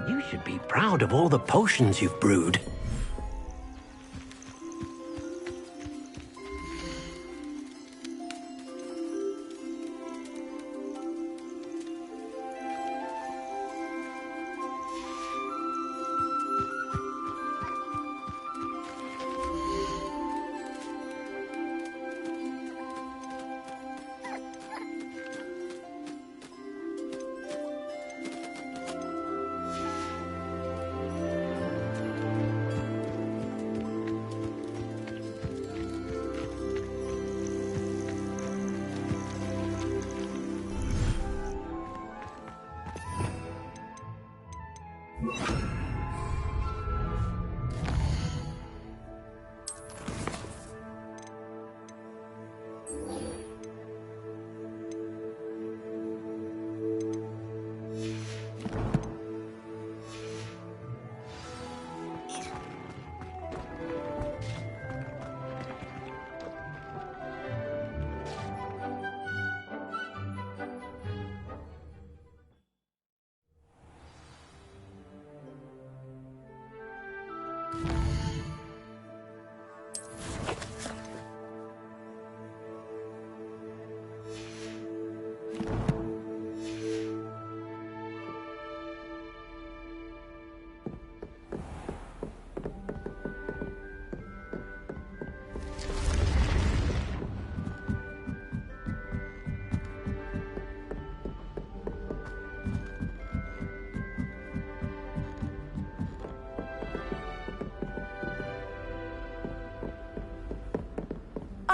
You should be proud of all the potions you've brewed.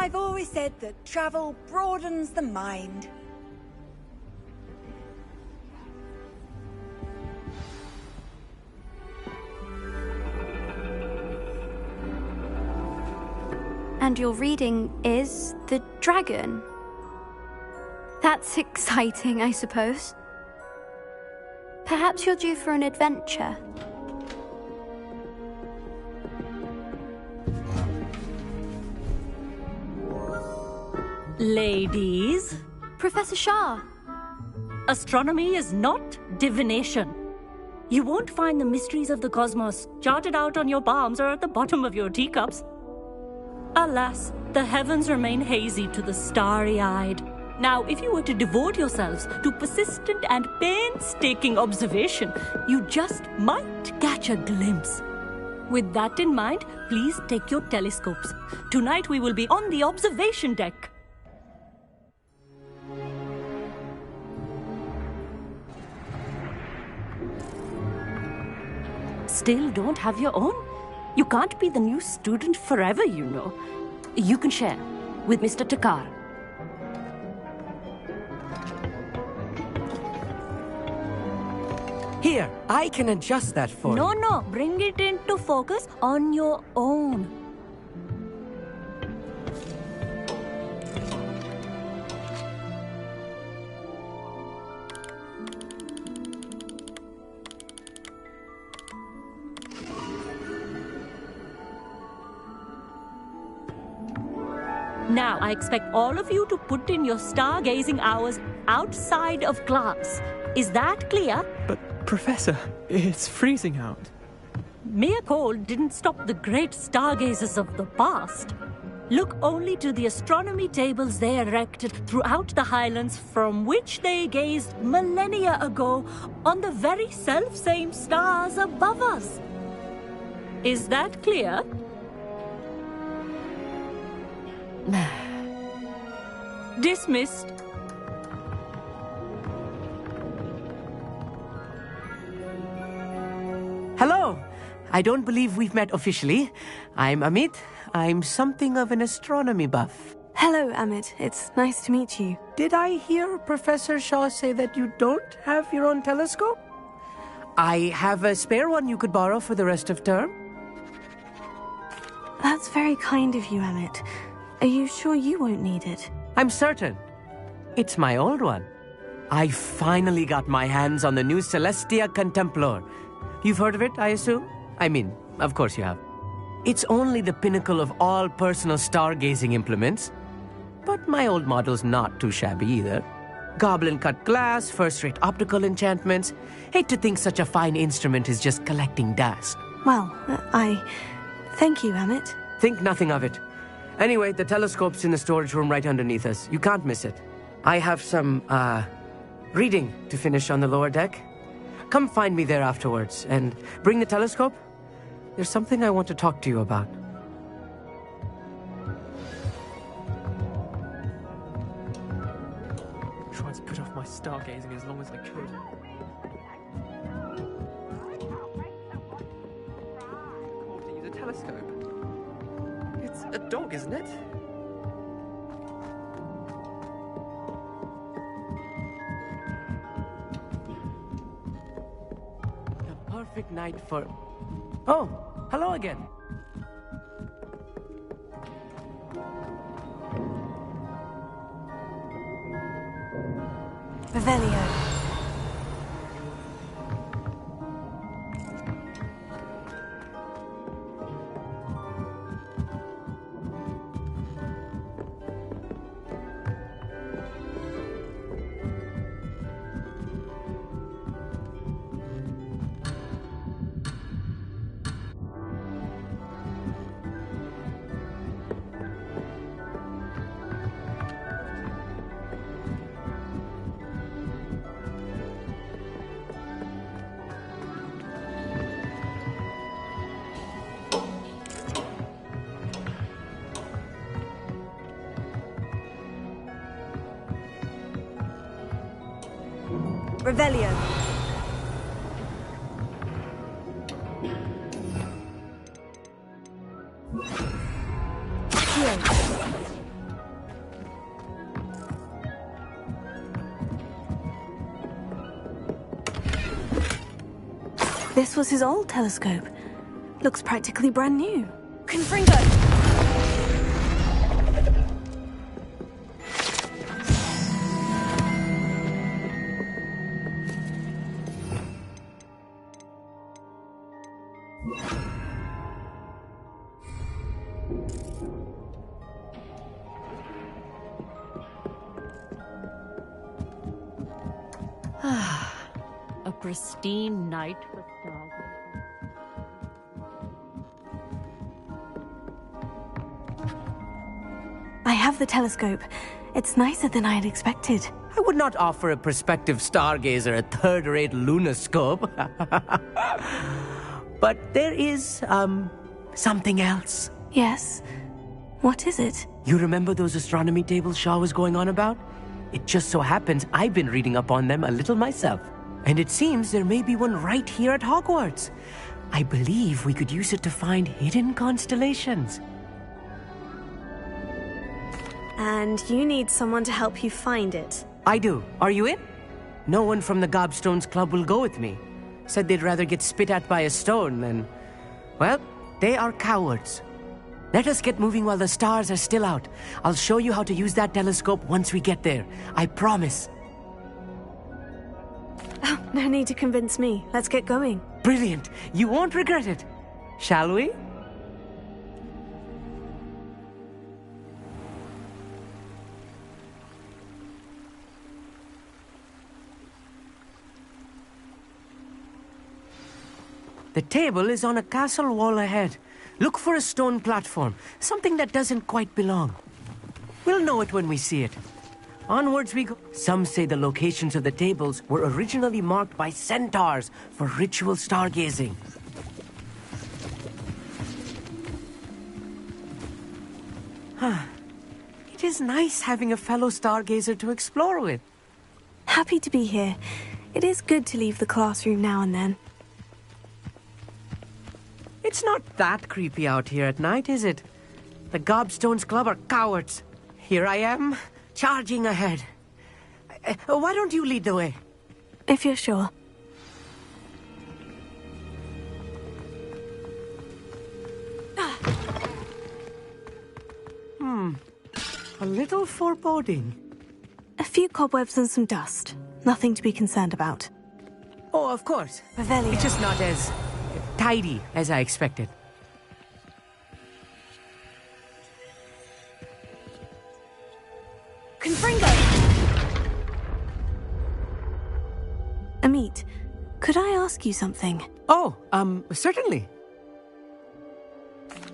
I've always said that travel broadens the mind. And your reading is the dragon. That's exciting, I suppose. Perhaps you're due for an adventure. Ladies, Professor Shah. astronomy is not divination. You won't find the mysteries of the cosmos charted out on your palms or at the bottom of your teacups. Alas, the heavens remain hazy to the starry-eyed. Now, if you were to devote yourselves to persistent and painstaking observation, you just might catch a glimpse. With that in mind, please take your telescopes. Tonight we will be on the observation deck. Still don't have your own? You can't be the new student forever, you know. You can share with Mr. Takar. Here, I can adjust that for you. No, bring it into focus on your own. Now, I expect all of you to put in your stargazing hours outside of class. Is that clear? But, Professor, it's freezing out. Mere cold didn't stop the great stargazers of the past. Look only to the astronomy tables they erected throughout the highlands from which they gazed millennia ago on the very self-same stars above us. Is that clear? Dismissed. Hello. I don't believe we've met officially. I'm Amit. I'm something of an astronomy buff. Hello, Amit. It's nice to meet you. Did I hear Professor Shaw say that you don't have your own telescope? I have a spare one you could borrow for the rest of term. That's very kind of you, Amit. Are you sure you won't need it? I'm certain. It's my old one. I finally got my hands on the new Celestia Contemplar. You've heard of it, I assume? I mean, of course you have. It's only the pinnacle of all personal stargazing implements. But my old model's not too shabby either. Goblin-cut glass, first-rate optical enchantments. Hate to think such a fine instrument is just collecting dust. Well, thank you, Amit. Think nothing of it. Anyway, the telescope's in the storage room right underneath us. You can't miss it. I have some, reading to finish on the lower deck. Come find me there afterwards, and bring the telescope. There's something I want to talk to you about. Tried to put off my stargazing as long as I could. Called to use a telescope. It's a dog, isn't it? The perfect night for... Oh, hello again. Revelio. Revelio. Here. This was his old telescope. Looks practically brand new. Confringo! A pristine night for stars. I have the telescope. It's nicer than I had expected. I would not offer a prospective stargazer a third-rate lunoscope. But there is, something else. Yes? What is it? You remember those astronomy tables Shaw was going on about? It just so happens I've been reading up on them a little myself. And it seems there may be one right here at Hogwarts. I believe we could use it to find hidden constellations. And you need someone to help you find it. I do. Are you in? No one from the Gobstones Club will go with me. Said they'd rather get spit at by a stone than... Well, they are cowards. Let us get moving while the stars are still out. I'll show you how to use that telescope once we get there. I promise. Oh, no need to convince me. Let's get going. Brilliant. You won't regret it. Shall we? The table is on a castle wall ahead. Look for a stone platform, something that doesn't quite belong. We'll know it when we see it. Onwards we go. Some say the locations of the tables were originally marked by centaurs for ritual stargazing. It is nice having a fellow stargazer to explore with. Happy to be here. It is good to leave the classroom now and then. It's not that creepy out here at night, is it? The Gobstones Club are cowards. Here I am, charging ahead. Why don't you lead the way? If you're sure. A little foreboding. A few cobwebs and some dust. Nothing to be concerned about. Oh, of course. Revelio. It's just not as tidy as I expected. Confringo! Amit, could I ask you something? Oh, certainly.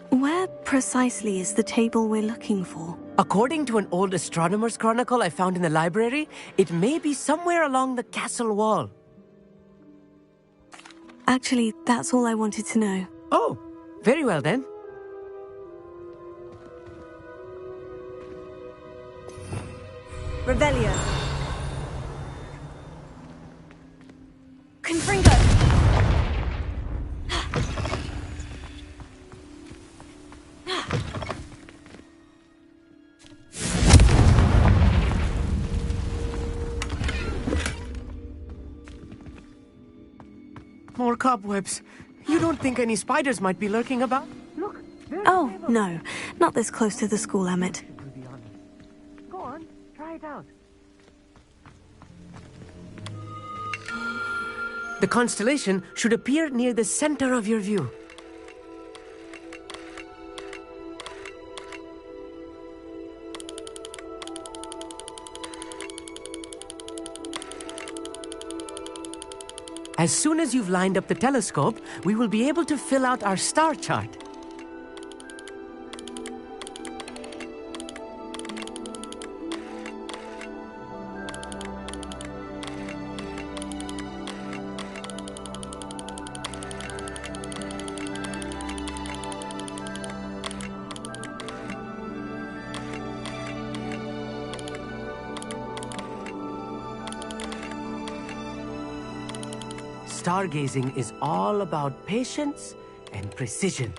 Where precisely is the table we're looking for? According to an old astronomer's chronicle I found in the library, it may be somewhere along the castle wall. Actually, that's all I wanted to know. Oh, very well then. Revelio! Confringo! More cobwebs. You don't think any spiders might be lurking about? Look. Oh, no. Not this close to the school, Amit. Go on, try it out. The constellation should appear near the center of your view. As soon as you've lined up the telescope, we will be able to fill out our star chart. Stargazing is all about patience and precision.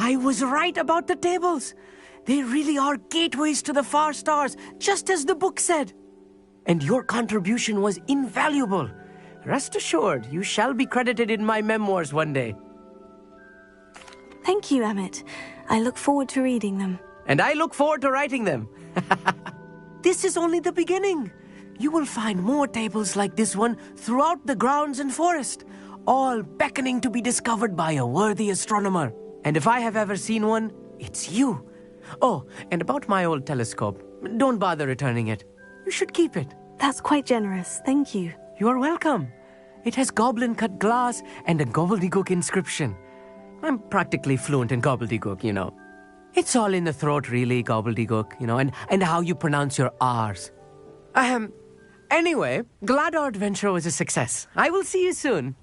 I was right about the tables. They really are gateways to the far stars, just as the book said. And your contribution was invaluable. Rest assured, you shall be credited in my memoirs one day. Thank you, Emmett. I look forward to reading them. And I look forward to writing them. This is only the beginning. You will find more tables like this one throughout the grounds and forest, all beckoning to be discovered by a worthy astronomer. And if I have ever seen one, it's you. Oh, and about my old telescope, don't bother returning it. You should keep it. That's quite generous. Thank you. You are welcome. It has goblin-cut glass and a gobbledygook inscription. I'm practically fluent in gobbledygook, you know. It's all in the throat, really, gobbledygook, you know, and how you pronounce your R's. Anyway, glad our adventure was a success. I will see you soon.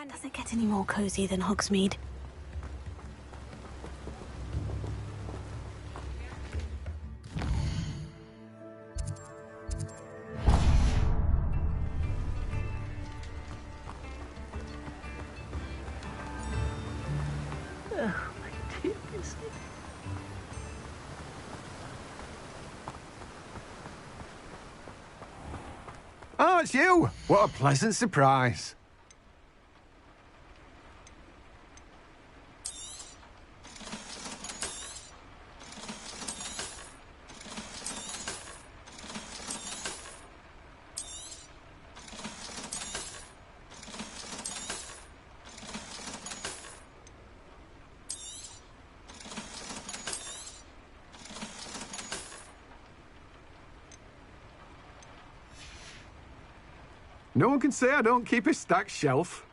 Does it get any more cozy than Hogsmeade? Oh, it's you! What a pleasant surprise. No one can say I don't keep a stacked shelf.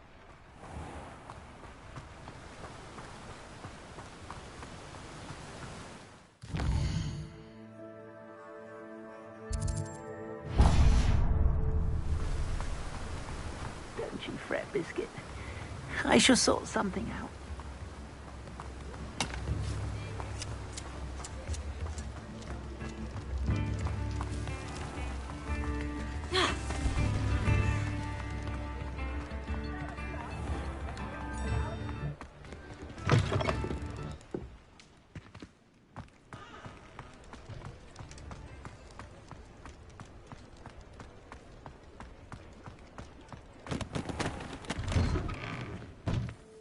Don't you fret, Biscuit. I shall sort something out.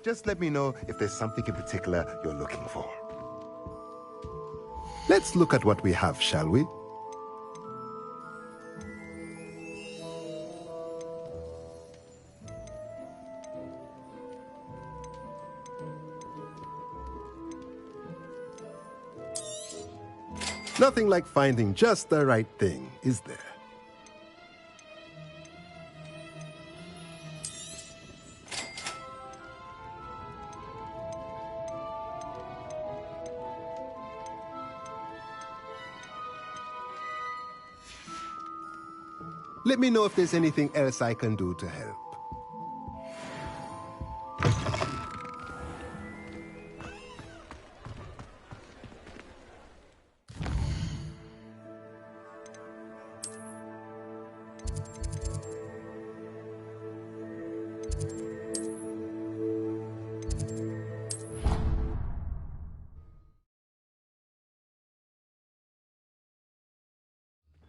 Just let me know if there's something in particular you're looking for. Let's look at what we have, shall we? Nothing like finding just the right thing, is there? Let me know if there's anything else I can do to help.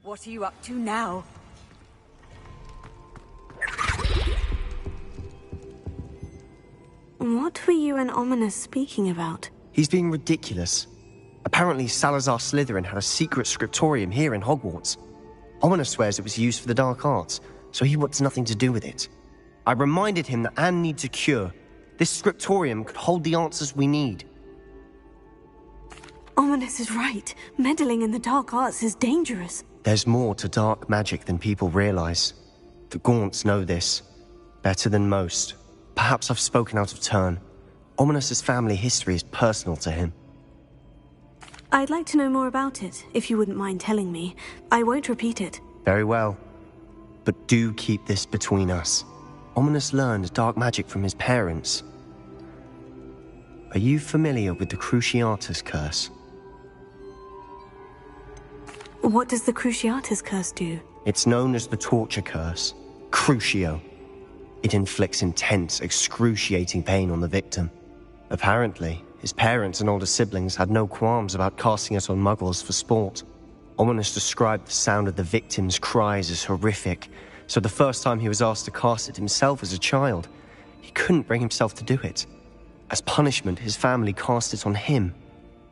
What are you up to now? What were you and Ominous speaking about? He's being ridiculous. Apparently Salazar Slytherin had a secret scriptorium here in Hogwarts. Ominous swears it was used for the dark arts, so he wants nothing to do with it. I reminded him that Anne needs a cure. This scriptorium could hold the answers we need. Ominous is right. Meddling in the dark arts is dangerous. There's more to dark magic than people realize. The Gaunts know this. Better than most. Perhaps I've spoken out of turn. Ominous's family history is personal to him. I'd like to know more about it, if you wouldn't mind telling me. I won't repeat it. Very well. But do keep this between us. Ominous learned dark magic from his parents. Are you familiar with the Cruciatus Curse? What does the Cruciatus Curse do? It's known as the Torture Curse. Crucio. It inflicts intense, excruciating pain on the victim. Apparently, his parents and older siblings had no qualms about casting it on muggles for sport. Ominous described the sound of the victim's cries as horrific, so the first time he was asked to cast it himself as a child, he couldn't bring himself to do it. As punishment, his family cast it on him.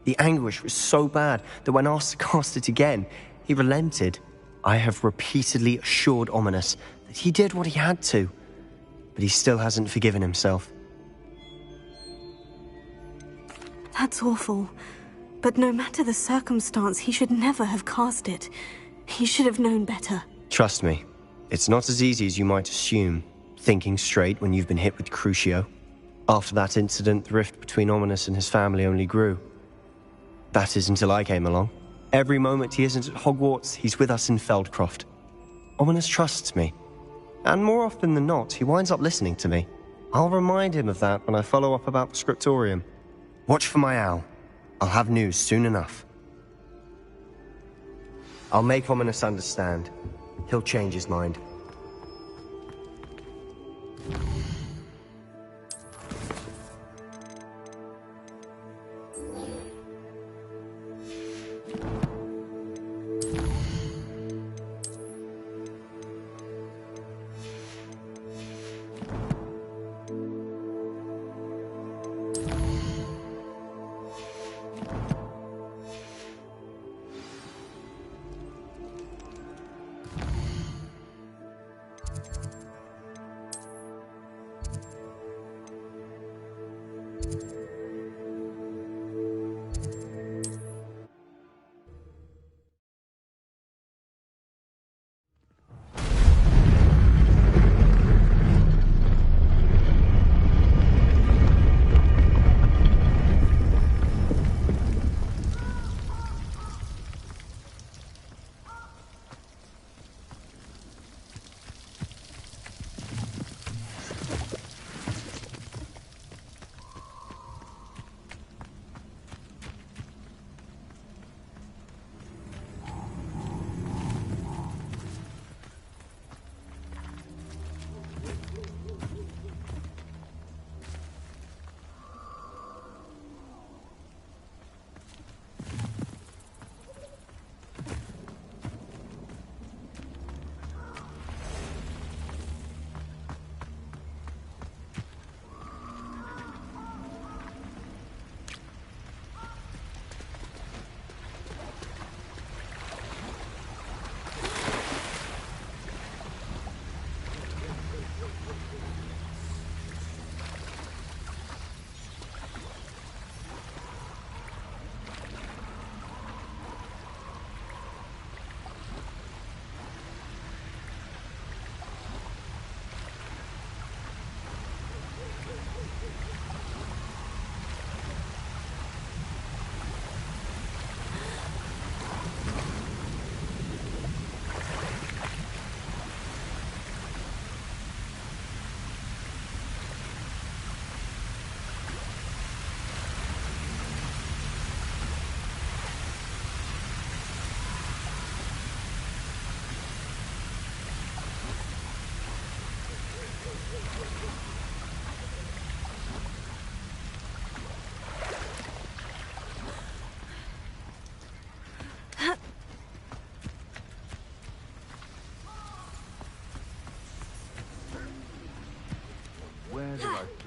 The anguish was so bad that when asked to cast it again, he relented. I have repeatedly assured Ominous that he did what he had to, but he still hasn't forgiven himself. That's awful. But no matter the circumstance, he should never have cast it. He should have known better. Trust me, it's not as easy as you might assume, thinking straight when you've been hit with Crucio. After that incident, the rift between Ominous and his family only grew. That is until I came along. Every moment he isn't at Hogwarts, he's with us in Feldcroft. Ominous trusts me. And more often than not, he winds up listening to me. I'll remind him of that when I follow up about the scriptorium. Watch for my owl. I'll have news soon enough. I'll make Ominous understand. He'll change his mind.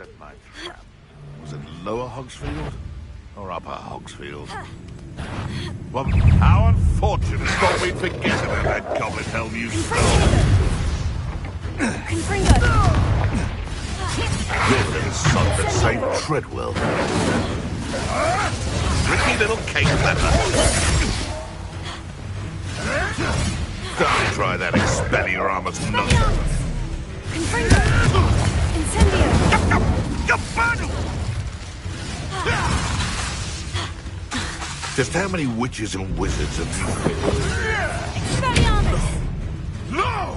at my trap. Was it Lower Hogsfield or Upper Hogsfield? Well, how unfortunate. Thought we'd forget about that goblin helm you stole. Your little son that saved Treadwell. Tricky little cake flapper. Don't try that Expelliarmus nonsense. Just how many witches and wizards have you killed? No!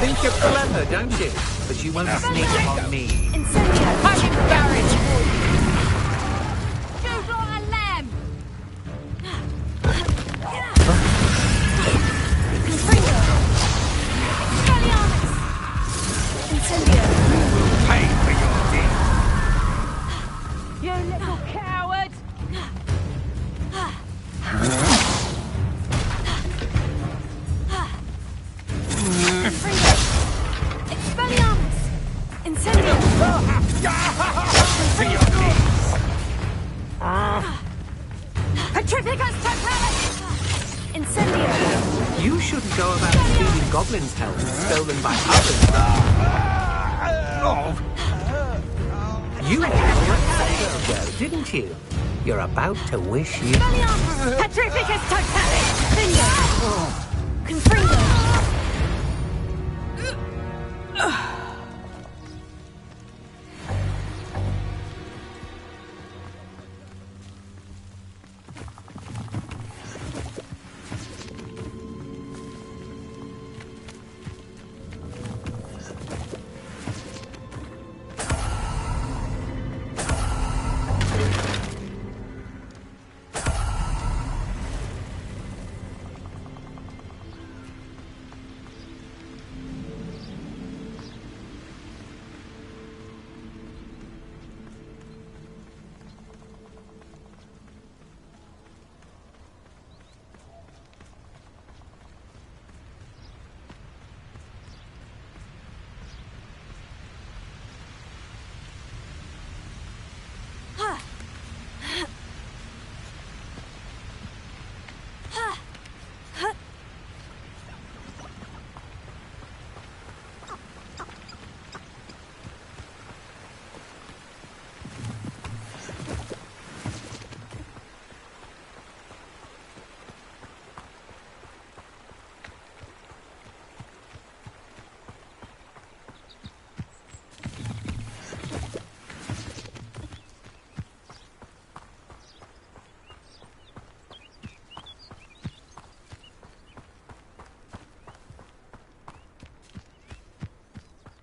Think you're clever, don't you? But you won't sneak on me. Fucking garage! Move like a lamb! Pay for your deed. You little coward! You shouldn't go about stealing goblins' helms stolen by others. You had a go, didn't you? You're about to wish you... Petrificus totalis! Finger! Confringo!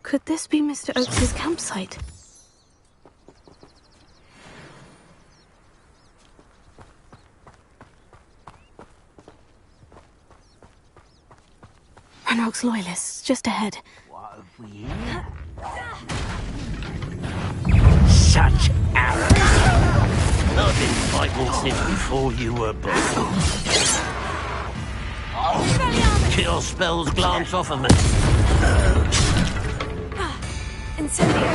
Could this be Mr. Oakes's campsite? Ranrock's loyalists, just ahead. What have we here? Such arrogance! I've been fighting since before you were born. Kill spells glance off of me. Incendio!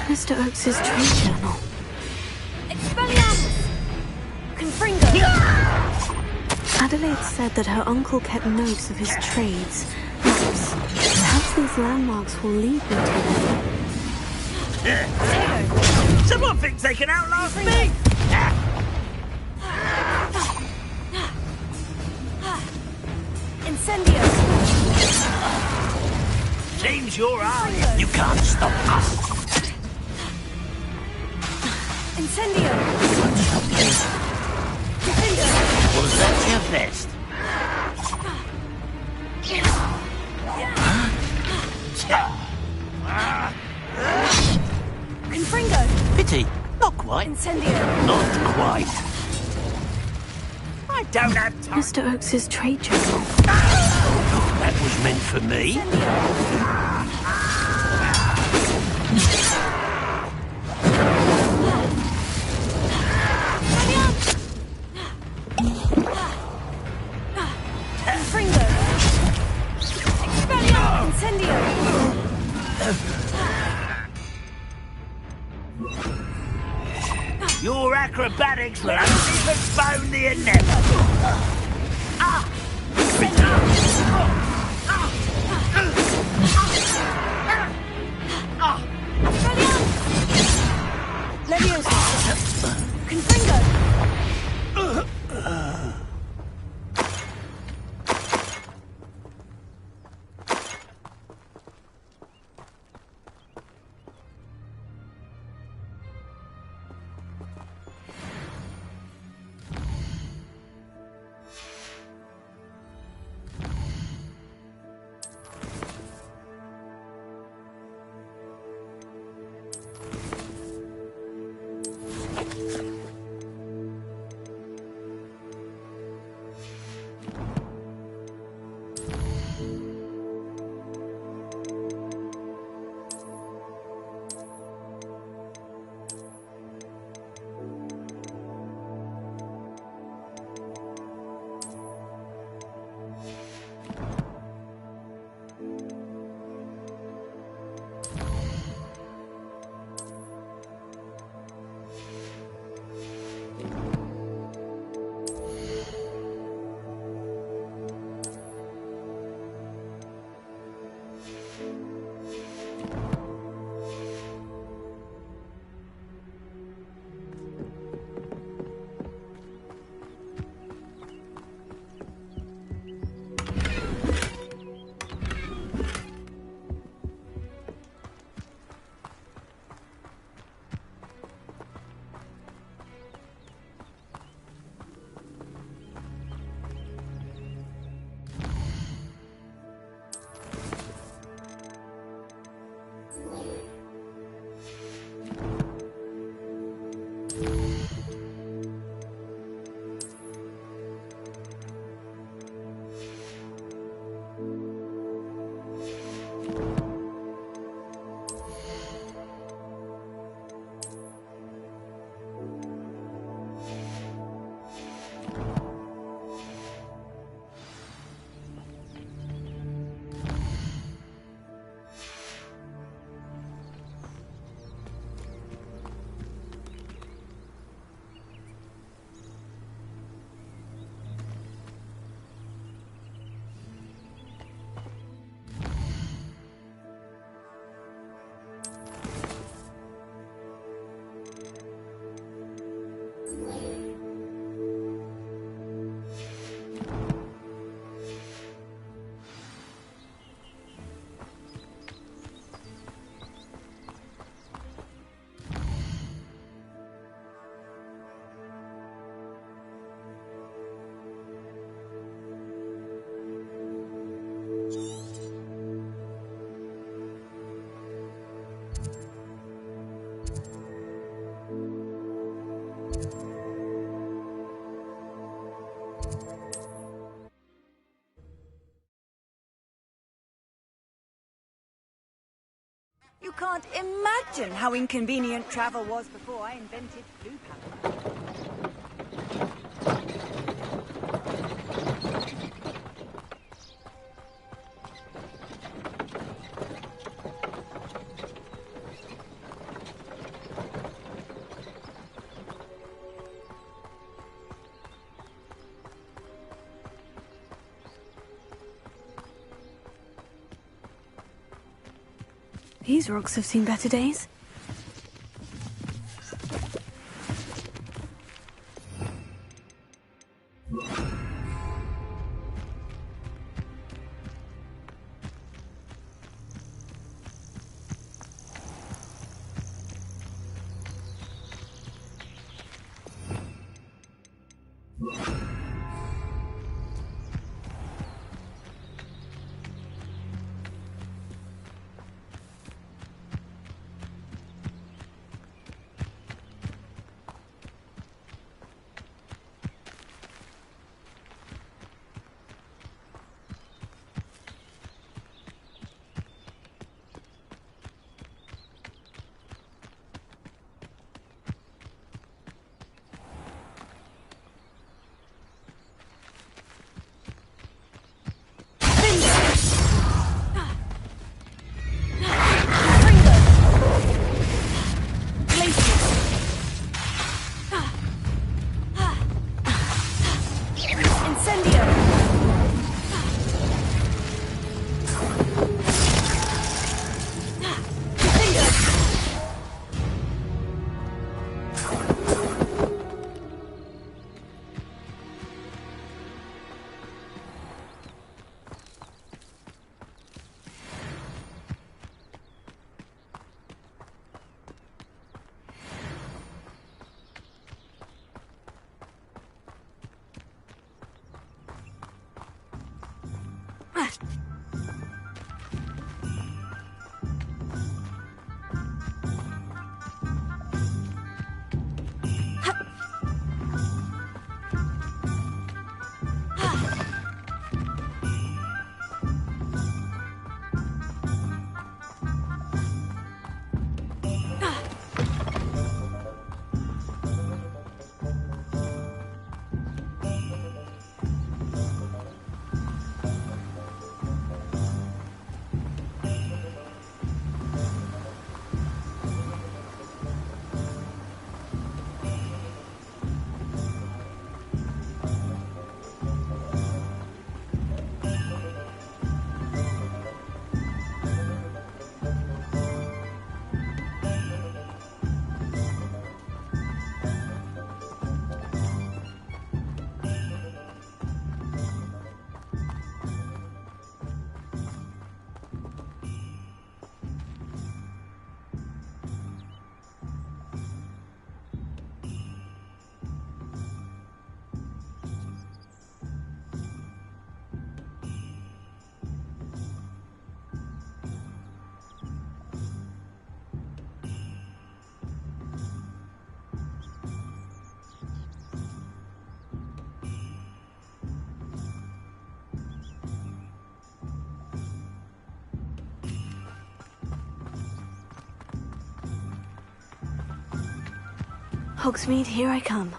Mr. Oakes's trade journal. Expelliarmus! Confringo! Adelaide said that her uncle kept notes of his trades. Perhaps these landmarks will lead me to them. Someone thinks they can outlast me! Incendio! Seems you're out. You can't stop us. Incendio! Was that your best? Confringo! Pity. Not quite. Incendio! Not quite. I don't have time. Mr. Oakes's trade journal. That was meant for me. Confringo! Incendio! Your acrobatics will only postpone the inevitable. Leviosa! Confringo! You can't imagine how inconvenient travel was before I invented blue paper. These rocks have seen better days. Hogsmeade, here I come.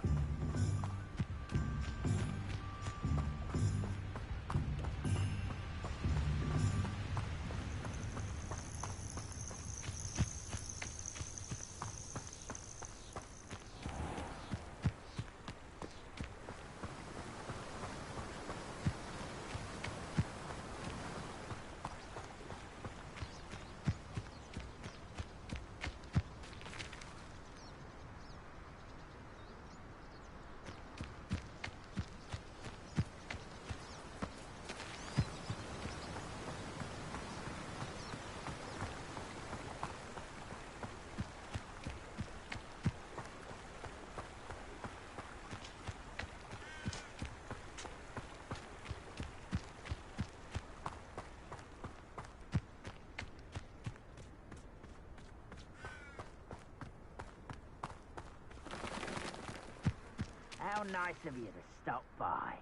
How nice of you to stop by.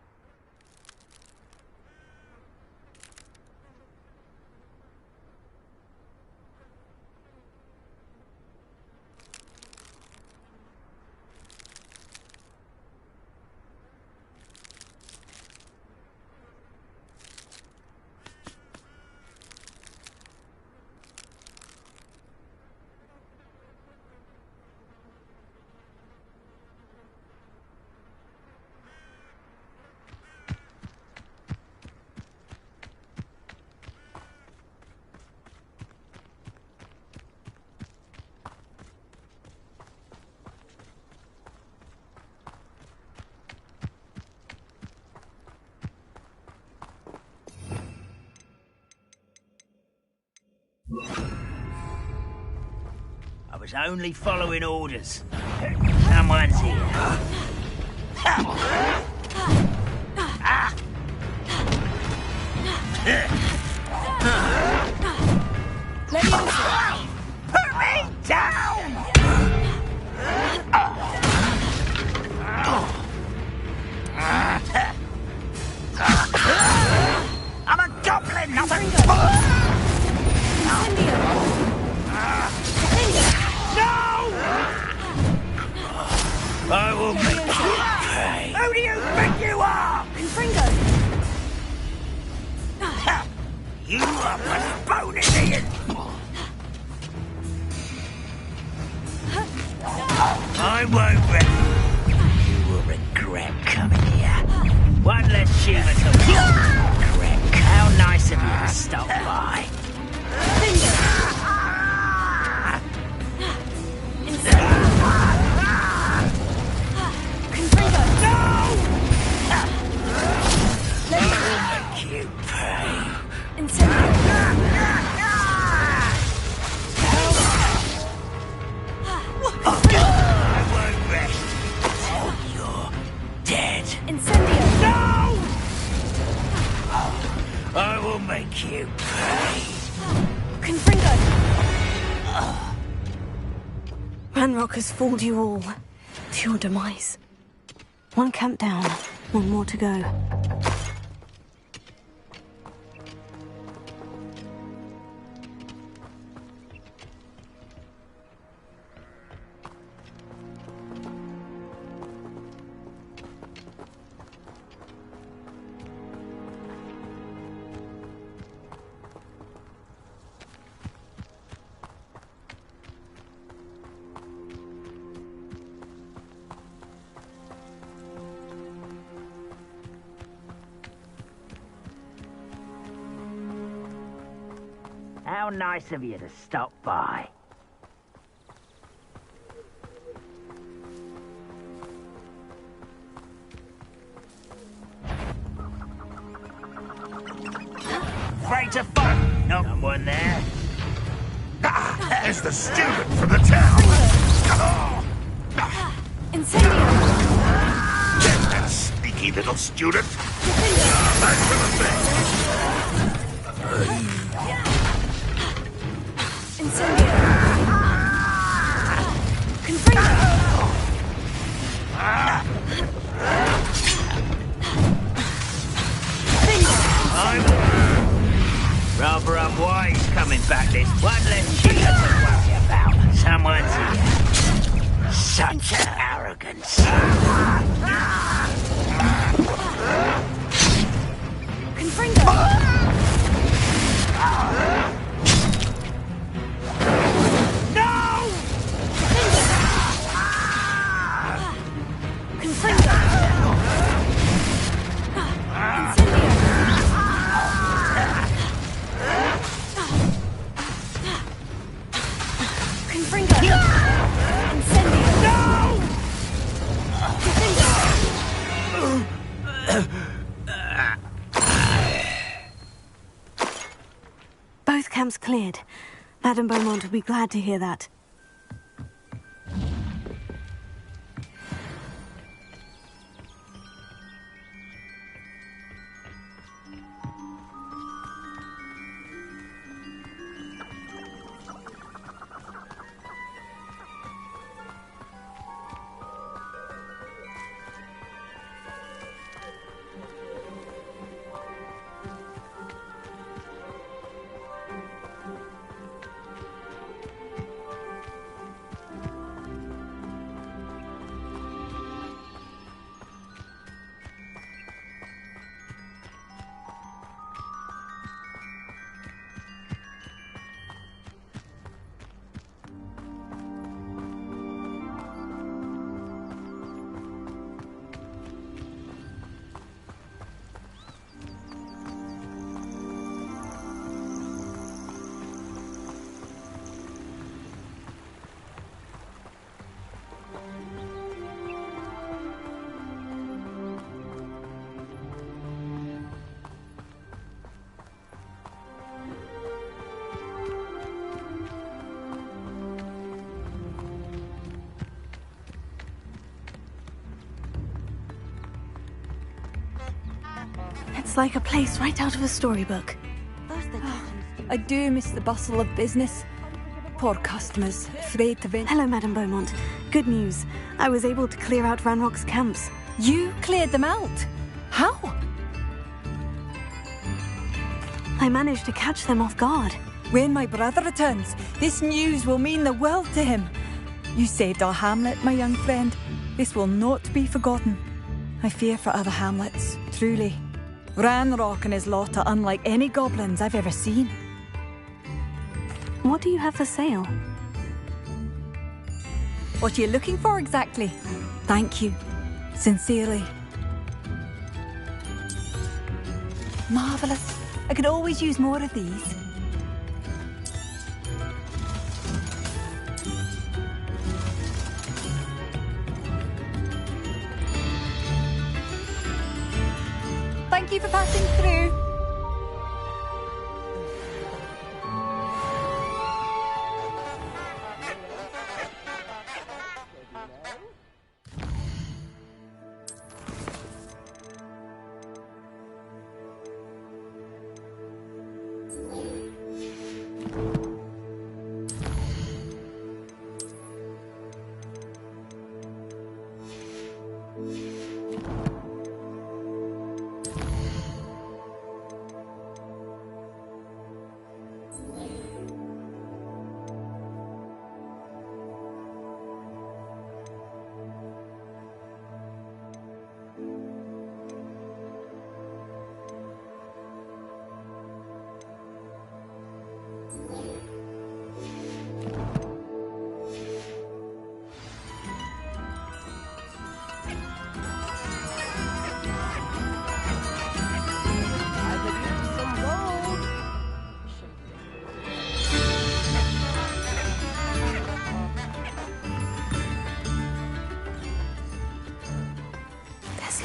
I was only following orders. Someone's here. Let me answer. Put me down! I'm a goblin, not a... I will make you pay. Who do you think you are? Confringo! You are postponing it. I won't You will regret coming here. One less human to regret. How nice of you to stop by. You pay. Confringo! Ranrock has fooled you all to your demise. One camp down, one more to go. How nice of you to stop by. Afraid to fight? Not one there. Ah, it's the student from the town. Incendio! Get that sneaky little student. Back to the thing. Incendio! Confringo! Rather unwise coming back this one less shooter to worry about. Someone's here. Such arrogance. Confringo! Both camps cleared. Madame Beaumont will be glad to hear that. It's like a place right out of a storybook. I do miss the bustle of business. Poor customers, afraid to venture. Hello, Madame Beaumont. Good news. I was able to clear out Ranrock's camps. You cleared them out? How? I managed to catch them off guard. When my brother returns, this news will mean the world to him. You saved our hamlet, my young friend. This will not be forgotten. I fear for other hamlets, truly. Ranrock and his lot are unlike any goblins I've ever seen. What do you have for sale? What are you looking for exactly? Thank you. Sincerely. Marvellous. I could always use more of these. Thank you for passing through.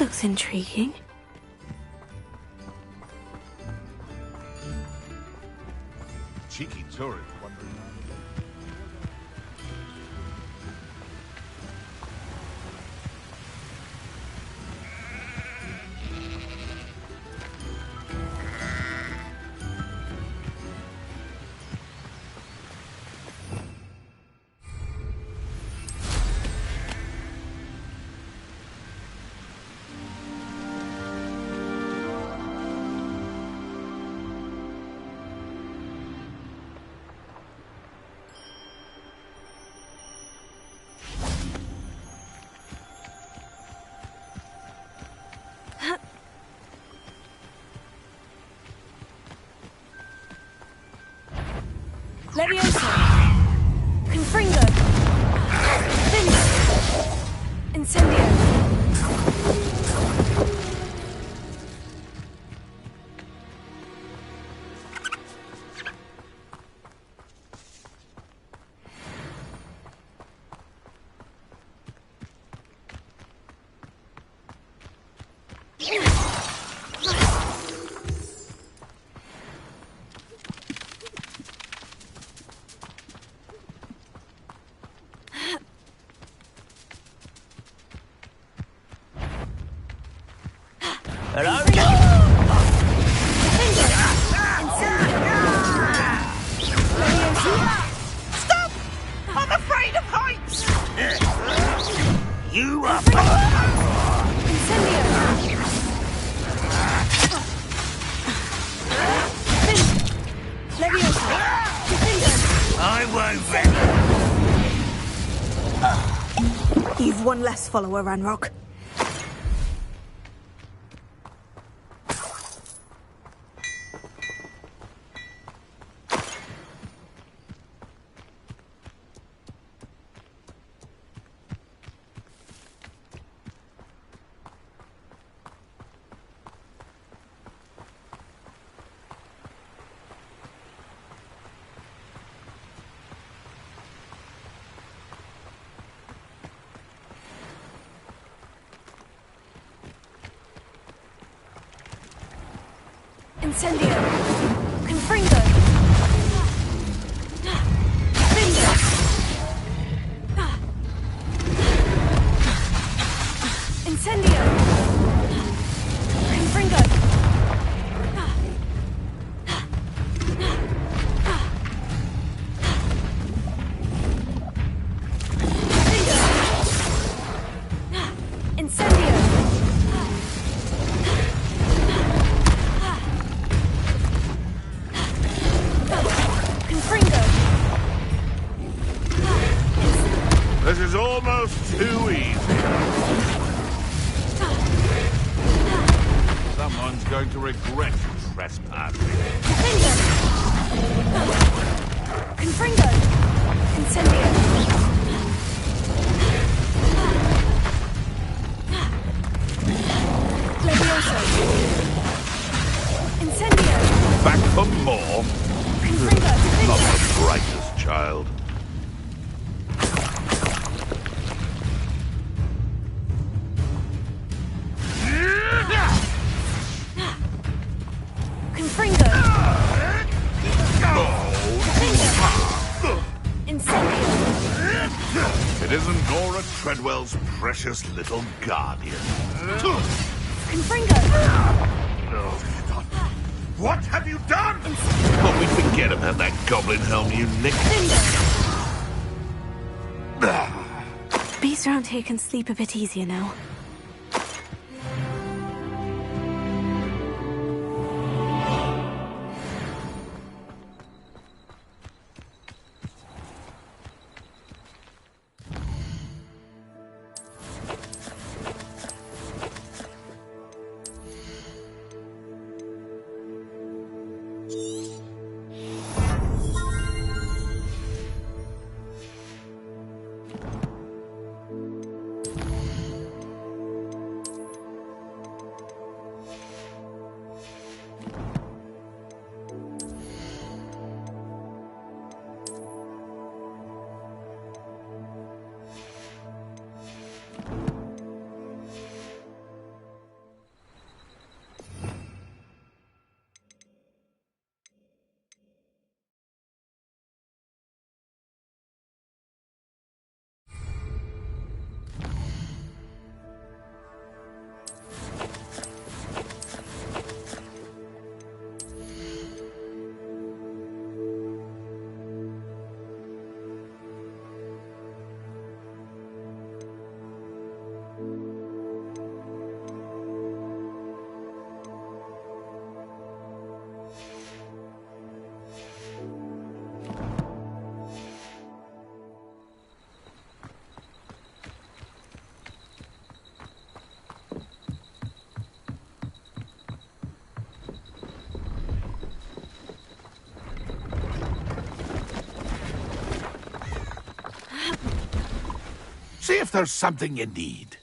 Looks intriguing. Cheeky tourist wondering. Leviosa! Confringo! Vince! Incendio! Hello? Stop! I'm afraid of heights! You are... I won't let... You've one less follower, Ranrock. Incendio! Confringo! Vinda! Incendio! Confringo! Vinda! Incendio! This is almost too easy. Someone's going to regret trespassing. Confringo! Incendio! Leviosa! Incendio! Back for more? Confringo! Not the brightest child. Confringo! Incendio! It isn't Nora Treadwell's precious little guardian. Confringo! What have you done? Thought we'd forget about that goblin helm you nicked. Beasts around here can sleep a bit easier now. See if there's something you need.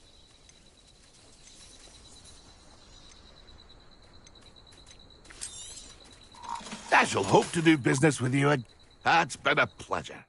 I shall hope to do business with you again. It's been a pleasure.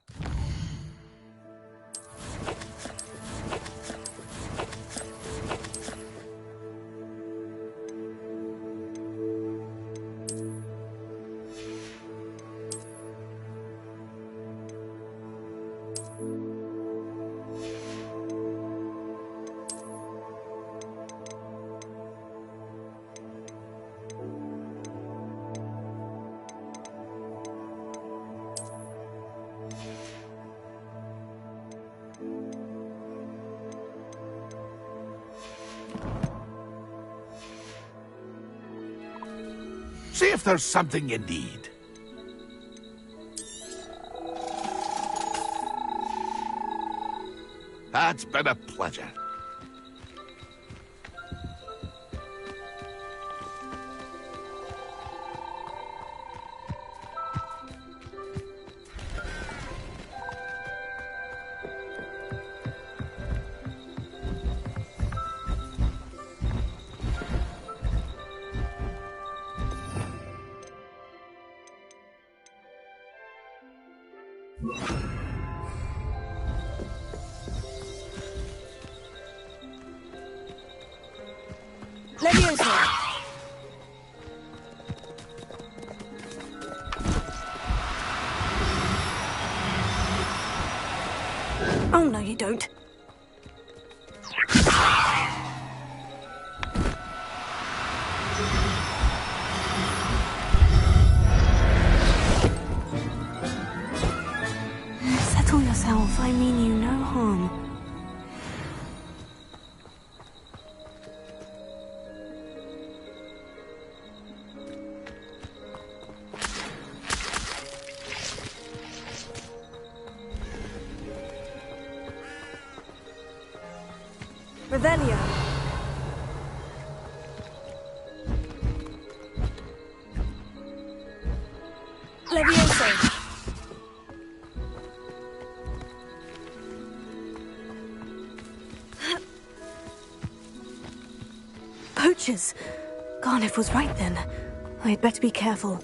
See if there's something you need. It's been a pleasure. Oh, no, you don't. Settle yourself. I mean you no harm. Revelio. Levioso. Poachers. Garniff was right then. I'd better be careful.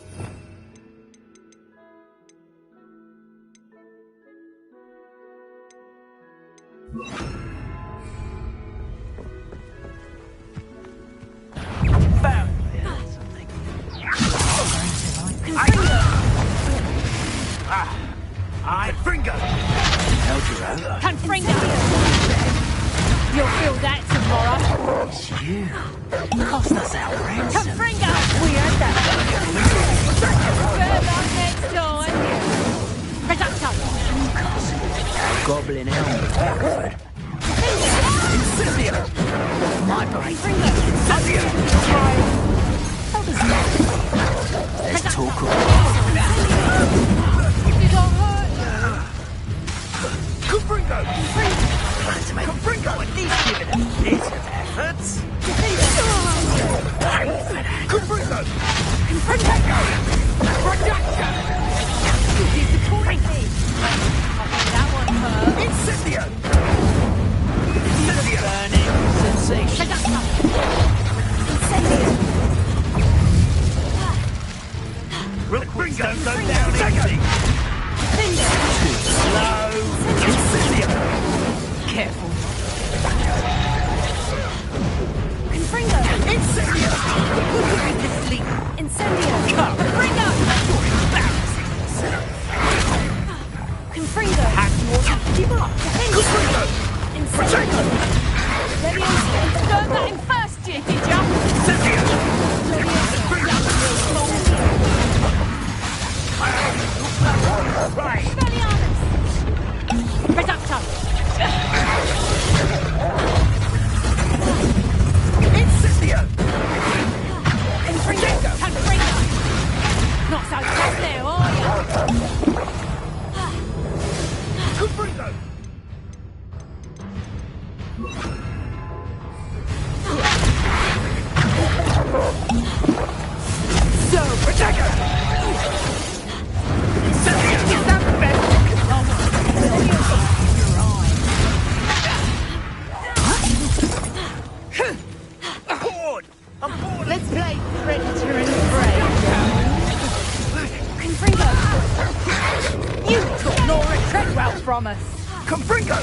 from us. Confringo!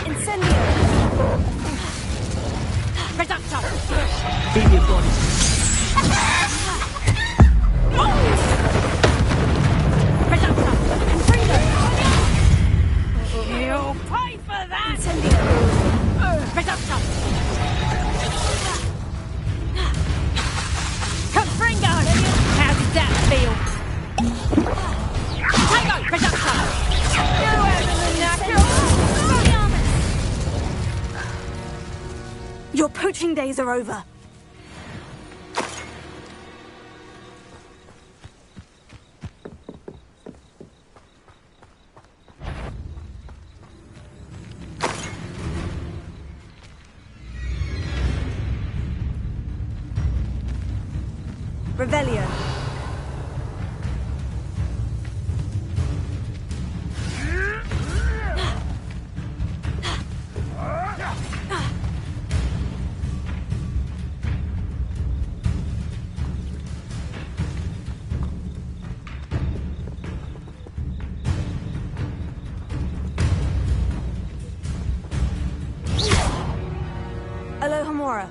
Incendio! Reductor! Feel your body. Reductor! Confringo! You'll pay for that! Incendio! Reductor! Confringo! How did that feel? Tango! Reductor! You haven't enough! Your poaching days are over. Revelio. Alohomora.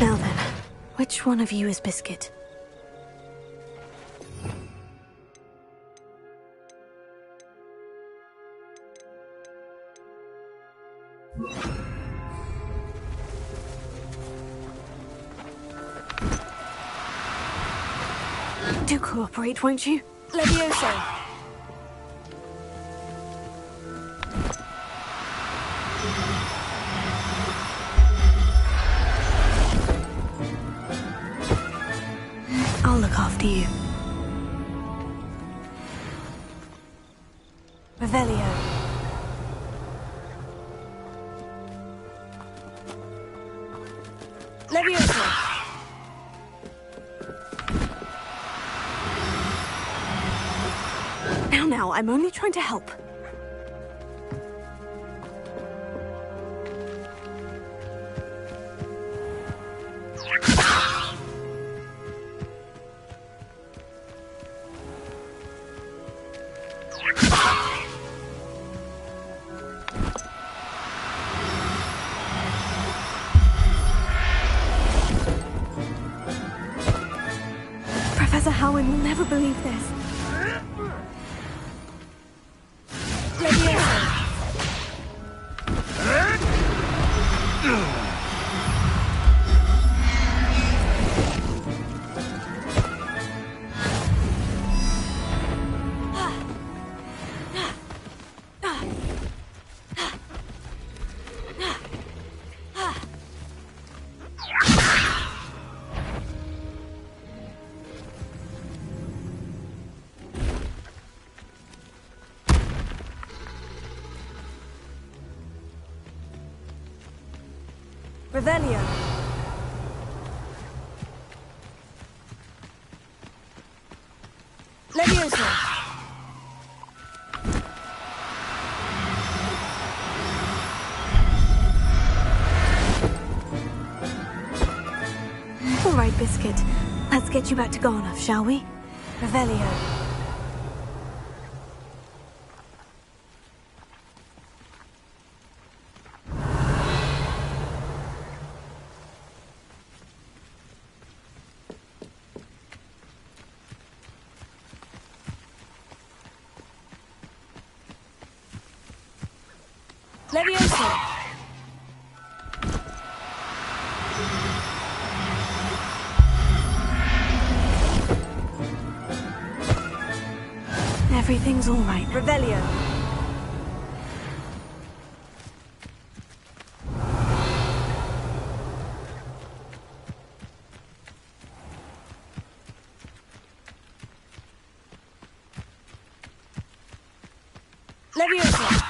Now then, which one of you is Biscuit? Do cooperate, won't you? Levioso! I'll look after you. Revelio. Levioso! Now, I'm only trying to help. Professor Howin will never believe this. Revelio. Levioso. All right, Biscuit. Let's get you back to Garnoff, shall we? Revelio. Levioso! Everything's all right. Revelio. Levioso!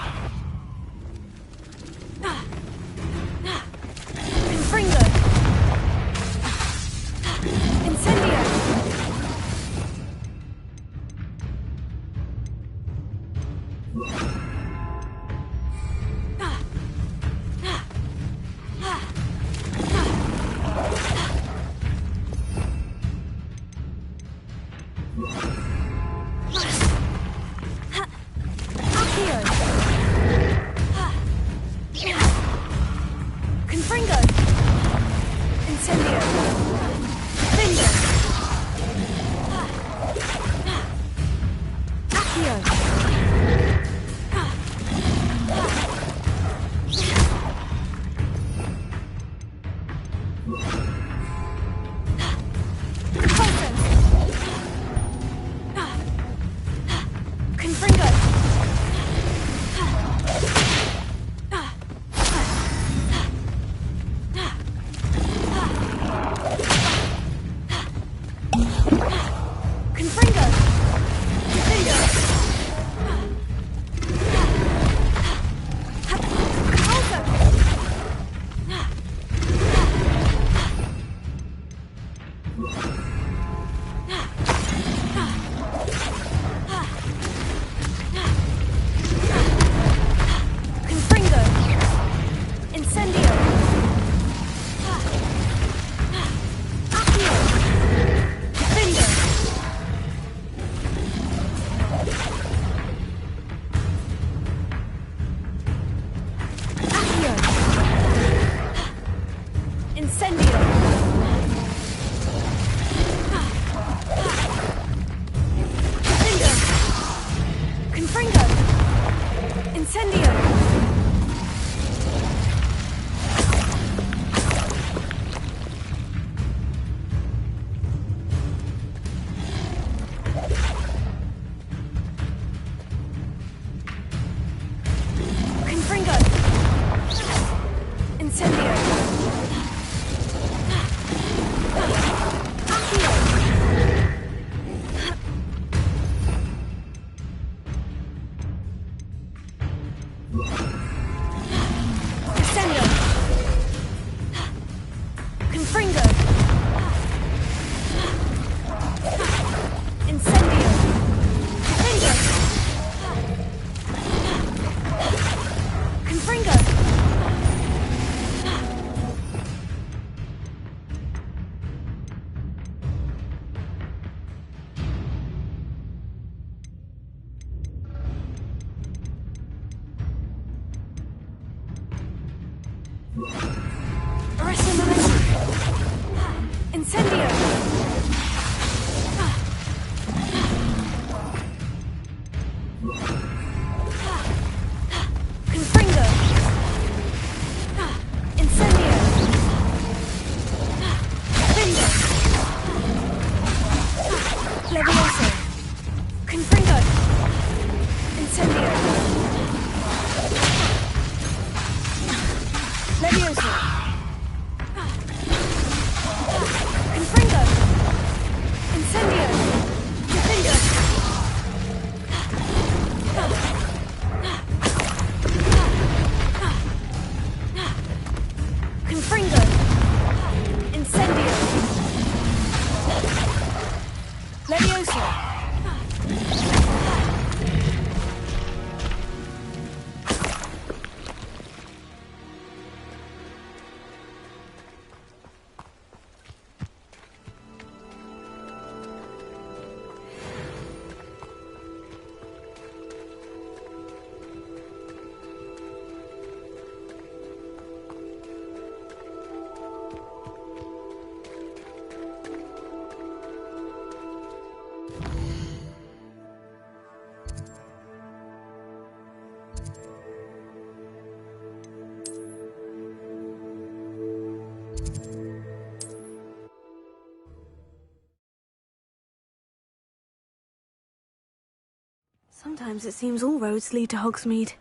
Sometimes it seems all roads lead to Hogsmeade.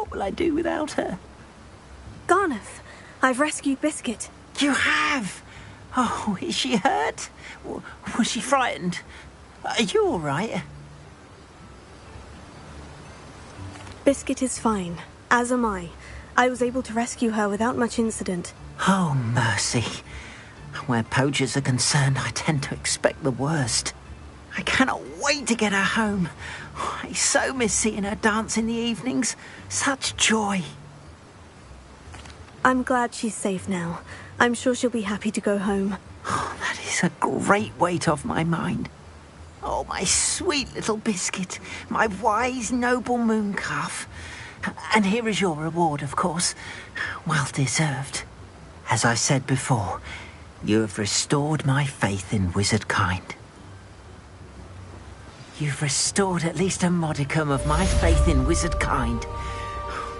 What will I do without her? Garneth, I've rescued Biscuit. You have? Oh, is she hurt? Was she frightened? Are you all right? Biscuit is fine, as am I. I was able to rescue her without much incident. Oh, mercy. Where poachers are concerned, I tend to expect the worst. I cannot wait to get her home. I so miss seeing her dance in the evenings. Such joy. I'm glad she's safe now. I'm sure she'll be happy to go home. Oh, that is a great weight off my mind. Oh, my sweet little Biscuit, my wise, noble moon calf. And here is your reward, of course. Well deserved. As I said before, you have restored my faith in wizard kind. You've restored at least a modicum of my faith in wizard kind.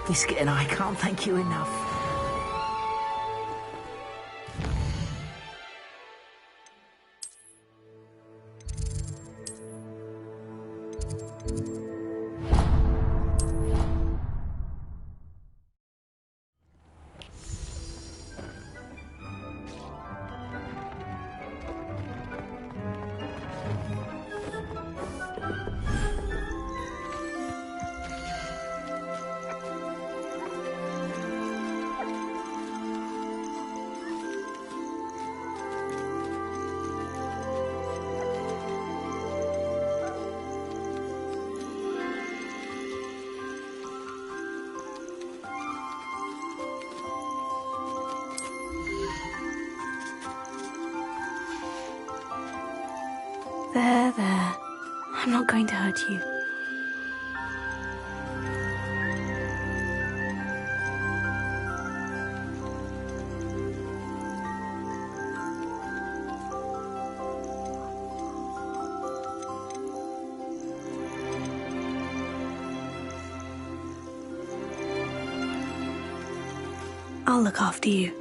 Biscuit and I can't thank you enough. There. I'm not going to hurt you. I'll look after you.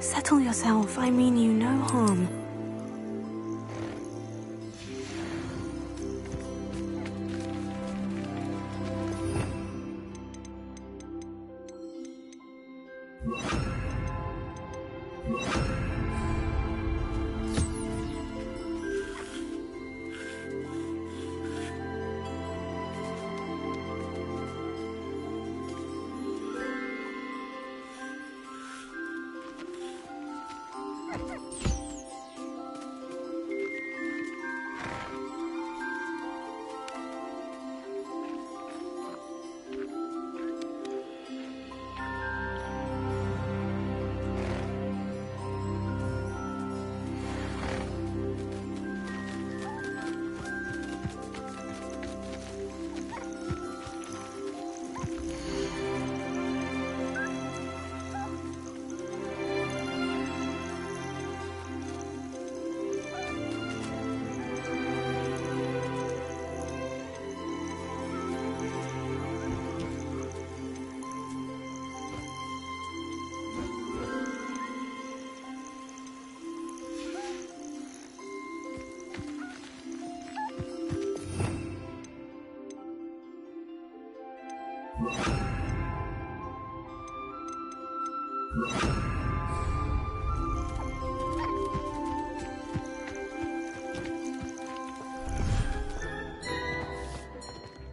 Settle yourself. I mean you no harm.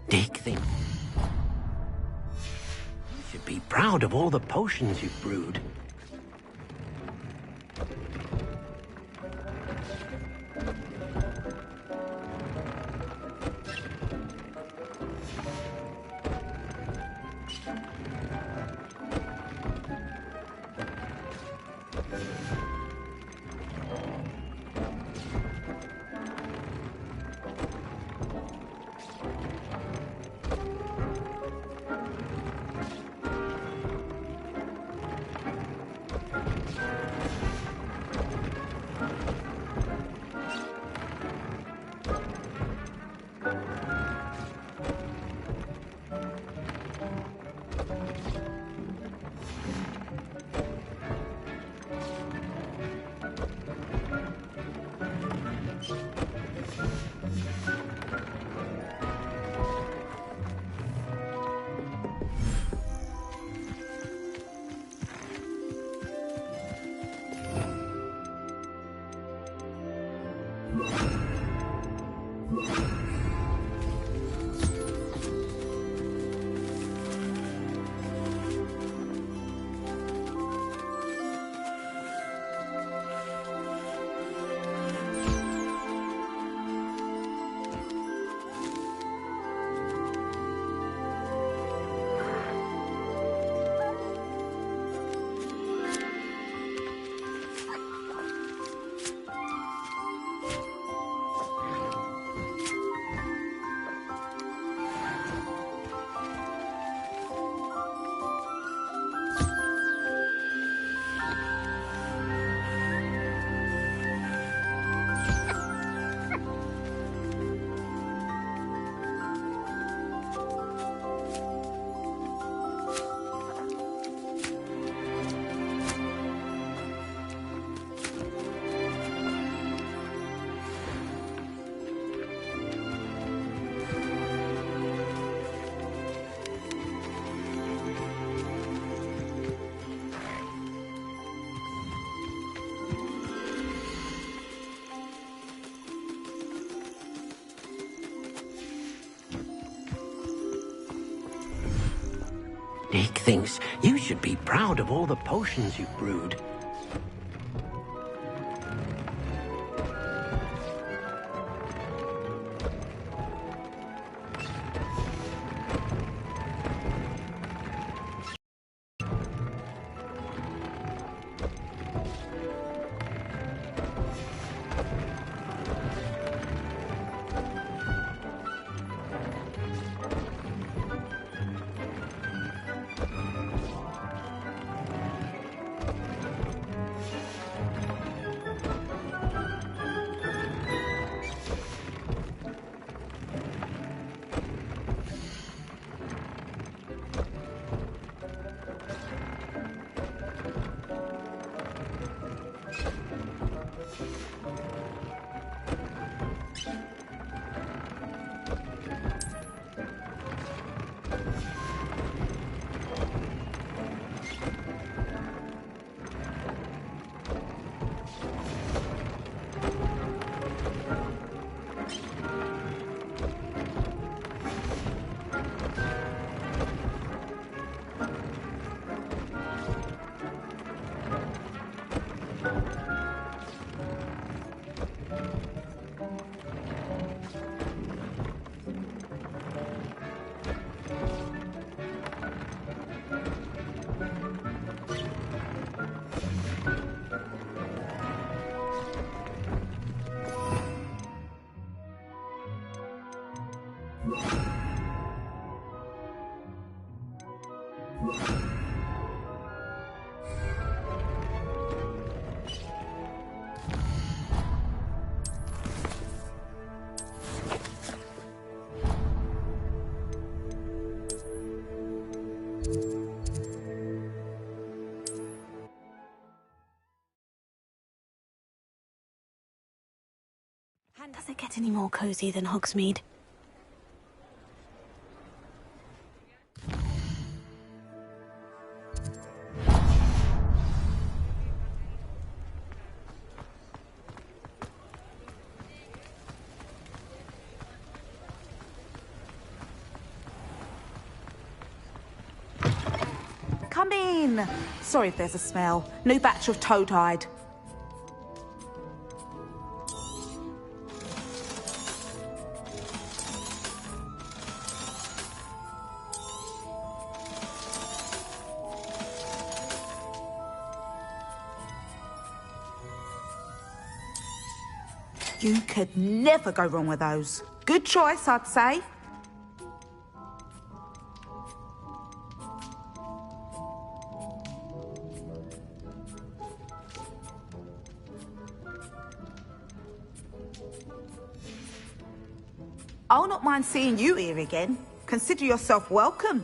Dig them. You should be proud of all the potions you've brewed. Dick thinks you should be proud of all the potions you've brewed. Does it get any more cozy than Hogsmeade? Come in. Sorry if there's a smell. New batch of toad-hide. You could never go wrong with those. Good choice, I'd say. I'll not mind seeing you here again. Consider yourself welcome.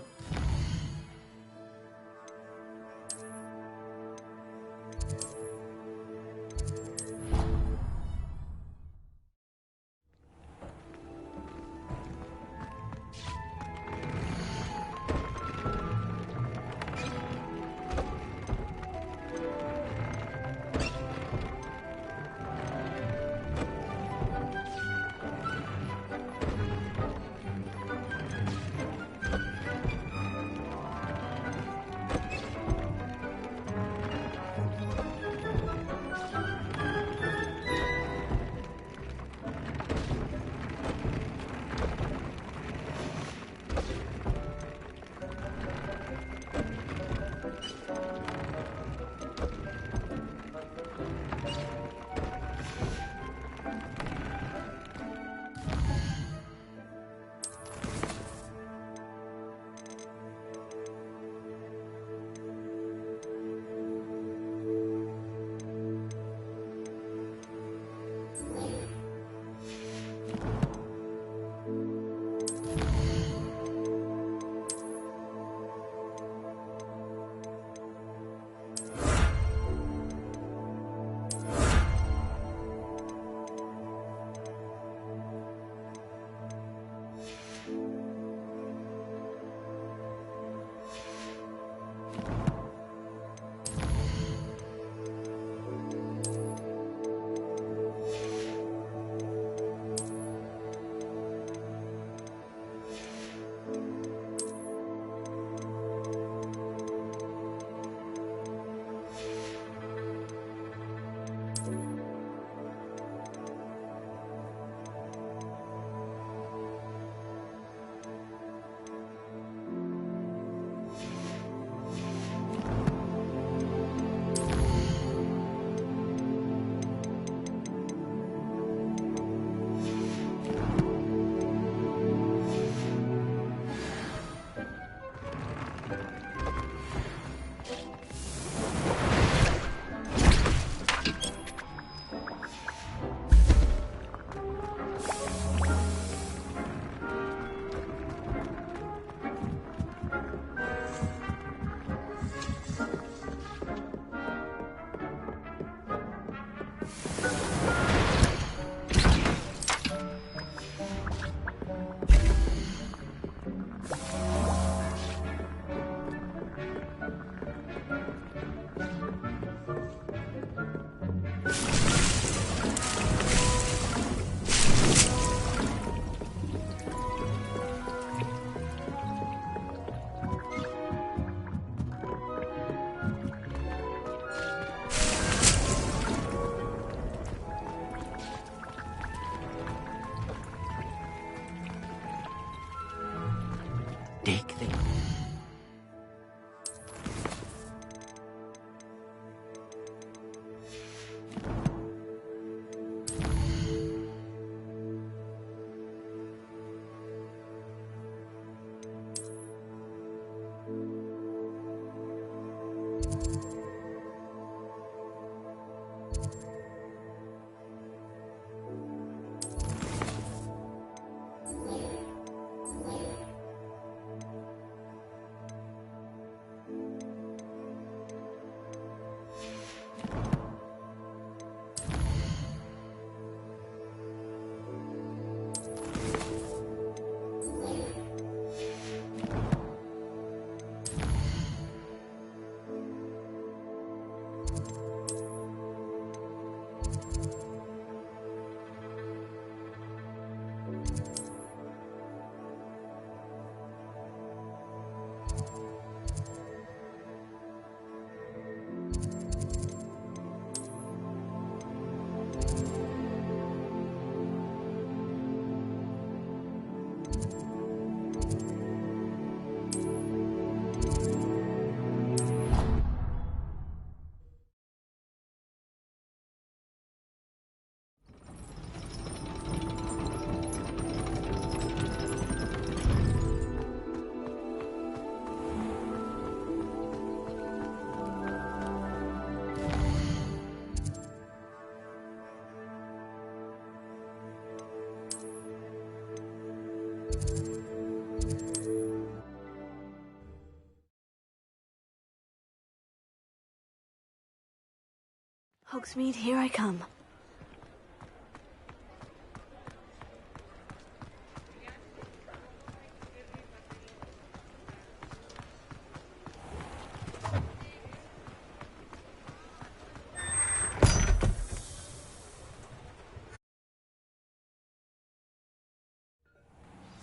Hogsmeade, here I come.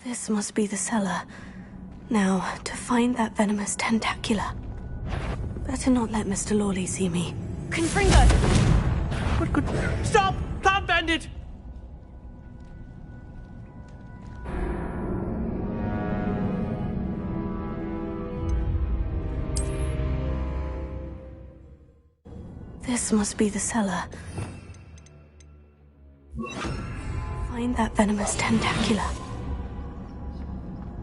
This must be the cellar. Now, to find that venomous tentacula. Better not let Mr. Lawley see me. Confringo! What could... Stop! Plant bandit! This must be the cellar. Find that venomous tentacula.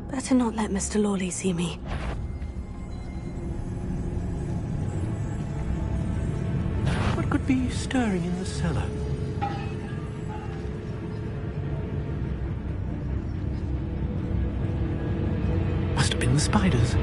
Better not let Mr. Lawley see me. What could be stirring in the cellar? Must have been the spiders.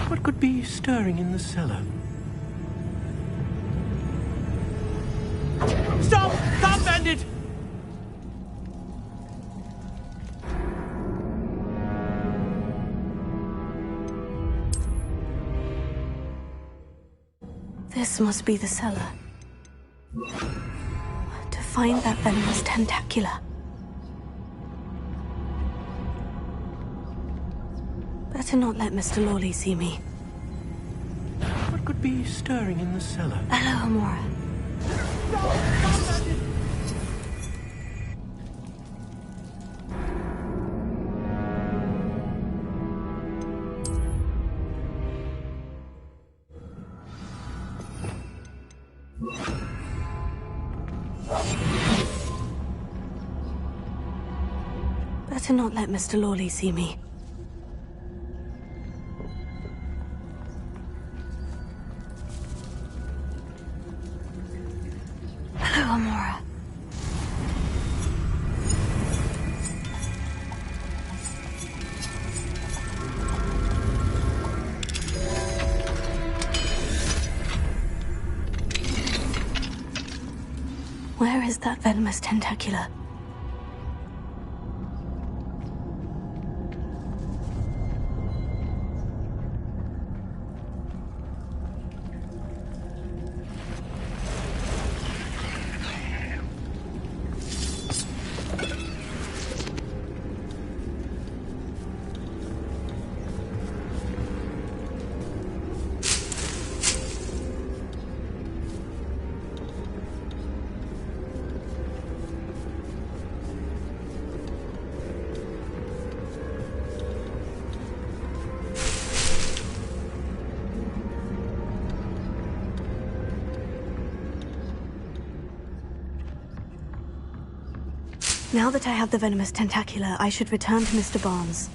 What could be stirring in the cellar? Stop! Stop, bandit! This must be the cellar. To find that venomous tentacula. Better not let Mr. Lawley see me. What could be stirring in the cellar? Hello, Amora. Better not let Mr. Lawley see me. Hello, Amora. Where is that venomous tentacula? Now that I have the venomous tentacula, I should return to Mr. Barnes.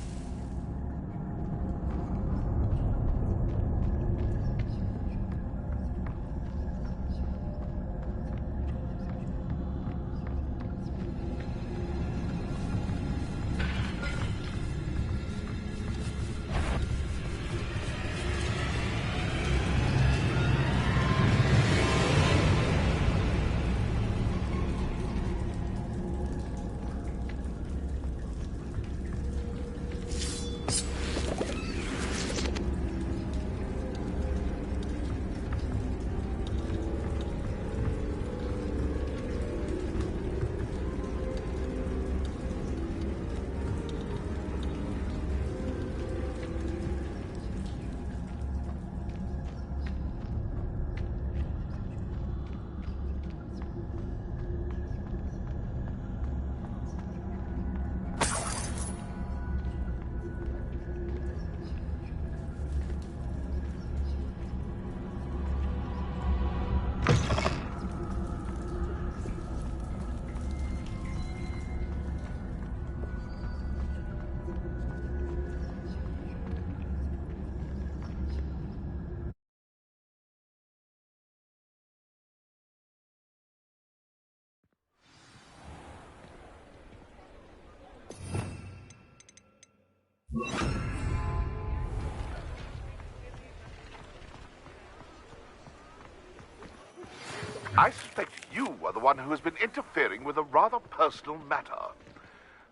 I suspect you are the one who has been interfering with a rather personal matter.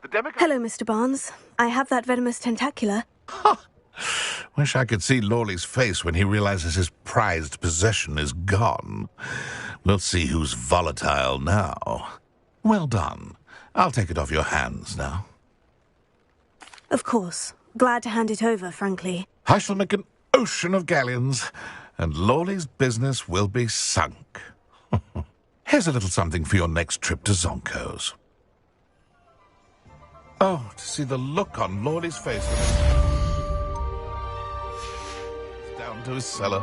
The demigod... Hello, Mr. Barnes. I have that venomous tentacula. Wish I could see Lawley's face when he realizes his prized possession is gone. We'll see who's volatile now. Well done. I'll take it off your hands now. Of course. Glad to hand it over, frankly. I shall make an ocean of galleons, and Lawley's business will be sunk. Here's a little something for your next trip to Zonko's. Oh, to see the look on Lawley's face when it's down to his cellar.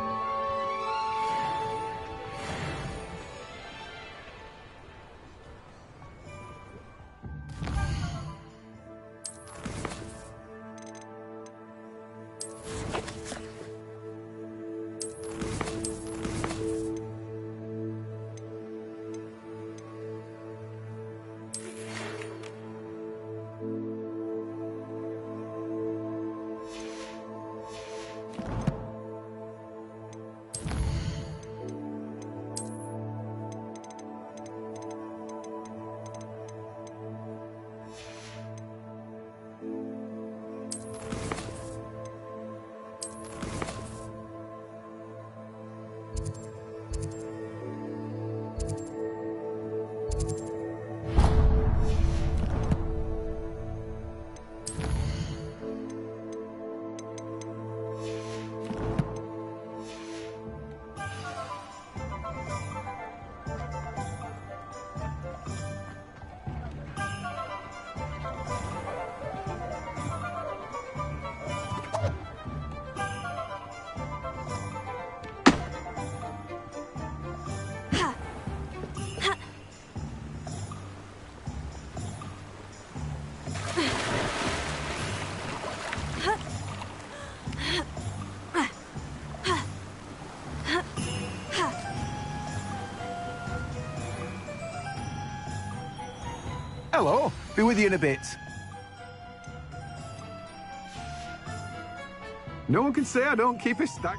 Hello. Be with you in a bit. No one can say I don't keep a stack.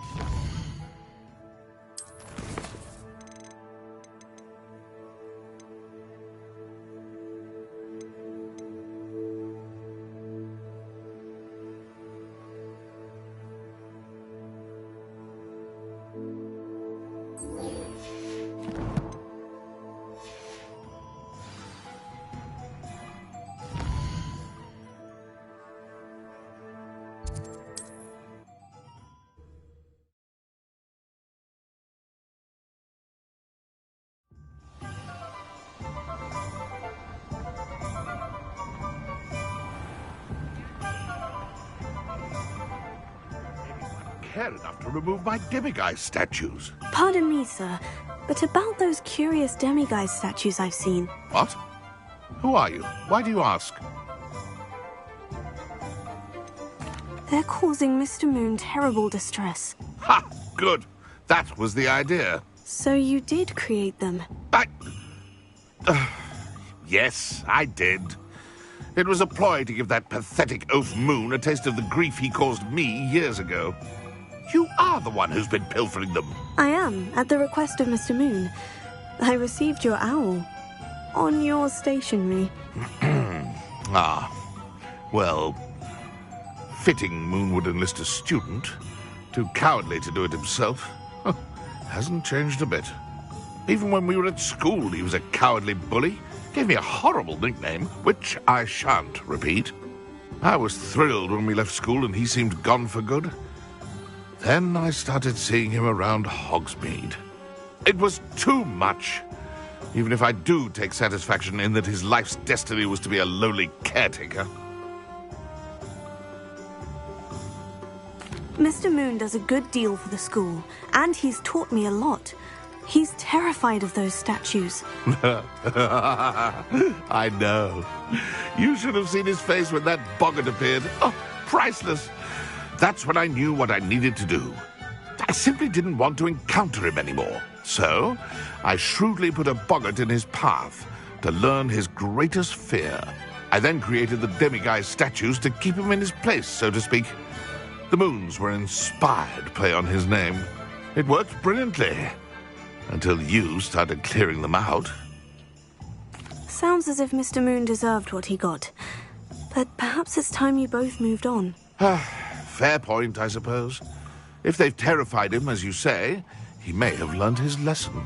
Care enough to remove my demiguise statues. Pardon me, sir, but about those curious demiguise statues I've seen. What? Who are you? Why do you ask? They're causing Mr. Moon terrible distress. Ha! Good. That was the idea. So you did create them? Yes, I did. It was a ploy to give that pathetic oaf Moon a taste of the grief he caused me years ago. You are the one who's been pilfering them. I am, at the request of Mr. Moon. I received your owl. On your stationery. Ah. Well, fitting Moon would enlist a student. Too cowardly to do it himself. Hasn't changed a bit. Even when we were at school, he was a cowardly bully. Gave me a horrible nickname, which I shan't repeat. I was thrilled when we left school and he seemed gone for good. Then I started seeing him around Hogsmeade. It was too much. Even if I do take satisfaction in that his life's destiny was to be a lowly caretaker. Mr. Moon does a good deal for the school, and he's taught me a lot. He's terrified of those statues. I know. You should have seen his face when that boggart appeared. Oh, priceless. That's when I knew what I needed to do. I simply didn't want to encounter him anymore. So, I shrewdly put a boggart in his path to learn his greatest fear. I then created the demiguise statues to keep him in his place, so to speak. The moons were inspired play on his name. It worked brilliantly. Until you started clearing them out. Sounds as if Mr. Moon deserved what he got. But perhaps it's time you both moved on. Fair point, I suppose. If they've terrified him, as you say, he may have learned his lesson.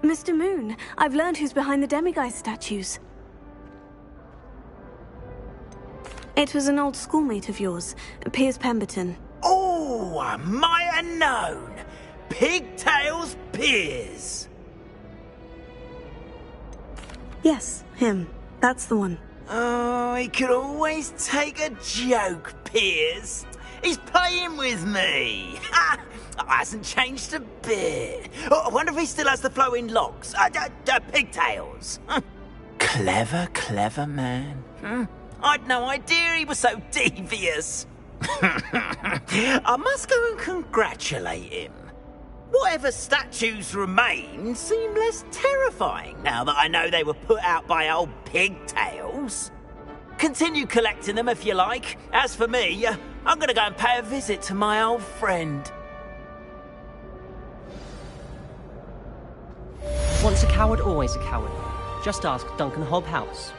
Mr. Moon, I've learned who's behind the demiguise statues. It was an old schoolmate of yours, Piers Pemberton. Oh, I might have known. Pigtails Piers. Yes, him. That's the one. Oh, he could always take a joke, Piers. He's playing with me. Ha! Hasn't changed a bit. Oh, I wonder if he still has the flowing locks. Pigtails. Clever, clever man. I'd no idea he was so devious. I must go and congratulate him. Whatever statues remain seem less terrifying now that I know they were put out by old Pigtails. Continue collecting them if you like. As for me, I'm going to go and pay a visit to my old friend. Once a coward, always a coward. Just ask Duncan Hobhouse.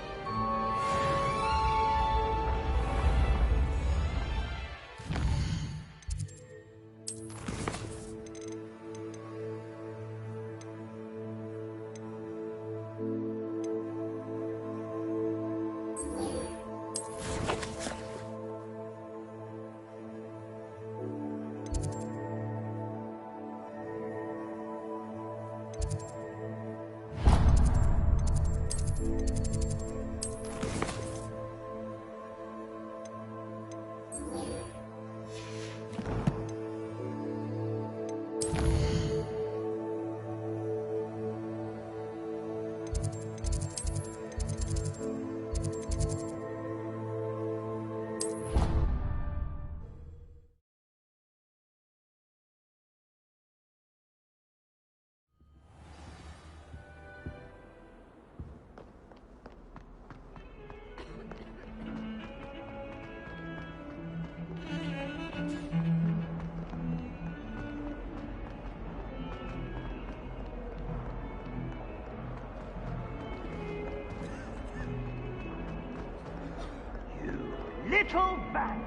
Little bat.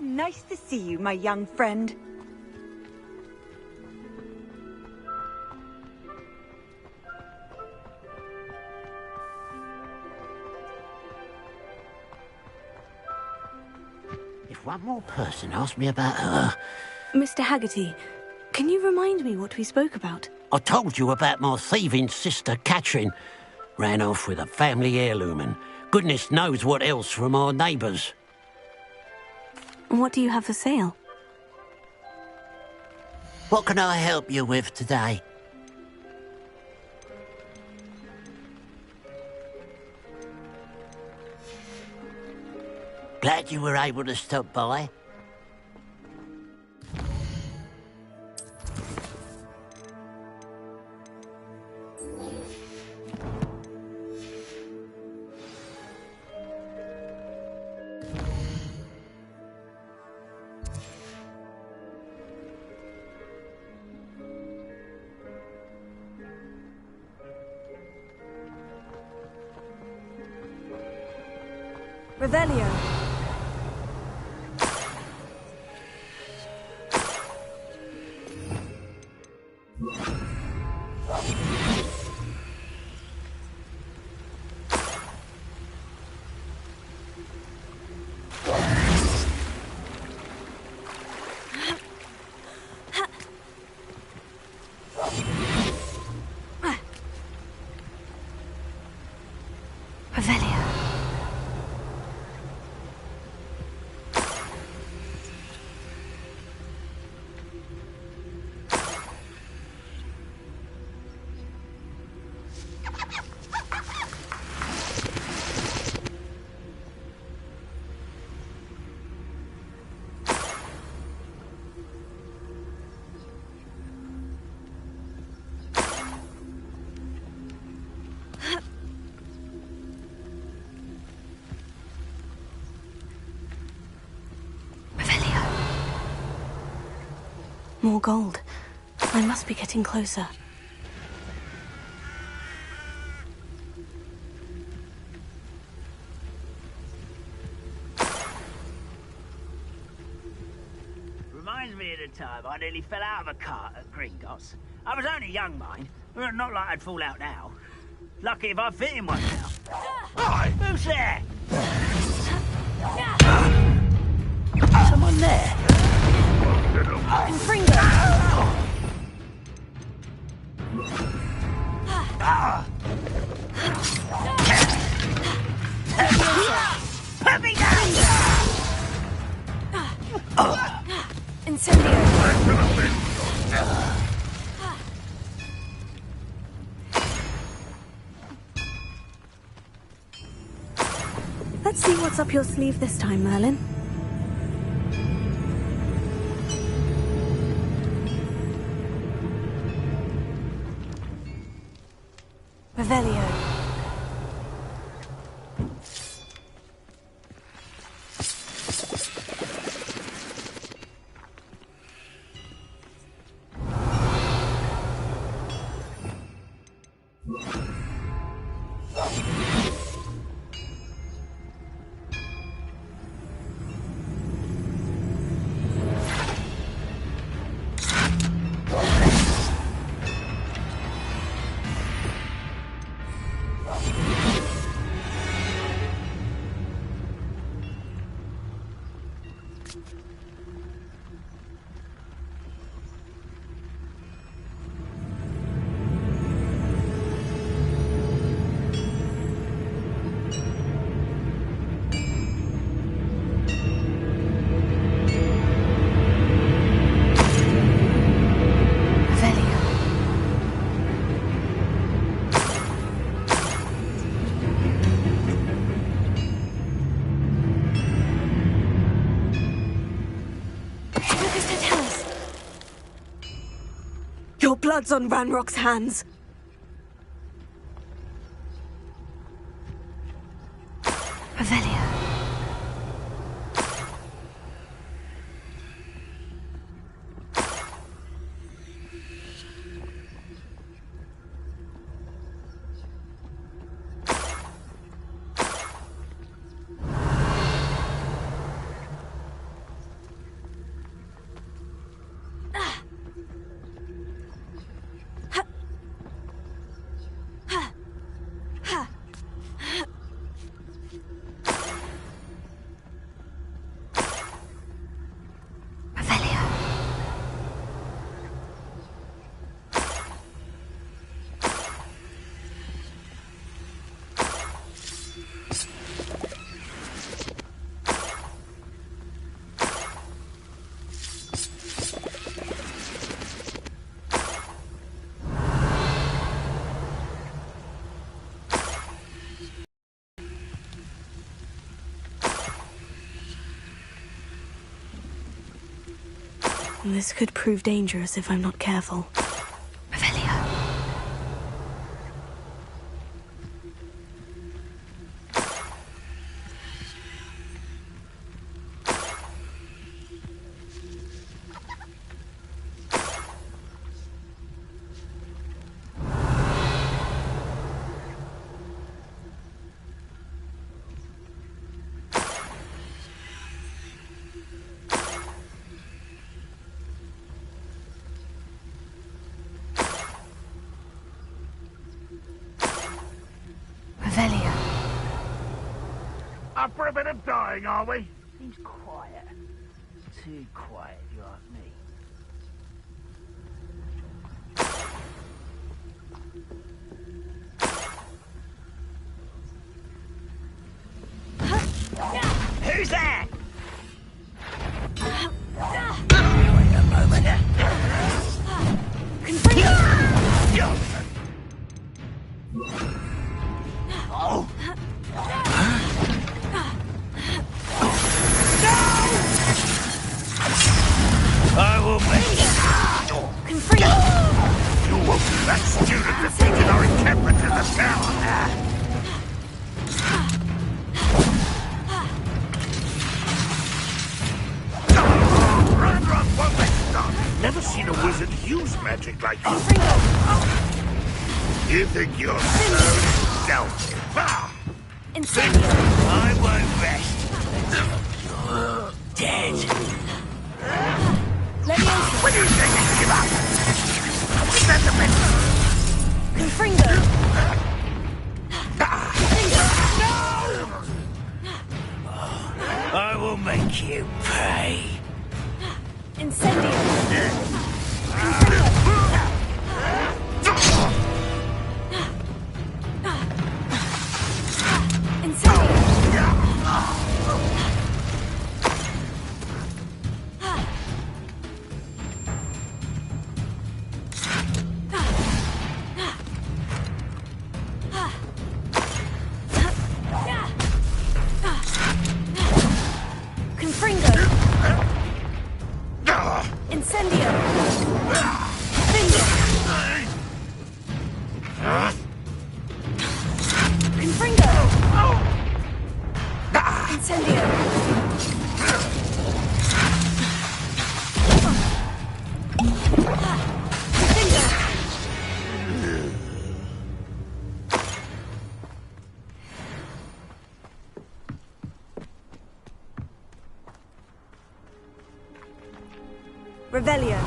Nice to see you, my young friend. If one more person asked me about her... Mr. Haggerty, can you remind me what we spoke about? I told you about my thieving sister, Catherine. Ran off with a family heirloom and goodness knows what else from our neighbours. What do you have for sale? What can I help you with today? Glad you were able to stop by. Revelio. More gold. I must be getting closer. Reminds me of the time I nearly fell out of a cart at Gringotts. I was only young, mind. Not like I'd fall out now. Lucky if I fit in one now. Hi! Who's there? Someone there? Confringo! Put me down! Incendio! Let's see what's up your sleeve this time, Merlin. Revelio. Your blood's on Ranrock's hands. Revelio. This could prove dangerous if I'm not careful. Revelio. Up for a bit of dying, are we? Seems quiet. Too quiet, if you ask me. Who's there? Wait a moment. Oh! I will make you. You won't be that student defeated our encampment in the tower. Run, won't let stop. Never seen a wizard use magic like you. You think you're so stealthy? I won't rest. You're dead. When you say you give up, is that the best? Confringo! No! I will make you pay. Incendio! Revelio.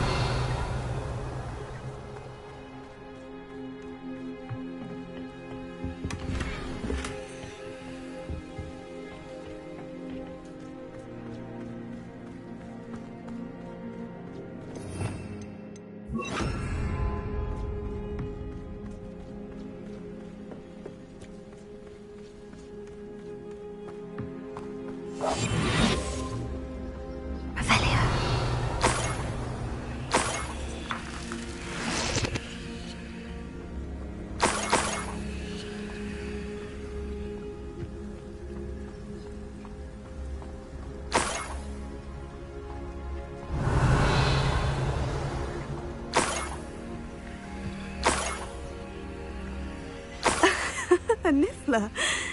A niffler.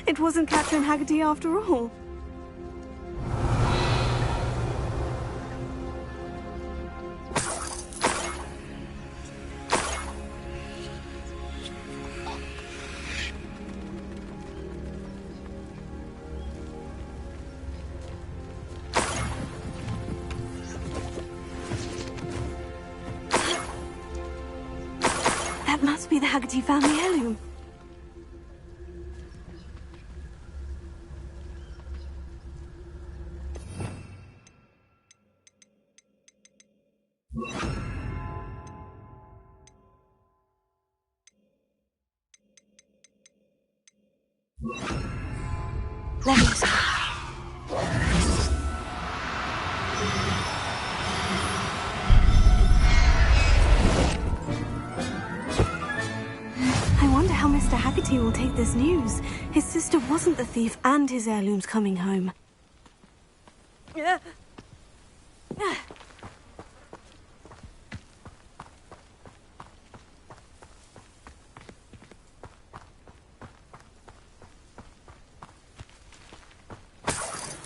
It wasn't Catherine Haggerty after all. That must be the Haggerty family heirloom. Levels. I wonder how Mr. Haggerty will take this news. His sister wasn't the thief and his heirloom's coming home.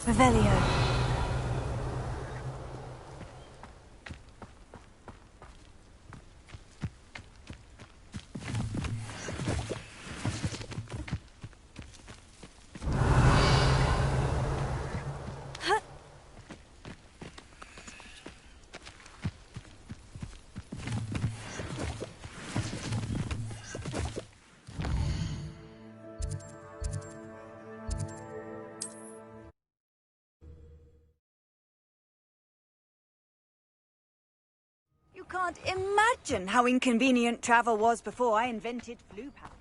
Revelio. You can't imagine how inconvenient travel was before I invented flu powder.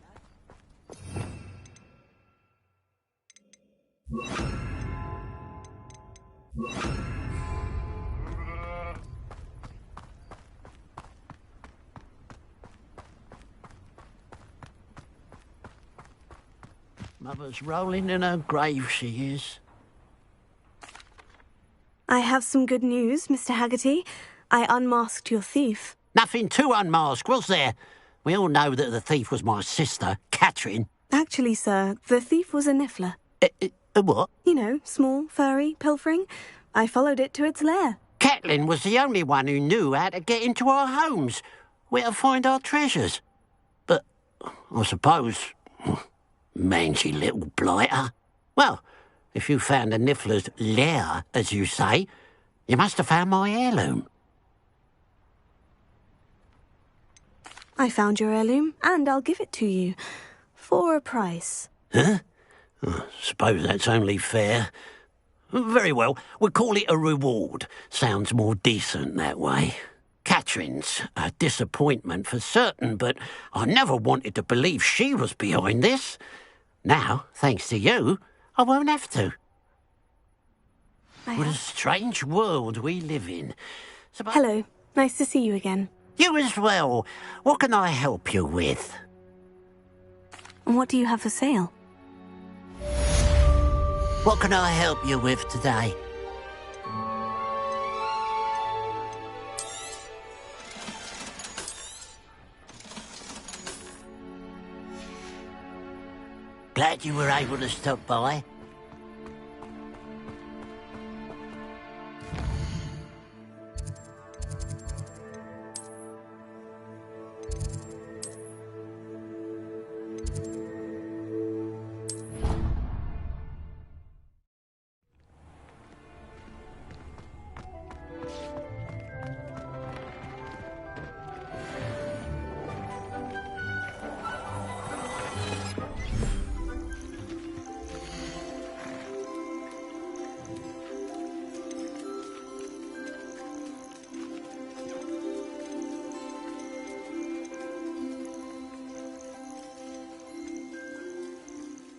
Mother's rolling in her grave, she is. I have some good news, Mr. Haggerty. I unmasked your thief. Nothing to unmask, was there? We all know that the thief was my sister, Catherine. Actually, sir, the thief was a niffler. A what? You know, small, furry, pilfering. I followed it to its lair. Catelyn was the only one who knew how to get into our homes, where to find our treasures. But, I suppose, mangy little blighter. Well, if you found the niffler's lair, as you say, you must have found my heirloom. I found your heirloom, and I'll give it to you. For a price. Huh? I suppose that's only fair. Very well, we'll call it a reward. Sounds more decent that way. Catherine's a disappointment for certain, but I never wanted to believe she was behind this. Now, thanks to you, I won't have to. What a strange world we live in. Hello. Nice to see you again. You as well. What can I help you with? And what do you have for sale? What can I help you with today? Glad you were able to stop by.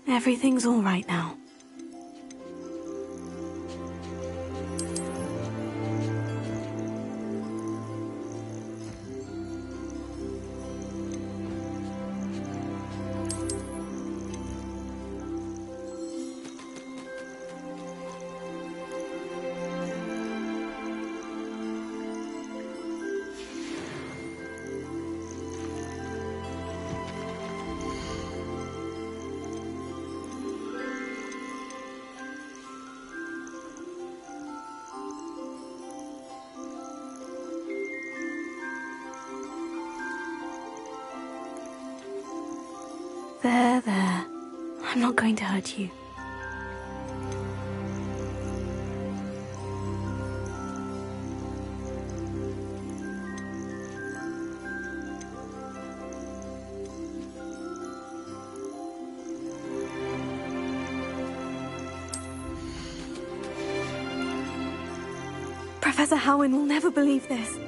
Everything's all right now. There. I'm not going to hurt you. Professor Howin will never believe this.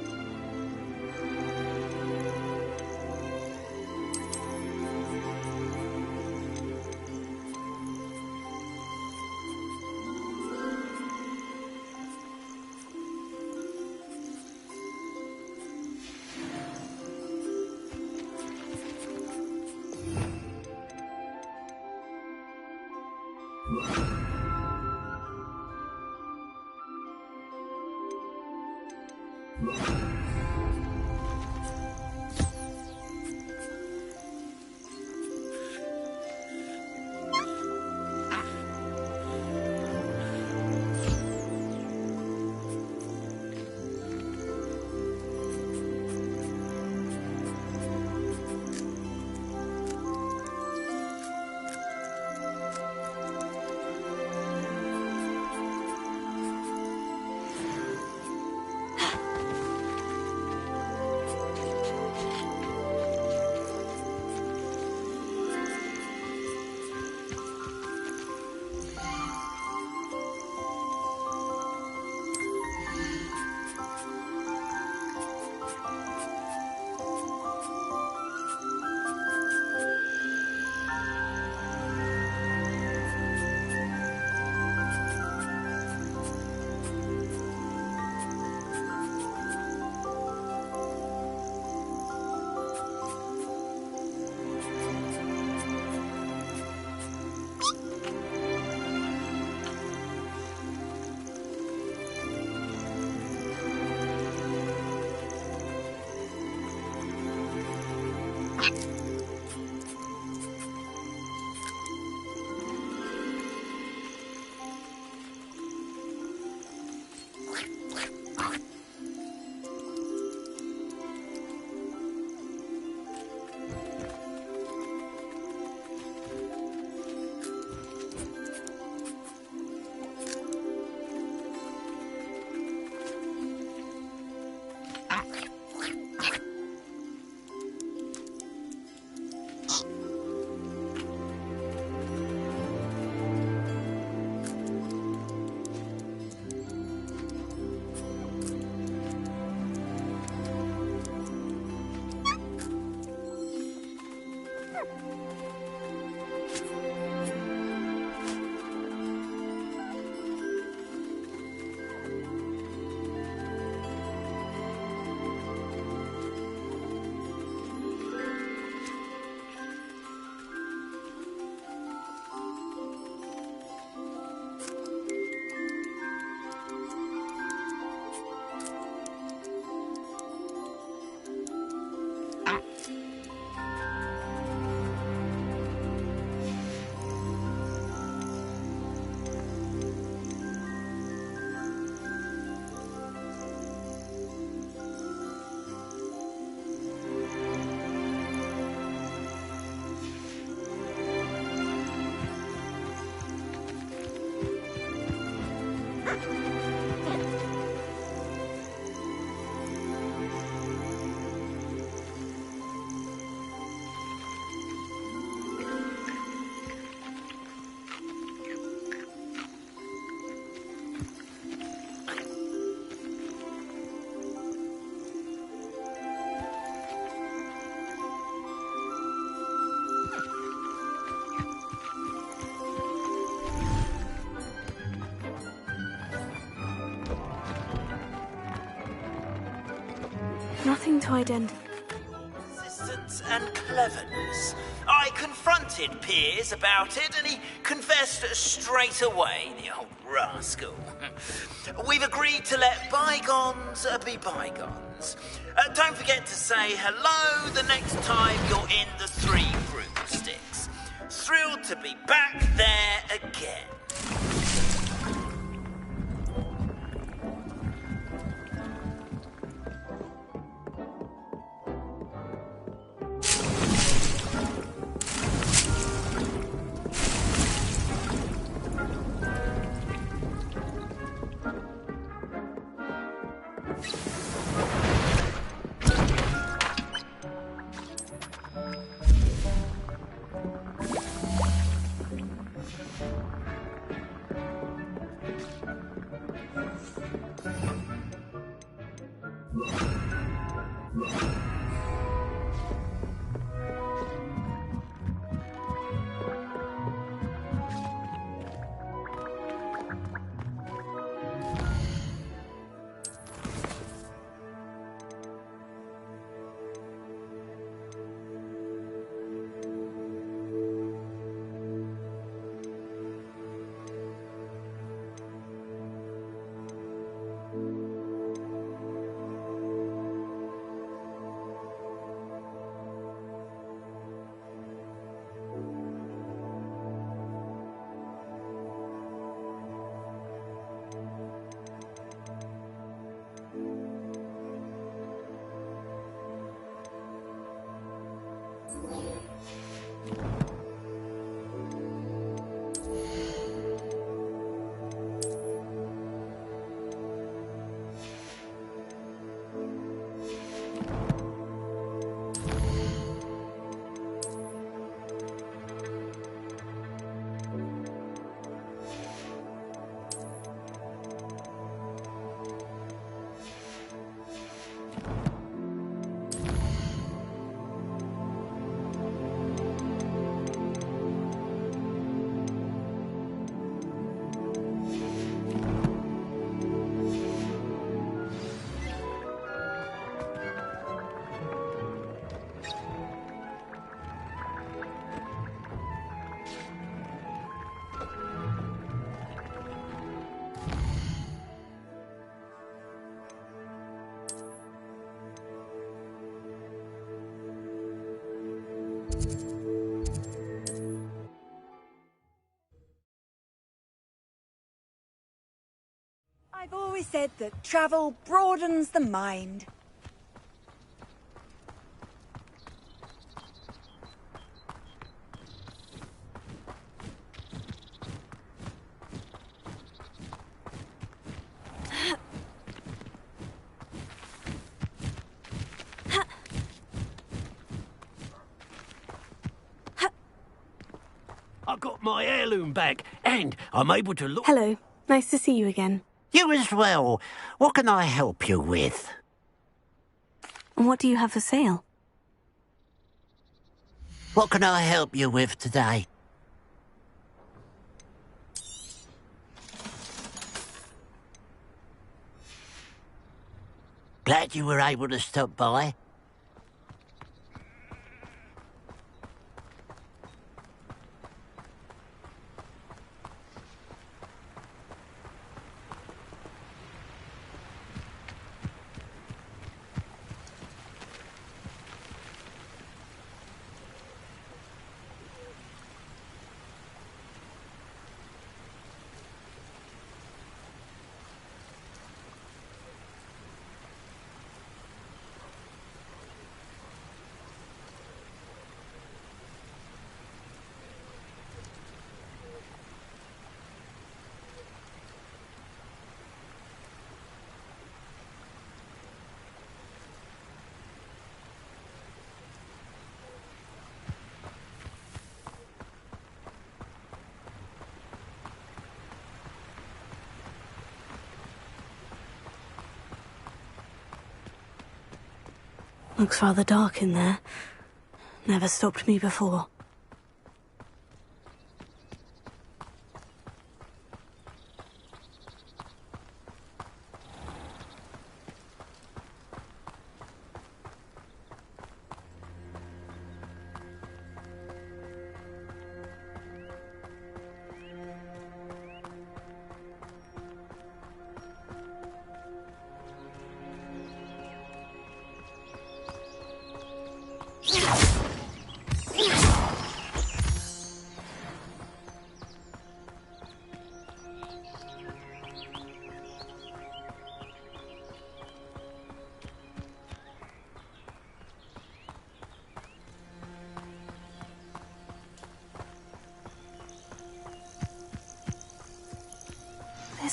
Nothing to identify. Persistence and cleverness. I confronted Piers about it, and he confessed straight away, the old rascal. We've agreed to let bygones be bygones. Don't forget to say hello the next time you're in the Three Broomsticks. Thrilled to be back there again. I've always said that travel broadens the mind. I got my heirloom back, and I'm able to look... Hello. Nice to see you again. You as well. What can I help you with? What do you have for sale? What can I help you with today? Glad you were able to stop by. Looks rather dark in there. Never stopped me before.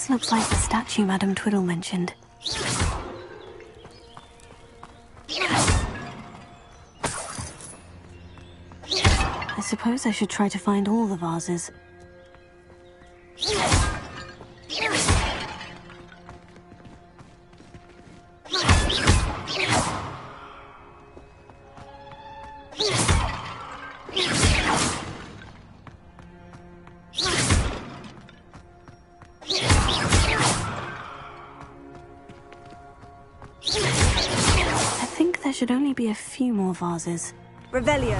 This looks like the statue Madame Twiddle mentioned. I suppose I should try to find all the vases. I think there should only be a few more vases. Revelio.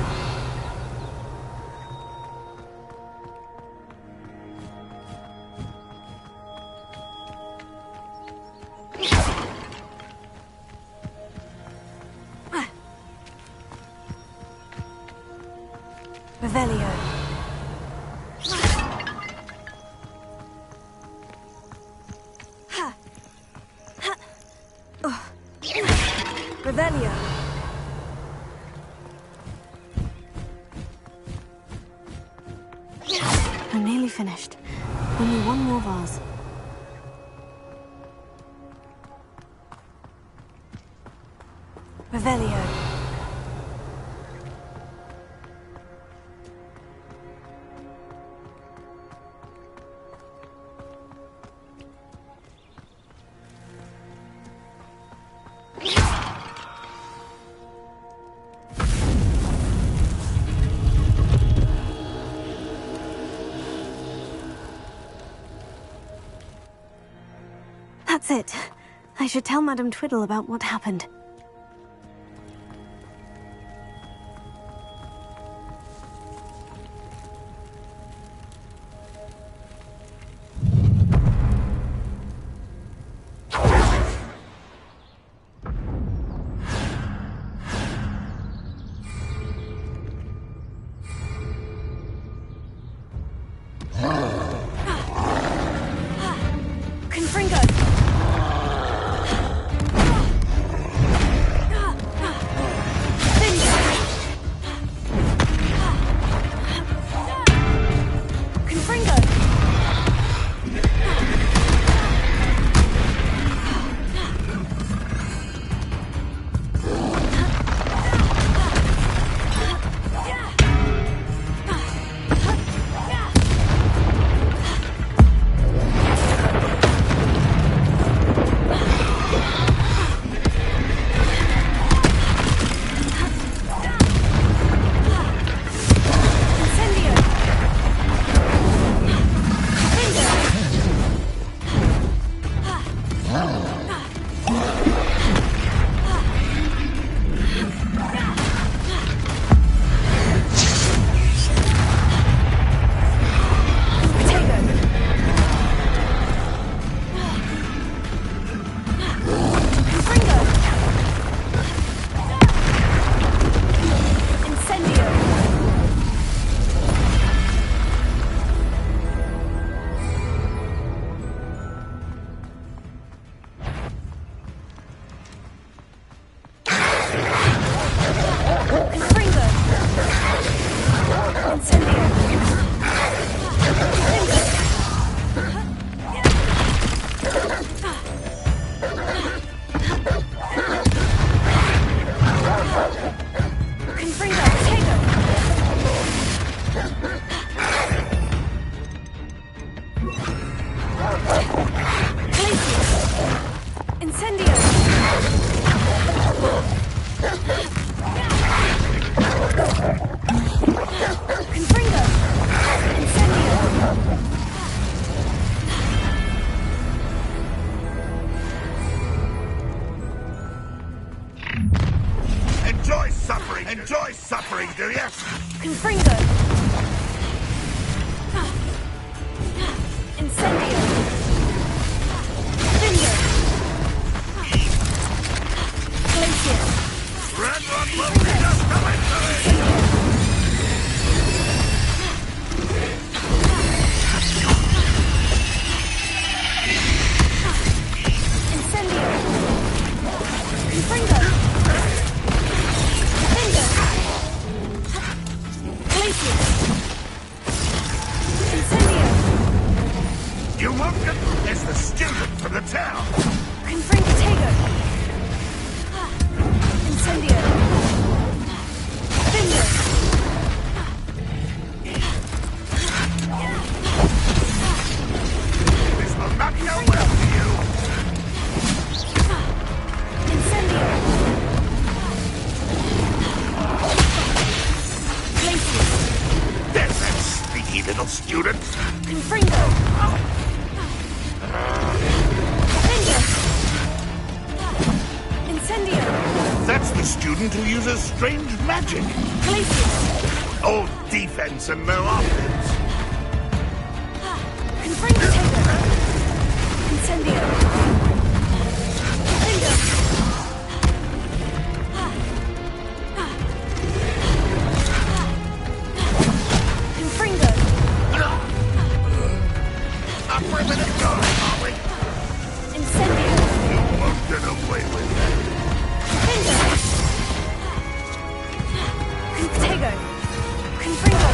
Revelio. Revelio. I'm nearly finished. Only one more vase. Revelio. That's it. I should tell Madame Twiddle about what happened. Enjoy suffering, do you? Confringo! Incendio! Finger! Glacier! Red Rock will be just coming to me! Incendio! Confringo! Glacier! Pumpkin is the student from the town. Confringo. Incendio. Finger. This will not go well for you. Incendio. Glacius. There's that sneaky little student. Confringo. Finger. Incendio. That's the student who uses strange magic. Glacius. Old defense and no offense. Confringo. Incendio. Finger. Confringo. Up for a minute, going, Molly. Incendio. You won't get away with that. Finger. Conftego. Confringo.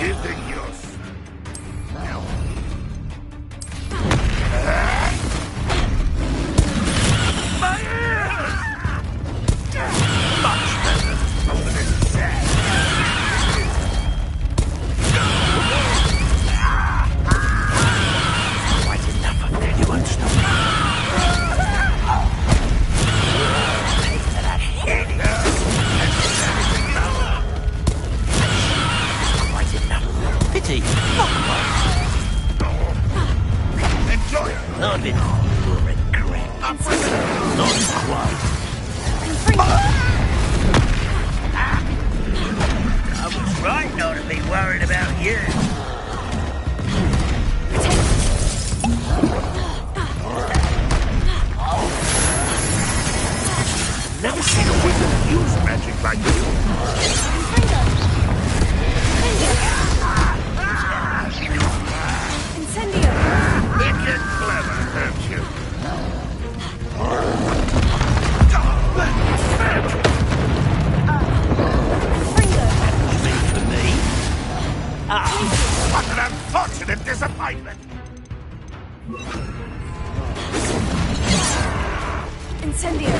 You think you're... My ears! Much better than it's sad. Quite enough of that, you won't stop. Take to that head. Quite enough. Pity. Enjoy it. Not it. You'll regret. Not quite. I was right not to be worried about you. Never seen a wizard use magic like you. Incendio! Wicked clever, aren't you? Speak for me. What an unfortunate disappointment. Incendio!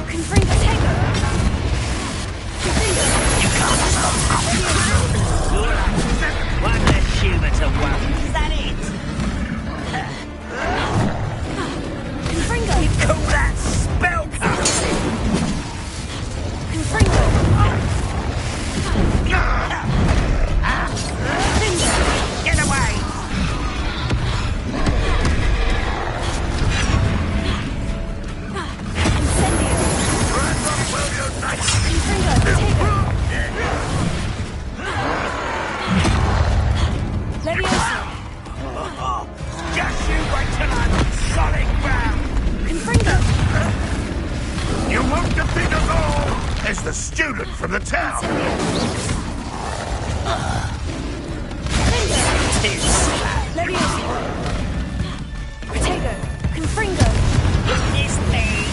Confringo! Tego! Confringo! You can't stop. One less human to worry. Is that it? Confringo! You call that spellcasting? Confringo! Get away! Just you wait till I'm solid ground! Confringo! You won't defeat us all as the student from the town! Protego! Confringo! This thing!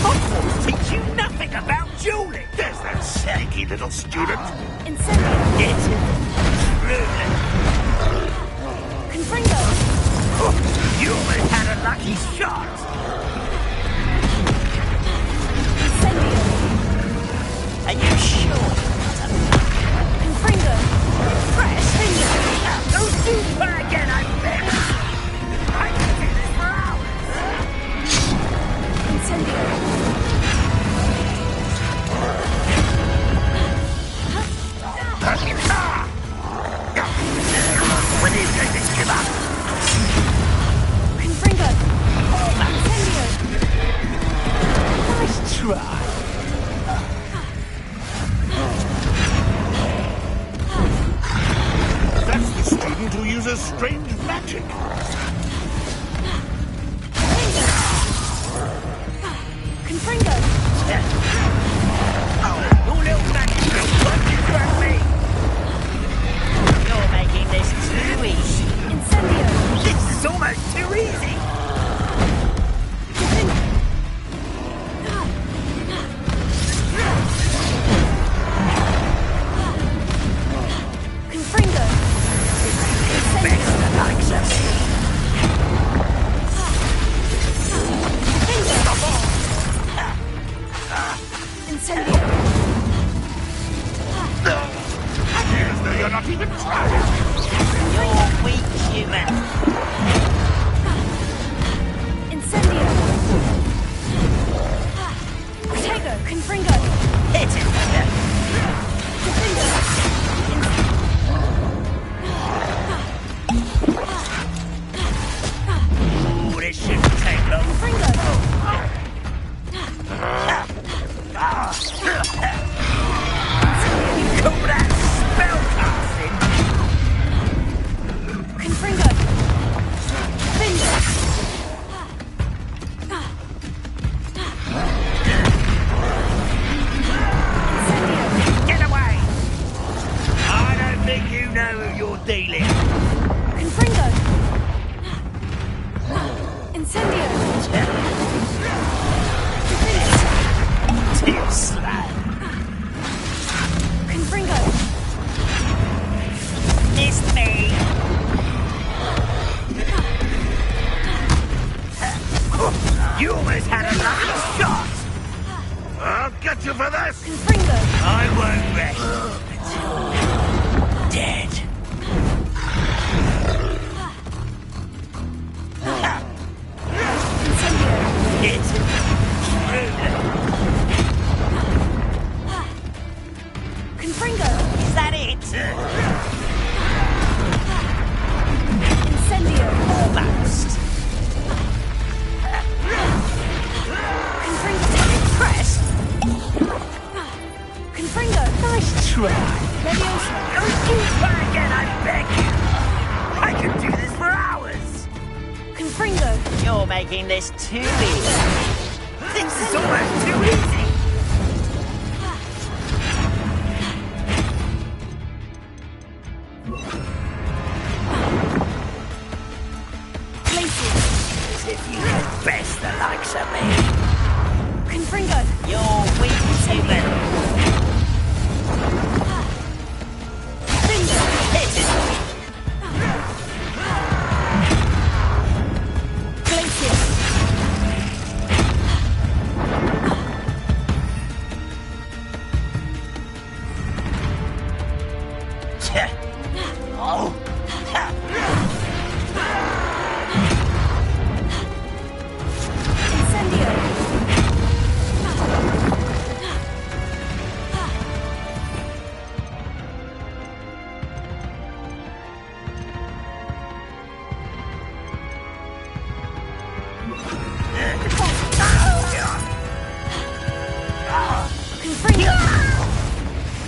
Hogwarts teach you nothing about dueling! There's that sneaky little student! Incendio! Get it! Rude! Confringo! You almost had a lucky shot! Incendio! Are you sure? Confringo! Fresh finger! Don't do that again, I bet! I can do this for hours! Incendio! When you take this, give up! Confringo! Incendio! Nice try! That's the student who uses strange magic! Confringo! Oh, your little magic will punch you at me! You're making this too easy! Incendio! This is almost too easy! Confringo! Best the likes of me! Incendio! Appears though you're not even trying! You're weak, human! Incendio! Protego! Confringo! Hit it! Confringo! Ooh, this shouldn't take long! Confringo! You call that spellcasting? Confringo! Finger! Incendio! Get away! I don't think you know who you're dealing. Confringo! Incendio! Tip slap. won't rest until you're dead. It's Confringo! Is that it? Incendio! Almost. Confringo! Impressed? Confringo! Nice try. Leviosa! Don't you try again, I beg you. I could do this for hours. Confringo! You're making this too easy. This is almost too easy. As if you could best the likes of me. Confringo! You're weak, human. Hit it. Oh.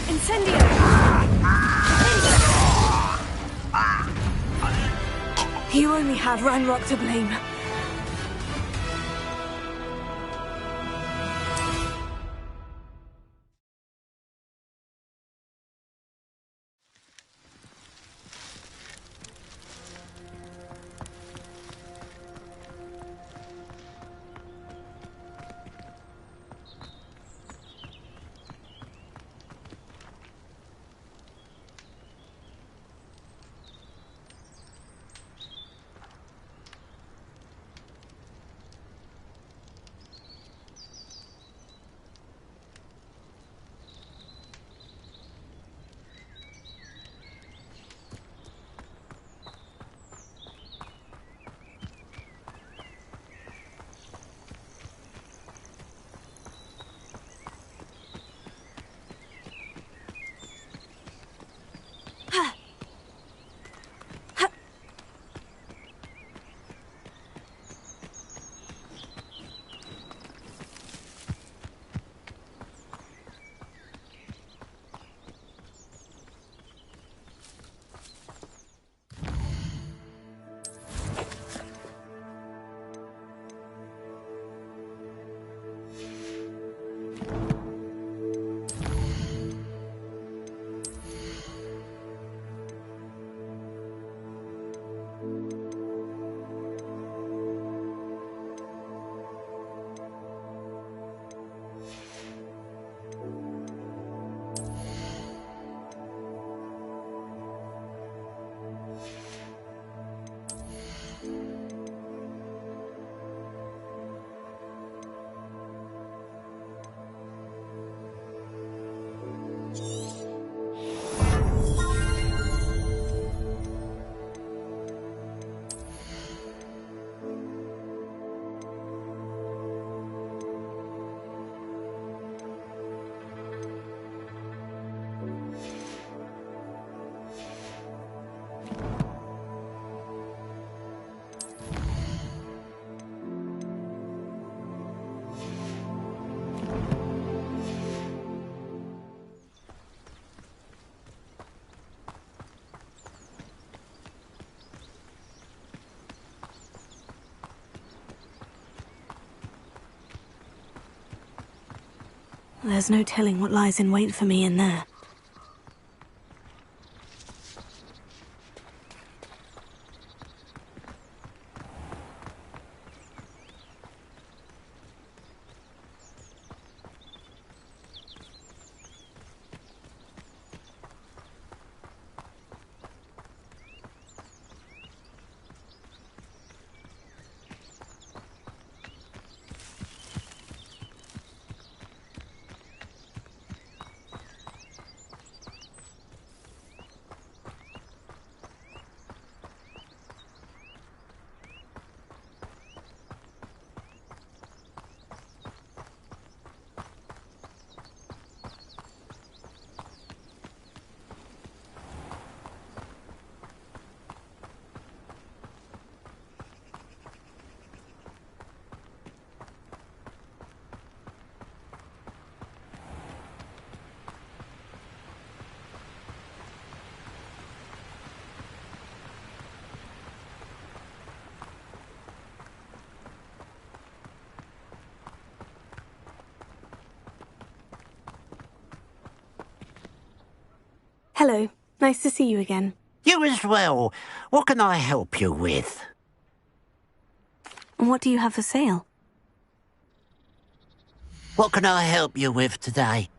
Incendio! You only have Ranrock to blame. There's no telling what lies in wait for me in there. Hello. Nice to see you again. You as well. What can I help you with? What do you have for sale? What can I help you with today?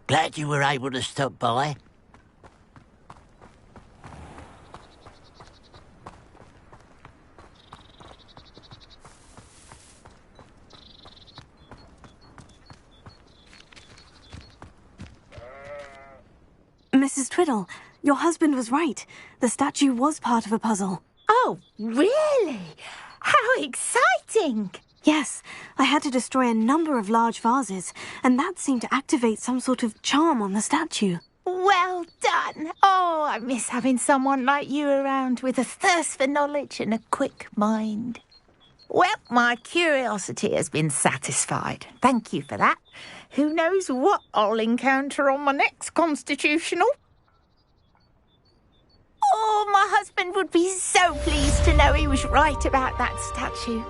Glad you were able to stop by. Mrs. Twiddle, your husband was right. The statue was part of a puzzle. Oh, really? How exciting! Yes, I had to destroy a number of large vases, and that seemed to activate some sort of charm on the statue. Well done. Oh, I miss having someone like you around with a thirst for knowledge and a quick mind. Well, my curiosity has been satisfied. Thank you for that. Who knows what I'll encounter on my next constitutional? Oh, my husband would be so pleased to know he was right about that statue.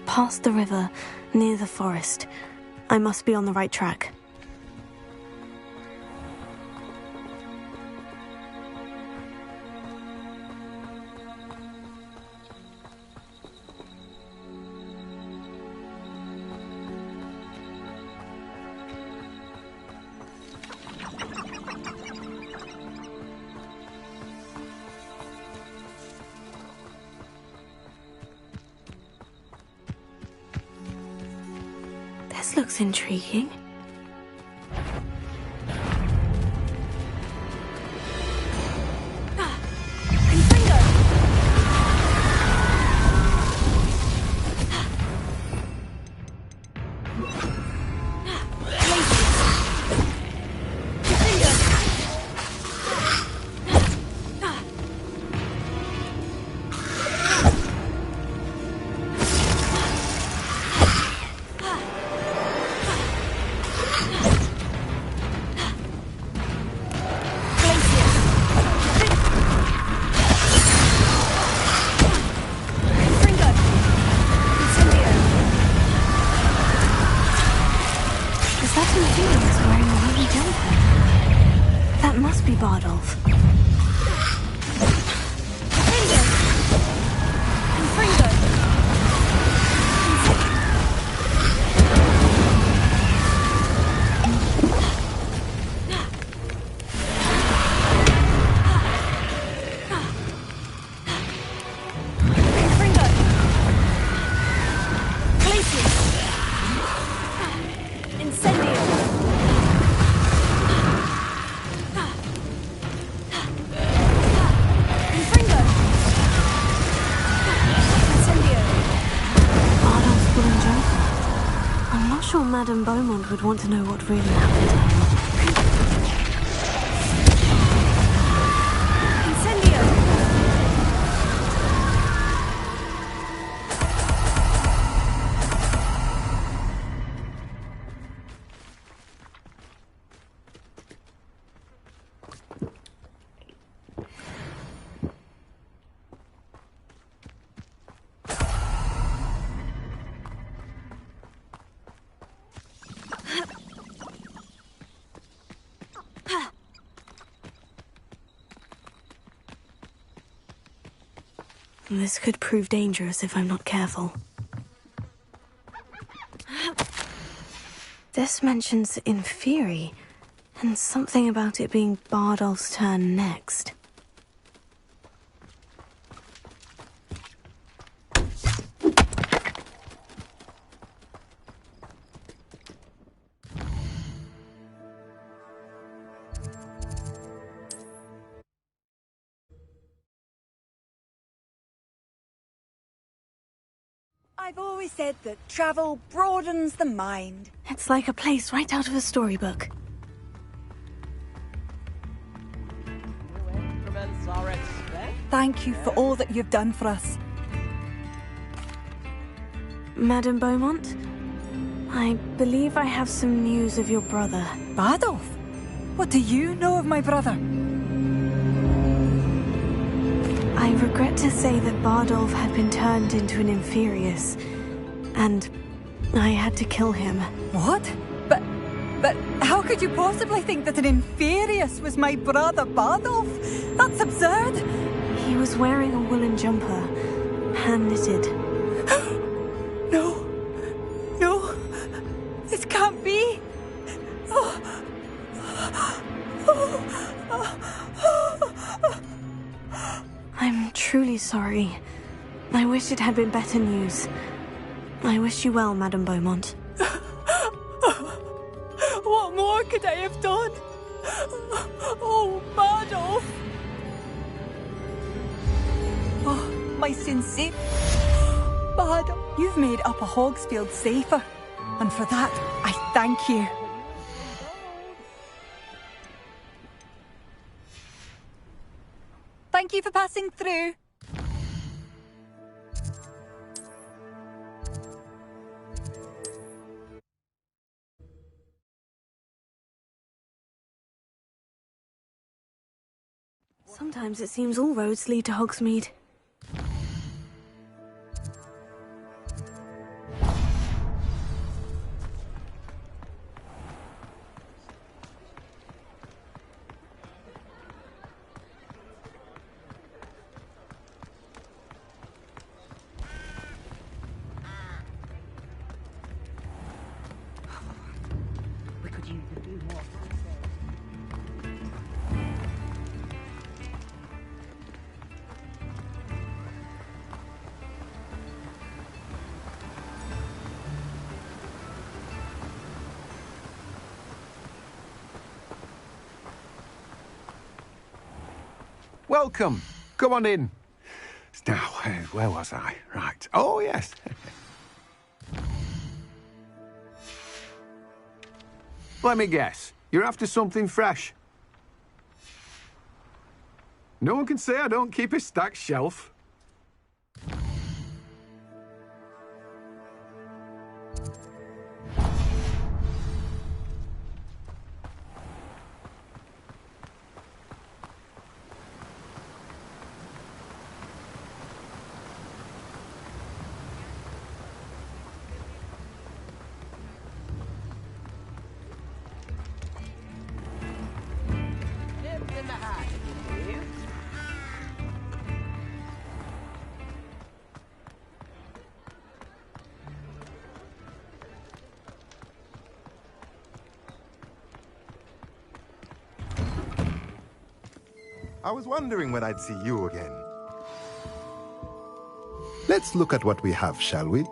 Past the river, near the forest. I must be on the right track. This looks intriguing. That must be Bardolph. Madame Beaumont would want to know what really happened to him. This could prove dangerous if I'm not careful. This mentions Inferi, and something about it being Bardolph's turn next. I've always said that travel broadens the mind. It's like a place right out of a storybook. Thank you for all that you've done for us. Madame Beaumont, I believe I have some news of your brother. Bardolph? What do you know of my brother? I regret to say that Bardolph had been turned into an Inferius, and I had to kill him. What? But how could you possibly think that an Inferius was my brother Bardolph? That's absurd! He was wearing a woolen jumper, hand-knitted. No, this can't be. I'm truly sorry. I wish it had been better news. I wish you well, Madame Beaumont. What more could I have done? Oh, Bardolph! Oh, my sincere... Bardolph, you've made Upper Hogsfield safer, and for that, I thank you. Thank you for passing through. Sometimes it seems all roads lead to Hogsmeade. Welcome. Come on in. Now, where was I? Right. Oh, yes. Let me guess. You're after something fresh. No one can say I don't keep a stacked shelf. I was wondering when I'd see you again. Let's look at what we have, shall we?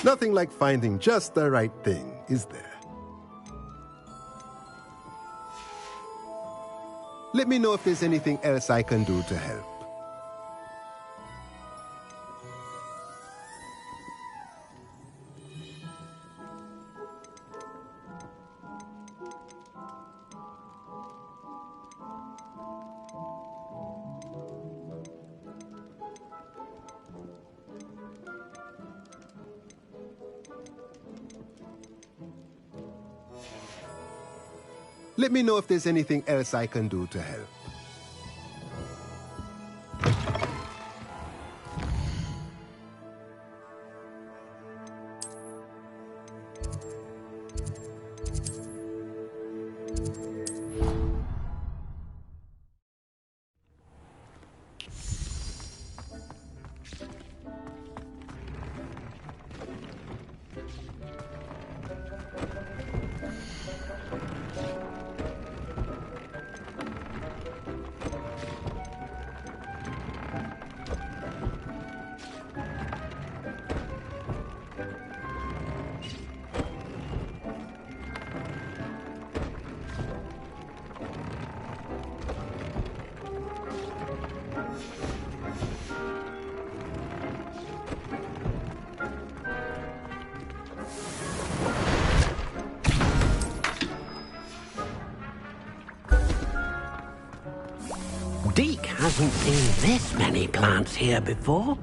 Nothing like finding just the right thing, is there? Let me know if there's anything else I can do to help. Let me know if there's anything else I can do to help. Deke hasn't seen this many plants here before.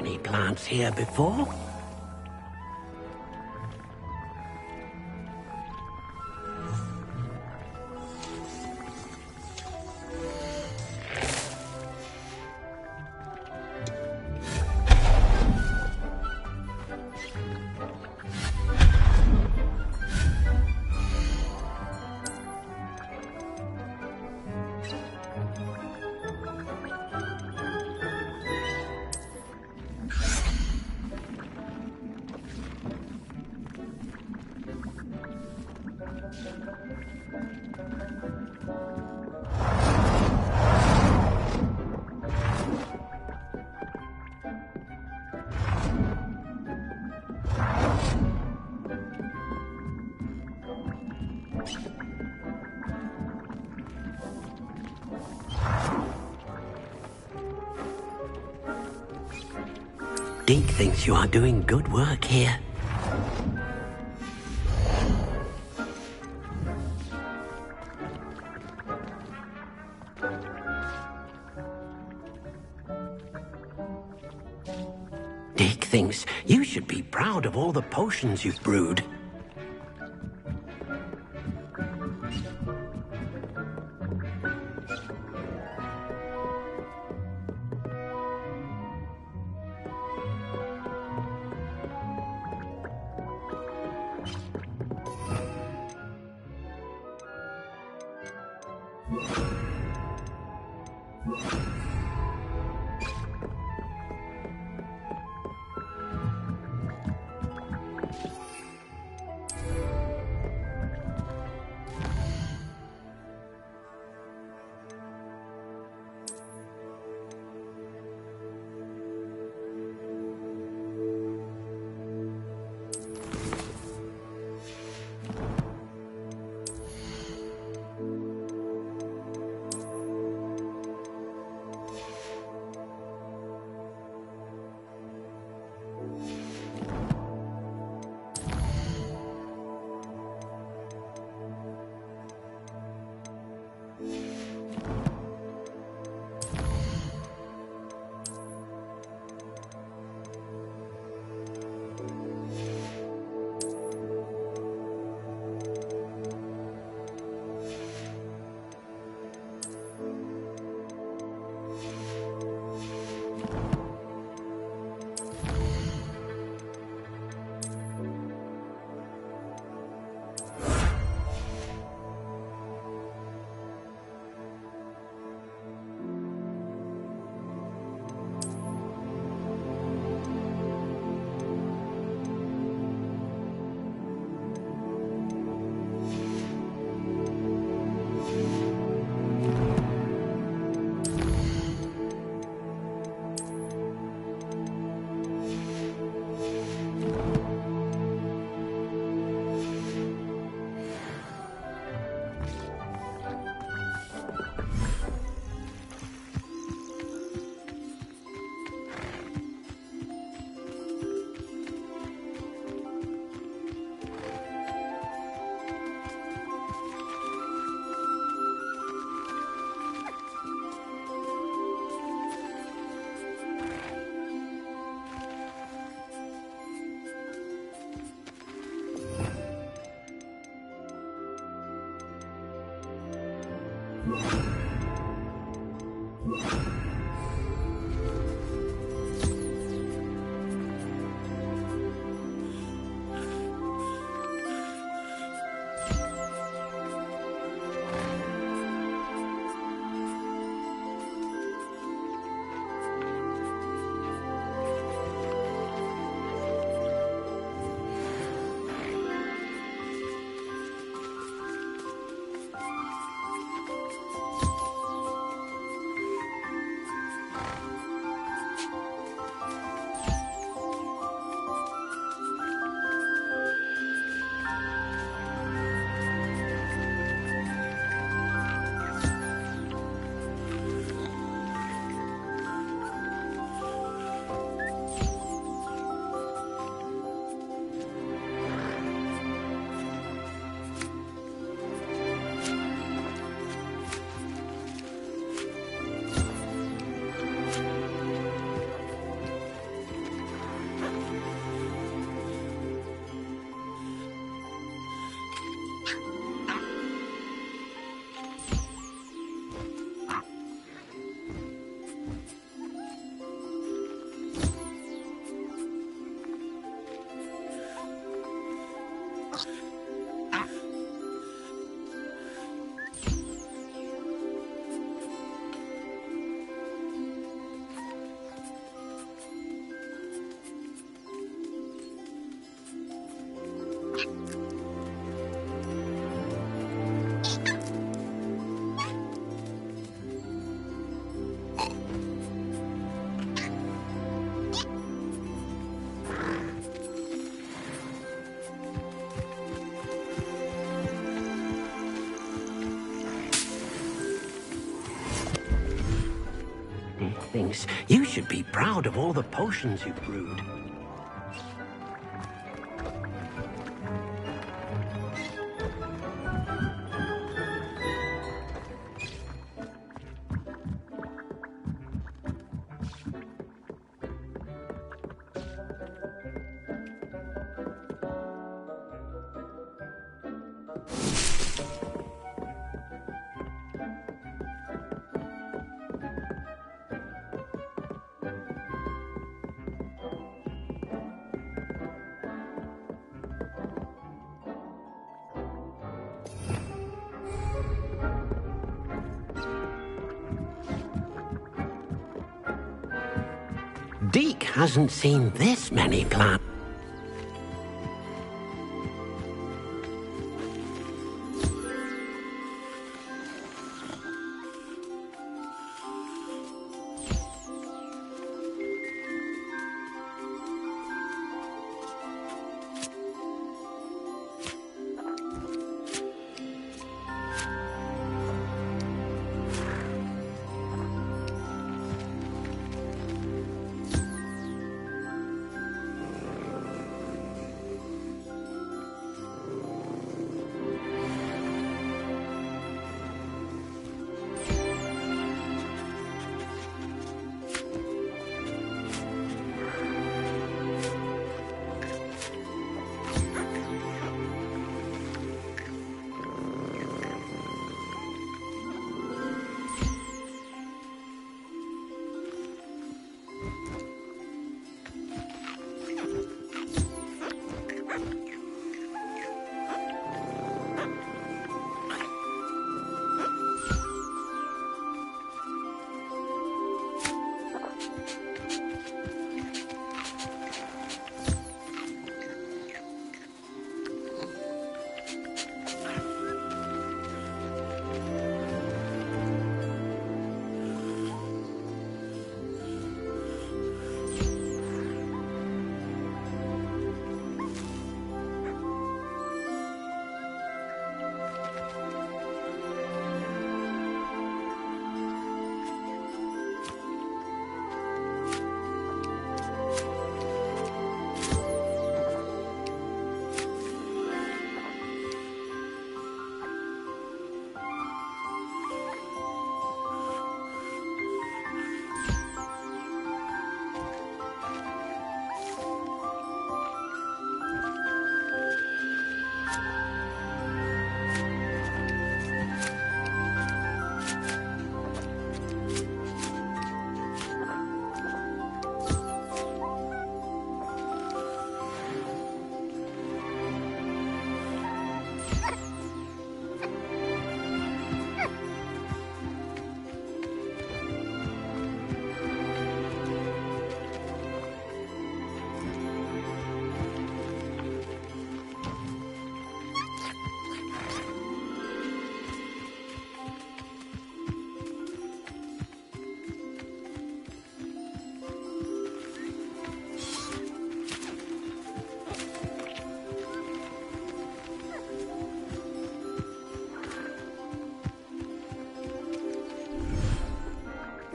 any plants here before. Deke thinks you are doing good work here. Deke thinks you should be proud of all the potions you've brewed. things. You should be proud of all the potions you've brewed. Deke hasn't seen this many plants.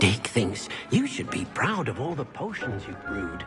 Deke thinks you should be proud of all the potions you've brewed.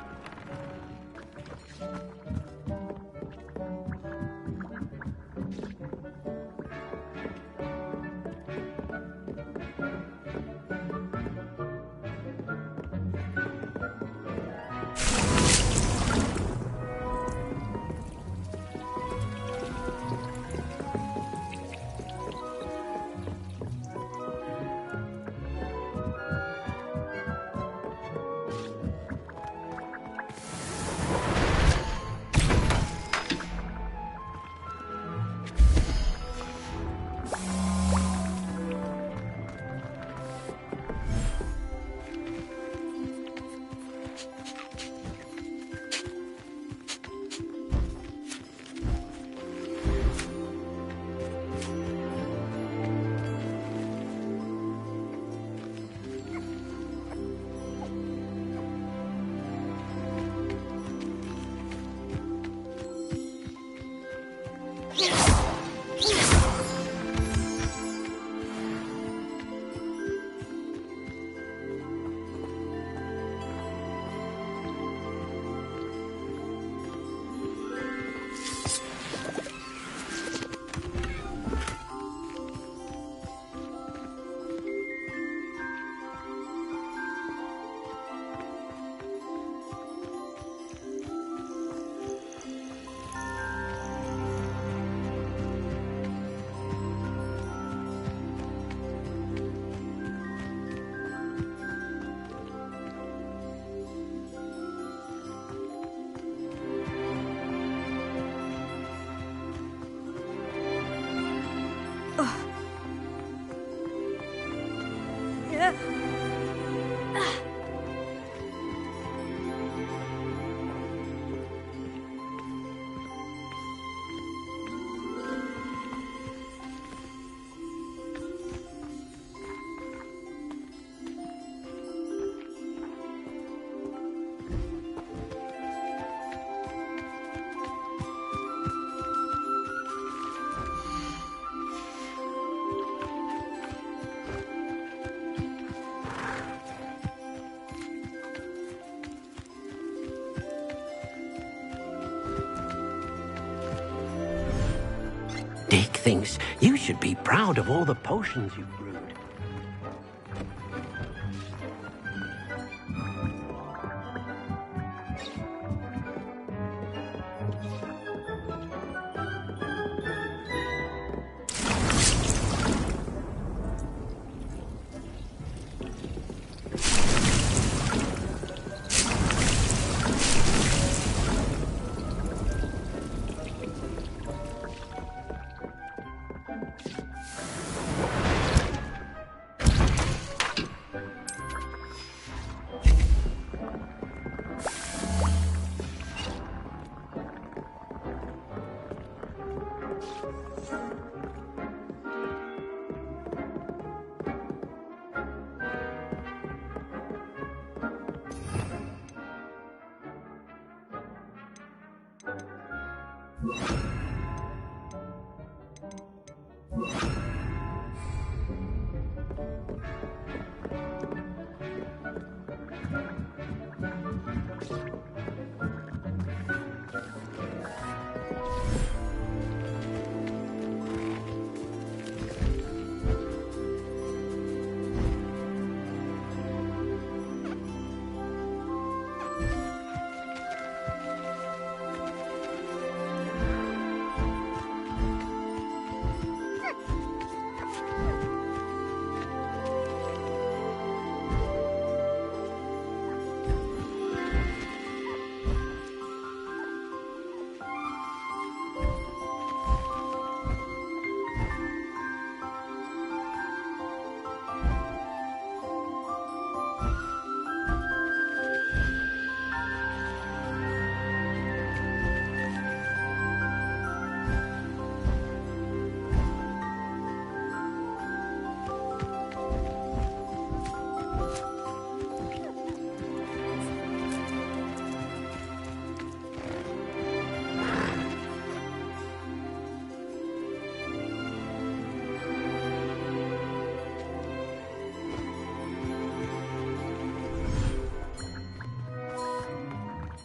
Dick thinks you should be proud of all the potions you've brewed.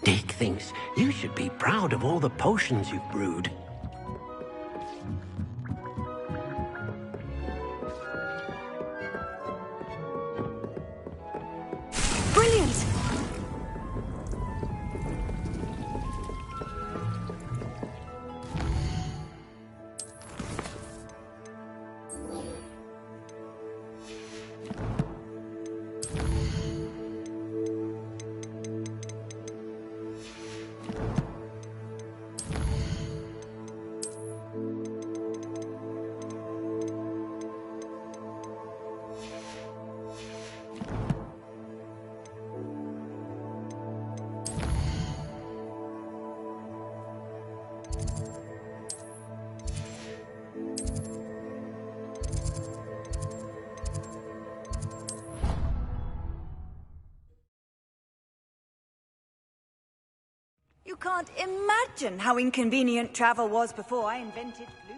Dick thinks you should be proud of all the potions you've brewed. Brilliant! You can't imagine how inconvenient travel was before I invented blue.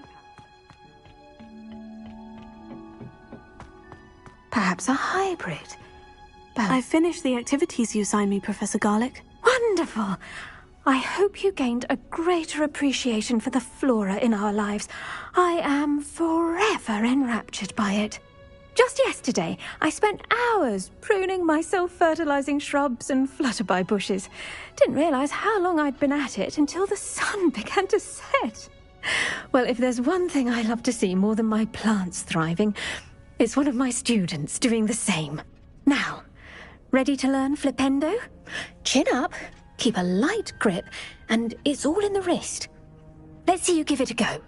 Perhaps a hybrid. I finished the activities you assigned me, Professor Garlic. Wonderful! I hope you gained a greater appreciation for the flora in our lives. I am forever enraptured by it. Just yesterday, I spent hours pruning my self-fertilizing shrubs and flutterby bushes. Didn't realize how long I'd been at it until the sun began to set. Well, if there's one thing I love to see more than my plants thriving, it's one of my students doing the same. Now, ready to learn Flipendo? Chin up, keep a light grip, and it's all in the wrist. Let's see you give it a go.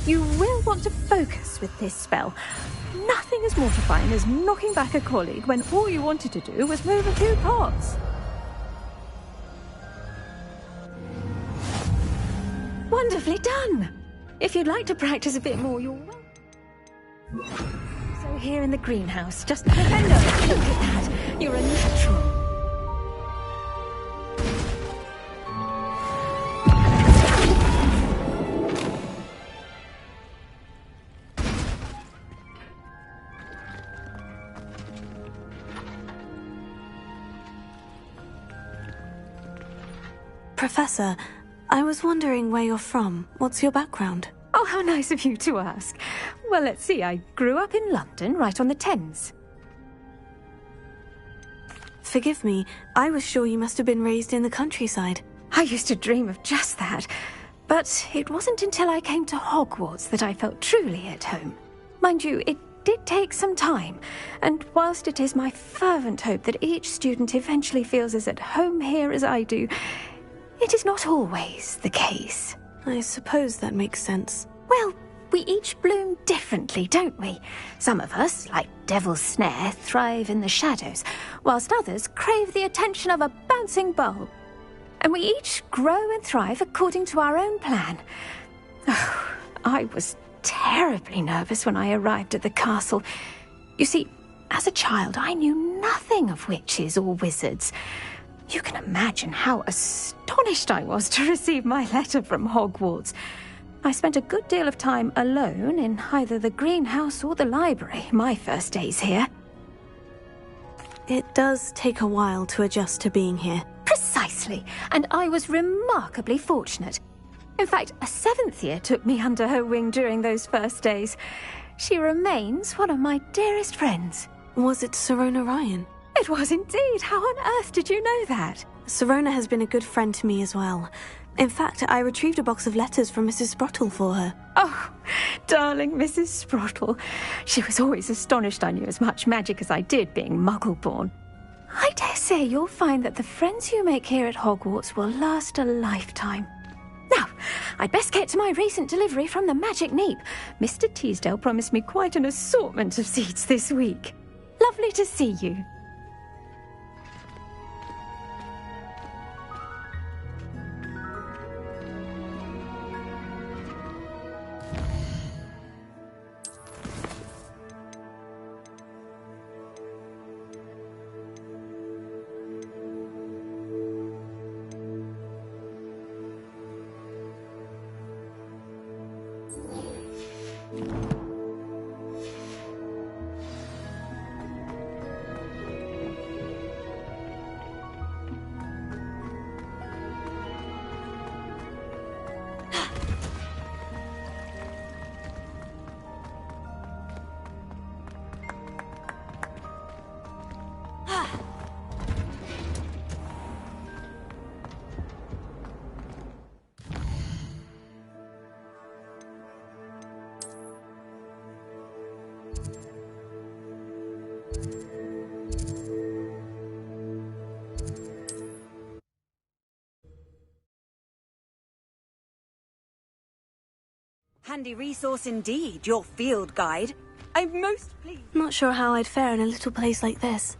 You will want to focus with this spell. Nothing as mortifying as knocking back a colleague when all you wanted to do was move a few parts. Wonderfully done! If you'd like to practice a bit more, you're welcome. So here in the greenhouse, just Flipendo. Look at that. You're a natural. Professor, I was wondering where you're from. What's your background? Oh, how nice of you to ask. Well, let's see. I grew up in London, right on the Thames. Forgive me, I was sure you must have been raised in the countryside. I used to dream of just that. But it wasn't until I came to Hogwarts that I felt truly at home. Mind you, it did take some time, and whilst it is my fervent hope that each student eventually feels as at home here as I do, it is not always the case. I suppose that makes sense. Well, we each bloom differently, don't we? Some of us, like Devil's Snare, thrive in the shadows, whilst others crave the attention of a bouncing bulb. And we each grow and thrive according to our own plan. Oh, I was terribly nervous when I arrived at the castle. You see, as a child, I knew nothing of witches or wizards. You can imagine how astonished I was to receive my letter from Hogwarts. I spent a good deal of time alone in either the greenhouse or the library my first days here. It does take a while to adjust to being here. Precisely, and I was remarkably fortunate. In fact, a 7th year took me under her wing during those first days. She remains one of my dearest friends. Was it Sirona Ryan? It was indeed. How on earth did you know that? Sirona has been a good friend to me as well. In fact, I retrieved a box of letters from Mrs. Sprottle for her. Oh, darling Mrs. Sprottle. She was always astonished I knew as much magic as I did, being Muggle-born. I dare say you'll find that the friends you make here at Hogwarts will last a lifetime. Now, I'd best get to my recent delivery from the Magic Neep. Mr. Teasdale promised me quite an assortment of seeds this week. Lovely to see you. Handy resource indeed, your field guide. I'm most pleased. Not sure how I'd fare in a little place like this.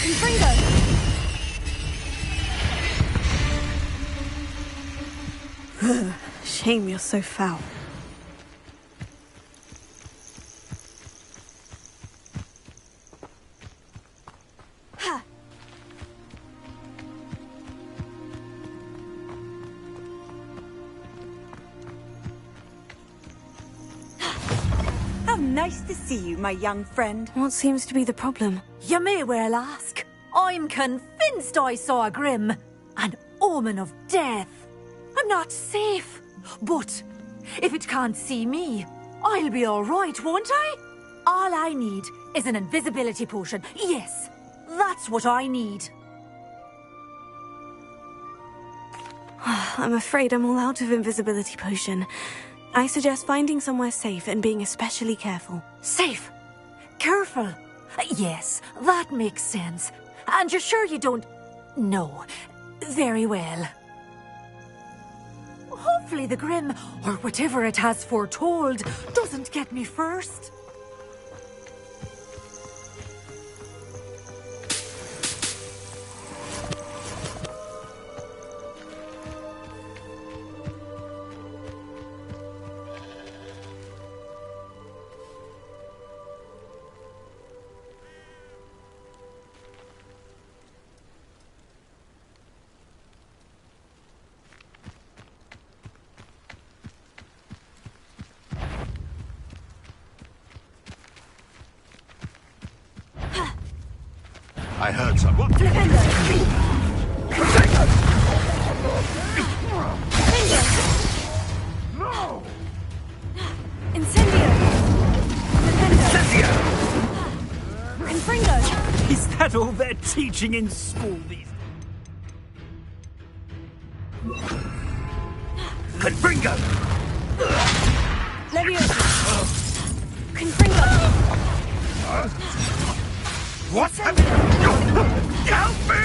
Confringo! Shame you're so foul. How nice to see you, my young friend. What seems to be the problem? You may well ask. I'm convinced I saw a grim, an omen of death. I'm not safe, but if it can't see me, I'll be all right, won't I? All I need is an invisibility potion. Yes, that's what I need. I'm afraid I'm all out of invisibility potion. I suggest finding somewhere safe and being especially careful. Safe? Careful? Yes, that makes sense. And you're sure you don't... No. Very well. Hopefully the Grim, or whatever it has foretold, doesn't get me first. I heard someone. No! Incendio! Confringo! Is that all they're teaching in school these? Confringo! Leviosa! Confringo! What have you? Help me!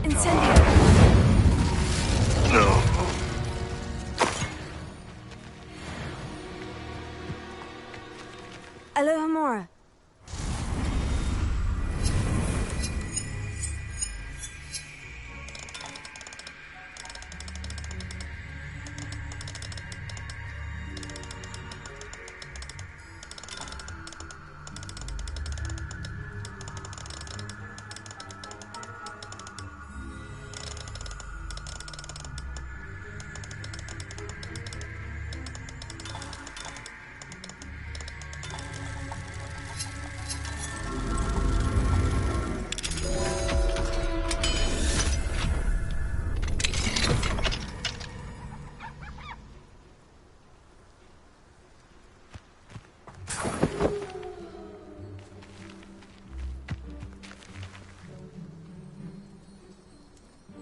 Incendio! Alohomora.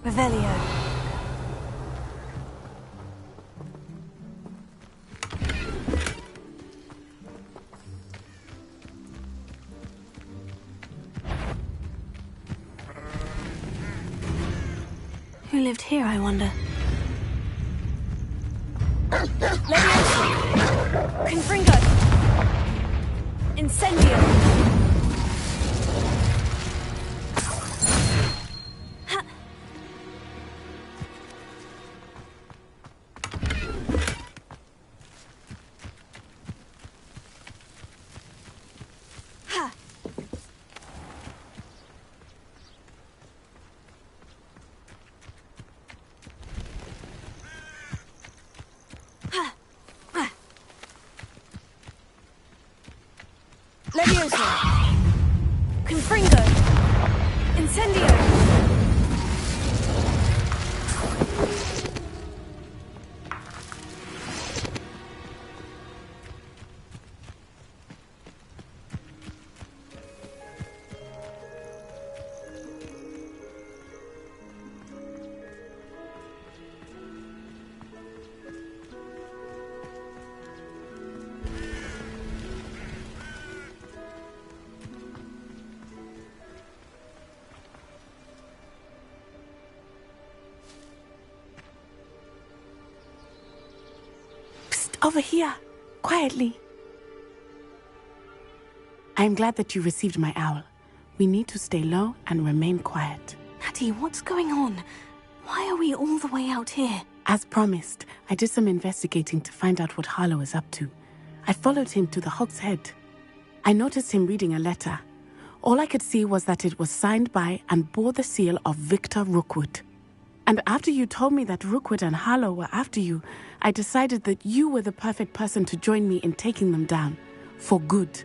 Revelio. Who lived here, I wonder? Leviosa! Confringo! Incendio! Leviosa! Confringo! Incendio! Over here, quietly. I am glad that you received my owl. We need to stay low and remain quiet. Natty, what's going on? Why are we all the way out here? As promised, I did some investigating to find out what Harlow is up to. I followed him to the Hog's Head. I noticed him reading a letter. All I could see was that it was signed by and bore the seal of Victor Rookwood. And after you told me that Rookwood and Harlow were after you, I decided that you were the perfect person to join me in taking them down. For good.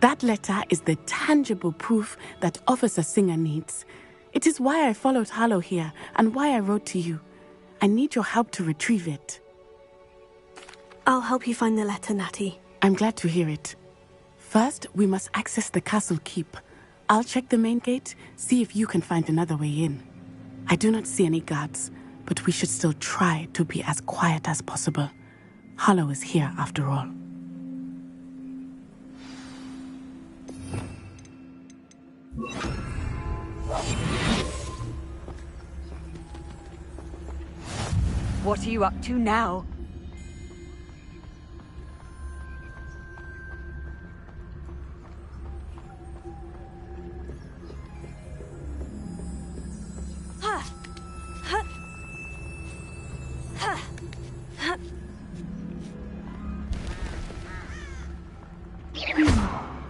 That letter is the tangible proof that Officer Singer needs. It is why I followed Harlow here and why I wrote to you. I need your help to retrieve it. I'll help you find the letter, Natty. I'm glad to hear it. First, we must access the castle keep. I'll check the main gate, see if you can find another way in. I do not see any guards, but we should still try to be as quiet as possible. Harlow is here after all. What are you up to now?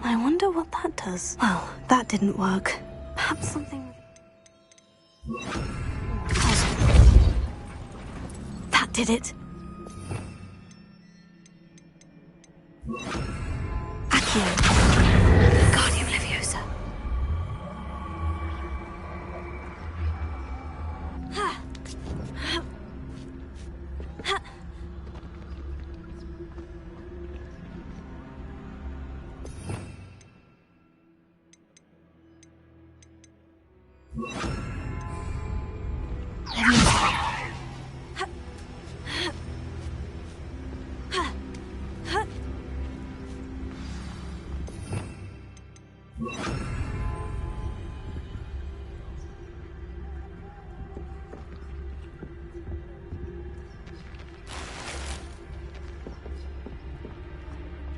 I wonder what that does. Well, that didn't work. Perhaps something... That did it. Accio. Guardium Leviosa.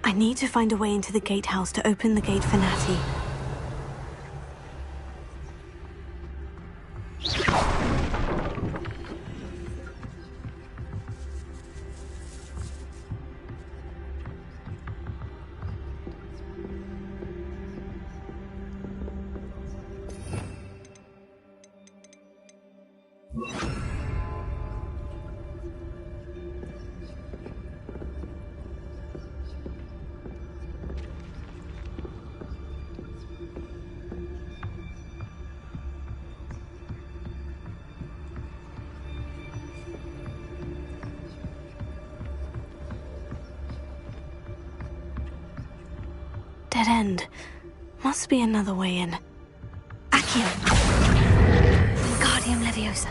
I need to find a way into the gatehouse to open the gate for Natty. Dead end. Must be another way in. Accio. Guardium Leviosa.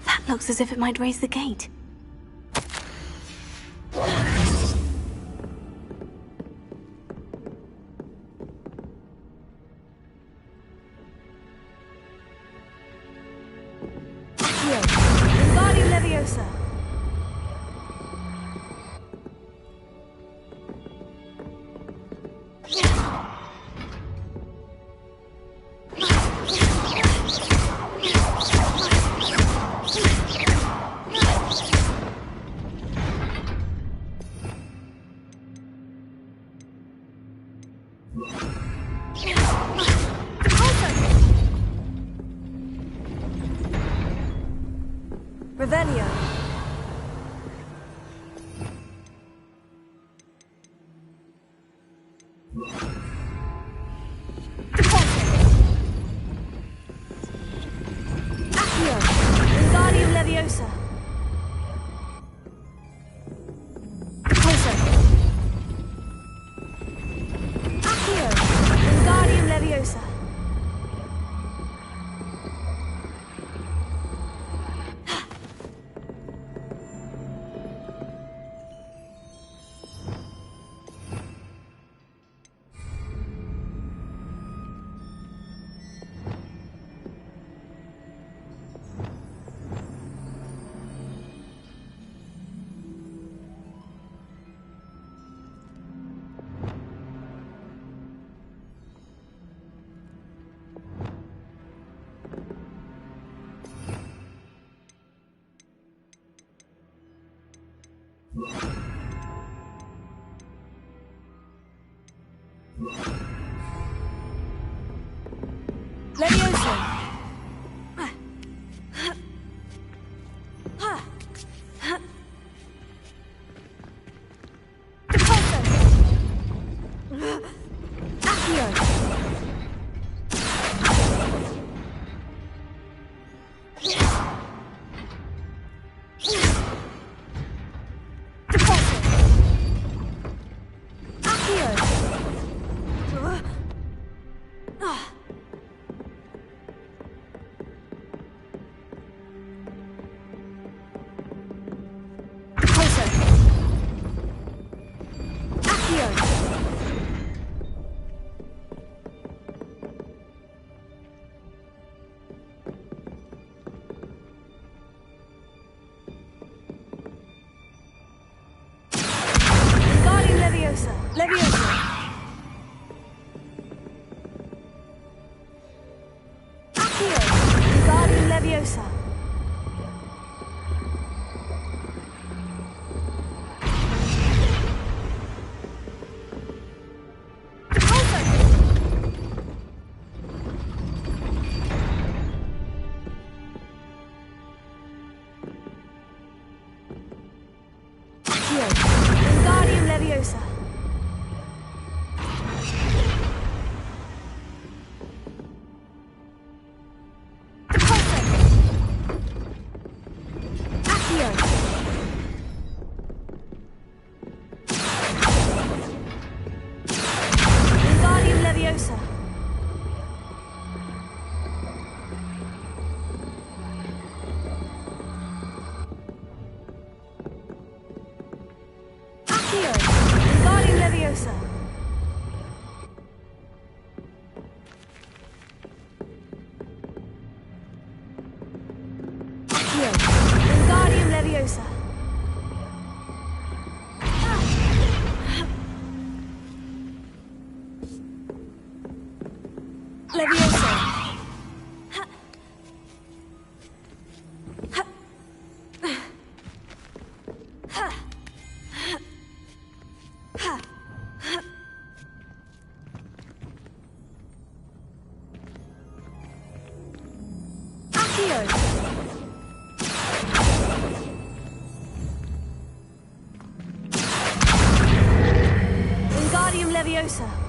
That looks as if it might raise the gate. Guardium Leviosa. Leviosa! Wingardium Leviosa.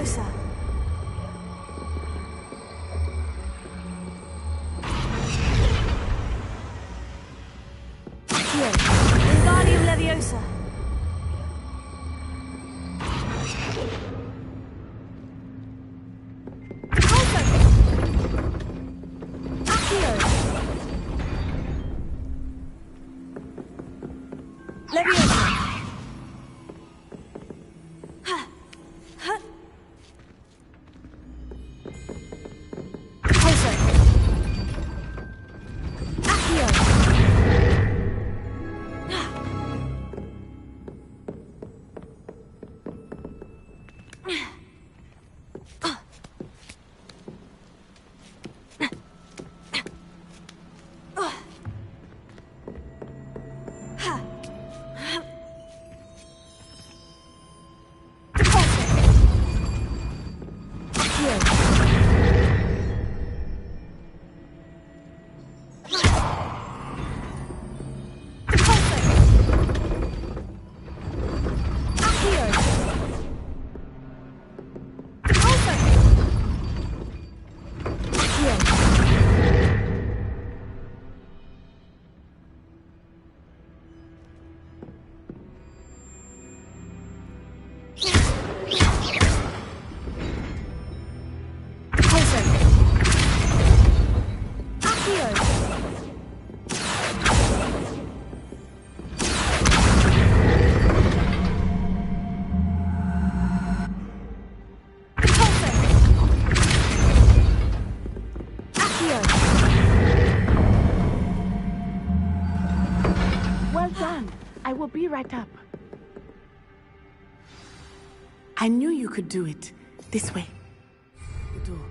Leviosa. Wingardium Leviosa. I will be right up. I knew you could do it. This way. The door.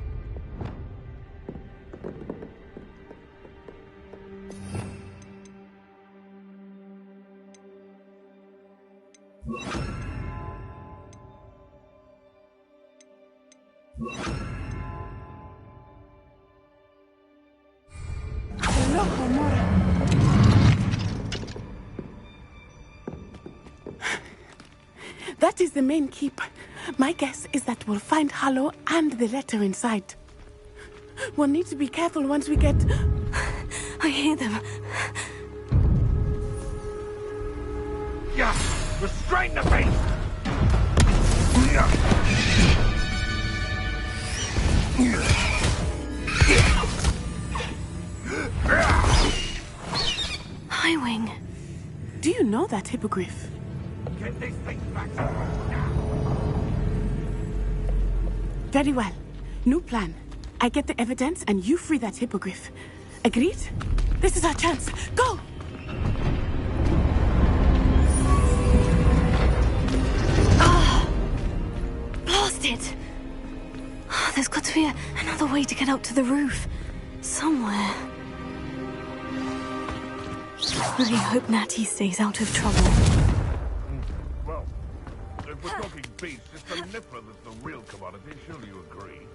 Loco, Mora. That is the main keep. My guess is that we'll find Hallow and the letter inside. We'll need to be careful once we get... I hear them. Yeah! Restrain the beast! Highwing. Do you know that hippogriff? Get this thing back to us now! Very well. New plan. I get the evidence and you free that hippogriff. Agreed? This is our chance. Go! Blast it! There's got to be another way to get up to the roof. Somewhere. I hope Natty stays out of trouble. Well, if we're talking beasts, it's the nipper that's the real commodity, surely you agree?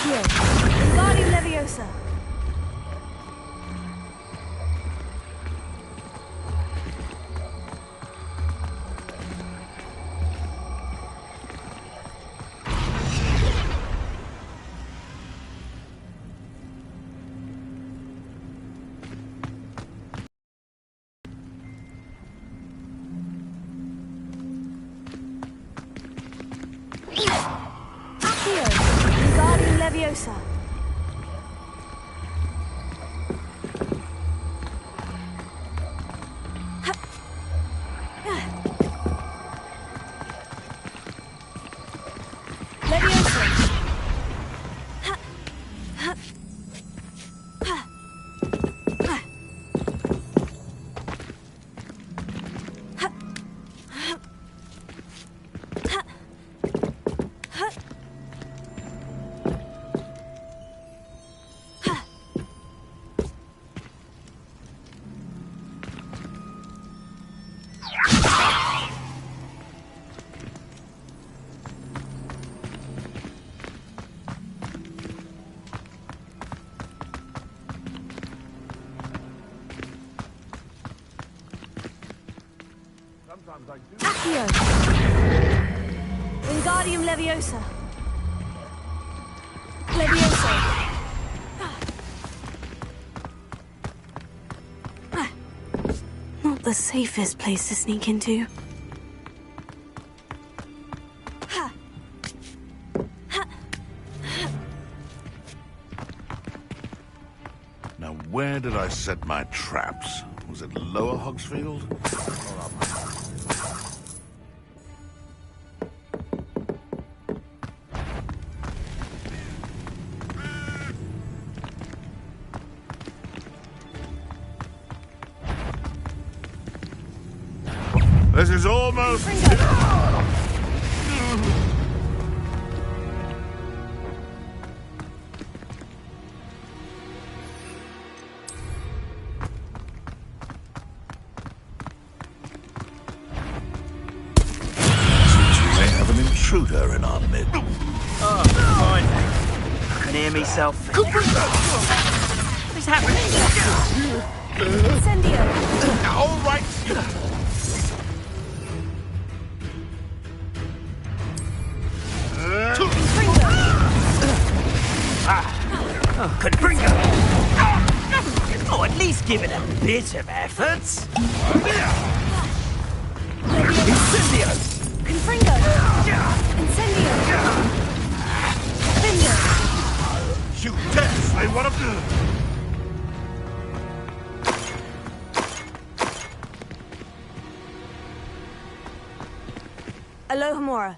Wingardium Leviosa. Wingardium Leviosa. Accio. Wingardium Leviosa. Leviosa. Not the safest place to sneak into. Now, where did I set my traps? Was it Lower Hogsfield? This is almost... intruder in our midst. Oh, fine. I can hear myself. What is happening? Incendio. All right. Confringo. Oh, at least give it a bit of effort. Incendio. Confringo. Incendio. Findo. Shoot, death, slay one of them. Alohomora.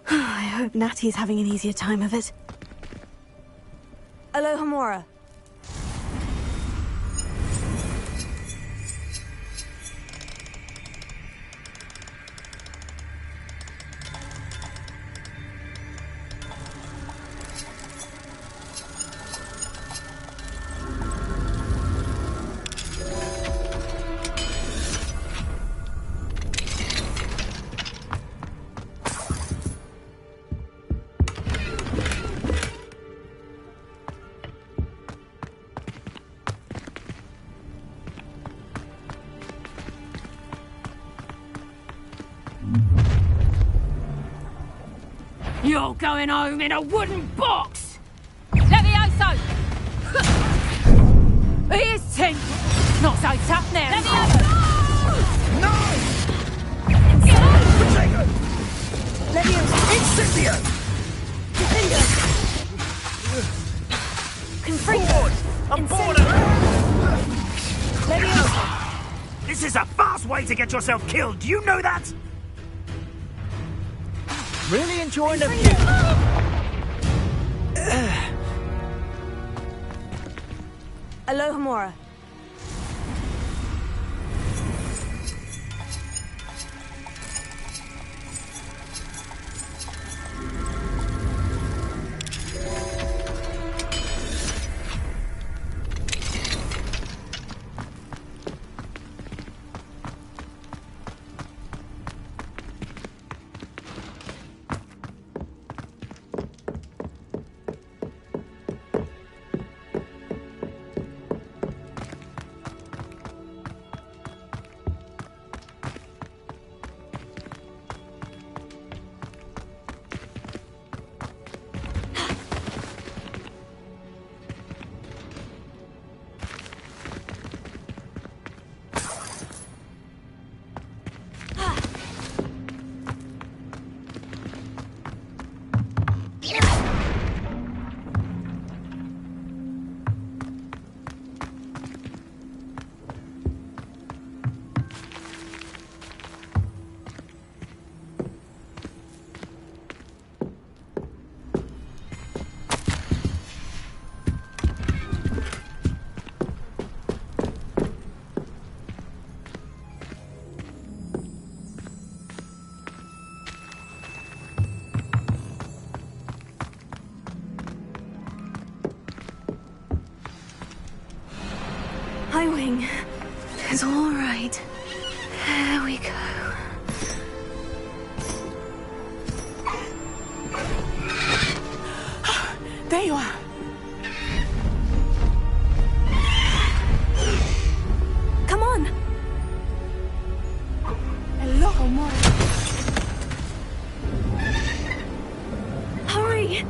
I hope Natty's having an easier time of it. Alohomora. You're going home in a wooden box! Levioso! Here's Tink! Not so tough now! Levioso! No! Potato! Leviosa. Incendio! Confringo. I'm bored of Leviosa. This is a fast way to get yourself killed. Do you know that? Really enjoying the view. Alohomora. Highwing. It's all right. There we go. There you are. Come on. Hello, Mora. Hurry.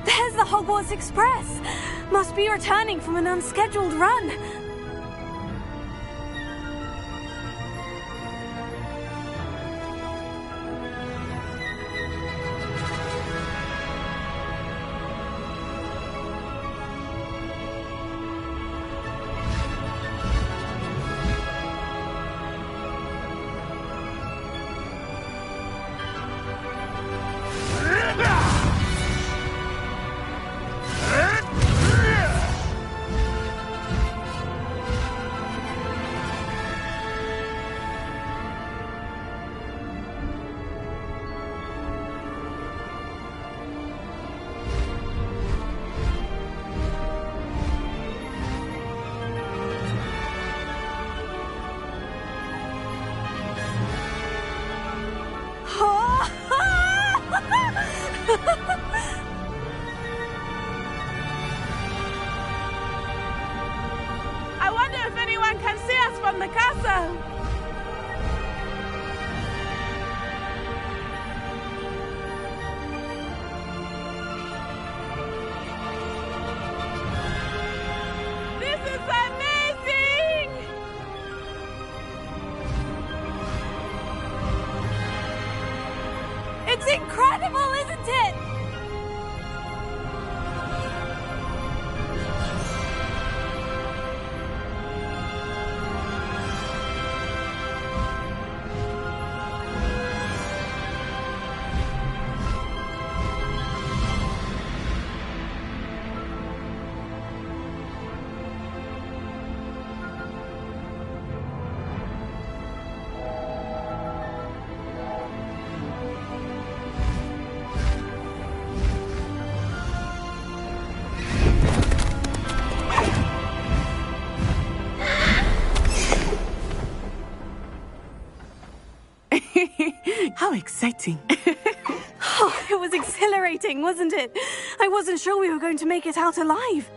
There's the Hogwarts Express. Must be returning from an unscheduled run. I wonder if anyone can see us from the castle. This is amazing! It's incredible, isn't it? How exciting. Oh, it was exhilarating, wasn't it? I wasn't sure we were going to make it out alive.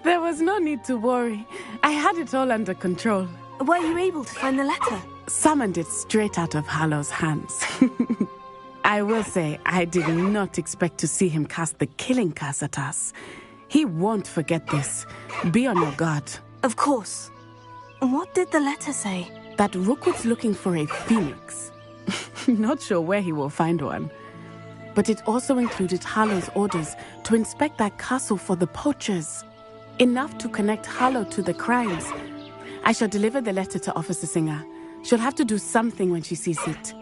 There was no need to worry. I had it all under control. Were you able to find the letter? Summoned it straight out of Hallow's hands. I will say, I did not expect to see him cast the killing curse at us. He won't forget this. Be on your guard. Of course. What did the letter say? That Rookwood's looking for a phoenix. Not sure where he will find one. But it also included Hallow's orders to inspect that castle for the poachers. Enough to connect Hallow to the crimes. I shall deliver the letter to Officer Singer. She'll have to do something when she sees it.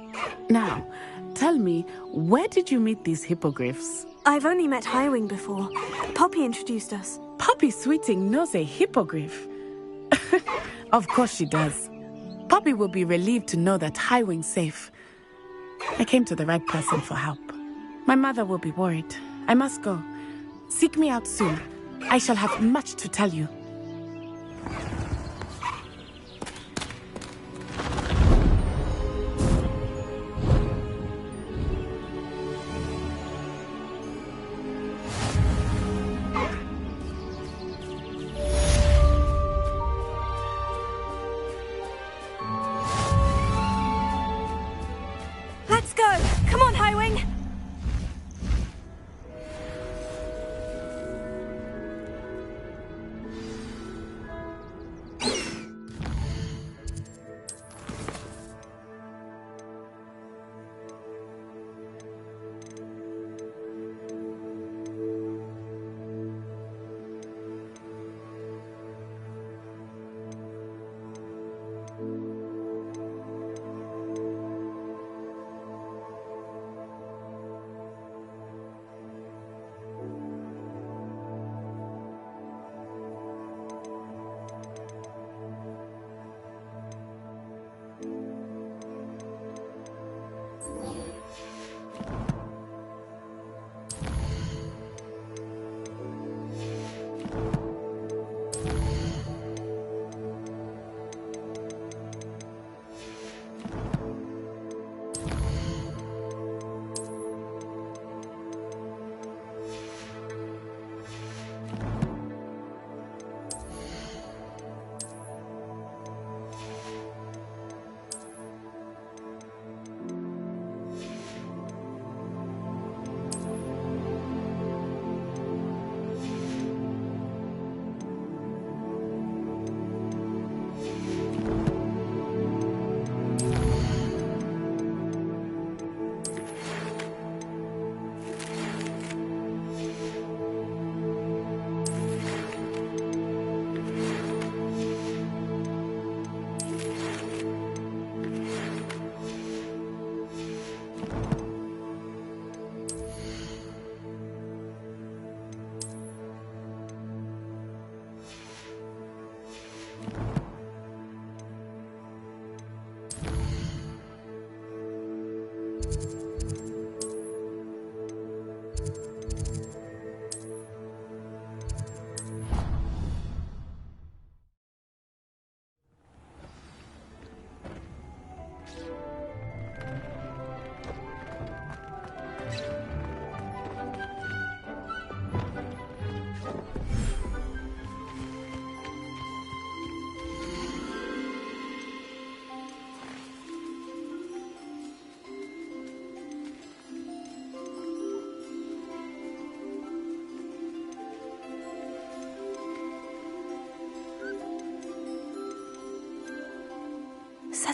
Now, tell me, where did you meet these hippogriffs? I've only met Highwing before. Poppy introduced us. Poppy Sweeting knows a hippogriff. Of course she does. Poppy will be relieved to know that Highwing's safe. I came to the right person for help. My mother will be worried. I must go. Seek me out soon. I shall have much to tell you. Let's go! Come on, Highwing!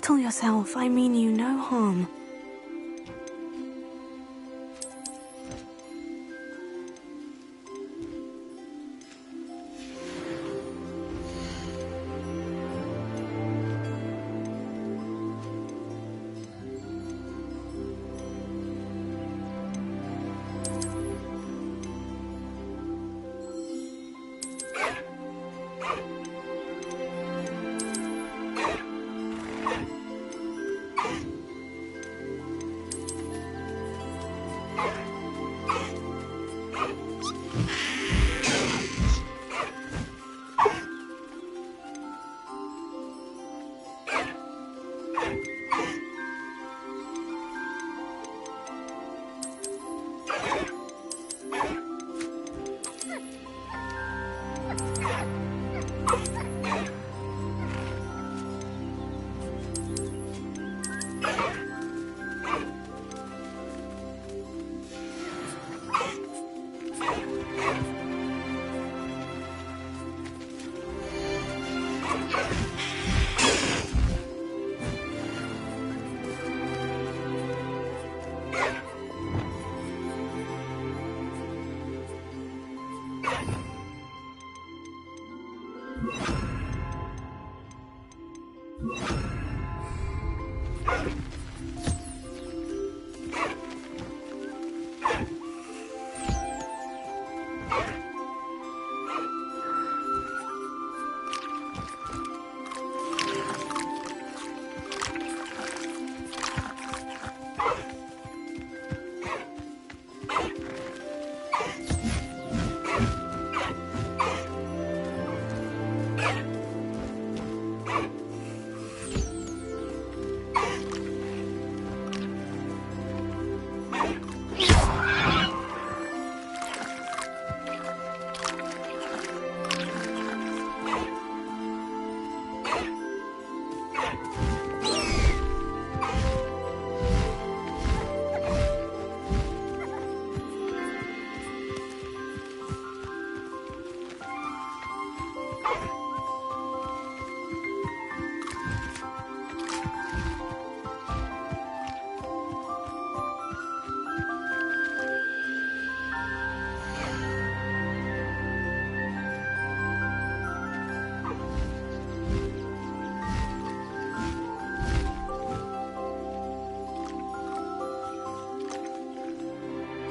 Settle yourself. I mean you no harm.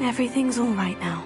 Everything's all right now.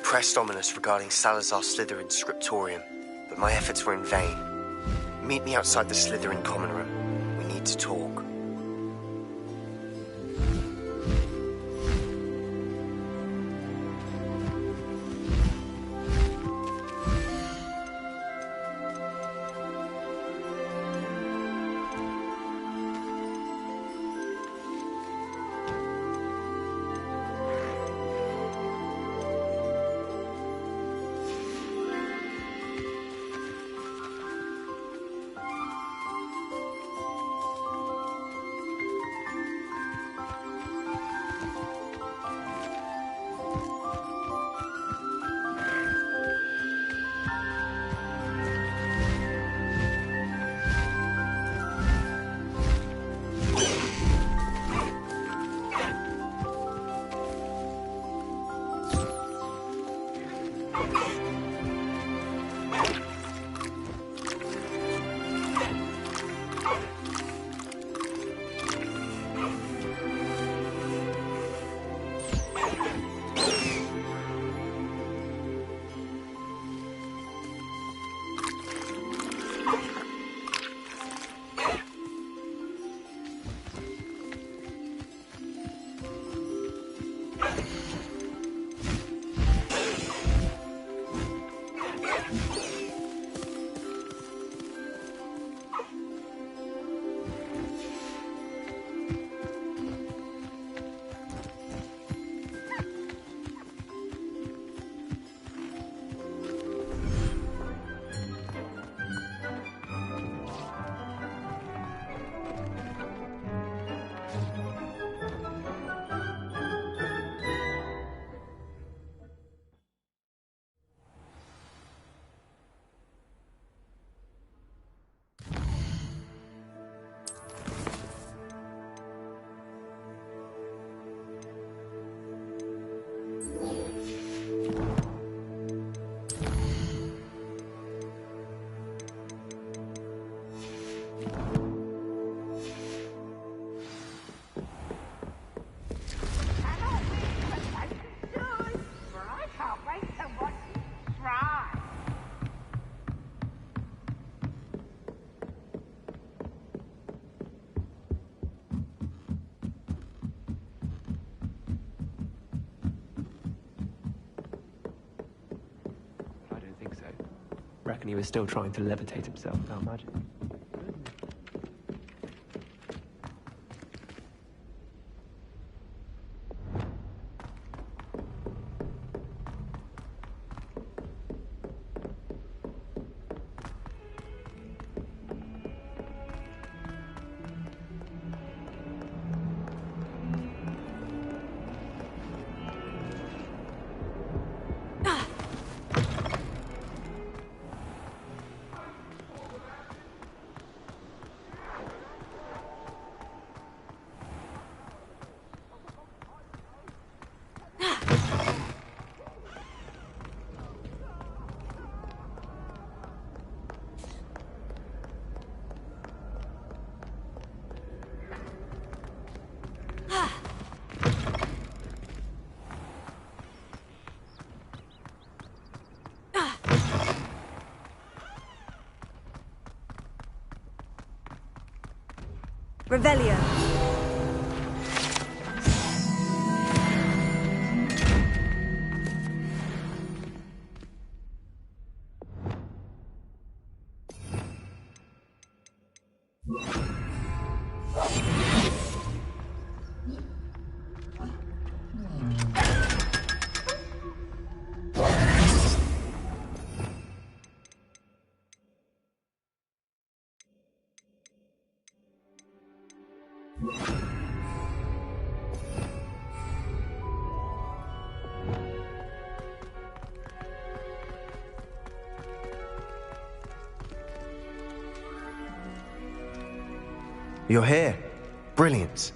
pressed Ominous regarding Salazar Slytherin's scriptorium, but my efforts were in vain. Meet me outside the Slytherin common room. We need to talk. Reckon he was still trying to levitate himself without magic. Revelio. You're here. Brilliant.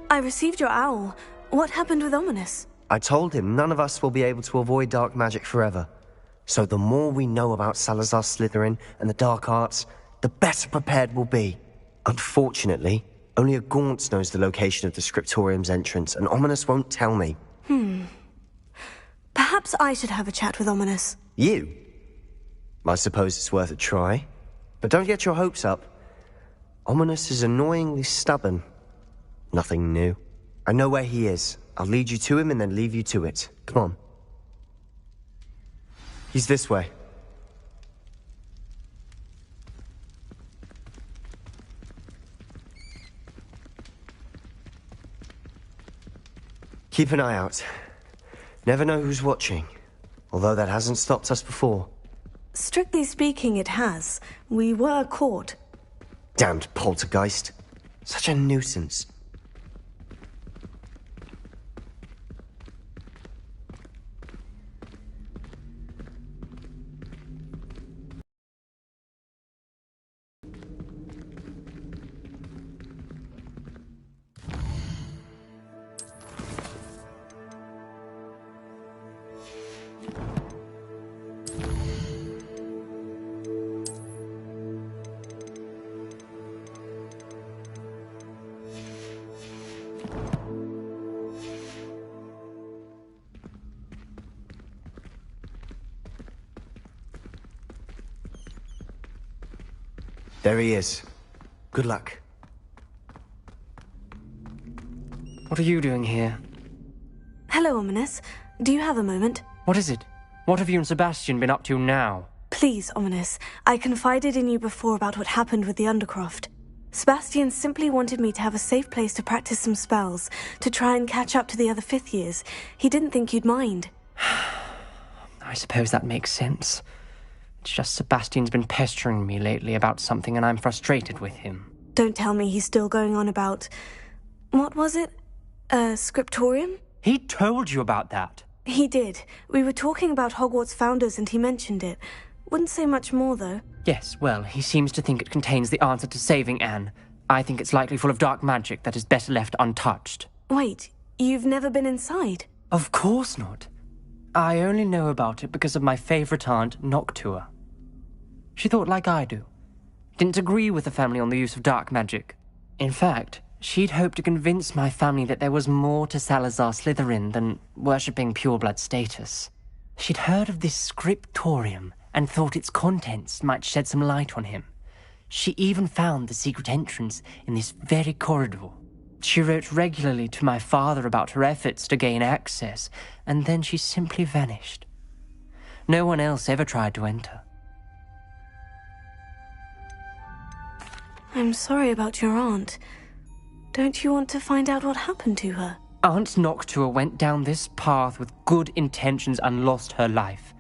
I received your owl. What happened with Ominous? I told him none of us will be able to avoid dark magic forever. So the more we know about Salazar Slytherin and the dark arts, the better prepared we'll be. Unfortunately, only a Gaunt knows the location of the Scriptorium's entrance, and Ominous won't tell me. Perhaps I should have a chat with Ominous. You? I suppose it's worth a try. But don't get your hopes up. Ominous is annoyingly stubborn. Nothing new. I know where he is. I'll lead you to him and then leave you to it. Come on. He's this way. Keep an eye out. Never know who's watching. Although that hasn't stopped us before. Strictly speaking, it has. We were caught. Damned poltergeist. Such a nuisance. There he is. Good luck. What are you doing here? Hello, Ominous. Do you have a moment? What is it? What have you and Sebastian been up to now? Please, Ominous. I confided in you before about what happened with the Undercroft. Sebastian simply wanted me to have a safe place to practice some spells, to try and catch up to the other fifth years. He didn't think you'd mind. I suppose that makes sense. It's just Sebastian's been pestering me lately about something and I'm frustrated with him. Don't tell me he's still going on about... What was it? Scriptorium? He told you about that? He did. We were talking about Hogwarts founders and he mentioned it. Wouldn't say much more, though. Yes, well, he seems to think it contains the answer to saving Anne. I think it's likely full of dark magic that is better left untouched. Wait, you've never been inside? Of course not. I only know about it because of my favourite aunt, Noctua. She thought like I do. Didn't agree with the family on the use of dark magic. In fact, she'd hoped to convince my family that there was more to Salazar Slytherin than worshipping pureblood status. She'd heard of this scriptorium and thought its contents might shed some light on him. She even found the secret entrance in this very corridor. She wrote regularly to my father about her efforts to gain access, and then she simply vanished. No one else ever tried to enter. I'm sorry about your aunt. Don't you want to find out what happened to her? Aunt Noctua went down this path with good intentions and lost her life.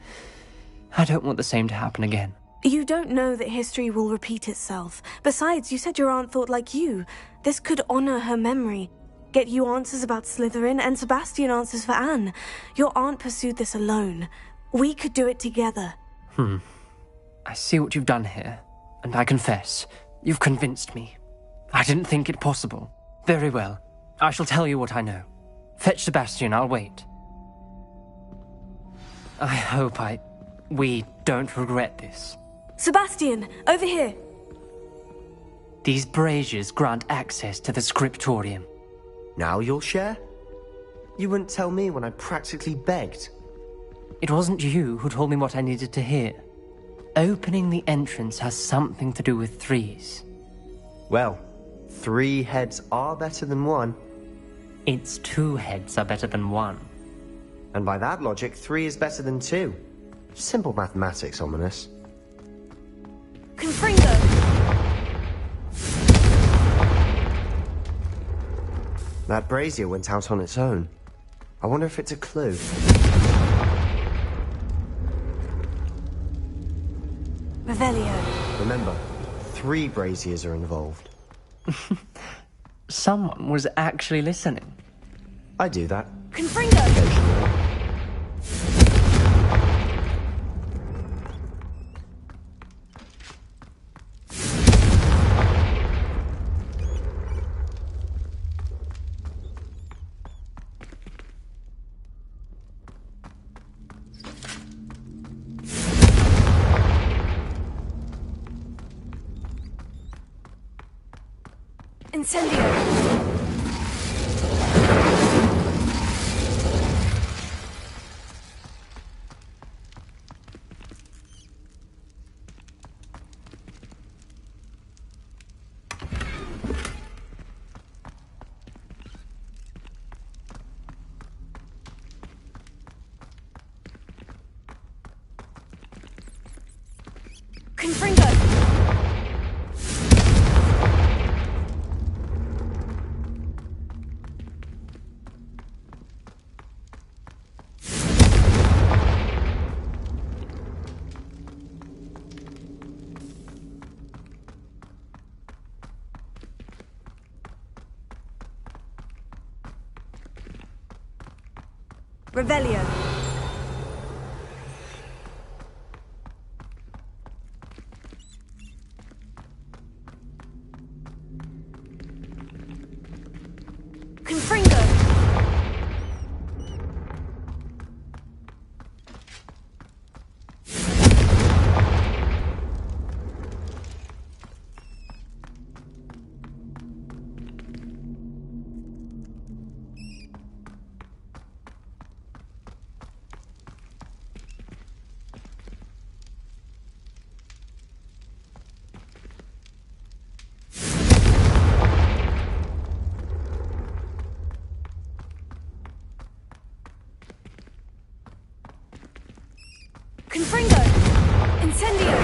I don't want the same to happen again. You don't know that history will repeat itself. Besides, you said your aunt thought like you. This could honor her memory. Get you answers about Slytherin and Sebastian answers for Anne. Your aunt pursued this alone. We could do it together. I see what you've done here, and I confess, you've convinced me. I didn't think it possible. Very well. I shall tell you what I know. Fetch Sebastian, I'll wait. I hope we don't regret this. Sebastian, over here. These braziers grant access to the scriptorium. Now you'll share? You wouldn't tell me when I practically begged. It wasn't you who told me what I needed to hear. Opening the entrance has something to do with threes. Well, 3 heads are better than 1. It's 2 heads are better than 1. And by that logic, 3 is better than 2. Simple mathematics, Ominous. Confringo! That brazier went out on its own. I wonder if it's a clue. Revelio. Remember, 3 braziers are involved. Someone was actually listening. I do that. Confringo! Incendio! Confringo! Revelio. Confringo. Confringo! Incendio!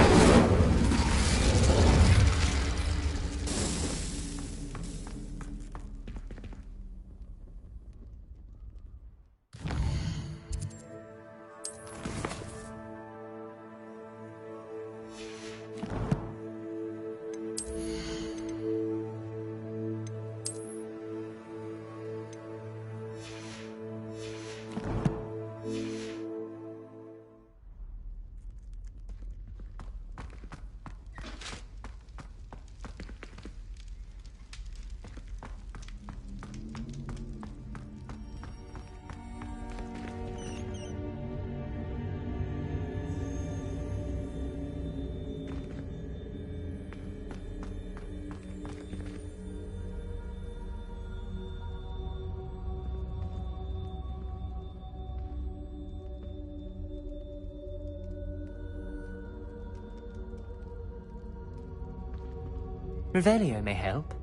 Revelio may help.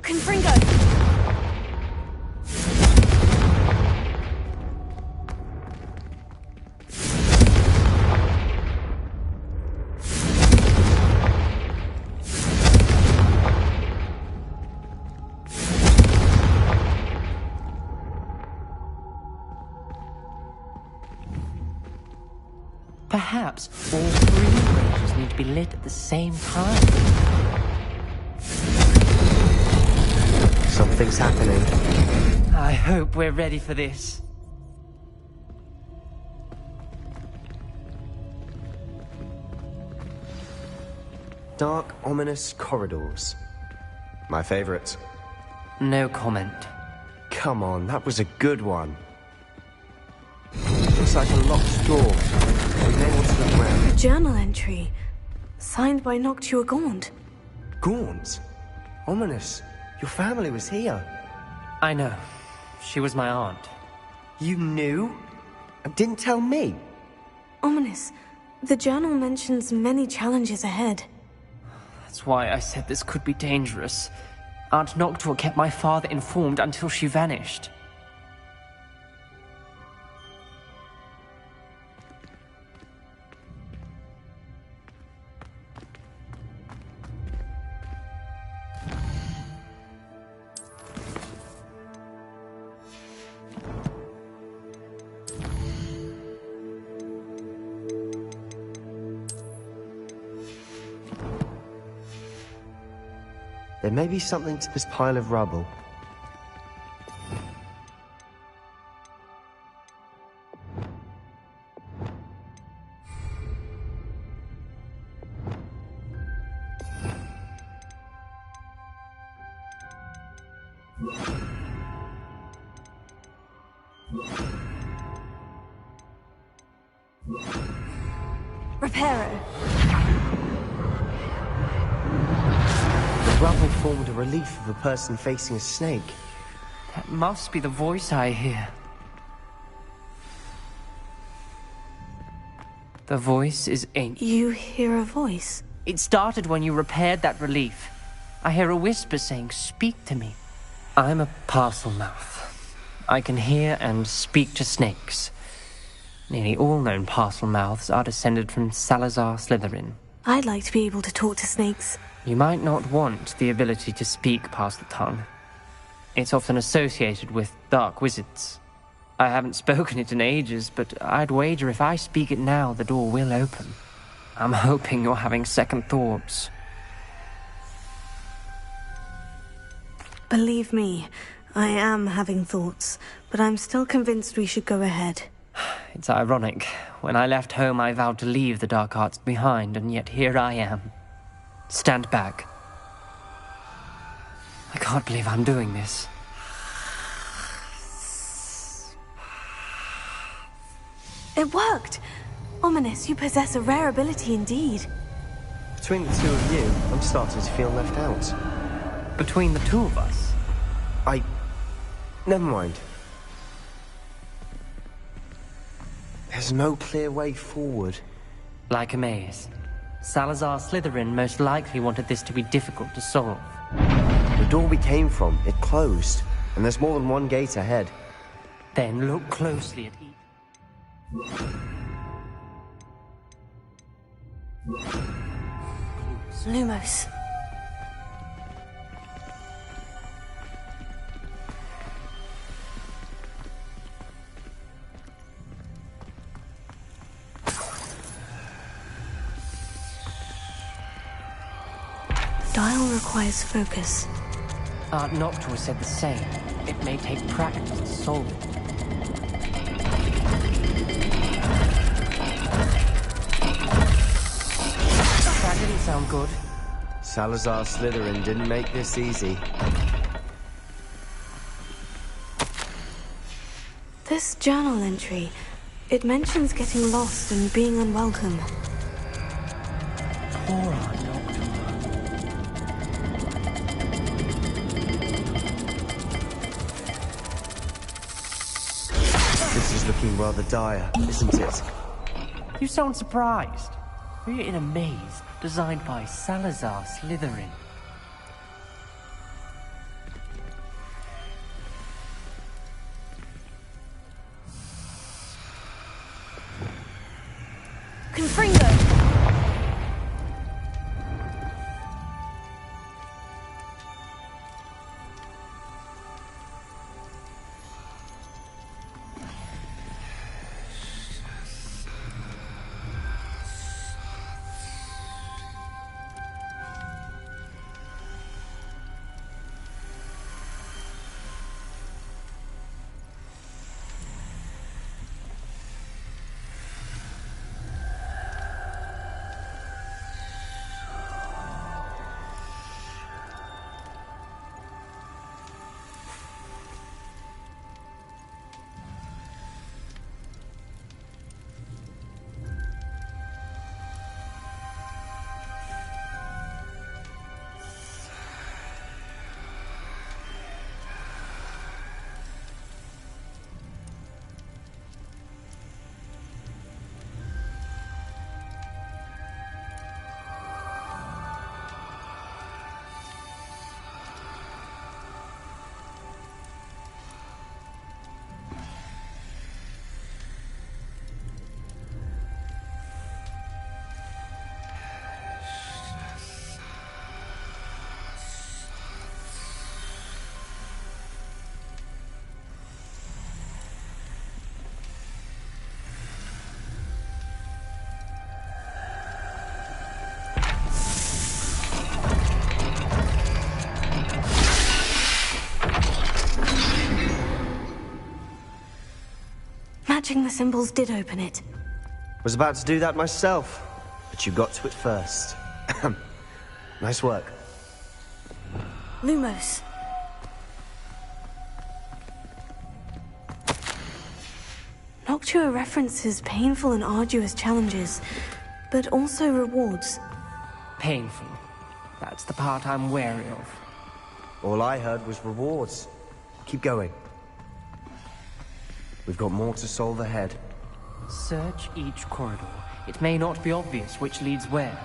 Confringo! Perhaps all three ranges need to be lit at the same time. Something's happening. I hope we're ready for this. Dark, ominous corridors. My favorite. No comment. Come on, that was a good one. Looks like a locked door. We may want to look around. A journal entry. Signed by Noctua Gaunt. Gaunt? Ominous. Your family was here. I know. She was my aunt. You knew? And didn't tell me? Ominous. The journal mentions many challenges ahead. That's why I said this could be dangerous. Aunt Noctua kept my father informed until she vanished. There may be something to this pile of rubble. Reparo. The rubble formed a relief of a person facing a snake. That must be the voice I hear. The voice is ancient. You hear a voice? It started when you repaired that relief. I hear a whisper saying, "Speak to me." I'm a parcel mouth. I can hear and speak to snakes. Nearly all known parcel mouths are descended from Salazar Slytherin. I'd like to be able to talk to snakes. You might not want the ability to speak past the tongue. It's often associated with dark wizards. I haven't spoken it in ages, but I'd wager if I speak it now, the door will open. I'm hoping you're having second thoughts. Believe me, I am having thoughts, but I'm still convinced we should go ahead. It's ironic. When I left home, I vowed to leave the dark arts behind, and yet here I am. Stand back. I can't believe I'm doing this. It worked! Ominous, you possess a rare ability indeed. Between the two of you, I'm starting to feel left out. Between the two of us? Never mind. There's no clear way forward. Like a maze. Salazar Slytherin most likely wanted this to be difficult to solve. The door we came from, it closed, and there's more than one gate ahead. Then look closely at each. Lumos. Dial requires focus. Aunt Noctua said the same. It may take practice to solve it. That didn't sound good. Salazar Slytherin didn't make this easy. This journal entry, it mentions getting lost and being unwelcome. Poor Aunt Noctua. This is looking rather dire, isn't it? You sound surprised. We're in a maze designed by Salazar Slytherin. Confringo! Matching the symbols did open it. Was about to do that myself, but you got to it first. Nice work. Lumos. Noctua references painful and arduous challenges, but also rewards. Painful. That's the part I'm wary of. All I heard was rewards. Keep going. We've got more to solve ahead. Search each corridor. It may not be obvious which leads where.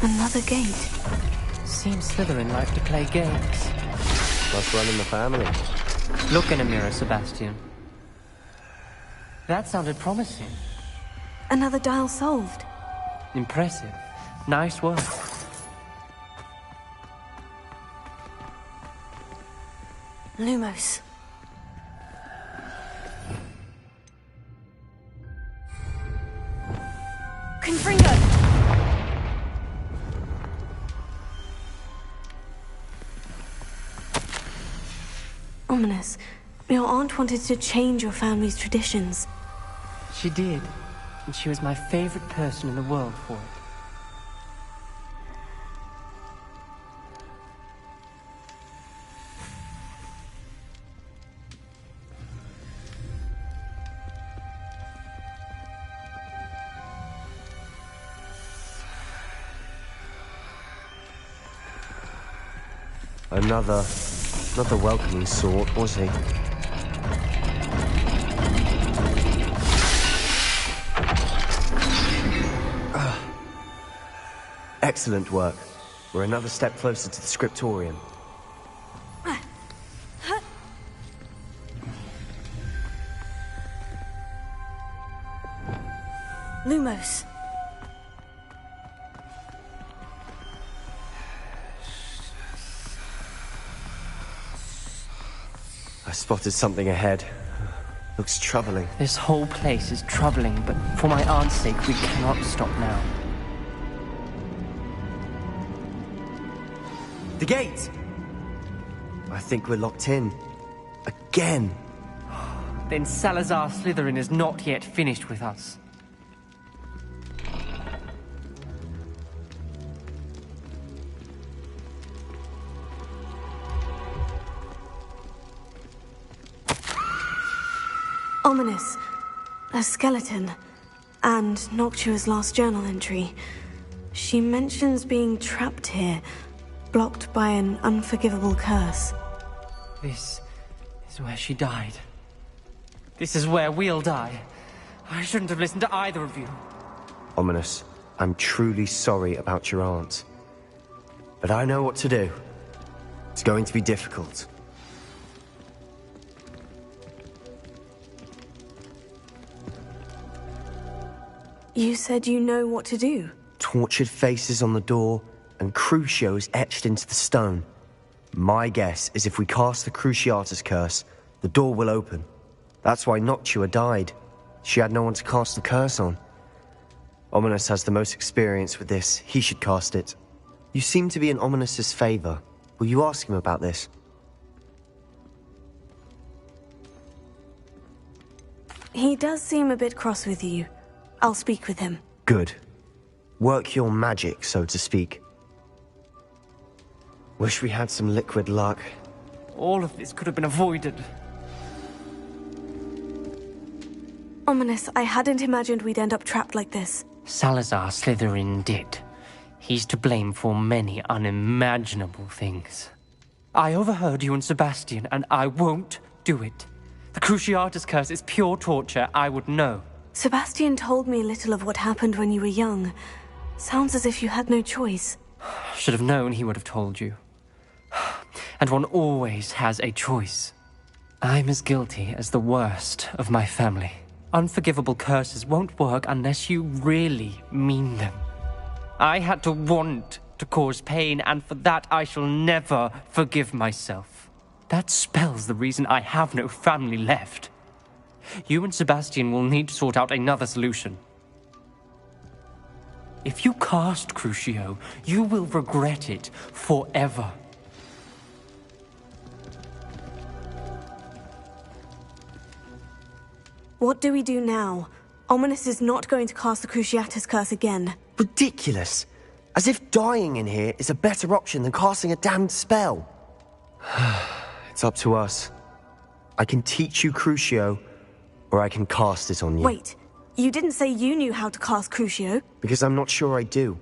Another gate. Seems Slytherin like to play games. Must run in the family. Look in a mirror, Sebastian. That sounded promising. Another dial solved. Impressive. Nice work. Lumos. Confringo! Ominous. Your aunt wanted to change your family's traditions. She did. And she was my favorite person in the world for it. Not the welcoming sort, was he? Excellent work. We're another step closer to the scriptorium. Lumos. I spotted something ahead. Looks troubling. This whole place is troubling, but for my aunt's sake, we cannot stop now. The gate! I think we're locked in. Again! Then Salazar Slytherin is not yet finished with us. Ominous. A skeleton. And Noctua's last journal entry. She mentions being trapped here, blocked by an unforgivable curse. This is where she died. This is where we'll die. I shouldn't have listened to either of you. Ominous, I'm truly sorry about your aunt. But I know what to do. It's going to be difficult. You said you know what to do. Tortured faces on the door, and Crucios etched into the stone. My guess is if we cast the Cruciatus curse, the door will open. That's why Noctua died. She had no one to cast the curse on. Ominous has the most experience with this. He should cast it. You seem to be in Ominous's favor. Will you ask him about this? He does seem a bit cross with you. I'll speak with him. Good. Work your magic, so to speak. Wish we had some liquid luck. All of this could have been avoided. Ominous, I hadn't imagined we'd end up trapped like this. Salazar Slytherin did. He's to blame for many unimaginable things. I overheard you and Sebastian, and I won't do it. The Cruciatus curse is pure torture, I would know. Sebastian told me a little of what happened when you were young. Sounds as if you had no choice. Should have known he would have told you. And one always has a choice. I'm as guilty as the worst of my family. Unforgivable curses won't work unless you really mean them. I had to want to cause pain, and for that I shall never forgive myself. That spells the reason I have no family left. You and Sebastian will need to sort out another solution. If you cast Crucio, you will regret it forever. What do we do now? Ominous is not going to cast the Cruciatus curse again. Ridiculous! As if dying in here is a better option than casting a damned spell. It's up to us. I can teach you Crucio, or I can cast it on you. Wait, you didn't say you knew how to cast Crucio? Because I'm not sure I do.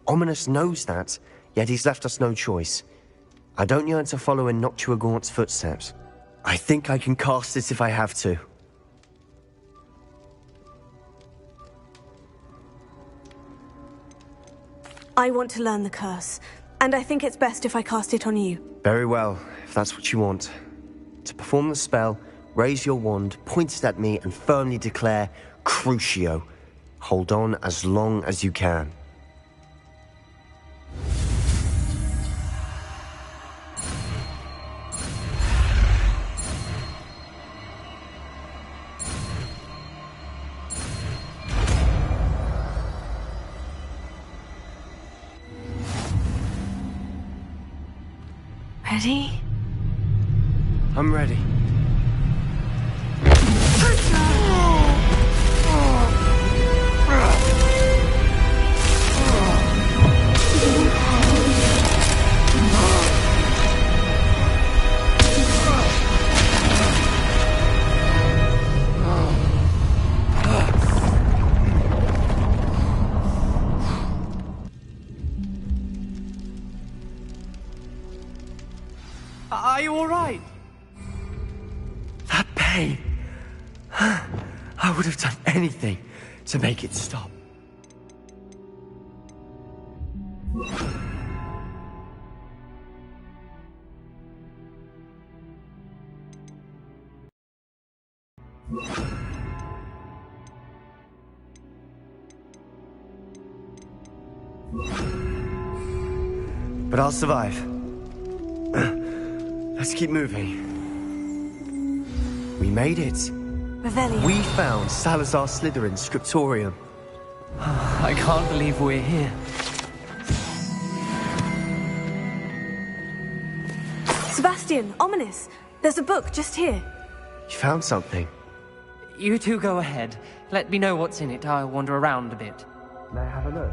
Ominous knows that, yet he's left us no choice. I don't yearn to follow in Noctua Gaunt's footsteps. I think I can cast it if I have to. I want to learn the curse, and I think it's best if I cast it on you. Very well, if that's what you want. To perform the spell, raise your wand, point it at me, and firmly declare, Crucio. Hold on as long as you can. Ready? I'm ready. Are you all right? That pain. I would have done anything to make it stop. But I'll survive. Let's keep moving. We made it. Revelio. We found Salazar Slytherin's scriptorium. I can't believe we're here. Sebastian, ominous. There's a book just here. You found something. You two go ahead. Let me know what's in it. I'll wander around a bit. May I have a look?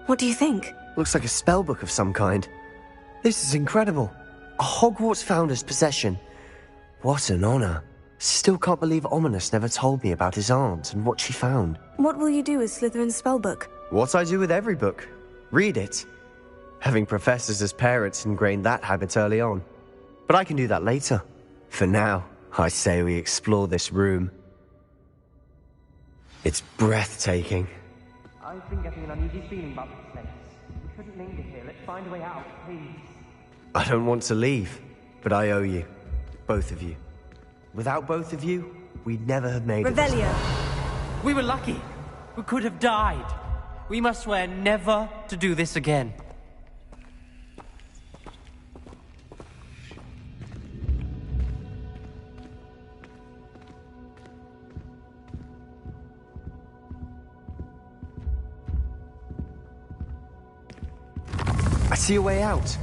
What do you think? Looks like a spellbook of some kind. This is incredible. A Hogwarts founder's possession. What an honor. Still can't believe Ominous never told me about his aunt and what she found. What will you do with Slytherin's spellbook? What I do with every book. Read it. Having professors as parents ingrained that habit early on. But I can do that later. For now, I say we explore this room. It's breathtaking. I've been getting an uneasy feeling about this place. We shouldn't linger here. Let's find a way out, please. I don't want to leave, but I owe you. Both of you. Without both of you, we'd never have made Revelio. it. We were lucky. We could have died. We must swear never to do this again. I see a way out.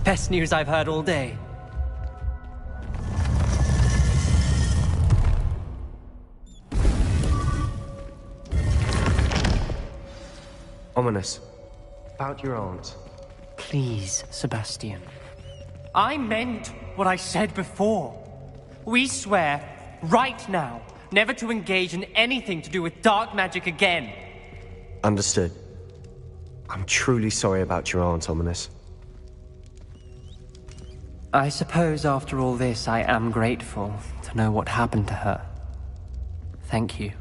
Best news I've heard all day. Ominous. About your aunt. Please, Sebastian. I meant what I said before. We swear, right now, never to engage in anything to do with dark magic again. Understood. I'm truly sorry about your aunt, Ominous. I suppose after all this, I am grateful to know what happened to her. Thank you.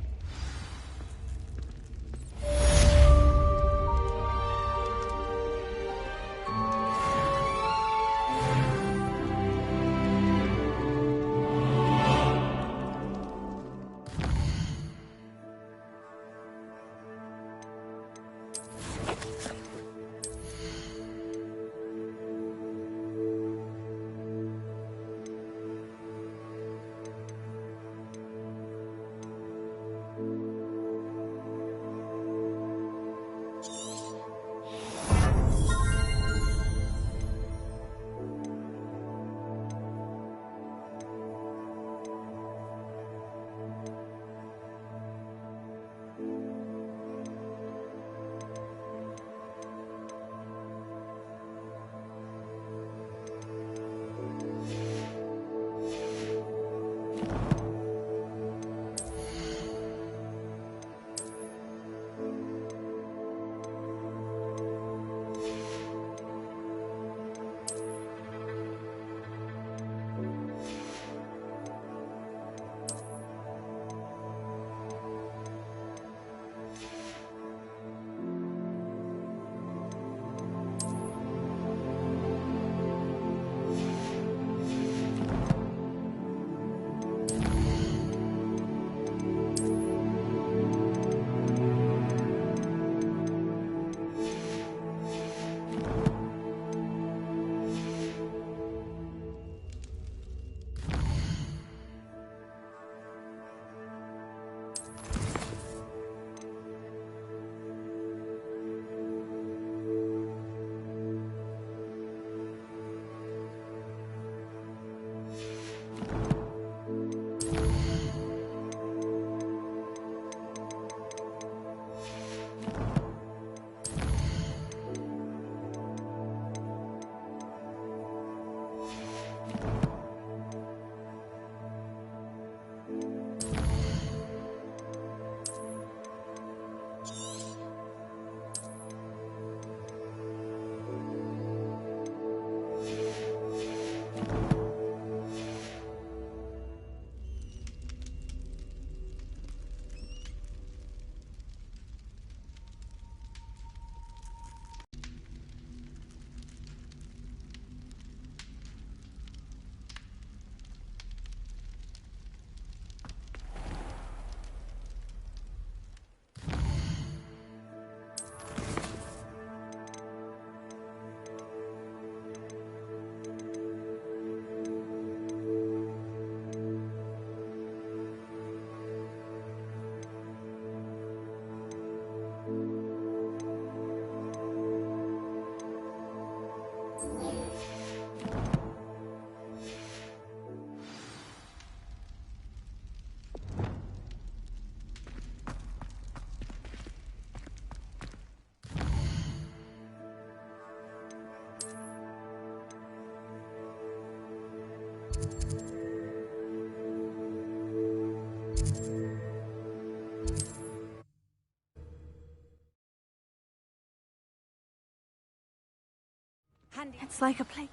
It's like a play.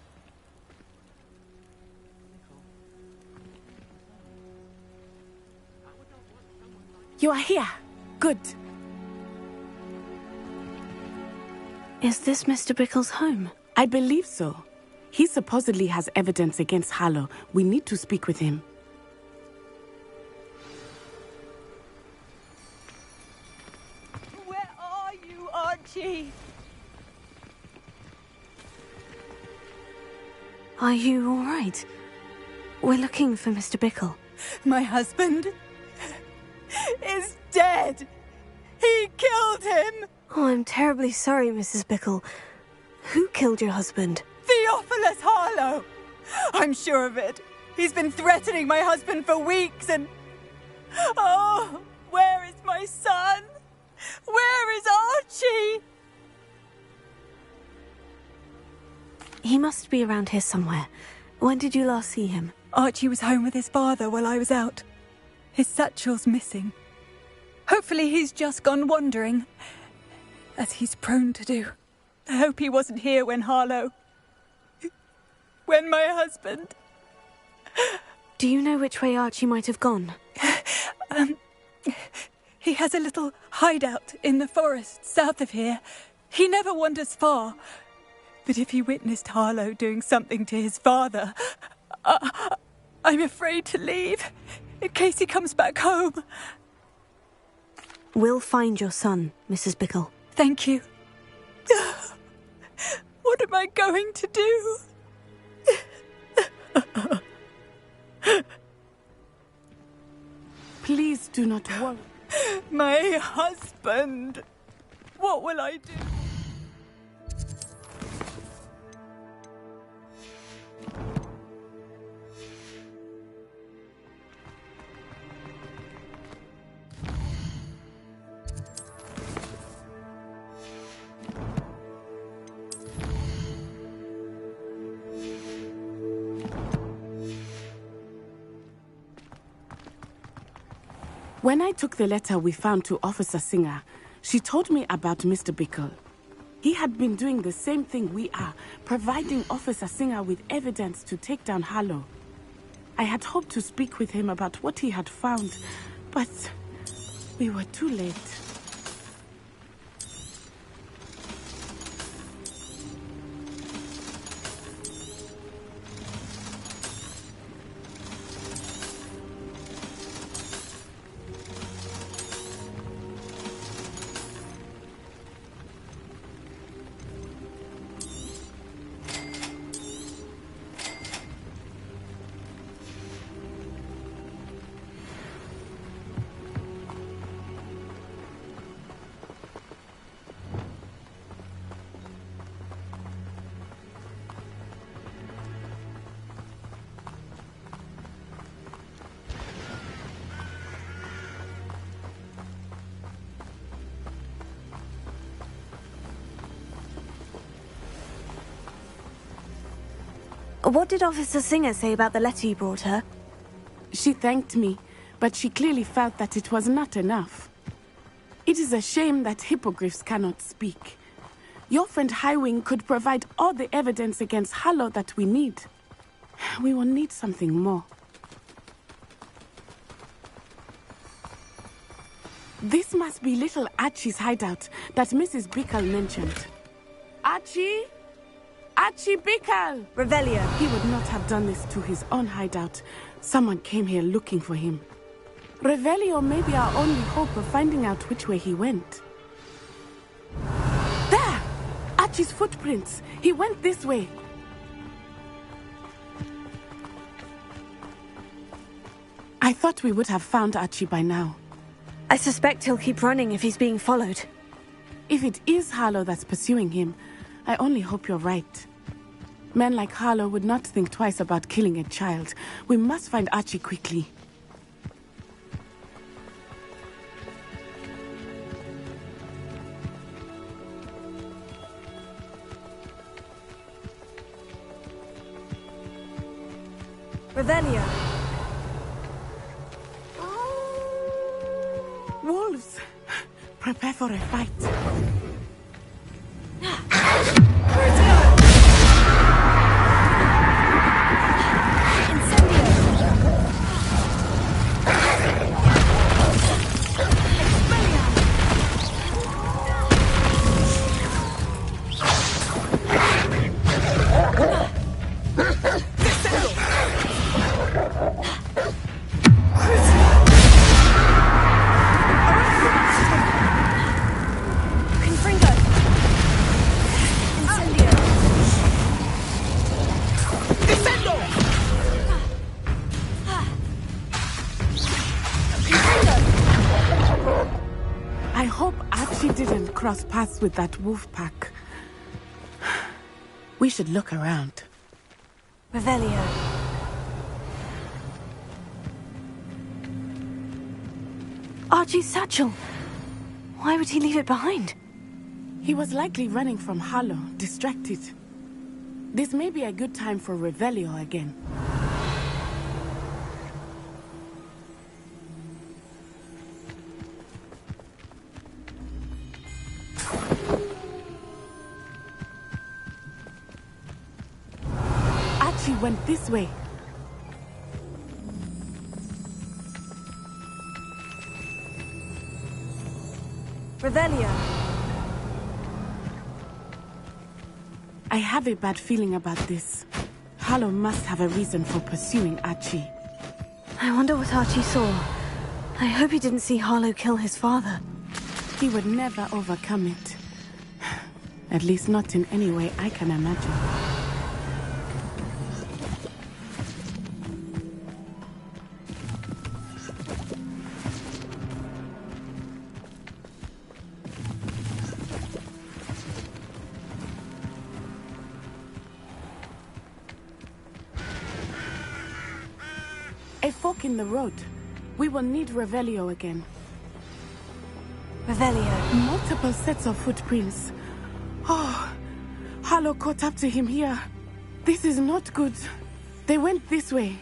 You are here. Good. Is this Mr. Bickle's home? I believe so. He supposedly has evidence against Harlow. We need to speak with him. Where are you, Archie? Are you all right? We're looking for Mr. Bickle. My husband is dead. He killed him. Oh, I'm terribly sorry, Mrs. Bickle. Who killed your husband? Theophilus Harlow. I'm sure of it. He's been threatening my husband for weeks and... Oh, where is my son? Where is Archie? He must be around here somewhere. When did you last see him? Archie was home with his father while I was out. His satchel's missing. Hopefully he's just gone wandering, as he's prone to do. I hope he wasn't here when when my husband... Do you know which way Archie might have gone? He has a little hideout in the forest south of here. He never wanders far. But if he witnessed Harlow doing something to his father, I'm afraid to leave, in case he comes back home. We'll find your son, Mrs. Bickle. Thank you. What am I going to do? Please do not worry. My husband. What will I do? When I took the letter we found to Officer Singer, she told me about Mr. Bickle. He had been doing the same thing we are, providing Officer Singer with evidence to take down Harlow. I had hoped to speak with him about what he had found, but we were too late. What did Officer Singer say about the letter you brought her? She thanked me, but she clearly felt that it was not enough. It is a shame that hippogriffs cannot speak. Your friend Highwing could provide all the evidence against Harlow that we need. We will need something more. This must be little Archie's hideout that Mrs. Bickle mentioned. Archie? Archie Bickle! Revelio. He would not have done this to his own hideout. Someone came here looking for him. Revelio may be our only hope of finding out which way he went. There! Archie's footprints. He went this way. I thought we would have found Archie by now. I suspect he'll keep running if he's being followed. If it is Harlow that's pursuing him, I only hope you're right. Men like Harlow would not think twice about killing a child. We must find Archie quickly. Revelio. Wolves! Prepare for a fight. I hope Archie didn't cross paths with that wolf pack. We should look around. Revelio. Archie's satchel. Why would he leave it behind? He was likely running from Harlow, distracted. This may be a good time for Revelio again. Archie went this way. Revelio. I have a bad feeling about this. Harlow must have a reason for pursuing Archie. I wonder what Archie saw. I hope he didn't see Harlow kill his father. He would never overcome it. At least not in any way I can imagine. A fork in the road. We will need Revelio again. Revelio. Multiple sets of footprints. Oh, Harlow caught up to him here. This is not good. They went this way.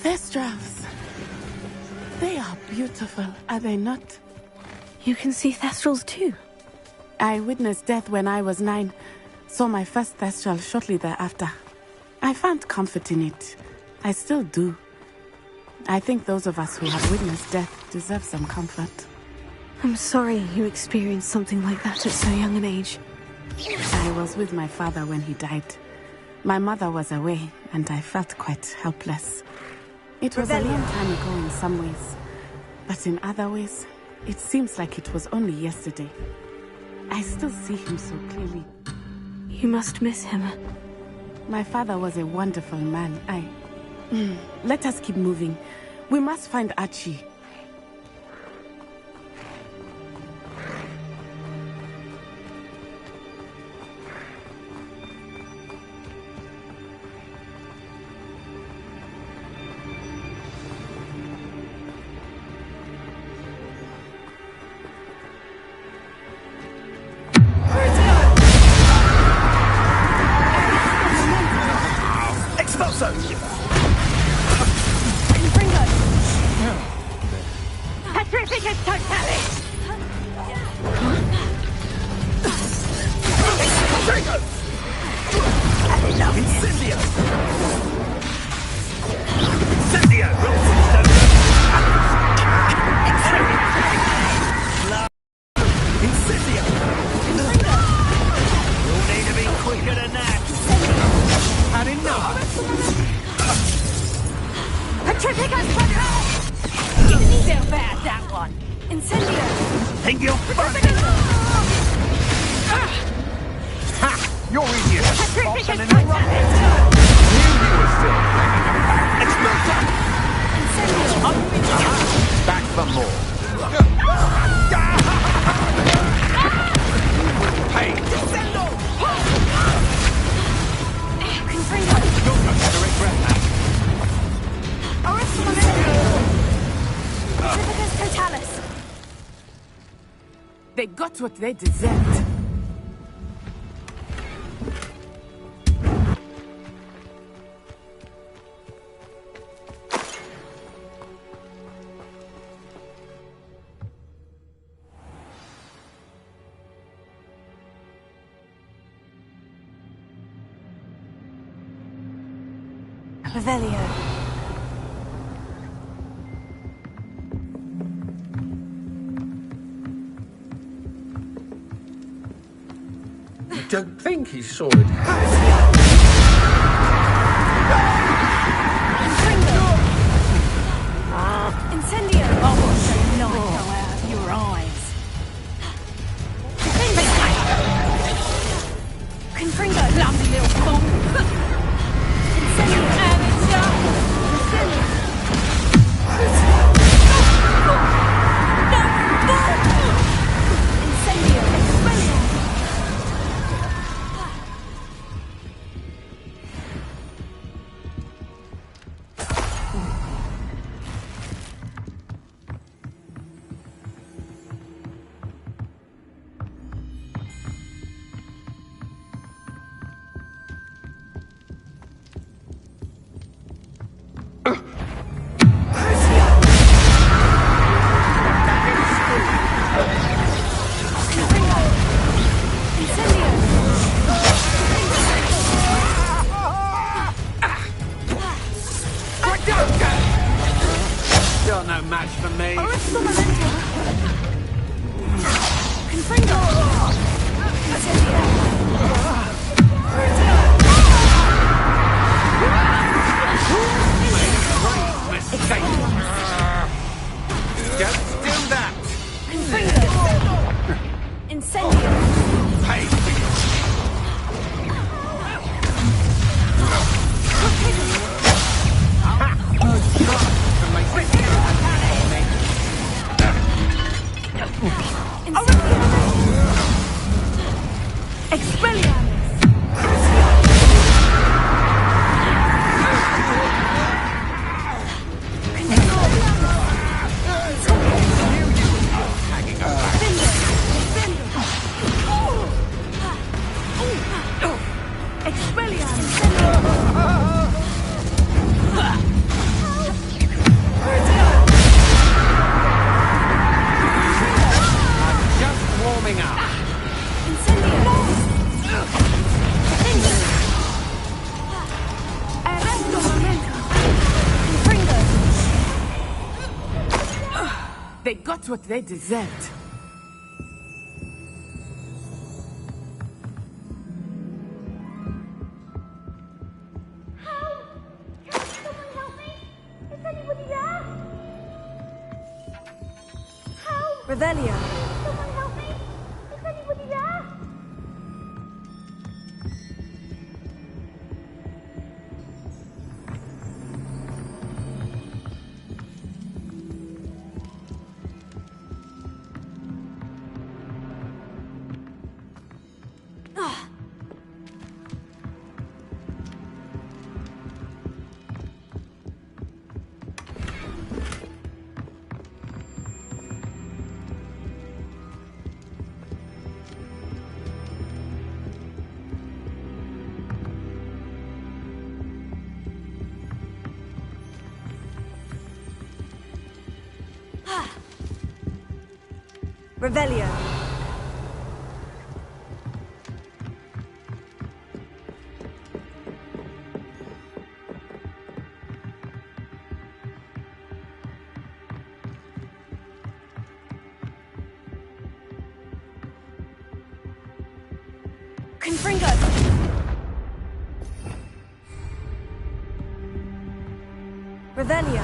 Thestrals. They are beautiful, are they not? You can see Thestrals too. I witnessed death when I was 9. Saw my first Thestral shortly thereafter. I found comfort in it. I still do. I think those of us who have witnessed death deserve some comfort. I'm sorry you experienced something like that at so young an age. I was with my father when he died. My mother was away, and I felt quite helpless. It was a long time ago in some ways, but in other ways, it seems like it was only yesterday. I still see him so clearly. You must miss him. My father was a wonderful man. Let us keep moving. We must find Archie. Back for more. Hey! Confringo! You're going to regret that. Arrest Momentum! Triplicus Totalis! They got what they deserved. Revelio. You don't think he saw it? Incendio! I watched the light go out of your eyes. Confringo! Clumsy little fool! Incendio! Incendio! Expelliarmus! You're no match for me. Arrest Momentum! Confringo! Incendio! Mistake. Just do that. Confringo! Incendio! Hey. They got what they deserved. Revelio. Revelio. Confringo. Revelio.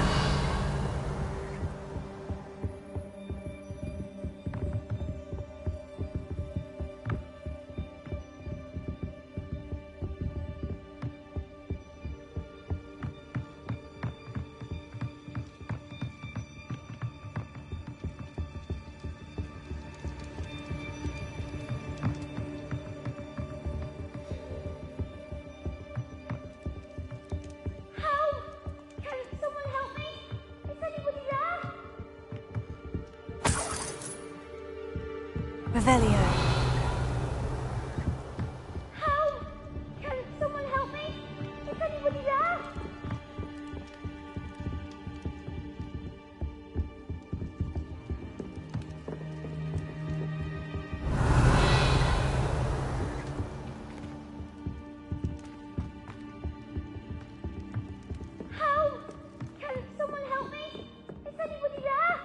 Revelio. Help! Can someone help me? Is anybody there? Help! Can someone help me? Is anybody there?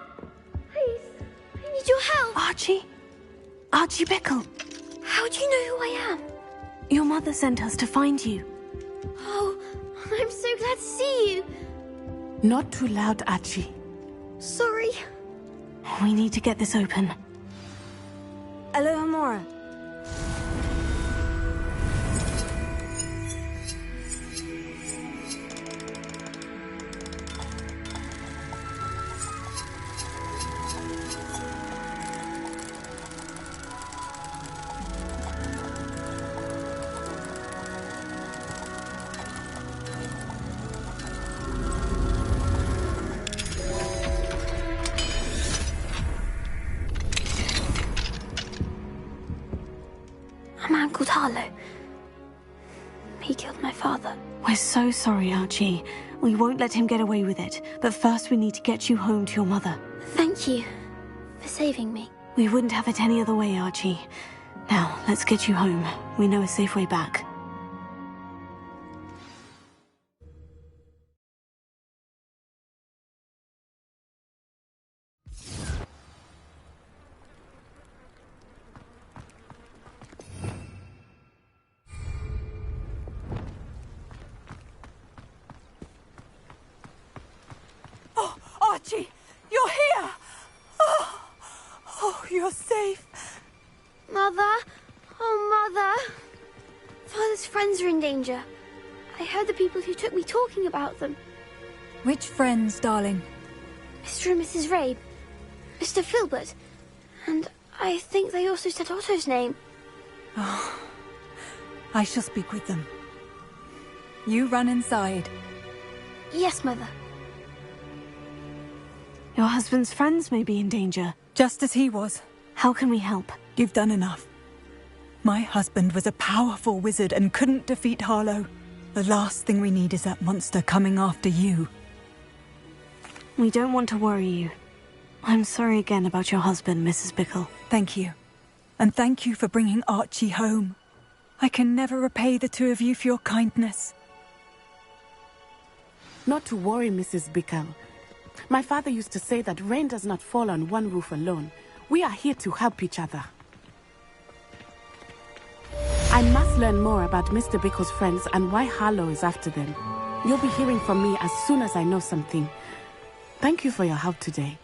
Please, I need your help. Archie? Archie Bickle. How do you know who I am? Your mother sent us to find you. Oh, I'm so glad to see you. Not too loud, Archie. Sorry. We need to get this open. Aloha Mora. A man called Harlow. He killed my father. We're so sorry, Archie. We won't let him get away with it. But first we need to get you home to your mother. Thank you for saving me. We wouldn't have it any other way, Archie. Now, let's get you home. We know a safe way back. Oh, Archie, you're here! Oh, you're safe. Mother? Oh, Mother. Father's friends are in danger. I heard the people who took me talking about them. Which friends, darling? Mr. and Mrs. Rabe. Mr. Filbert. And I think they also said Otto's name. Oh, I shall speak with them. You run inside. Yes, Mother. Your husband's friends may be in danger. Just as he was. How can we help? You've done enough. My husband was a powerful wizard and couldn't defeat Harlow. The last thing we need is that monster coming after you. We don't want to worry you. I'm sorry again about your husband, Mrs. Bickle. Thank you. And thank you for bringing Archie home. I can never repay the two of you for your kindness. Not to worry, Mrs. Bickle. My father used to say that rain does not fall on one roof alone. We are here to help each other. I must learn more about Mr. Bickle's friends and why Harlow is after them. You'll be hearing from me as soon as I know something. Thank you for your help today.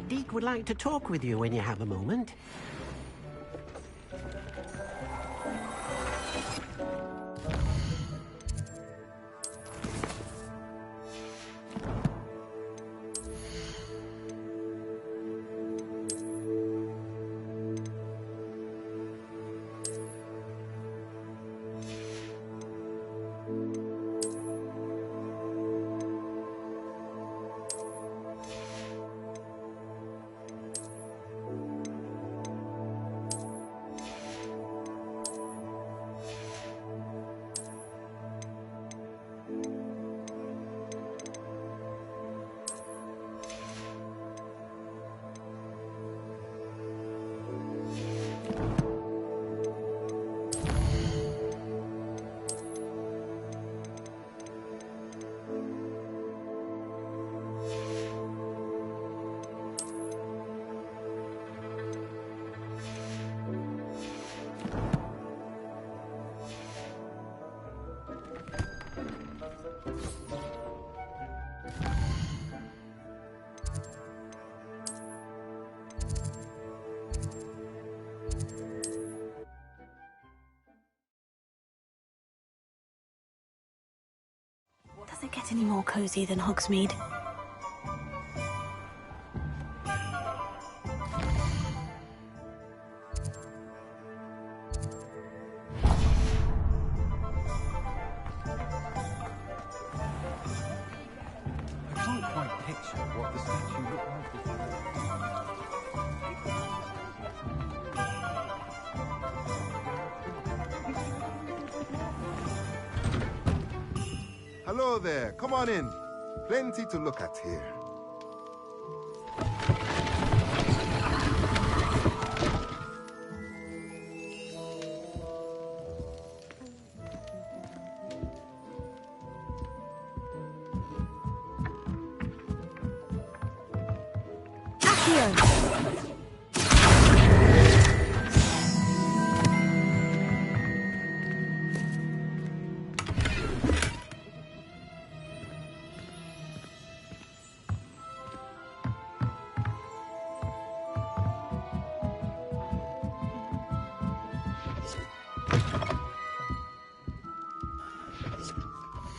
Deke would like to talk with you when you have a moment. it get any more cozy than Hogsmeade? I can't quite picture what the statue looked like before. Hello there. Come on in. Plenty to look at here.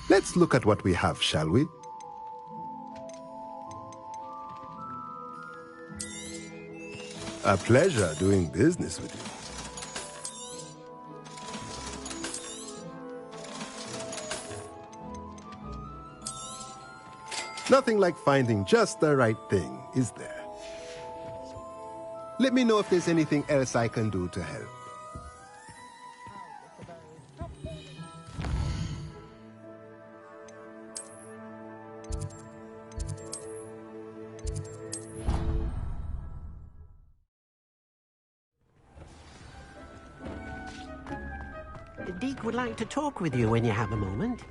Let's look at what we have, shall we? A pleasure doing business with you. Nothing like finding just the right thing, is there? Let me know if there's anything else I can do to help. Deke would like to talk with you when you have a moment.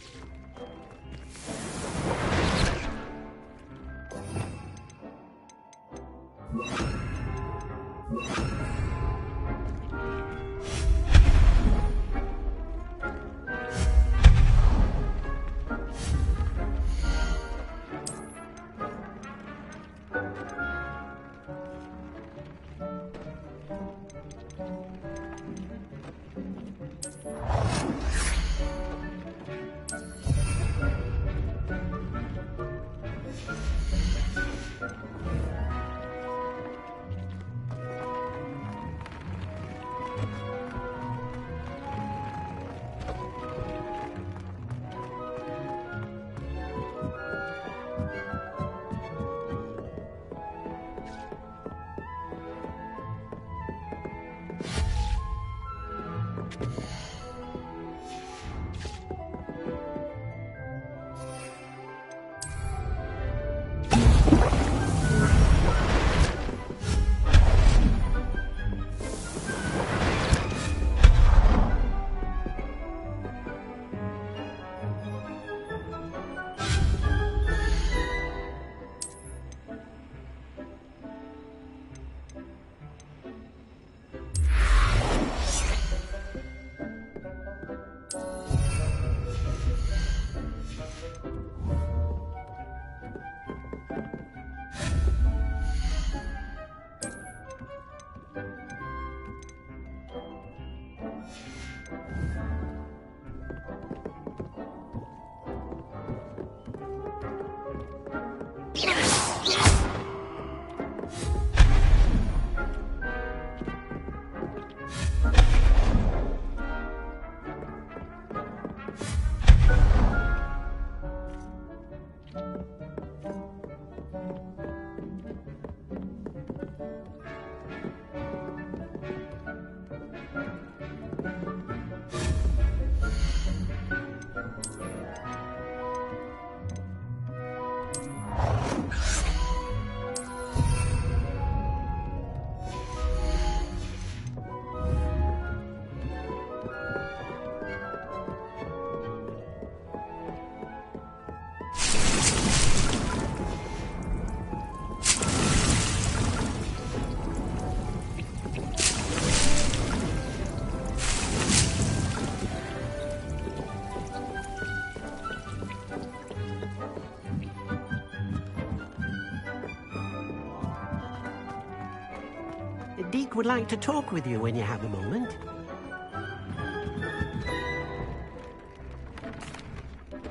Deke would like to talk with you when you have a moment.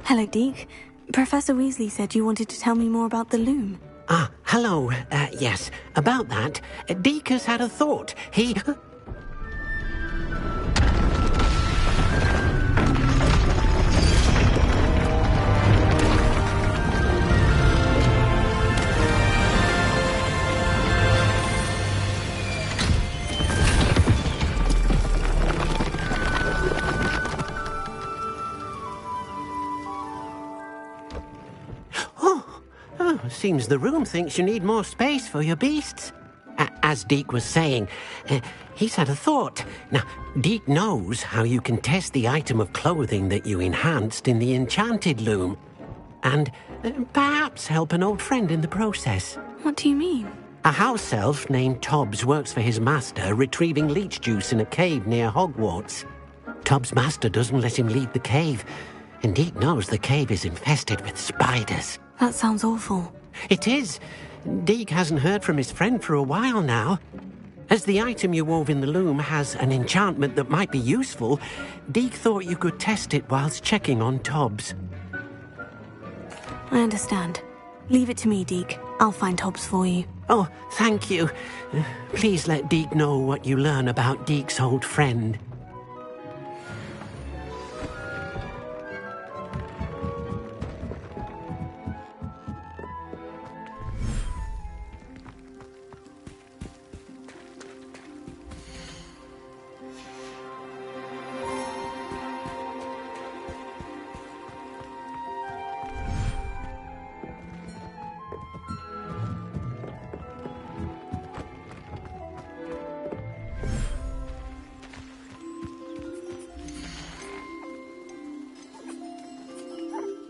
Hello, Deke. Professor Weasley said you wanted to tell me more about the loom. Ah, hello. Yes, about that. Deke has had a thought. He... Seems the room thinks you need more space for your beasts. As Deke was saying, he's had a thought. Now, Deke knows how you can test the item of clothing that you enhanced in the enchanted loom. And perhaps help an old friend in the process. What do you mean? A house elf named Tobbs works for his master, retrieving leech juice in a cave near Hogwarts. Tobbs' master doesn't let him leave the cave, and Deke knows the cave is infested with spiders. That sounds awful. It is. Deke hasn't heard from his friend for a while now. As the item you wove in the loom has an enchantment that might be useful, Deke thought you could test it whilst checking on Tobbs. I understand. Leave it to me, Deke. I'll find Tobbs for you. Oh, thank you. Please let Deke know what you learn about Deke's old friend.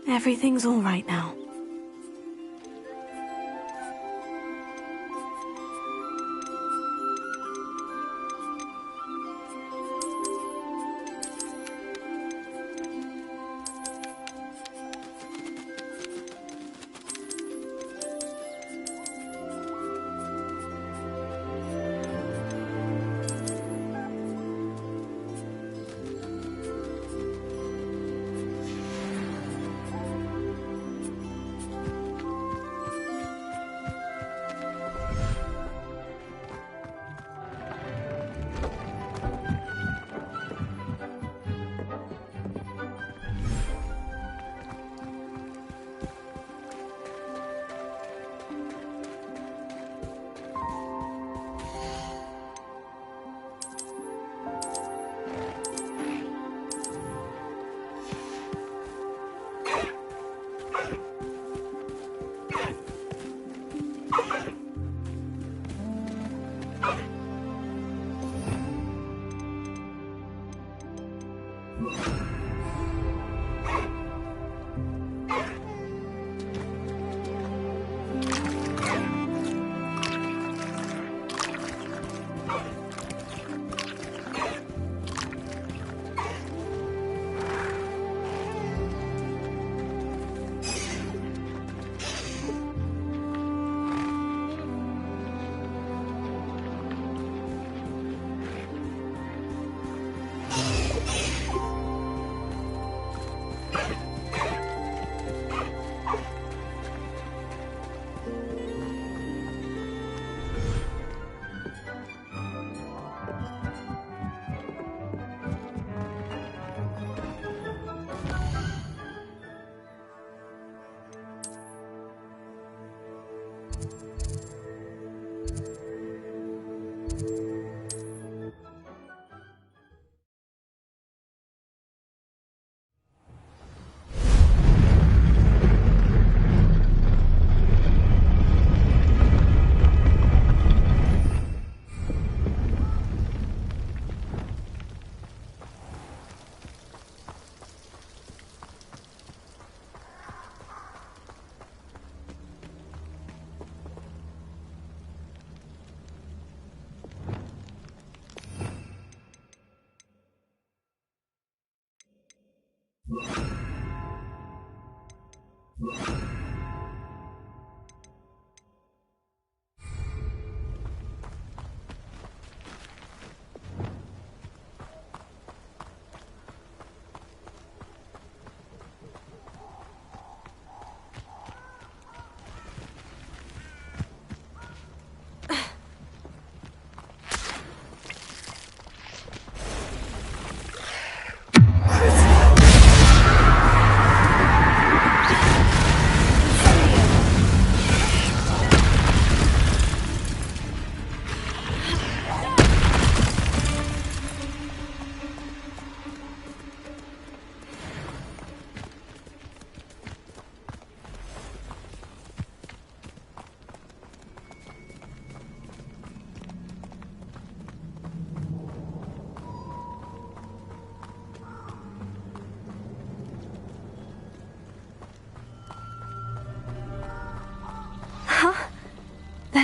Everything's all right now.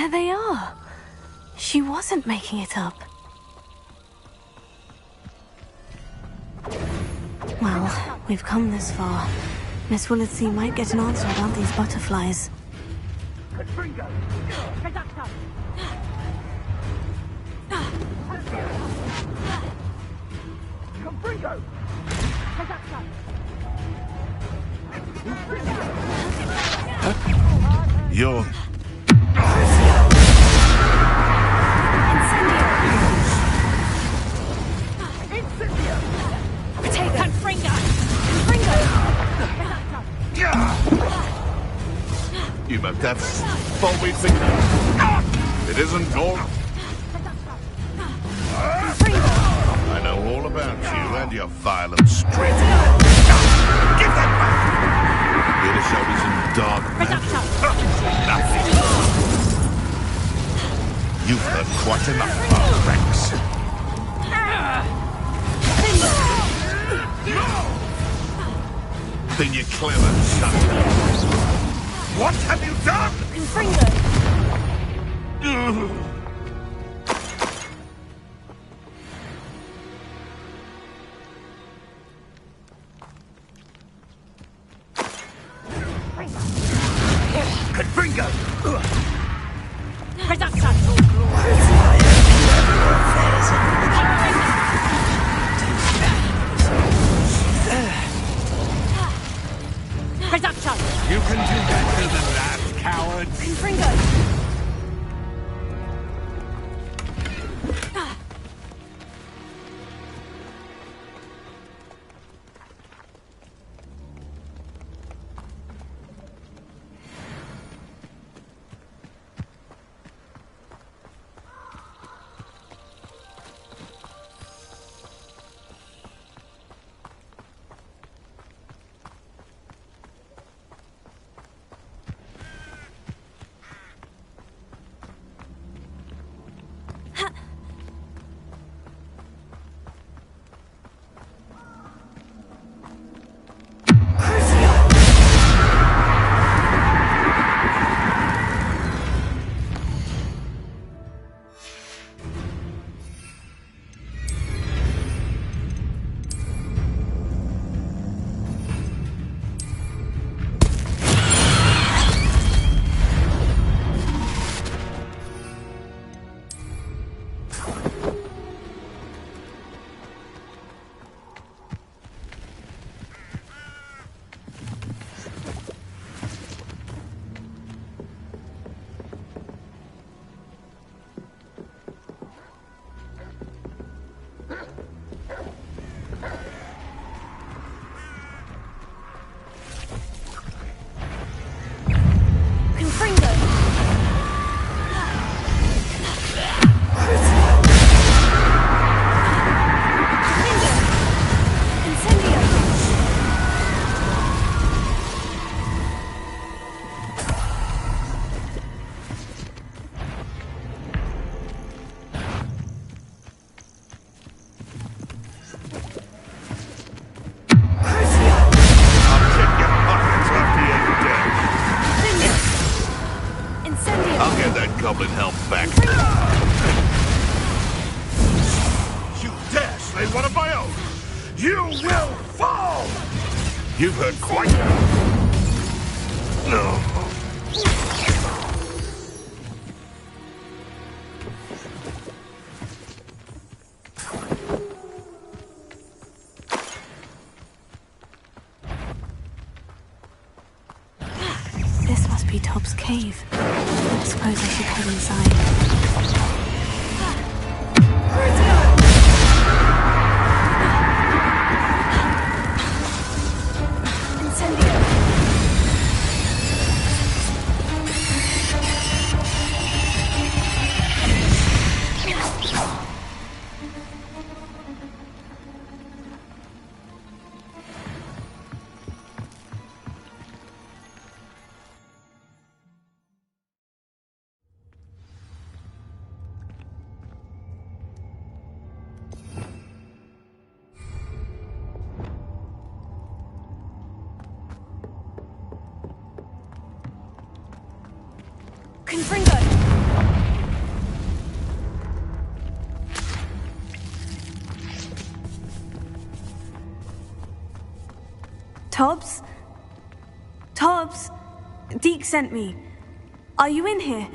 There they are. She wasn't making it up. Well, we've come this far. Miss Willetsey might get an answer about these butterflies. You're... You must have foamy fingers. It isn't all... I know all about you and your violent streak. Give that back! Here to show me some dark magic. Nothing. You've heard quite enough, Rex. Then you're clever, son. What have you done? Confringo! Confringo! You can do better than that, cowards! Confringo! goblin help back. You dare slay one of my own! You will fall! You've heard quite enough. No. This must be Top's cave. I suppose I should head inside. Gryffindor! Tobbs? Tobbs? Deke sent me. Are you in here?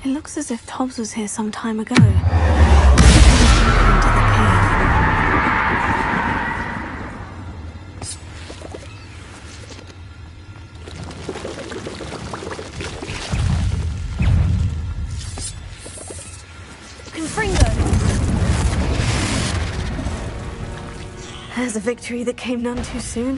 It looks as if Tobbs was here some time ago. There's a victory that came none too soon.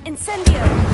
Incendio!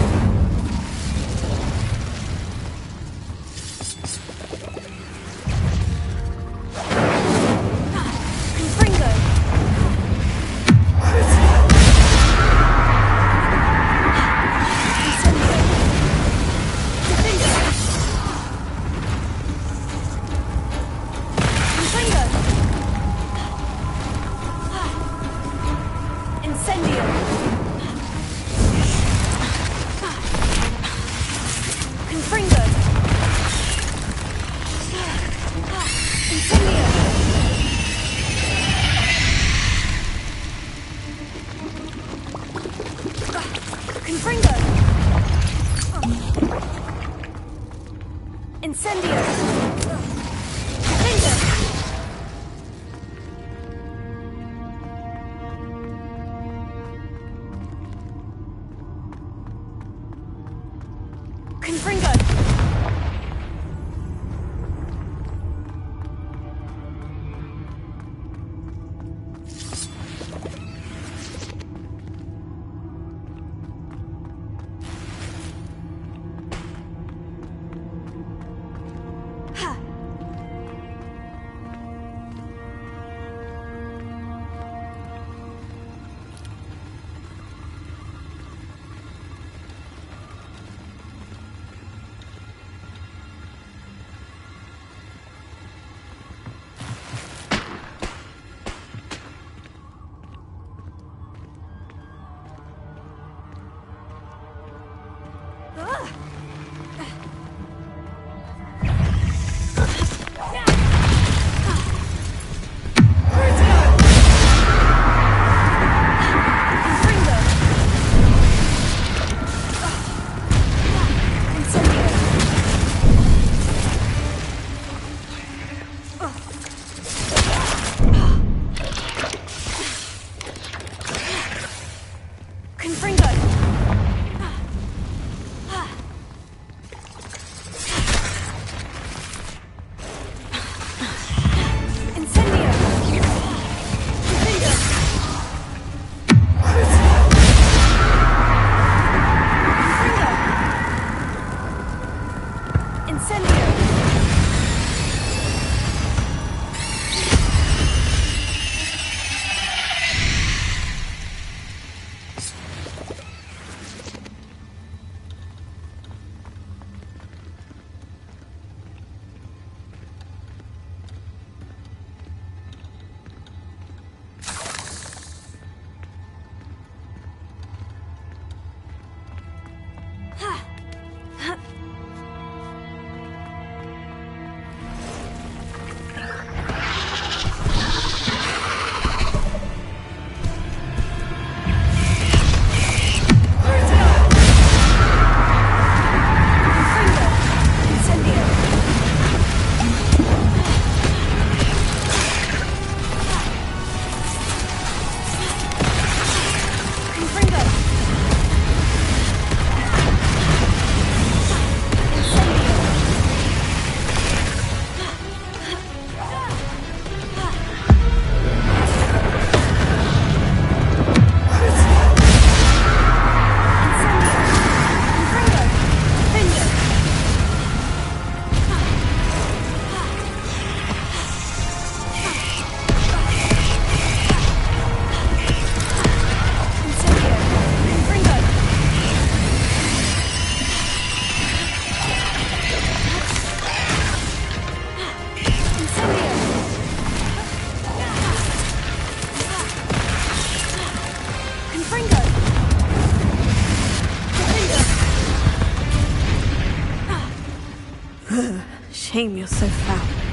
shame you're so foul.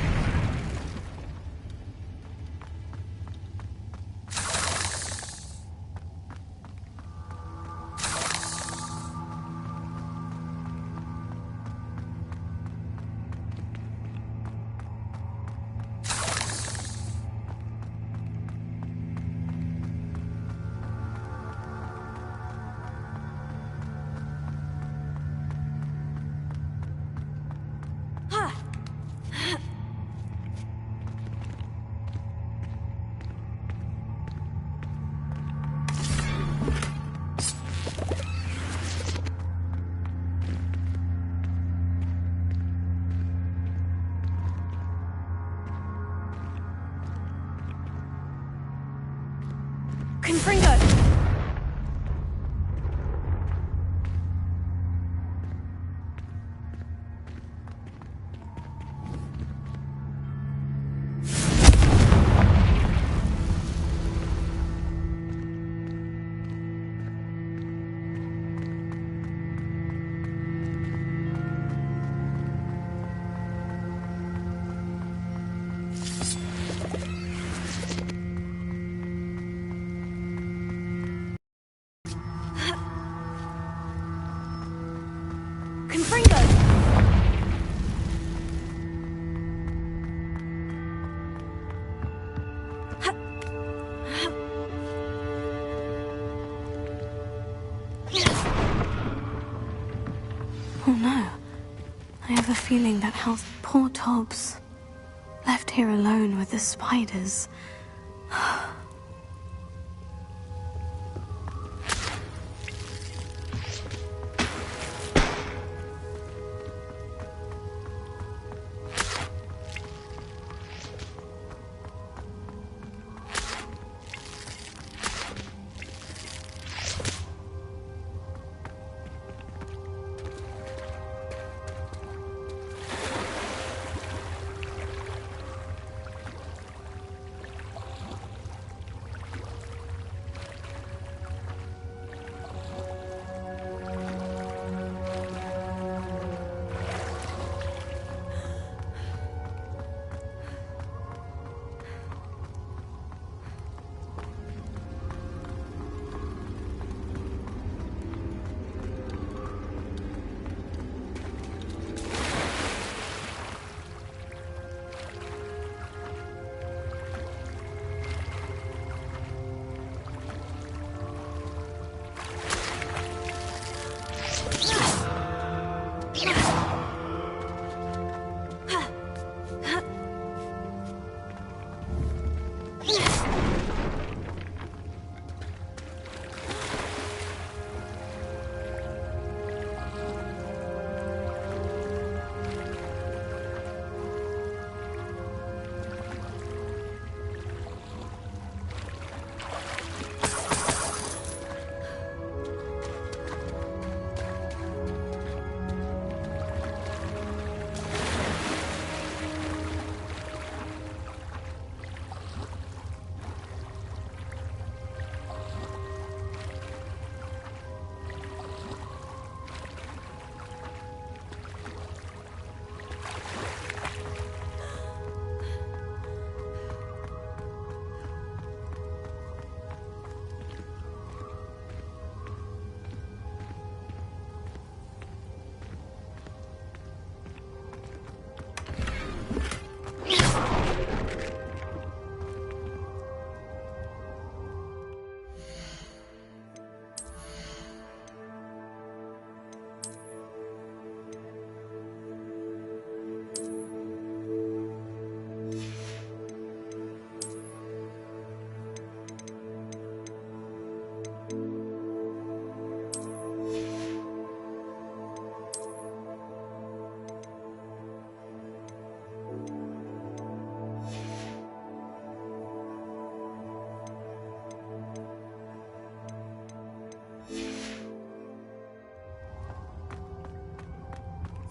Confringo! Oh no. I have a feeling that house, poor Tobbs, left here alone with the spiders.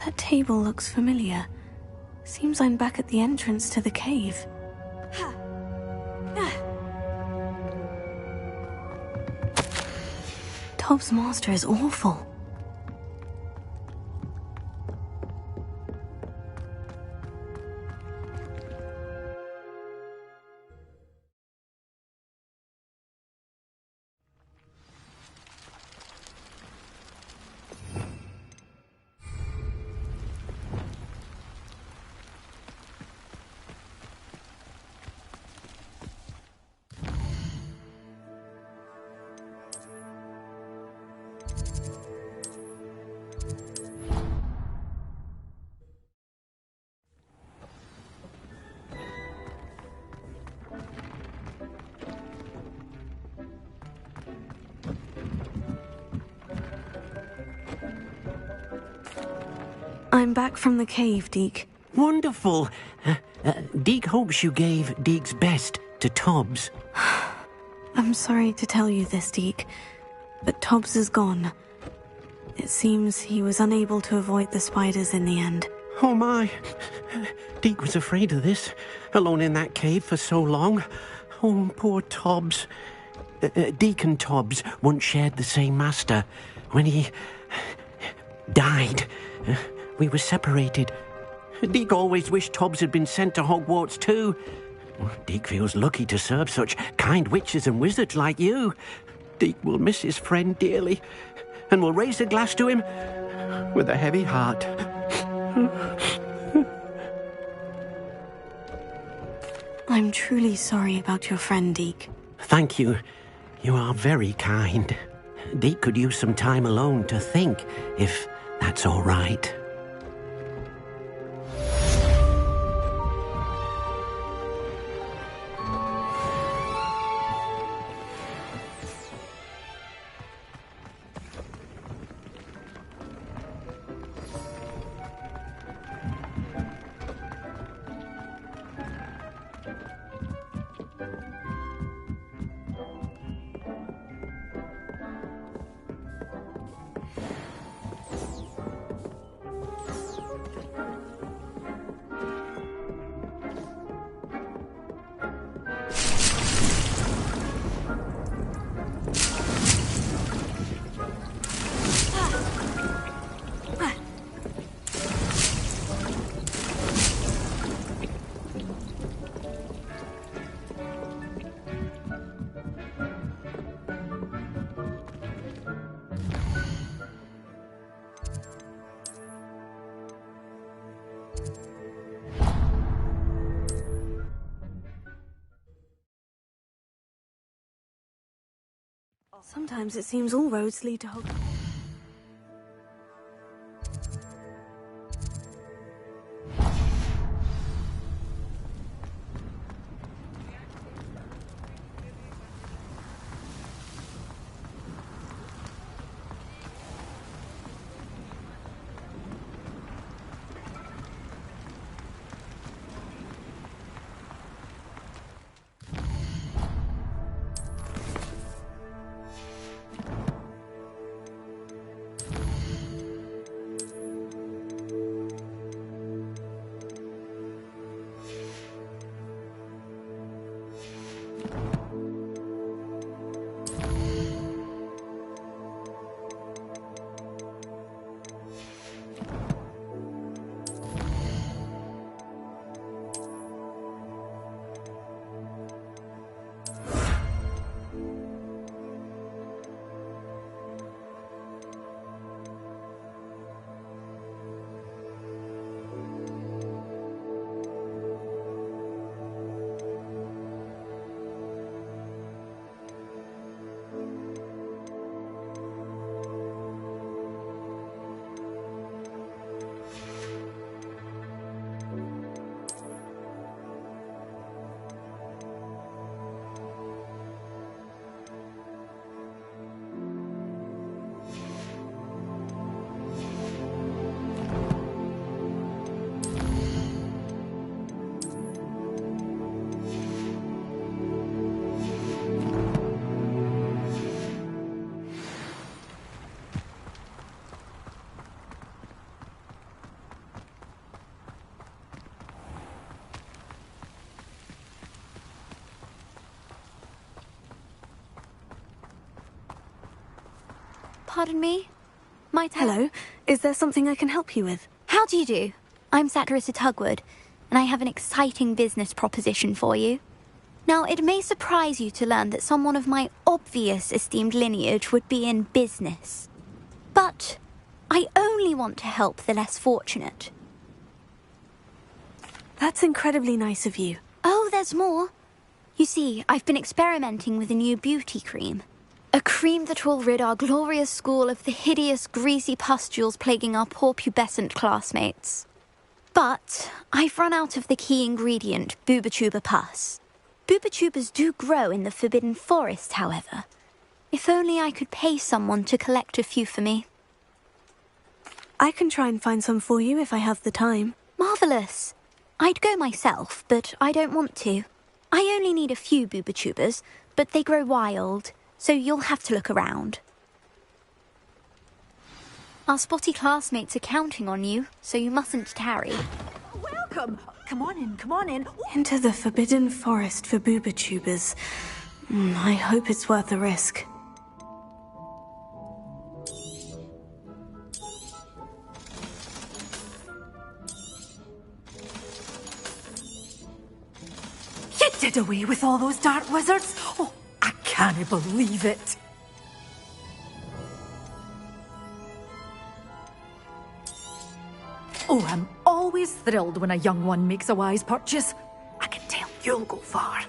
That table looks familiar. Seems I'm back at the entrance to the cave. Tobbs' master is awful. I'm back from the cave, Deke. Wonderful. Deke hopes you gave Deke's best to Tobbs. I'm sorry to tell you this, Deke, but Tobbs is gone. It seems he was unable to avoid the spiders in the end. Oh my. Deke was afraid of this, alone in that cave for so long. Oh, poor Tobbs. Deke and Tobbs once shared the same master. When he died, we were separated. Deke always wished Tobbs had been sent to Hogwarts too. Deke feels lucky to serve such kind witches and wizards like you. Deke will miss his friend dearly, and will raise a glass to him with a heavy heart. I'm truly sorry about your friend, Deke. Thank you. You are very kind. Deke could use some time alone to think, if that's all right. Sometimes it seems all roads lead to Hogwarts. Pardon me? Hello. Is there something I can help you with? How do you do? I'm Satirissa Tugwood, and I have an exciting business proposition for you. Now, it may surprise you to learn that someone of my obvious esteemed lineage would be in business. But I only want to help the less fortunate. That's incredibly nice of you. Oh, there's more. You see, I've been experimenting with a new beauty cream. A cream that will rid our glorious school of the hideous, greasy pustules plaguing our poor pubescent classmates. But I've run out of the key ingredient, Booba-Tuba pus. Booba-Tubas do grow in the Forbidden Forest, however. If only I could pay someone to collect a few for me. I can try and find some for you if I have the time. Marvellous. I'd go myself, but I don't want to. I only need a few booba-tubers, but they grow wild, so you'll have to look around. Our spotty classmates are counting on you, so you mustn't tarry. Welcome! Come on in, come on in. Into the forbidden forest for booba-tubers. I hope it's worth the risk. You did away with all those dark wizards? Oh, I can't believe it. Oh, I'm always thrilled when a young one makes a wise purchase. I can tell you'll go far.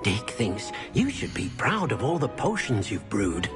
Dick thinks you should be proud of all the potions you've brewed.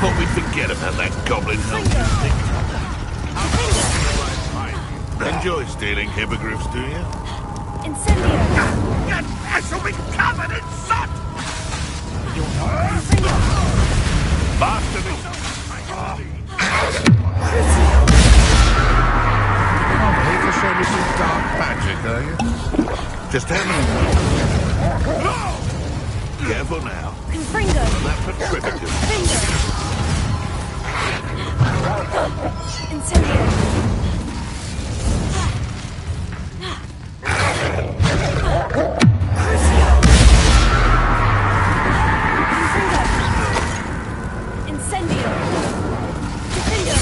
Thought we'd forget about that goblin hell. Enjoy stealing hippogriffs, do you? Incendio! I shall be covered in soot! Bastard! Oh, here to show me some dark magic, are you? Just tell me. Careful now. Confringo! That petrificus. Incendio! Incendio! Defendo!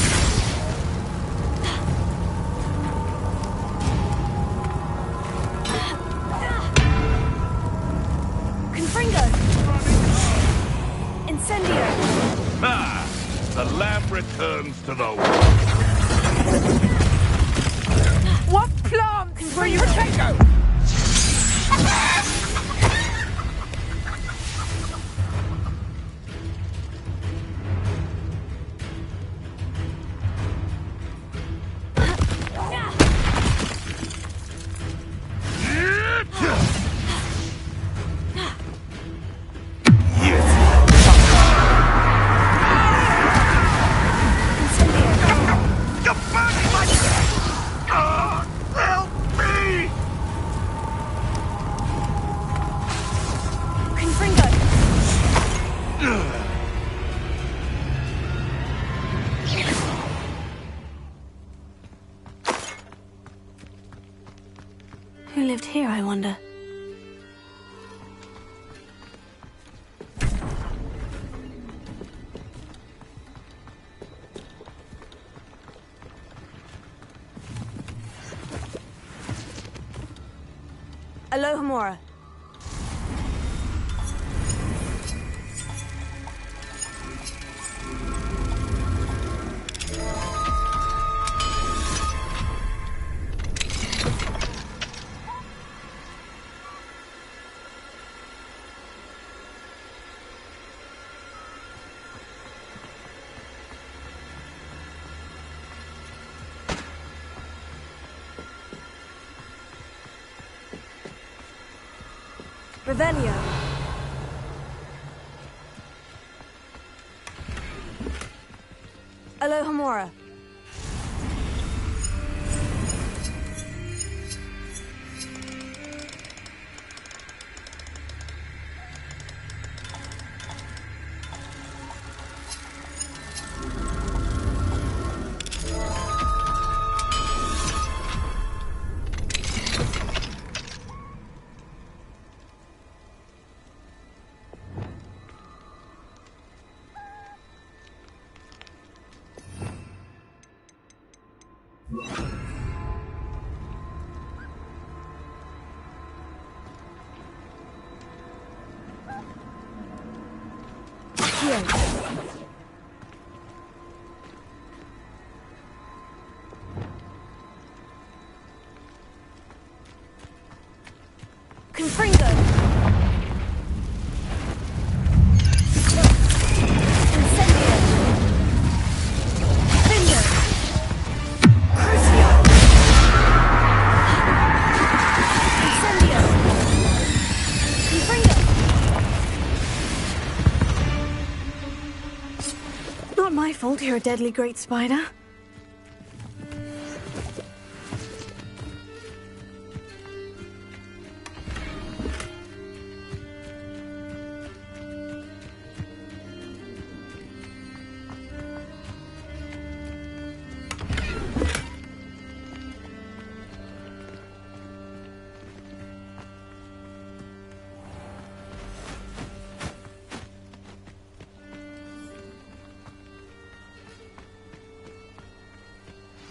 Confringo! Incendio! Ah! The lamb returns to the world. What plants for your tango? lived here, I wonder? Alohomora. Revelio. Alohomora. Confringo. Incendio. Findo. Crucio. Incendio. Confringo. Not my fault you're a deadly great spider.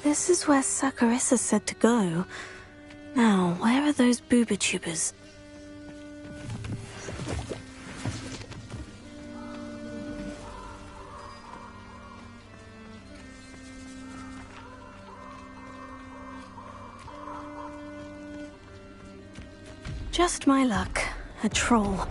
This is where Saccharissa said to go. Now, where are those booba-tubers? Just my luck. A troll.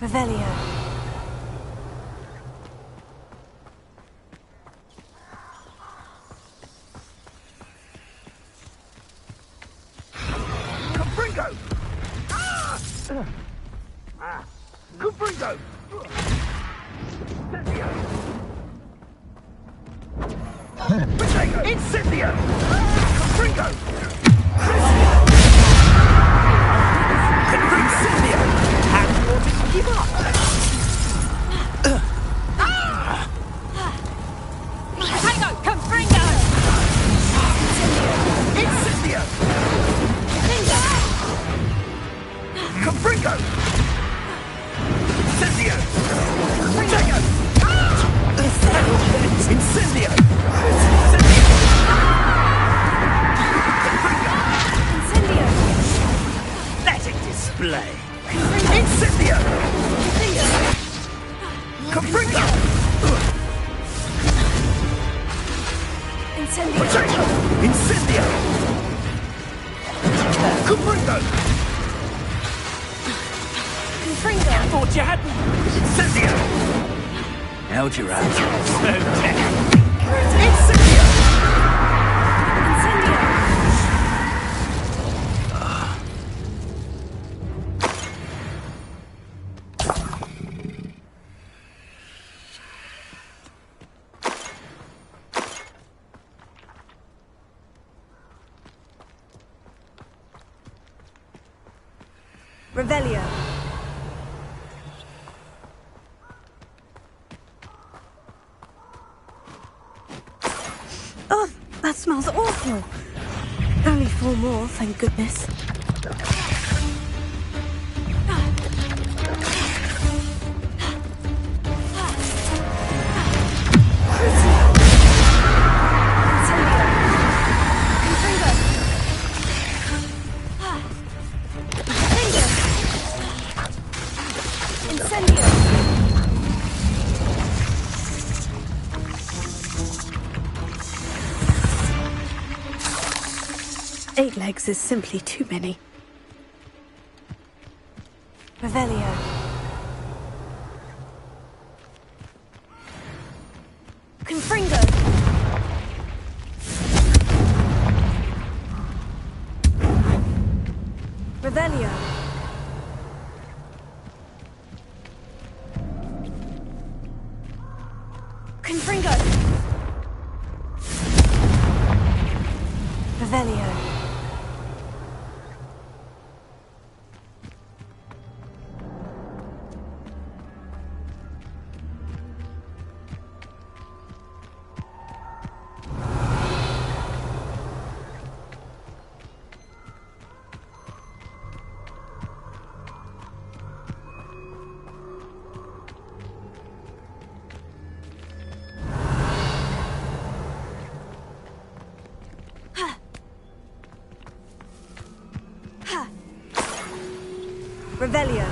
Revelio. Gryffindor! Gryffindor! Incendio! Incendio! Gryffindor! Incendio! Have you all just give up? Tango, Confringo! Incendio! Confringo! Incendio! Tango! Incendio! Incendio! Let it display! Incendio! Confringo! Incendio! Incendio! Confringo! Confringo! Thought you hadn't! Incendio! Held your own. So dead. Incendio! Incendio! Revelio. Oh, that smells awful. Only 4 more, thank goodness. Incendio! 8 legs is simply too many. Revelio. Confringo. Revelio. Confringo. Revelio. Revelio.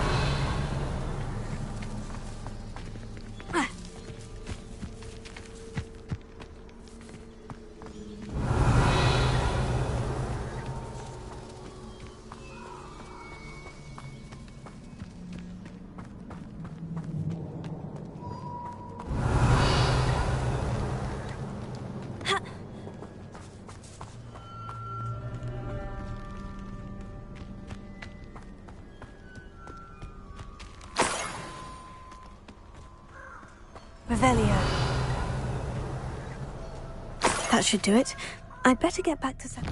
Revelio. That should do it. I'd better get back to set.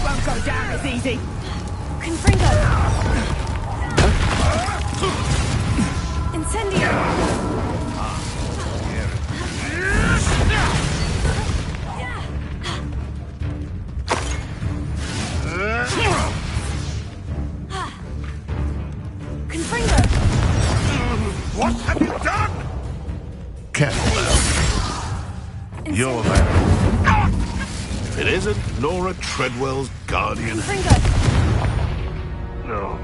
won't go down as easy. Confringo! Incendio! Confringo! What have you done? Careful now. You're there. If it isn't Laura Treadwell's guardian. No.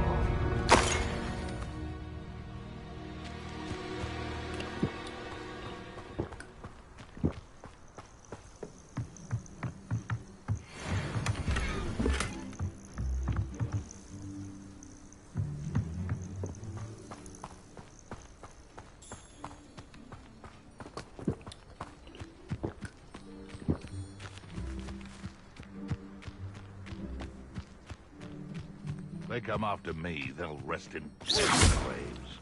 They come after me, they'll rest in graves.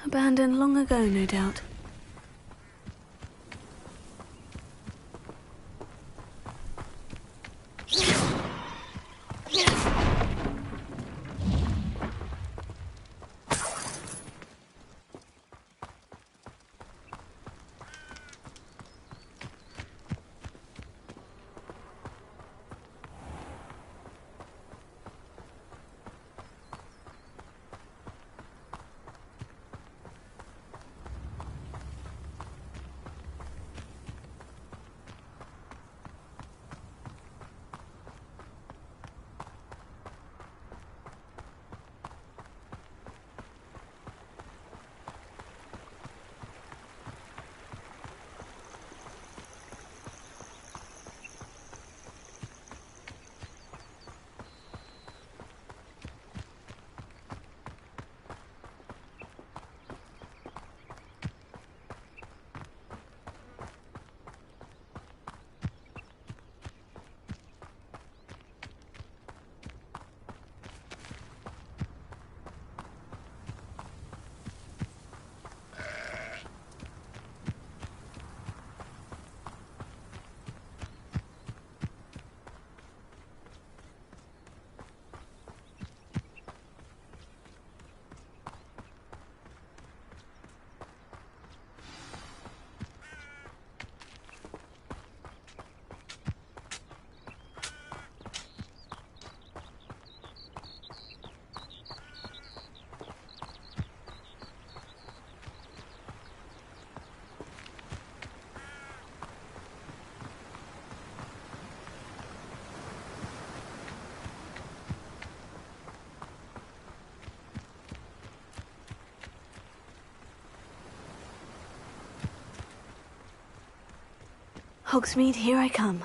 Abandoned long ago, no doubt. Hogsmeade, here I come.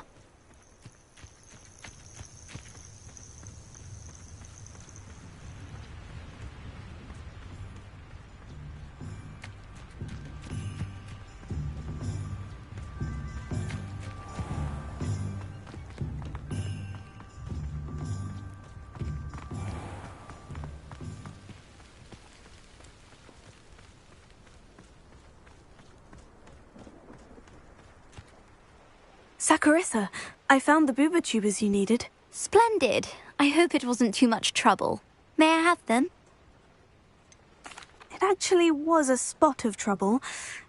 Saccharissa, I found the booba tubers you needed. Splendid. I hope it wasn't too much trouble. May I have them? It actually was a spot of trouble.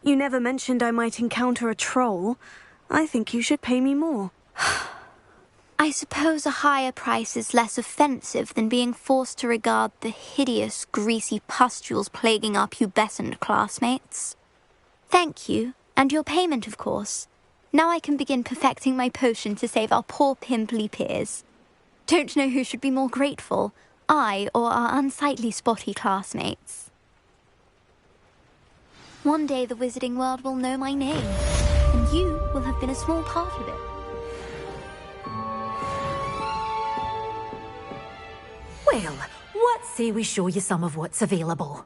You never mentioned I might encounter a troll. I think you should pay me more. I suppose a higher price is less offensive than being forced to regard the hideous, greasy pustules plaguing our pubescent classmates. Thank you, and your payment, of course. Now I can begin perfecting my potion to save our poor pimply peers. Don't know who should be more grateful, I or our unsightly spotty classmates. One day the wizarding world will know my name, and you will have been a small part of it. Well, what say we show you some of what's available?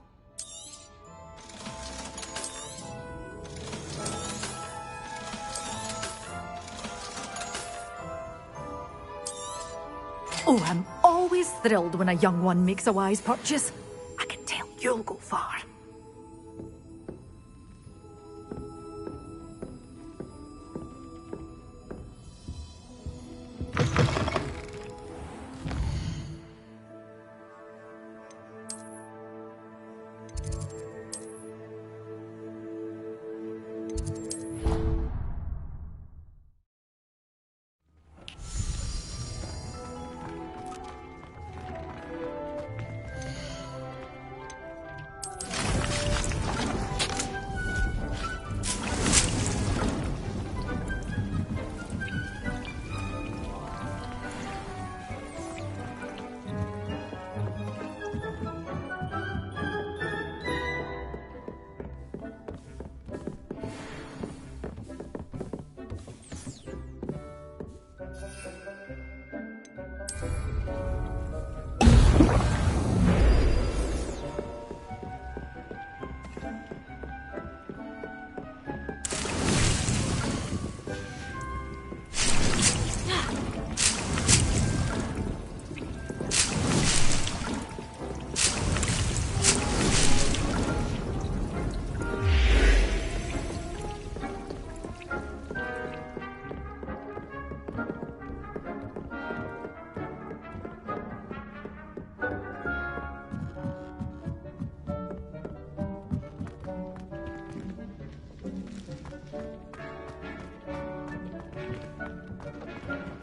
Oh, I'm always thrilled when a young one makes a wise purchase. I can tell you'll go far.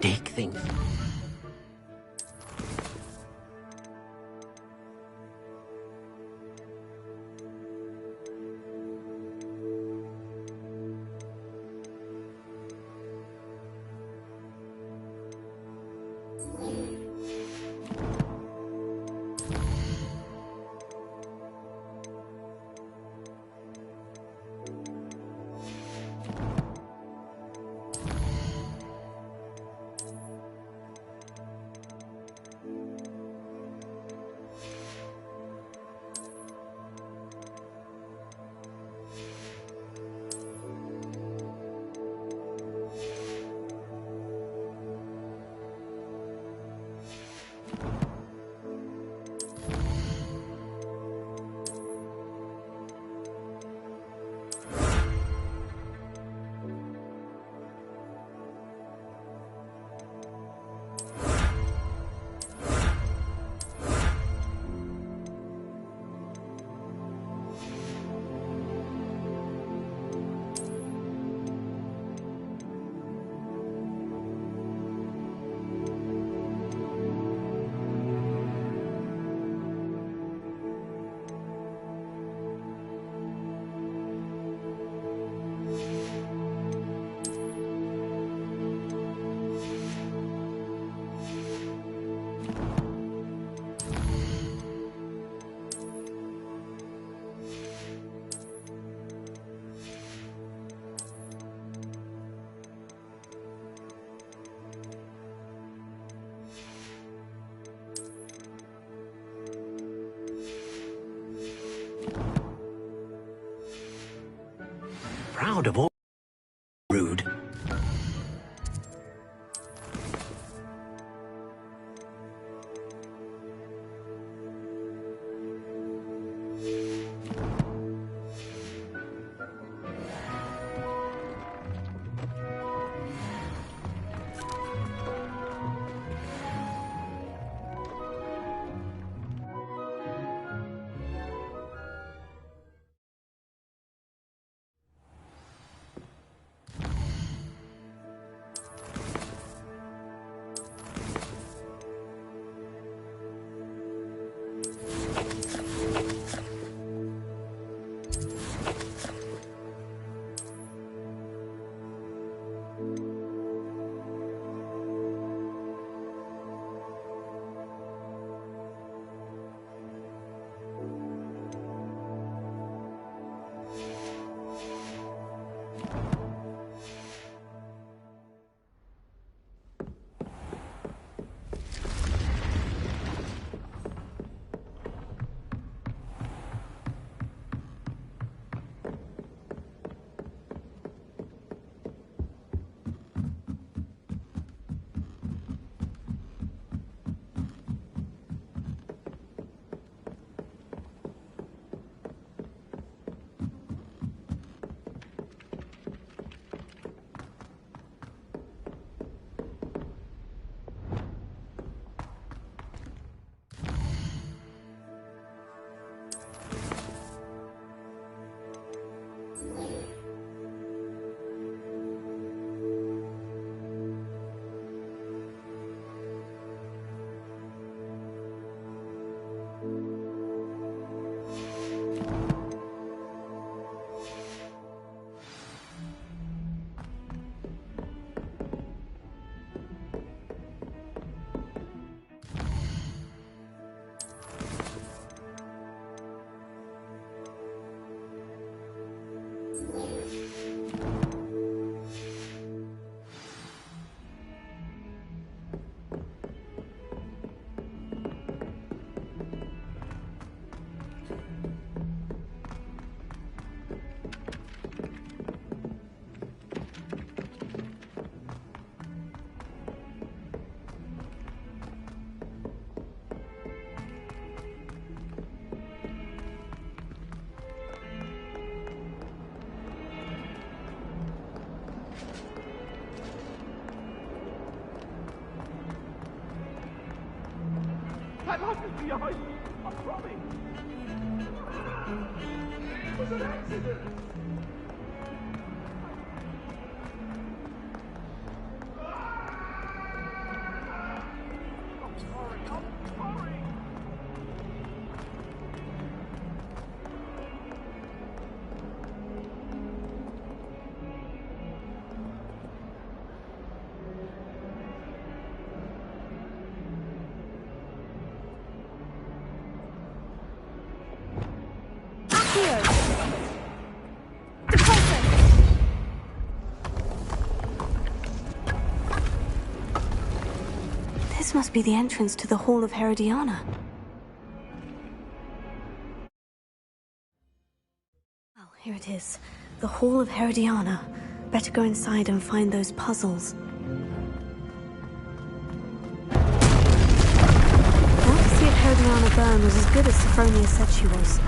Dig things. Proud of all. Rude. life is behind me. I promise. It was an accident. I'm sorry. This must be the entrance to the Hall of Herodiana. Well, here it is. The Hall of Herodiana. Better go inside and find those puzzles. Prophecy of Herodiana Byrne was as good as Sophronia said she was.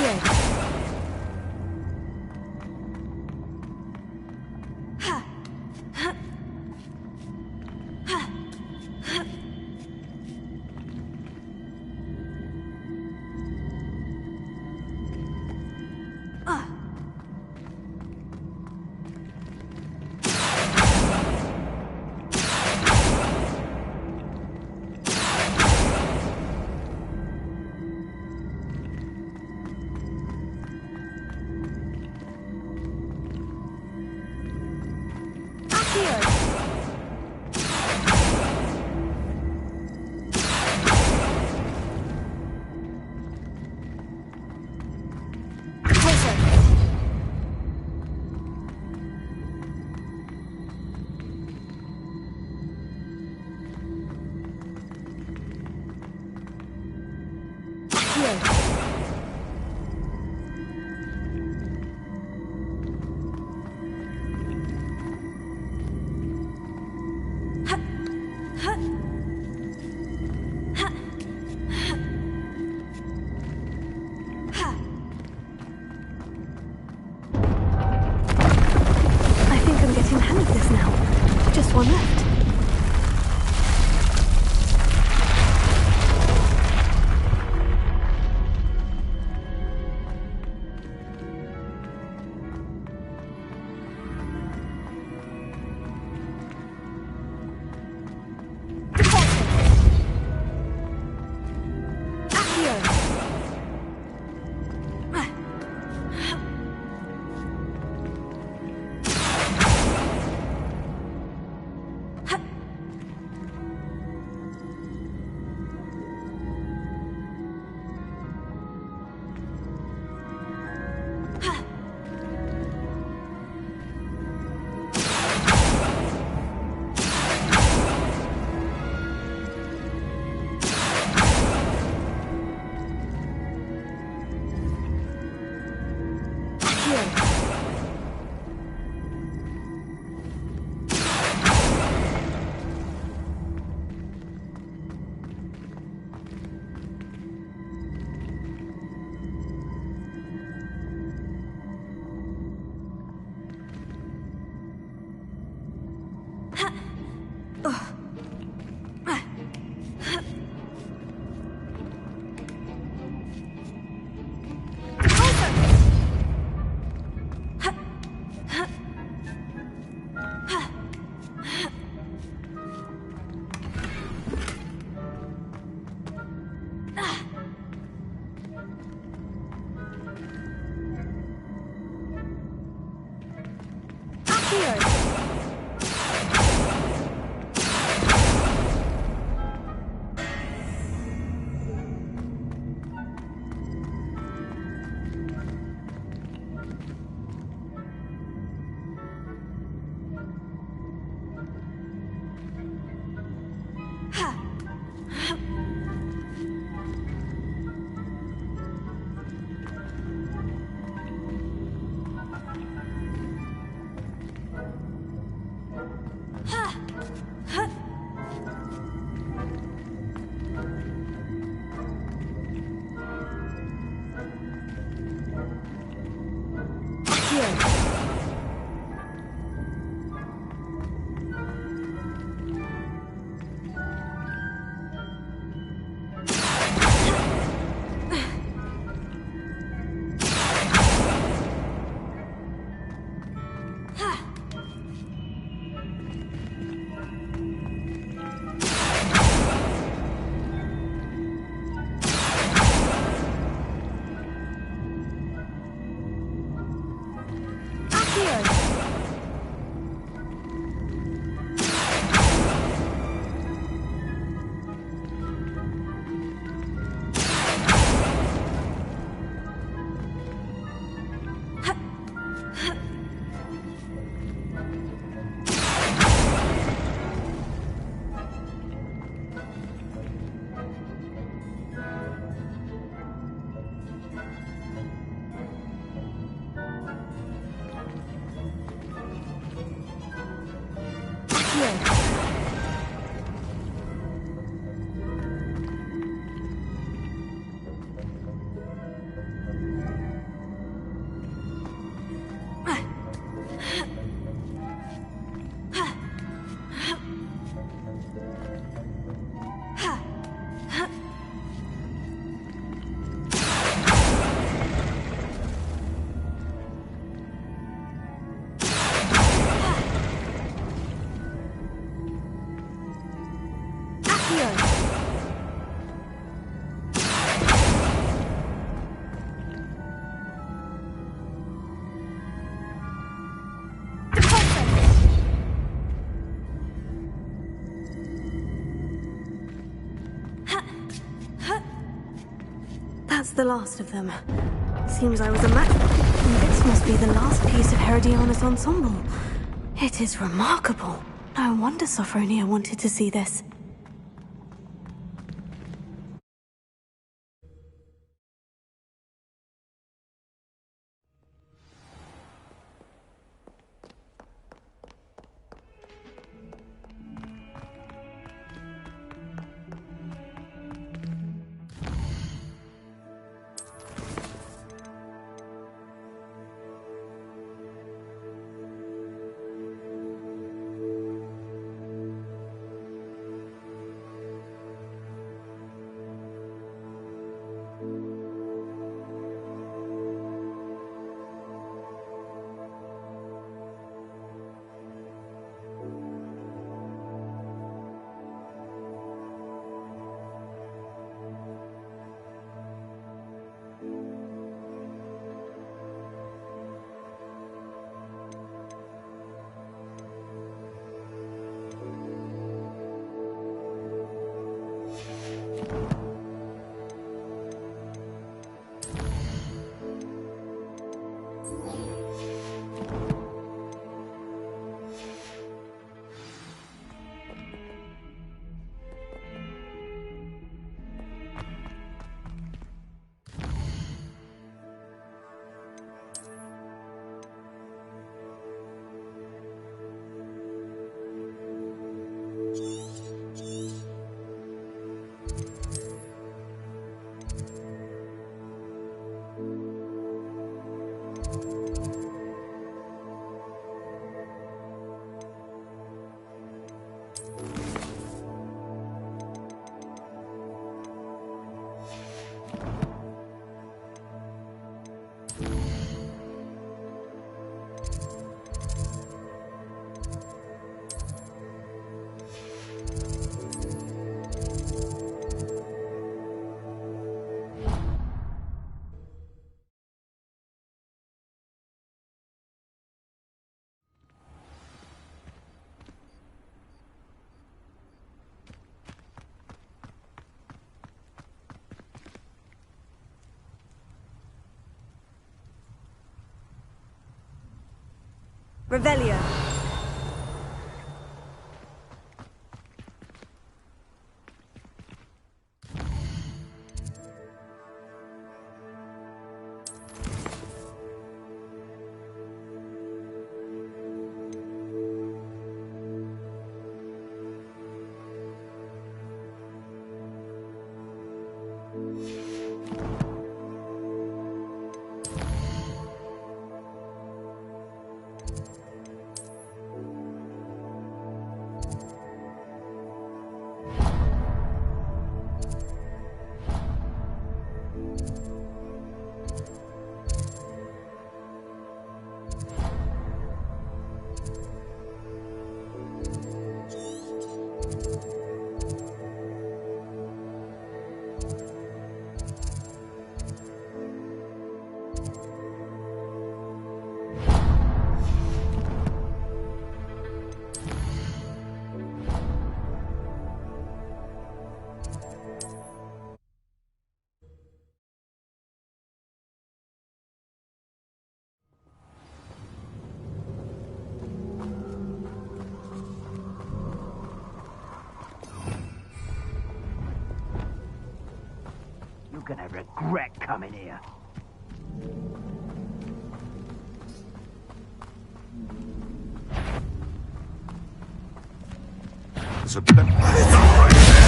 I think I'm getting the hang of this now. Just one left. the last of them. Seems I was a match. This must be the last piece of Herodiana's ensemble. It is remarkable. No wonder Sophronia wanted to see this. Revelio. You're gonna regret coming here. There's a stop right there.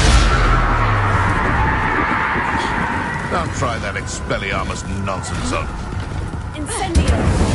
Don't try that Expelliarmus nonsense on. Incendio.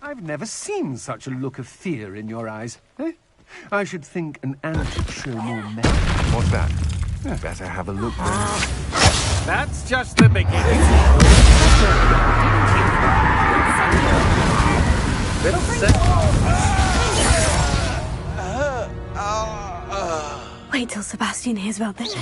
I've never seen such a look of fear in your eyes. Eh? I should think an ant would show more metal. What's that? Better have a look then. That's just the beginning. Little Wait till Sebastian hears about this.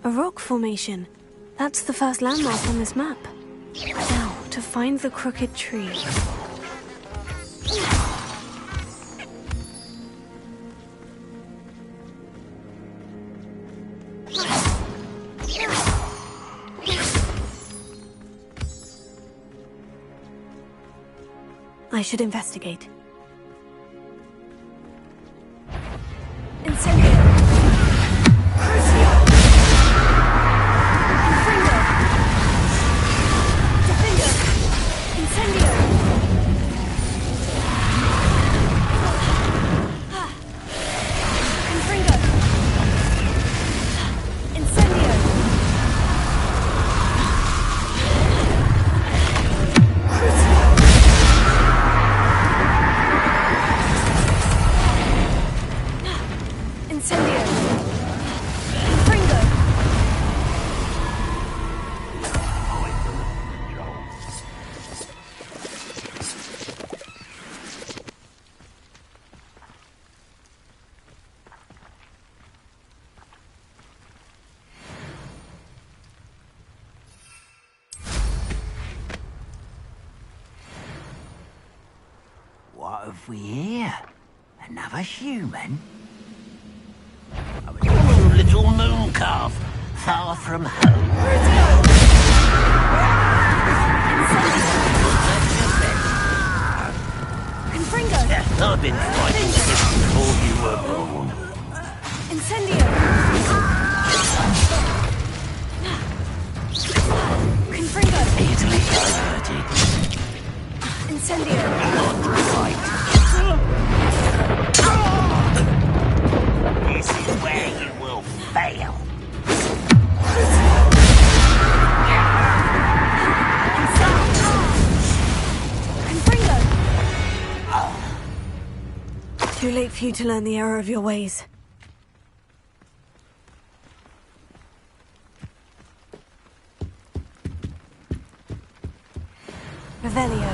A rock formation. That's the first landmark on this map. Now, to find the crooked tree. I should investigate. What have we here? Another human? A little moon calf, far from home. I've been fighting this before you were born. Incendio! Confringo! Easily diverted. Incendio! Not right. This is where you will fail. Too late for you to learn the error of your ways. Revelio.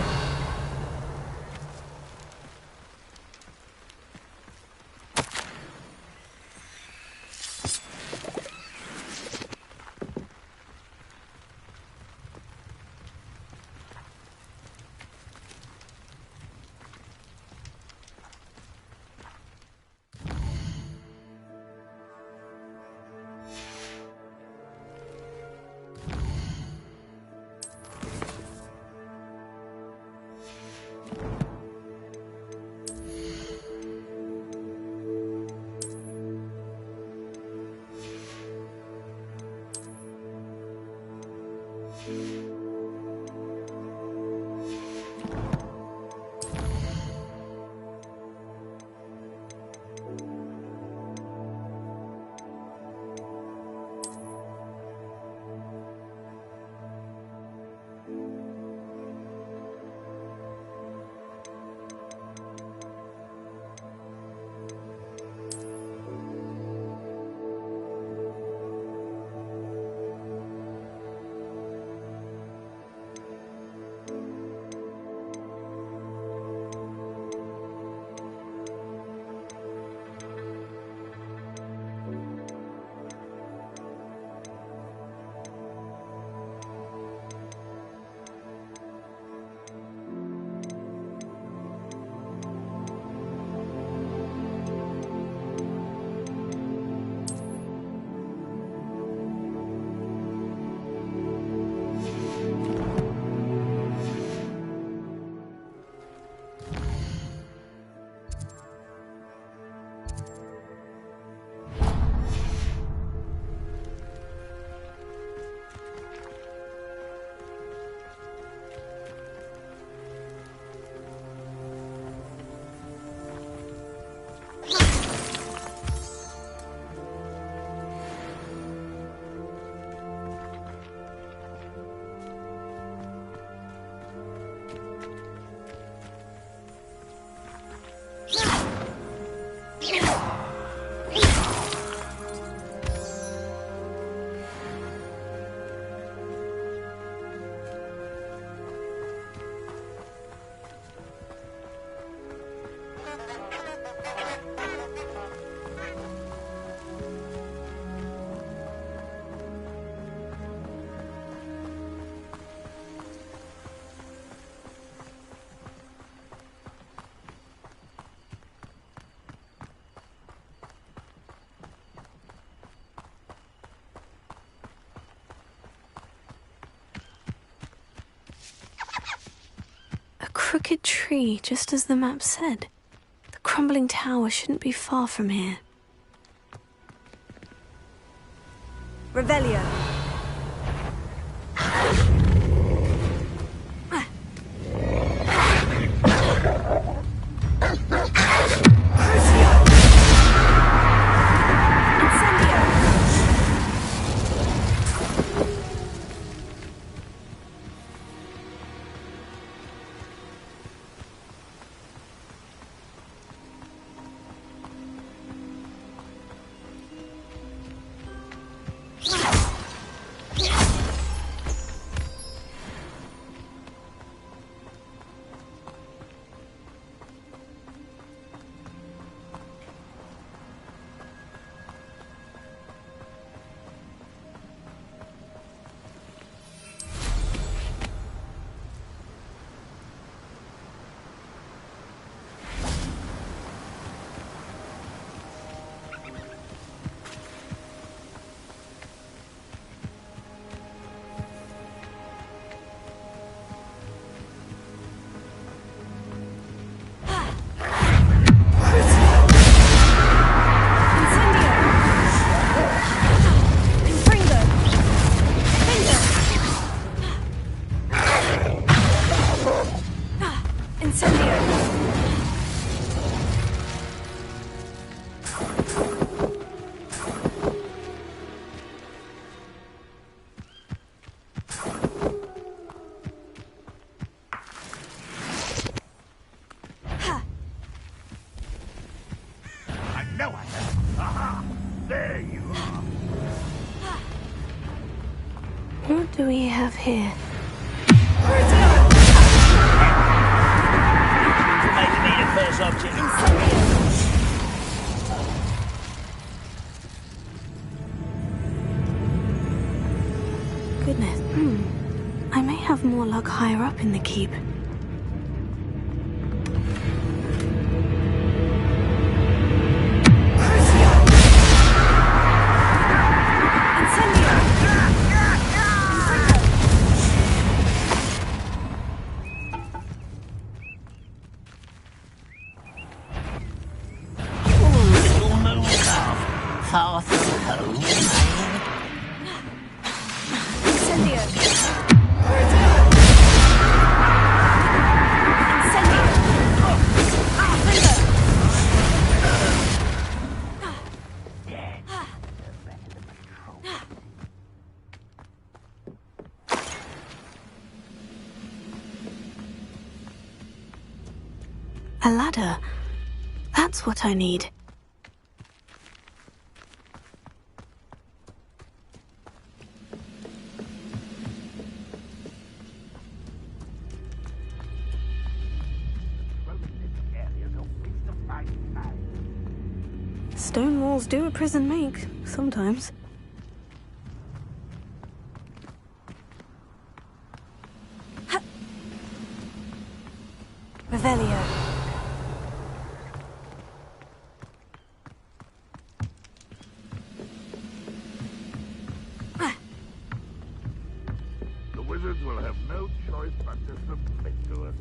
crooked tree, just as the map said. The crumbling tower shouldn't be far from here. Revelio. What do we have here? Maybe be the first object. Goodness. I may have more luck higher up in the keep. A ladder. That's what I need. Stone walls do a prison make, sometimes. Revelio. The wizards will have no choice but to submit to us.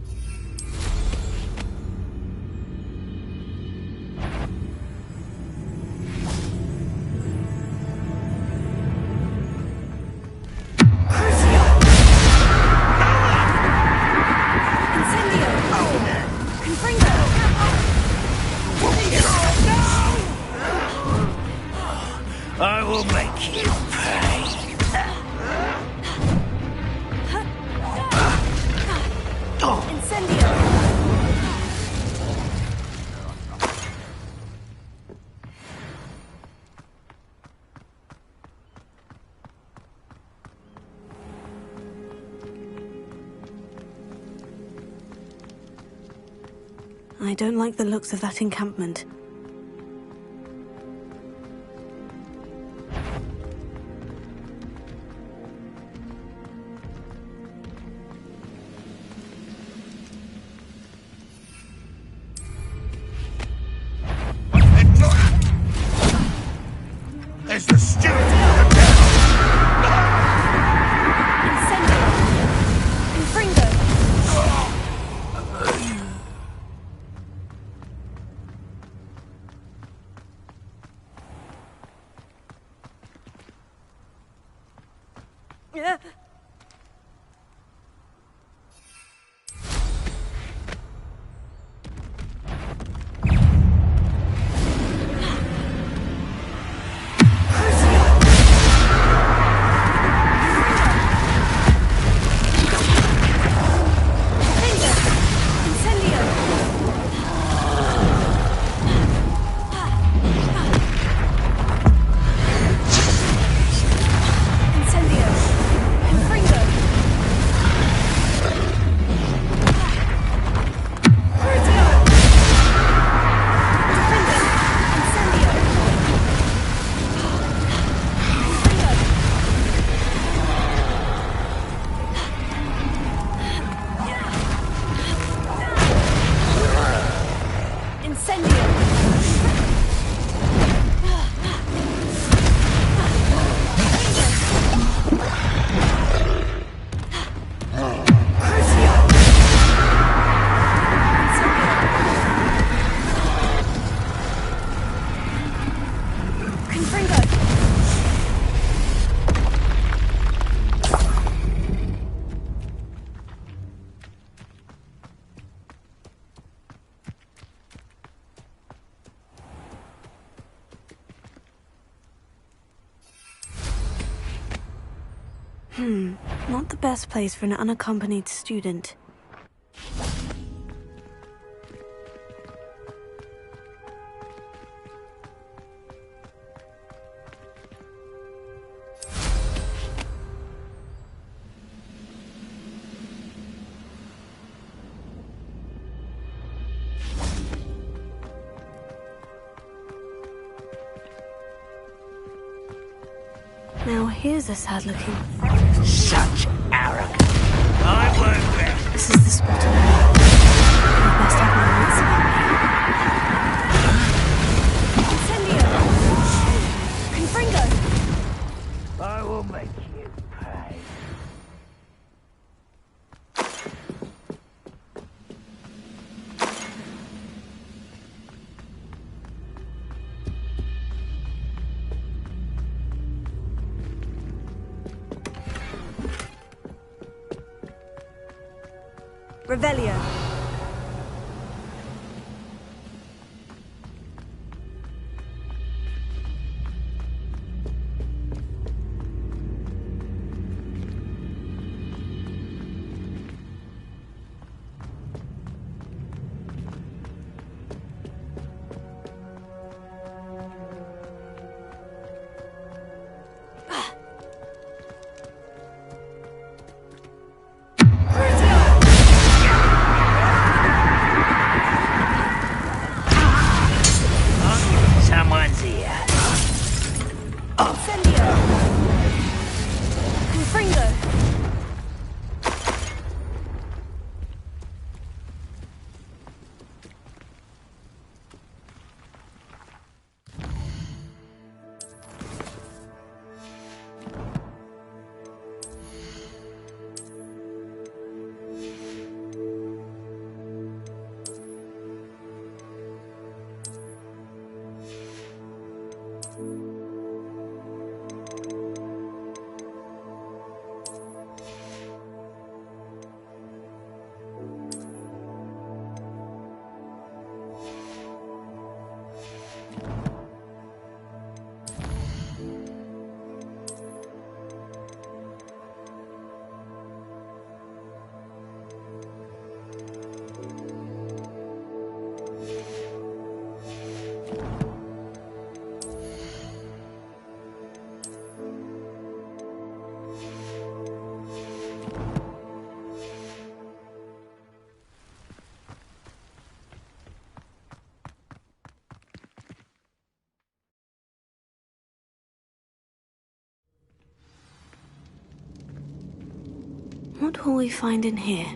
I will make you pay. Incendio. I don't like the looks of that encampment. There's the steward of the town! Incendio. Confringo. Not the best place for an unaccompanied student. Now here's a sad-looking... Such arrogance. I won't rest. This is the spot. You best have my wits about me. Incendio! Confringo! I will make you pay. Revelio. Someone's here. Incendio! Confringo! What will we find in here?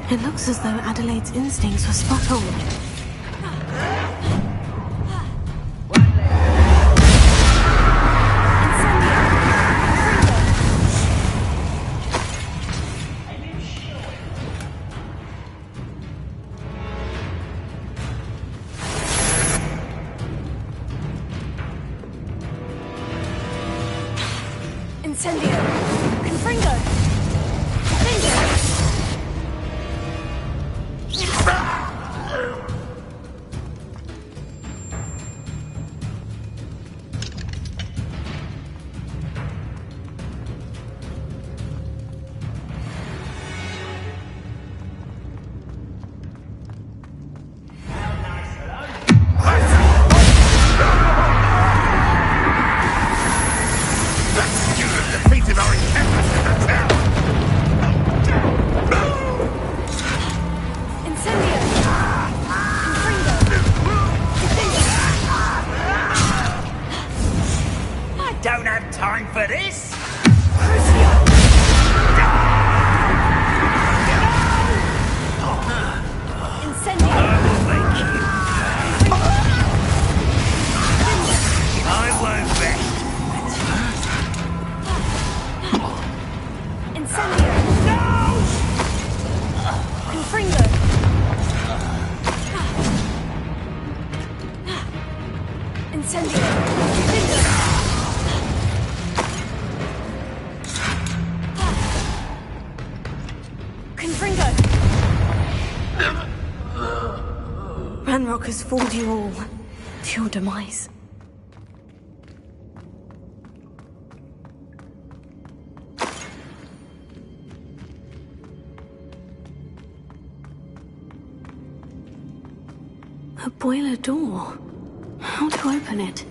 It looks as though Adelaide's instincts were spot on. Incendio! Confringo! Incendio! Defeated our encampment in the town! Incendio! Confringo! I don't have time for this! Incendio! I will make you pay. I won't rest. Incendio! No! Confringo! Incendio! Confringo! Ranrock has fooled you all to your demise. A boiler door. How to open it?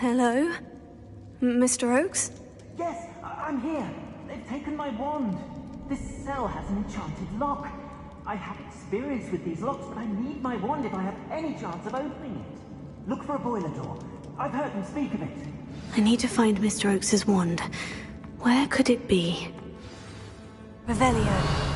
Hello? Mr. Oakes? Yes, I'm here. They've taken my wand. This cell has an enchanted lock. I have experience with these locks, but I need my wand if I have any chance of opening it. Look for a boiler door. I've heard them speak of it. I need to find Mr. Oakes's wand. Where could it be? Revelio.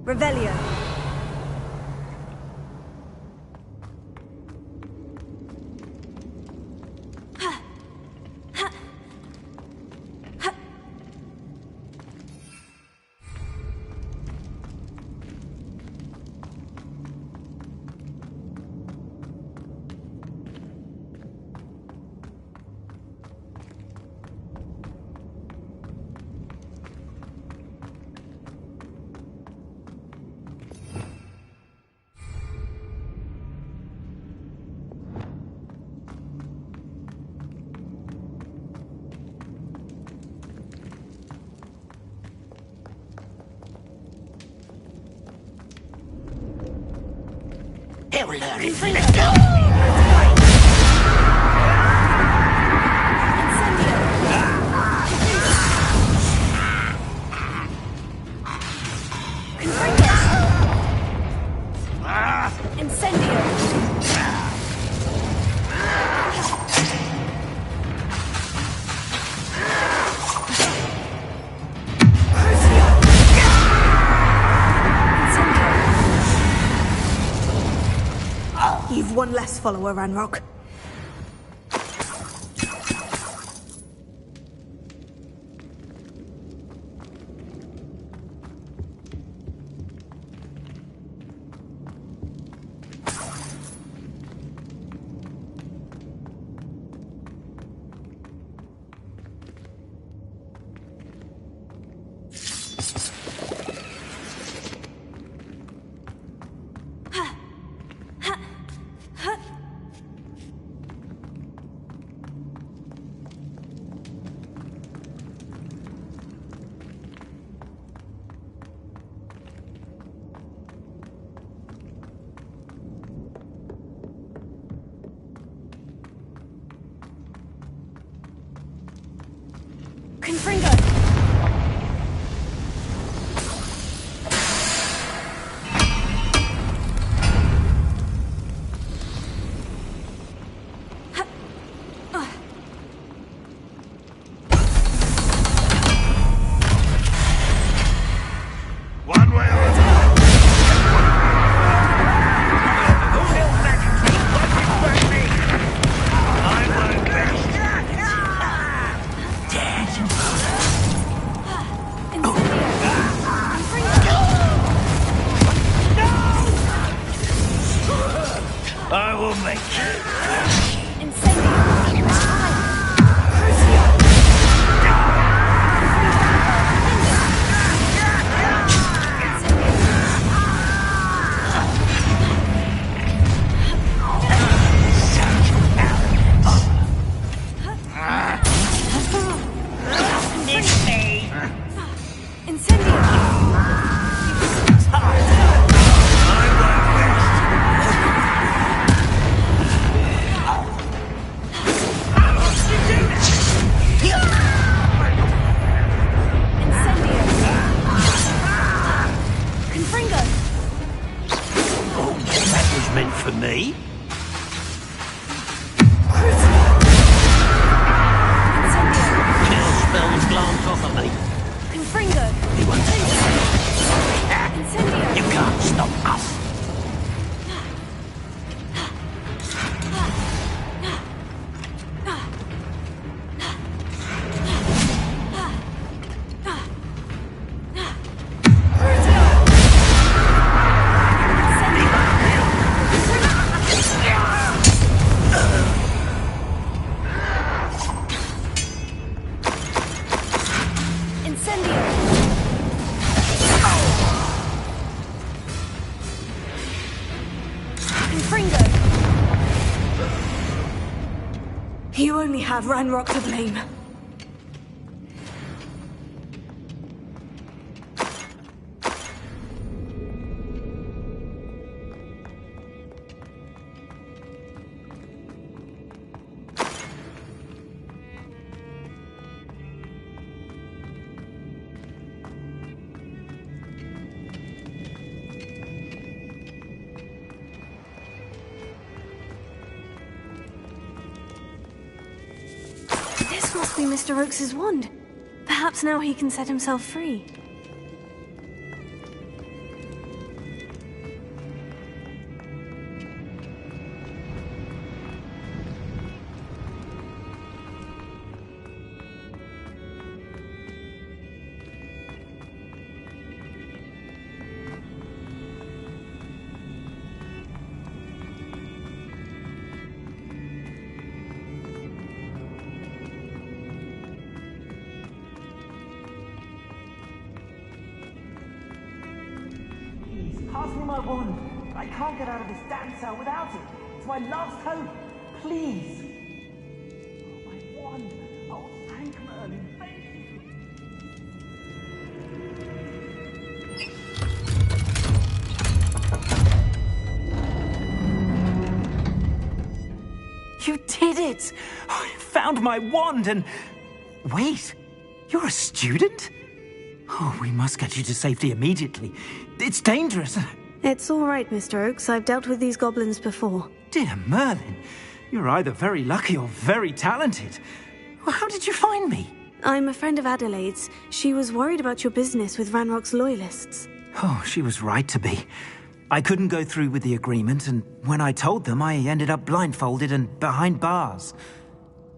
Revelio. They'll learn it. Confringo. Let's go. Incendio. You've one less follower, Ranrock. Confringo. One way or another. Who knew magic was working for me? I won't best. I will make meant for me. Chill spells glance off of me. Confringo. He won't stop. Incendio. You can't stop us. You only have Ranrock to blame. This must be Mr. Oakes's wand. Perhaps now he can set himself free. Pass me my wand. I can't get out of this damn cell without it. It's my last hope. Please. Oh, my wand. Oh, thank Merlin. Thank you. You did it! I found my wand and... Wait, you're a student? Oh, we must get you to safety immediately. It's dangerous. It's all right, Mr. Oakes. I've dealt with these goblins before. Dear Merlin, you're either very lucky or very talented. Well, how did you find me? I'm a friend of Adelaide's. She was worried about your business with Ranrock's loyalists. Oh, she was right to be. I couldn't go through with the agreement, and when I told them, I ended up blindfolded and behind bars.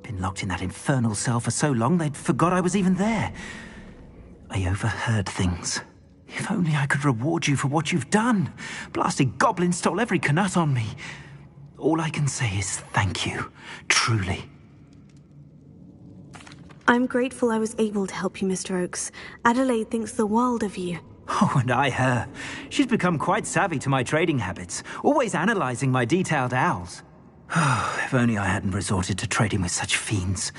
Been locked in that infernal cell for so long, they'd forgot I was even there. I overheard things. If only I could reward you for what you've done. Blasted goblin stole every canut on me. All I can say is thank you, truly. I'm grateful I was able to help you, Mr. Oakes. Adelaide thinks the world of you. Oh, and I her. She's become quite savvy to my trading habits, always analysing my detailed owls. If only I hadn't resorted to trading with such fiends.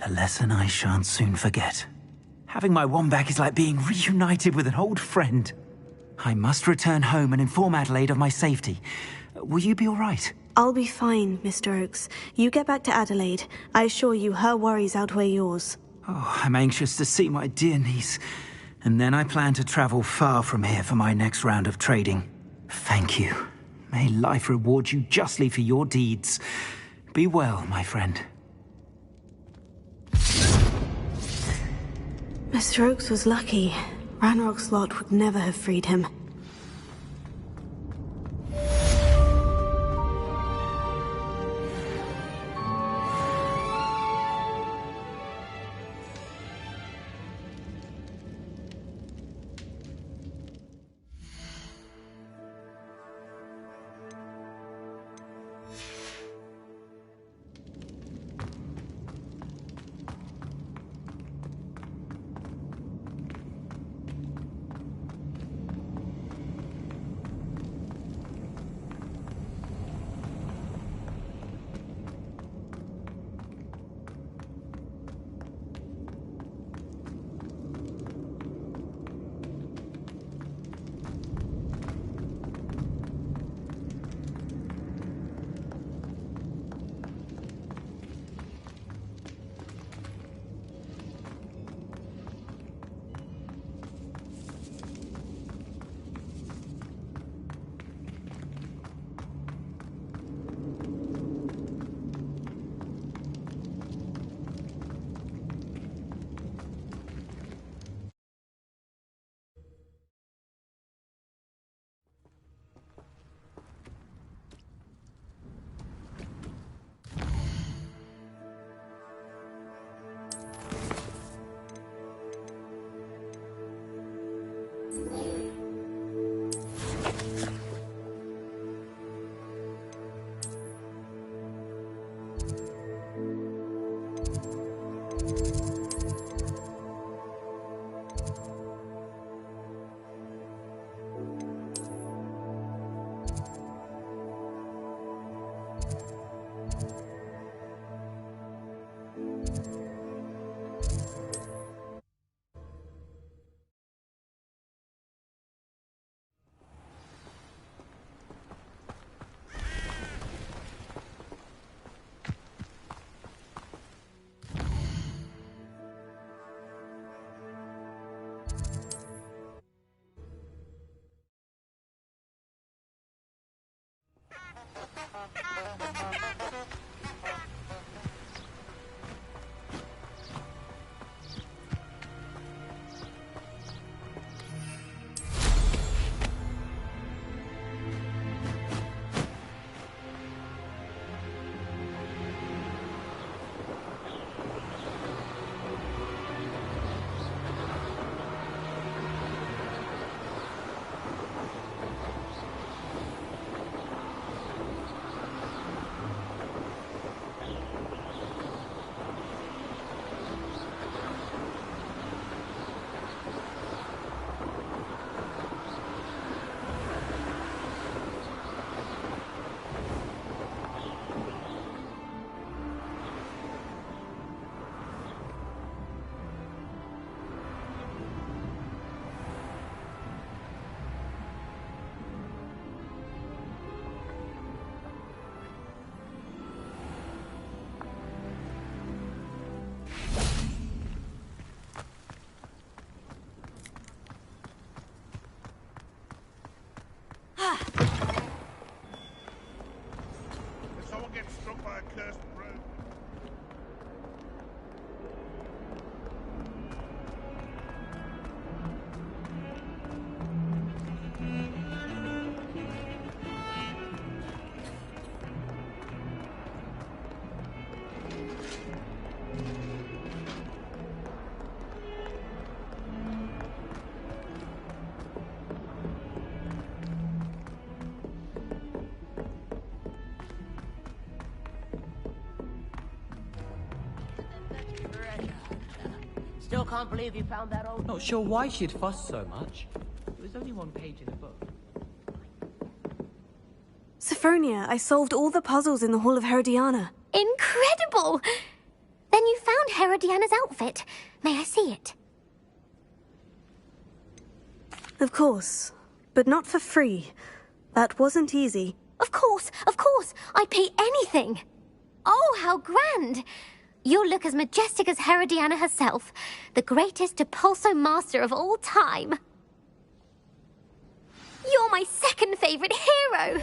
A lesson I shan't soon forget. Having my wand back is like being reunited with an old friend. I must return home and inform Adelaide of my safety. Will you be all right? I'll be fine, Mr. Oakes. You get back to Adelaide. I assure you her worries outweigh yours. Oh, I'm anxious to see my dear niece. And then I plan to travel far from here for my next round of trading. Thank you. May life reward you justly for your deeds. Be well, my friend. Mr. Oakes was lucky. Ranrock's lot would never have freed him. still can't believe you found that old... Not sure why she'd fuss so much. It was only one page in the book. Sophronia, I solved all the puzzles in the Hall of Herodiana. Incredible! Then you found Herodiana's outfit. May I see it? Of course, but not for free. That wasn't easy. Of course, I'd pay anything. Oh, how grand! You'll look as majestic as Herodiana herself, the greatest Depulso master of all time. You're my second favorite hero!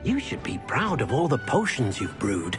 You should be proud of all the potions you've brewed.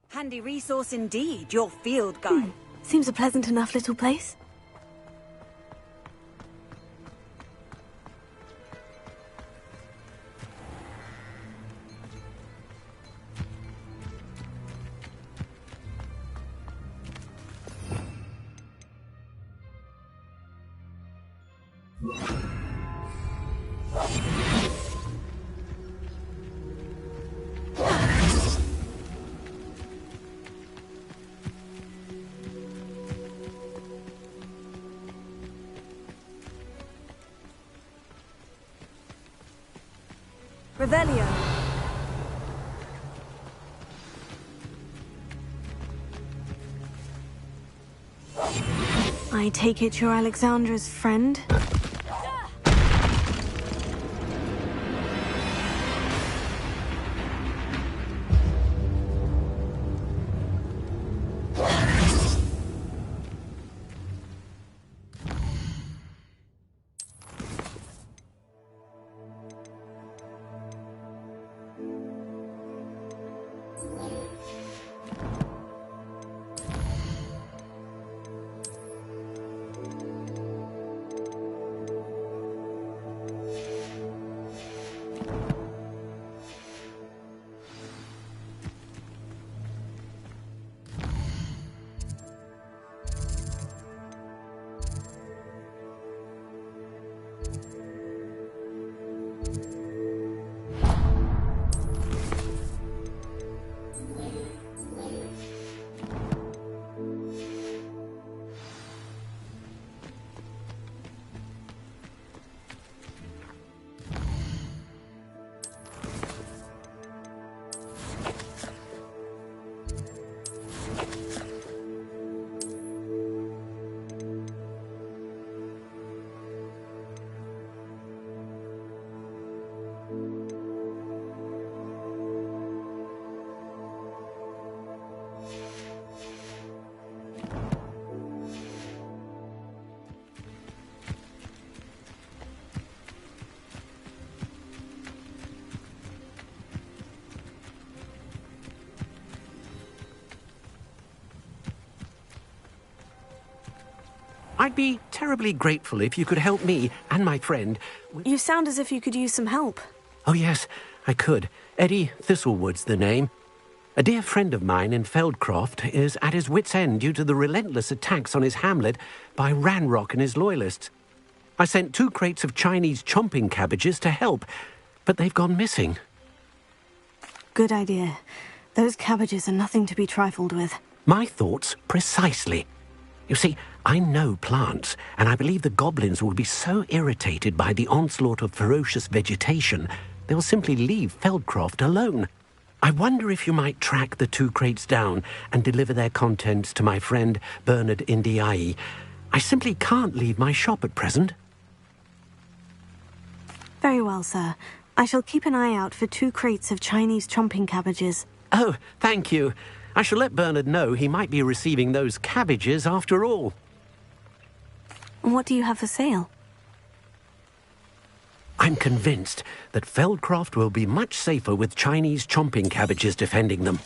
Handy resource indeed, your field guide. Seems a pleasant enough little place. Revelio. I take it you're Alexandra's friend? I'd be terribly grateful if you could help me and my friend. You sound as if you could use some help. Oh, yes, I could. Eddie Thistlewood's the name. A dear friend of mine in Feldcroft is at his wit's end due to the relentless attacks on his hamlet by Ranrock and his loyalists. I sent 2 crates of Chinese chomping cabbages to help, but they've gone missing. Good idea. Those cabbages are nothing to be trifled with. My thoughts precisely. You see, I know plants, and I believe the goblins will be so irritated by the onslaught of ferocious vegetation, they'll simply leave Feldcroft alone. I wonder if you might track the 2 crates down and deliver their contents to my friend Bernard Indiai. I simply can't leave my shop at present. Very well, sir. I shall keep an eye out for 2 crates of Chinese chomping cabbages. Oh, thank you. I shall let Bernard know he might be receiving those cabbages after all. What do you have for sale? I'm convinced that Feldcroft will be much safer with Chinese chomping cabbages defending them.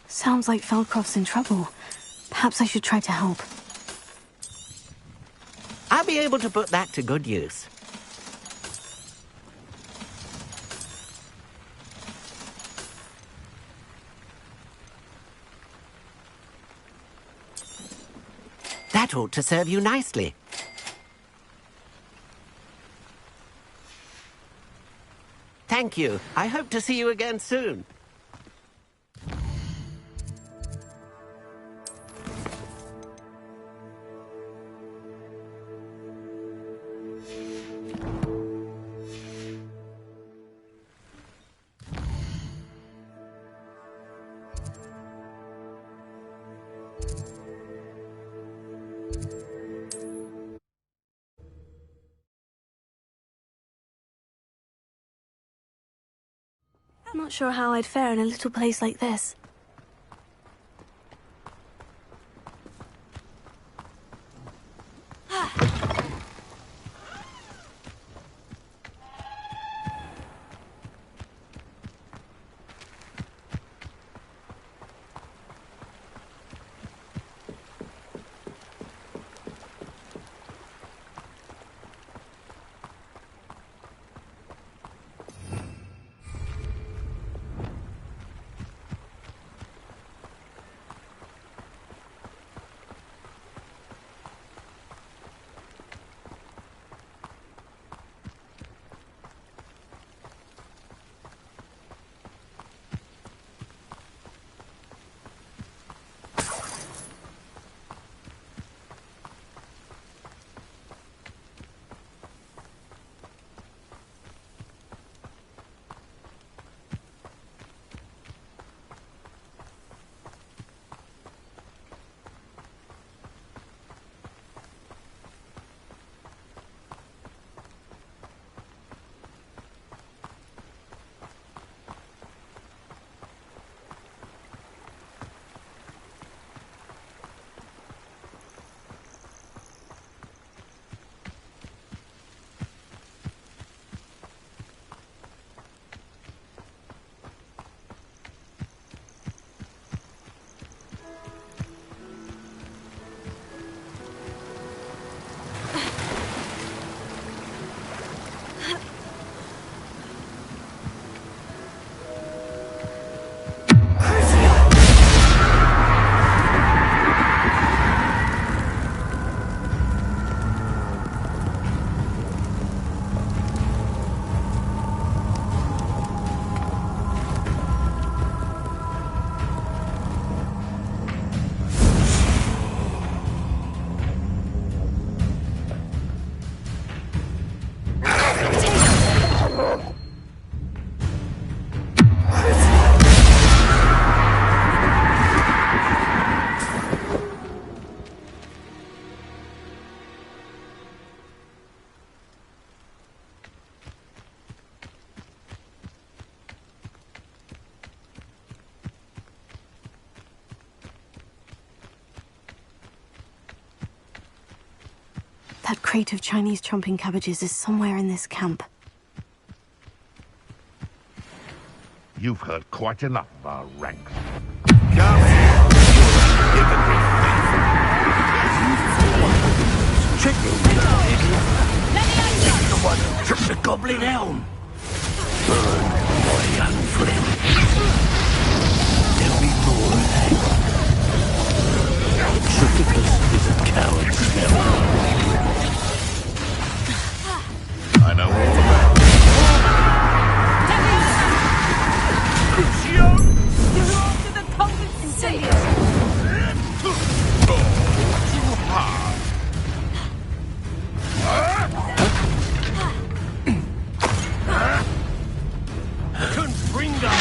Sounds like Feldcroft's in trouble. Perhaps I should try to help. I'll be able to put that to good use. That ought to serve you nicely. Thank you. I hope to see you again soon. I'm not sure how I'd fare in a little place like this. That crate of Chinese chomping cabbages is somewhere in this camp. You've heard quite enough of our ranks. Come here, you hypocrite thief! Chicken! He's the one who tripped the goblin elm! Burn, my young friend. There'll be more of that. Tripicus is a coward smell. I know all about it. Crucio! You're off to the cold incendio! Too hard. Confringo!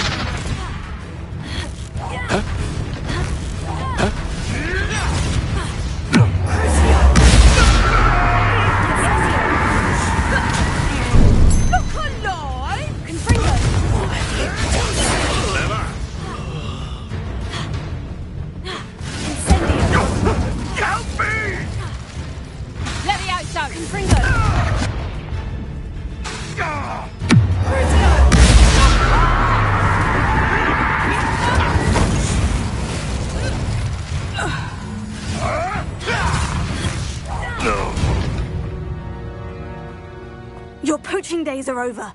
Your poaching days are over.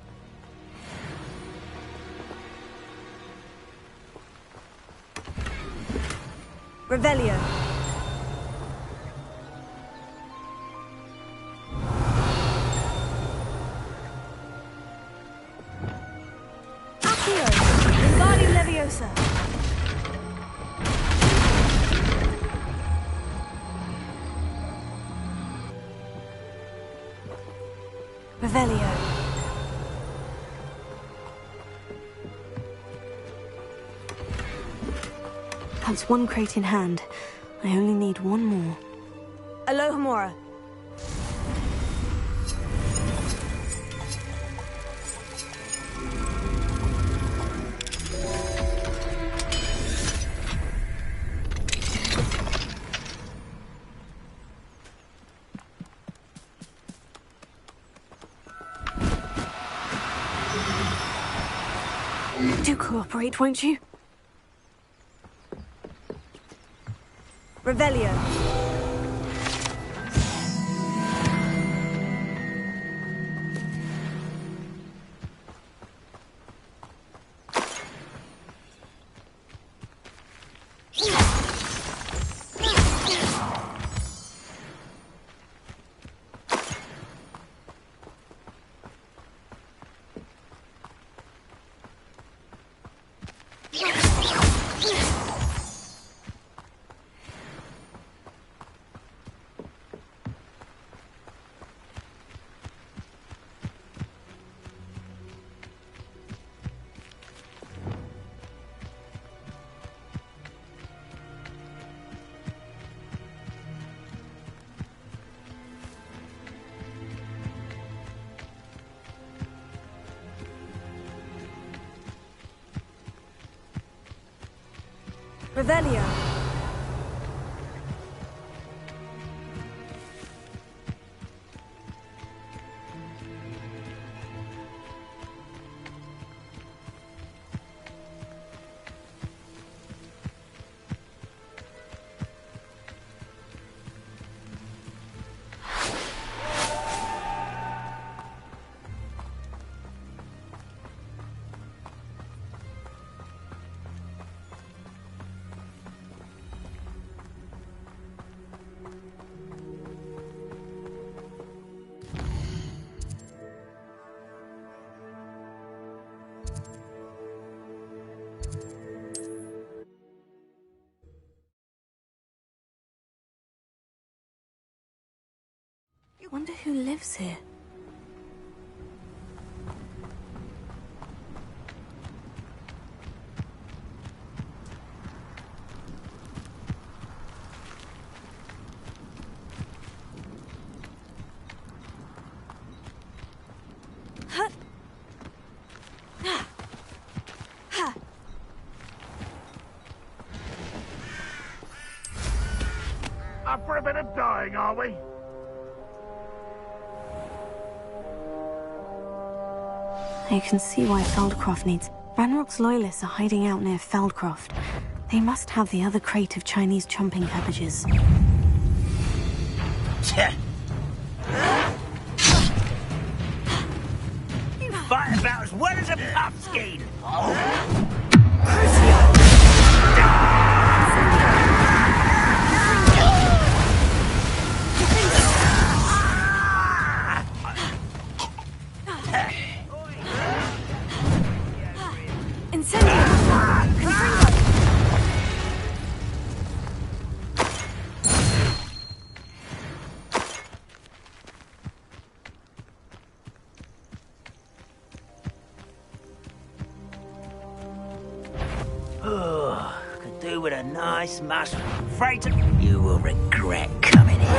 Revelio. Accio. Wingardium Leviosa. Revelio. That's one crate in hand. I only need one more. Alohomora. Do cooperate, won't you? Revelio. Revelio. I wonder who lives here. Up for a bit of dying, are we? I can see why Feldcroft needs... Ranrock's loyalists are hiding out near Feldcroft. They must have the other crate of Chinese chomping cabbages. You fight about as well as a puffskein! Could do with a nice mushroom. Freighter, you will regret coming here.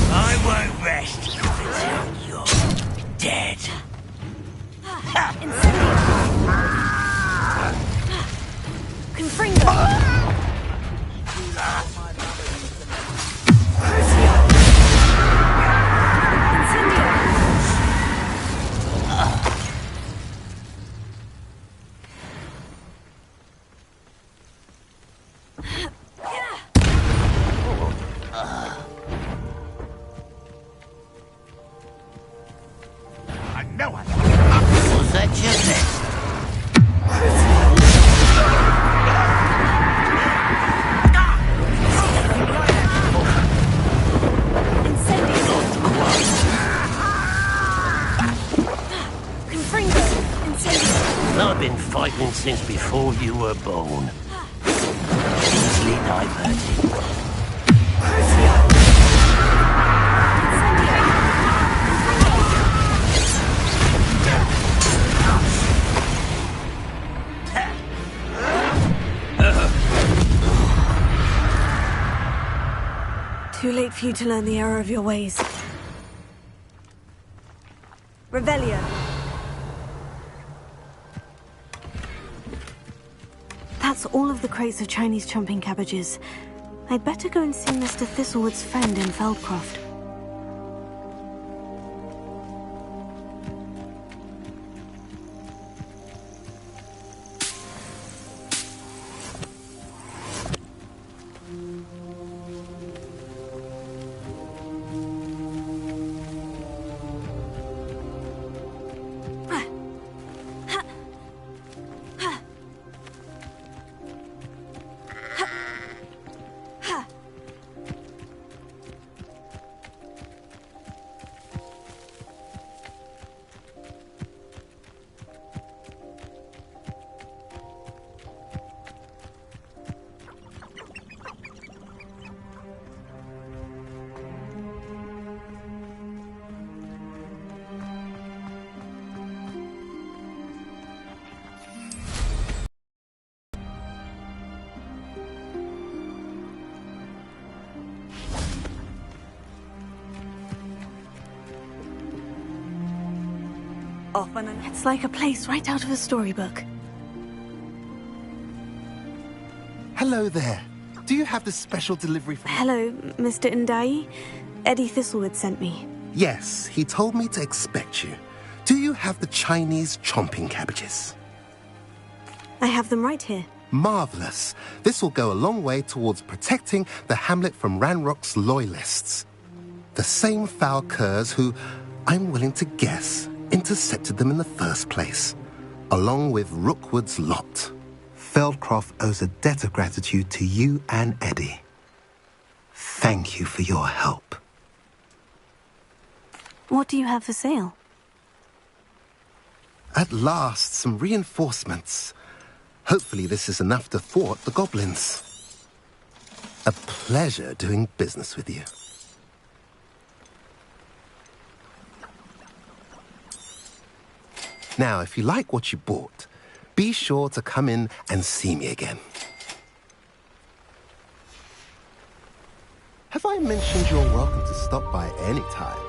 I won't rest until you're dead. Confringo! Was that just it? I've been fighting since before you were born. Easily diverted. Too late for you to learn the error of your ways. Revelio. That's all of the crates of Chinese chomping cabbages. I'd better go and see Mr. Thistlewood's friend in Feldcroft. It's like a place right out of a storybook. Hello there. Do you have the special delivery from... Hello, Mr. Ndai. Eddie Thistlewood sent me. Yes, he told me to expect you. Do you have the Chinese chomping cabbages? I have them right here. Marvelous. This will go a long way towards protecting the hamlet from Ranrock's loyalists. The same foul curs who, I'm willing to guess, intercepted them in the first place, along with Rookwood's lot. Feldcroft owes a debt of gratitude to you and Eddie. Thank you for your help. What do you have for sale? At last, some reinforcements. Hopefully this is enough to thwart the goblins. A pleasure doing business with you. Now, if you like what you bought, be sure to come in and see me again. Have I mentioned you're welcome to stop by any time?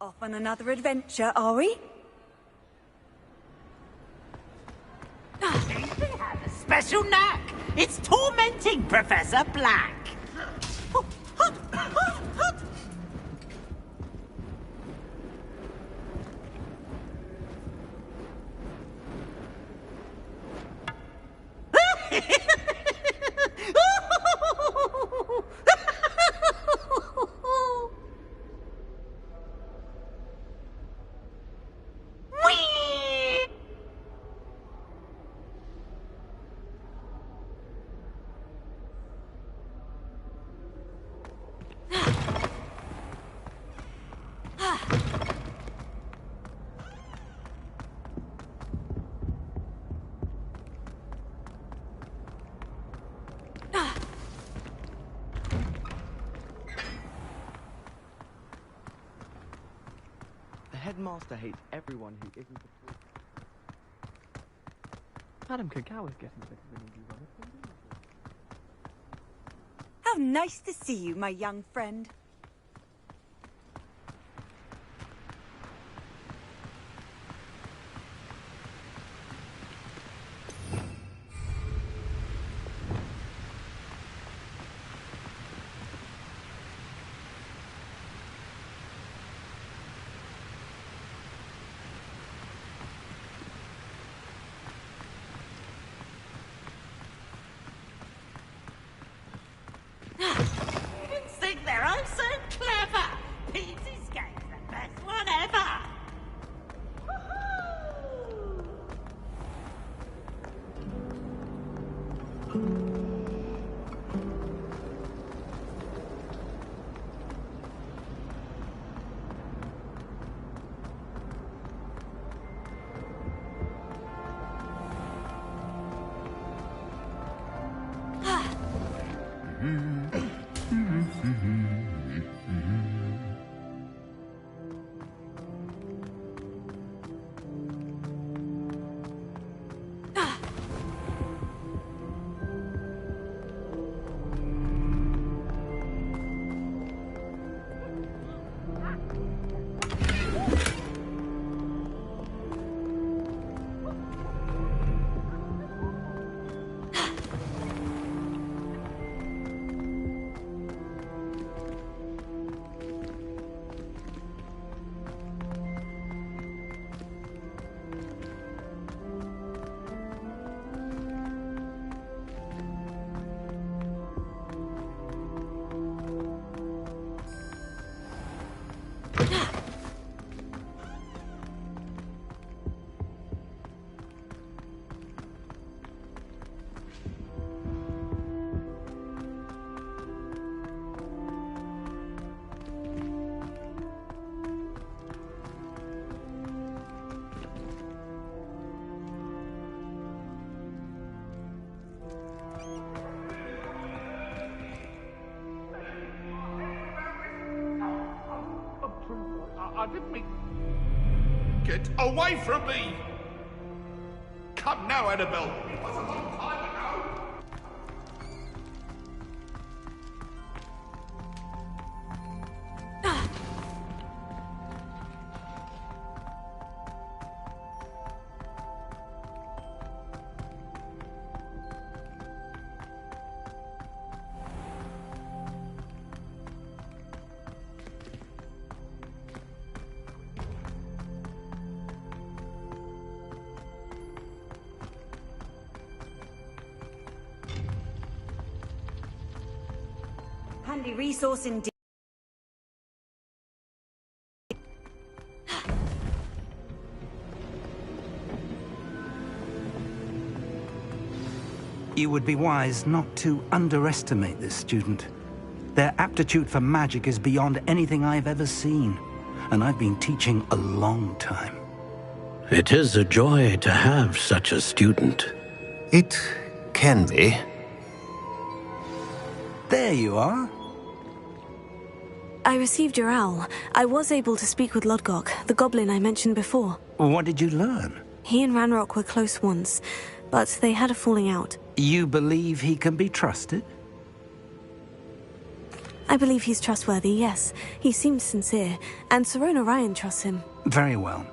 Off on another adventure, are we? Special knack! It's tormenting Professor Black! headmaster hates everyone who isn't a... Madam Cacao is getting better than you, How nice to see you, my young friend. I'm so clever! Pete's game's the best one ever! I didn't mean... Get away from me! Come now, Annabelle. It was a long time ago. Handy resource indeed. You would be wise not to underestimate this student. Their aptitude for magic is beyond anything I've ever seen, and I've been teaching a long time. It is a joy to have such a student. It can be. There you are. I received your owl. I was able to speak with Lodgok, the goblin I mentioned before. What did you learn? He and Ranrock were close once, but they had a falling out. You believe he can be trusted? I believe he's trustworthy, yes. He seems sincere, and Sirona Ryan trusts him. Very well.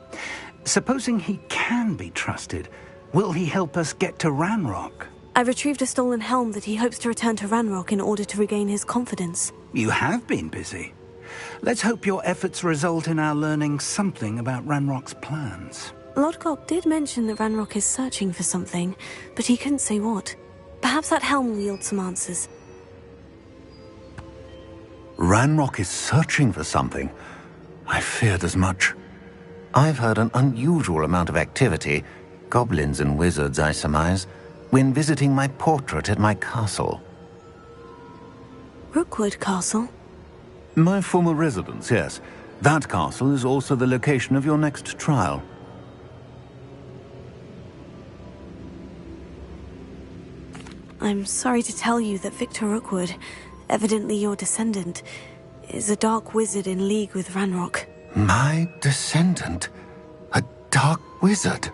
Supposing he can be trusted, will he help us get to Ranrock? I retrieved a stolen helm that he hopes to return to Ranrock in order to regain his confidence. You have been busy. Let's hope your efforts result in our learning something about Ranrock's plans. Lodgok did mention that Ranrock is searching for something, but he couldn't say what. Perhaps that helm will yield some answers. Ranrock is searching for something? I feared as much. I've heard an unusual amount of activity, goblins and wizards, I surmise, when visiting my portrait at my castle. Rookwood Castle? My former residence, yes. That castle is also the location of your next trial. I'm sorry to tell you that Victor Rookwood, evidently your descendant, is a dark wizard in league with Ranrock. My descendant? A dark wizard?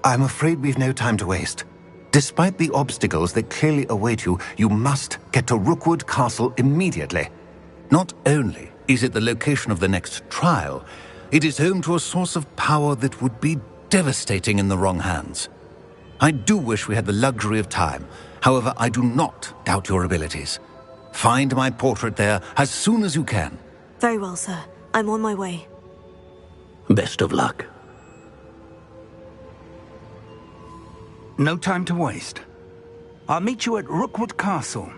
I'm afraid we've no time to waste. Despite the obstacles that clearly await you, you must get to Rookwood Castle immediately. Not only is it the location of the next trial, it is home to a source of power that would be devastating in the wrong hands. I do wish we had the luxury of time. However, I do not doubt your abilities. Find my portrait there as soon as you can. Very well, sir. I'm on my way. Best of luck. No time to waste. I'll meet you at Rookwood Castle.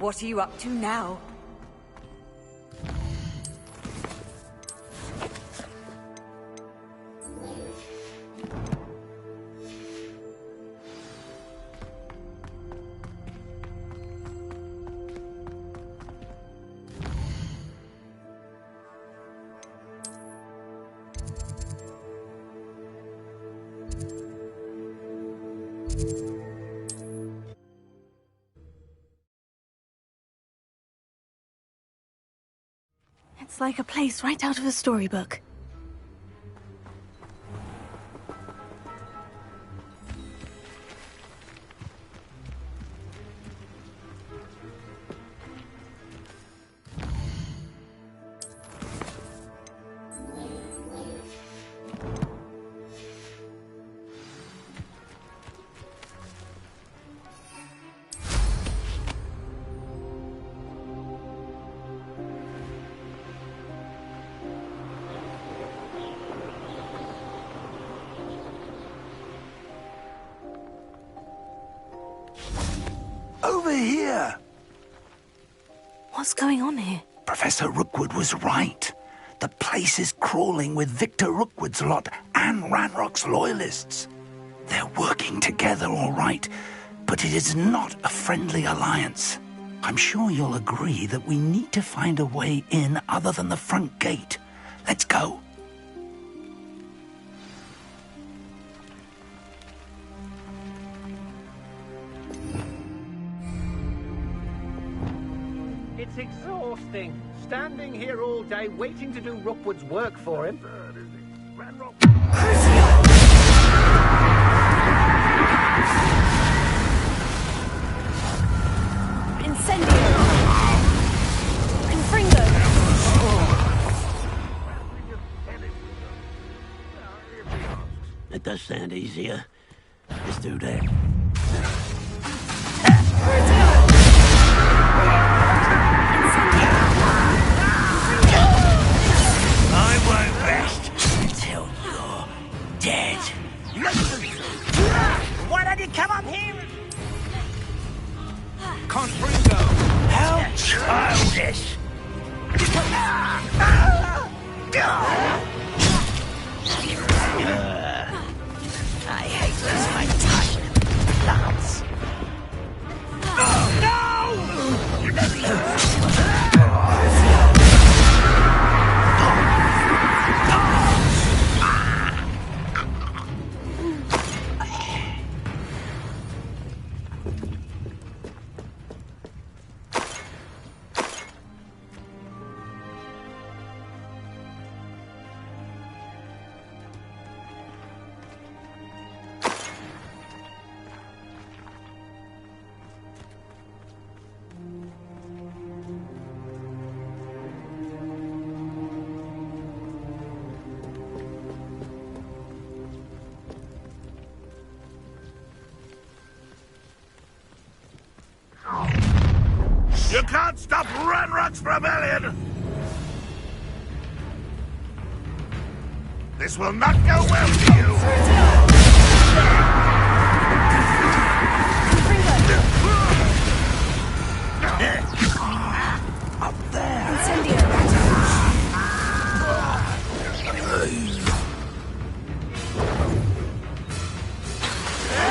What are you up to now? It's like a place right out of a storybook. Over here! What's going on here? Professor Rookwood was right. The place is crawling with Victor Rookwood's lot and Ranrock's loyalists. They're working together all right, but it is not a friendly alliance. I'm sure you'll agree that we need to find a way in other than the front gate. Let's go. It's exhausting. Standing here all day waiting to do Rookwood's work for him. Incendio! Confringo! That does sound easier. Let's do that. I won't rest until you're dead. Why don't you come up here? Confringo! How childish! I hate this fantastic plants. You can't stop Ranrock's rebellion! This will not go well for you! Confringo! Up there. Incendio.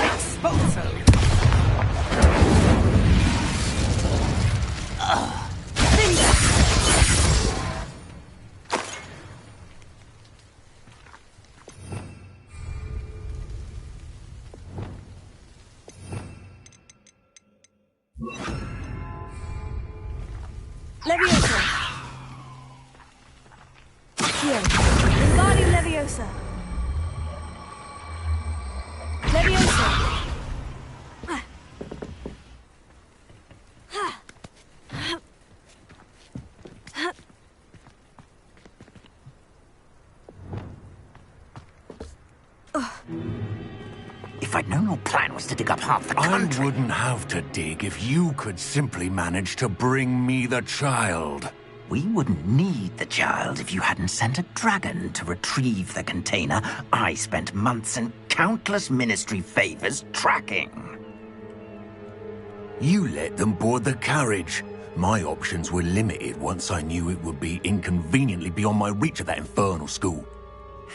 Expulso. Leviosa. Here. Wingardium Leviosa. Leviosa. If I'd known your plan was to dig up half the country... I wouldn't have to dig if you could simply manage to bring me the child. We wouldn't need the child if you hadn't sent a dragon to retrieve the container I spent months and countless ministry favors tracking. You let them board the carriage. My options were limited once I knew it would be inconveniently beyond my reach at that infernal school.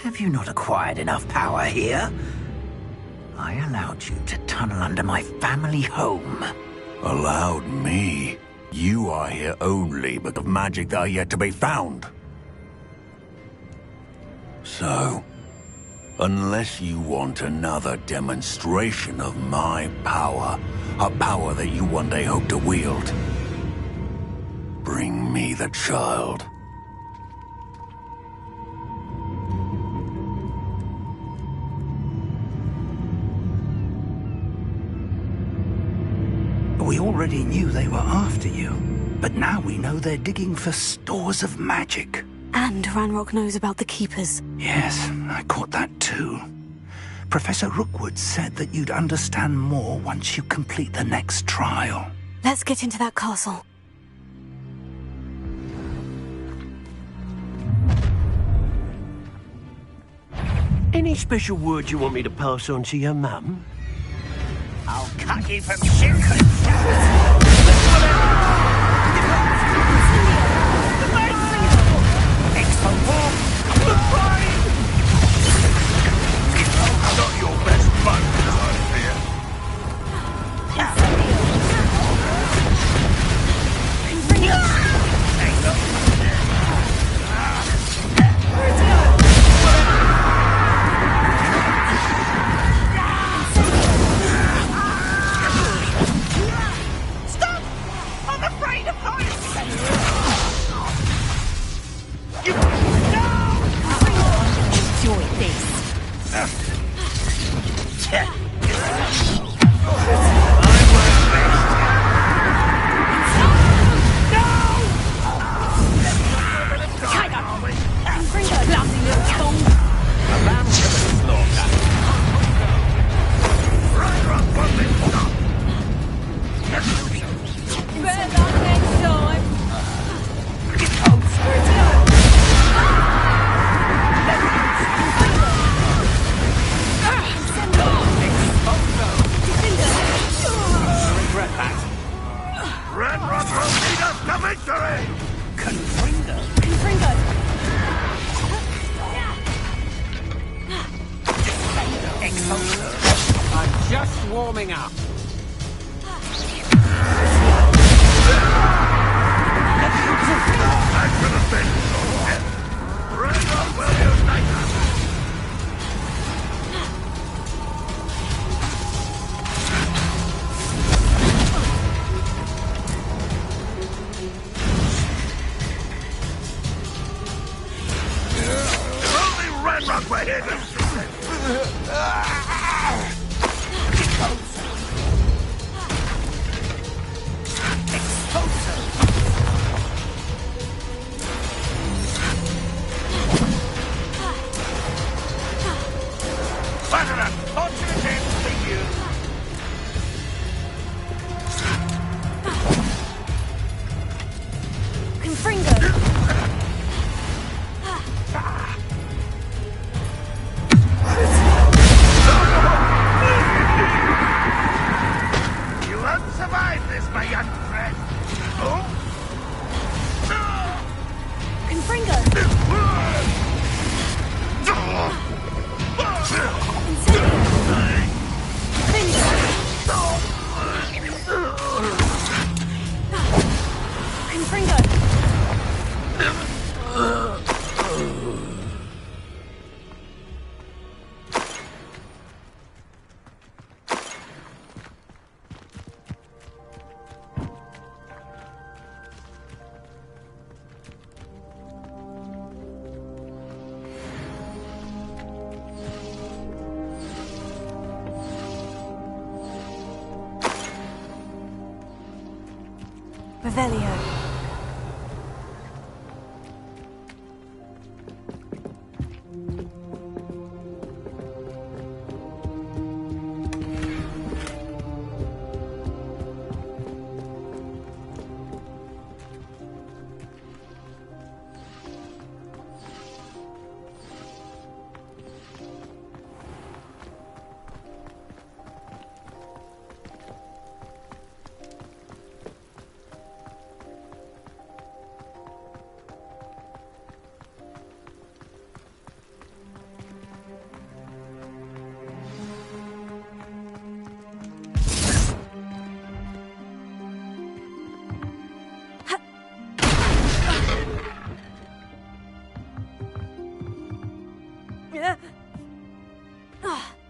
Have you not acquired enough power here? I allowed you to tunnel under my family home. Allowed me? You are here only because of magic that are yet to be found. So, unless you want another demonstration of my power, a power that you one day hope to wield, bring me the child. We already knew they were after you, but now we know they're digging for stores of magic. And Ranrock knows about the Keepers. Yes, I caught that too. Professor Rookwood said that you'd understand more once you complete the next trial. Let's get into that castle. Any special word you want me to pass on to your mum? I'll cut you from shooting. Not your best fun, I fear. Stop! I'm afraid of heights! Enjoy this. I'm just warming up. Confringo! Revelio.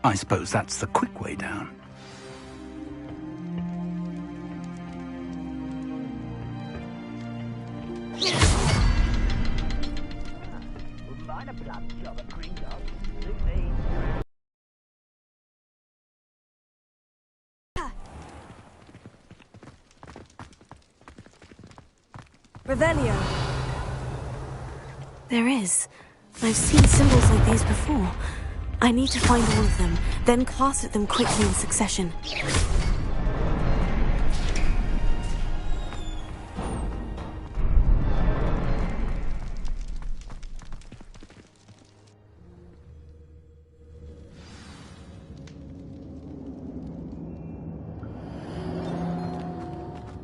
I suppose that's the quick way down. Revelio. There is. I've seen symbols like these before. I need to find all of them, then cast at them quickly in succession.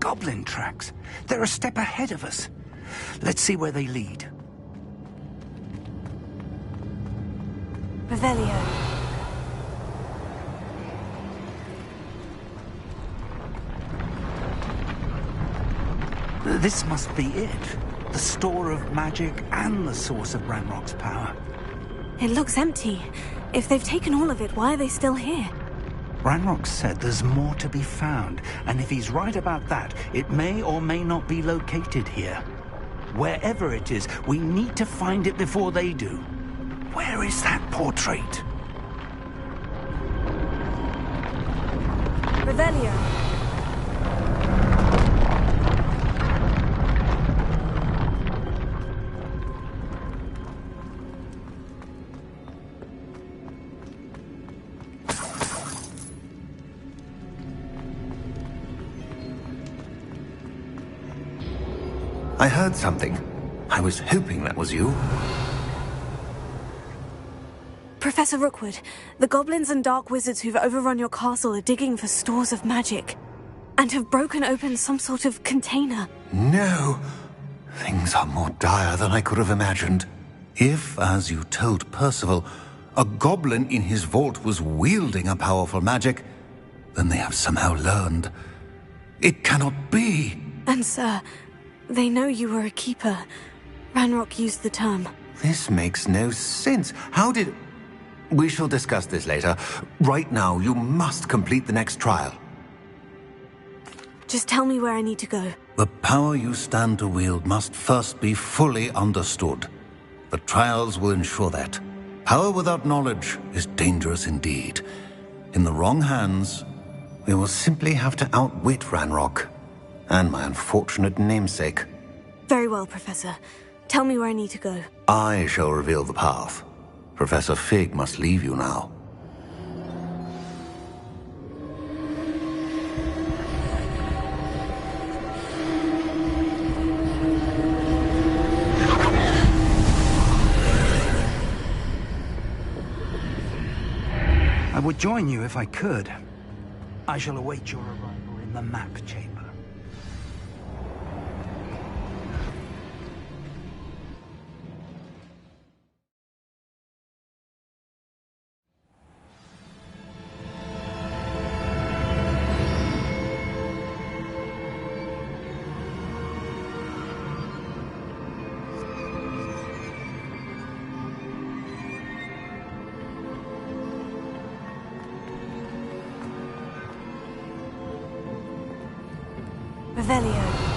Goblin tracks. They're a step ahead of us. Let's see where they lead. Revelio. This must be it. The store of magic and the source of Ranrock's power. It looks empty. If they've taken all of it, why are they still here? Ranrock said there's more to be found, and if he's right about that, it may or may not be located here. Wherever it is, we need to find it before they do. Where is that portrait? Revelio. I heard something. I was hoping that was you. Professor Rookwood, the goblins and dark wizards who've overrun your castle are digging for stores of magic, and have broken open some sort of container. No. Things are more dire than I could have imagined. If, as you told Percival, a goblin in his vault was wielding a powerful magic, then they have somehow learned. It cannot be. And sir, they know you were a keeper. Ranrock used the term. This makes no sense. How did... We shall discuss this later. Right now, you must complete the next trial. Just tell me where I need to go. The power you stand to wield must first be fully understood. The trials will ensure that. Power without knowledge is dangerous indeed. In the wrong hands, we will simply have to outwit Ranrock and my unfortunate namesake. Very well, Professor. Tell me where I need to go. I shall reveal the path. Professor Fig must leave you now. I would join you if I could. I shall await your arrival in the map chamber. Revelio.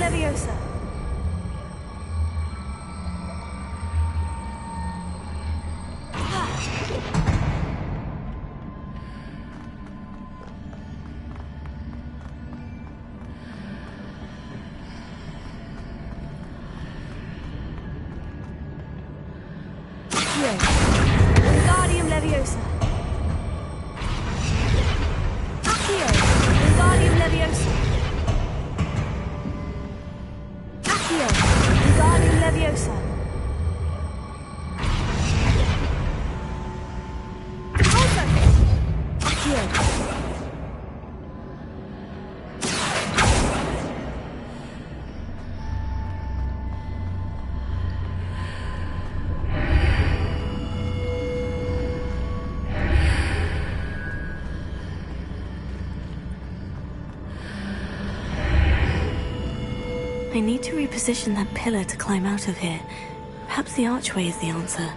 Leviosa. Wingardium Leviosa. Accio. Wingardium Leviosa. Accio. Wingardium Leviosa. Accio. I need to reposition that pillar to climb out of here. Perhaps the archway is the answer.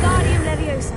Wingardium Leviosa.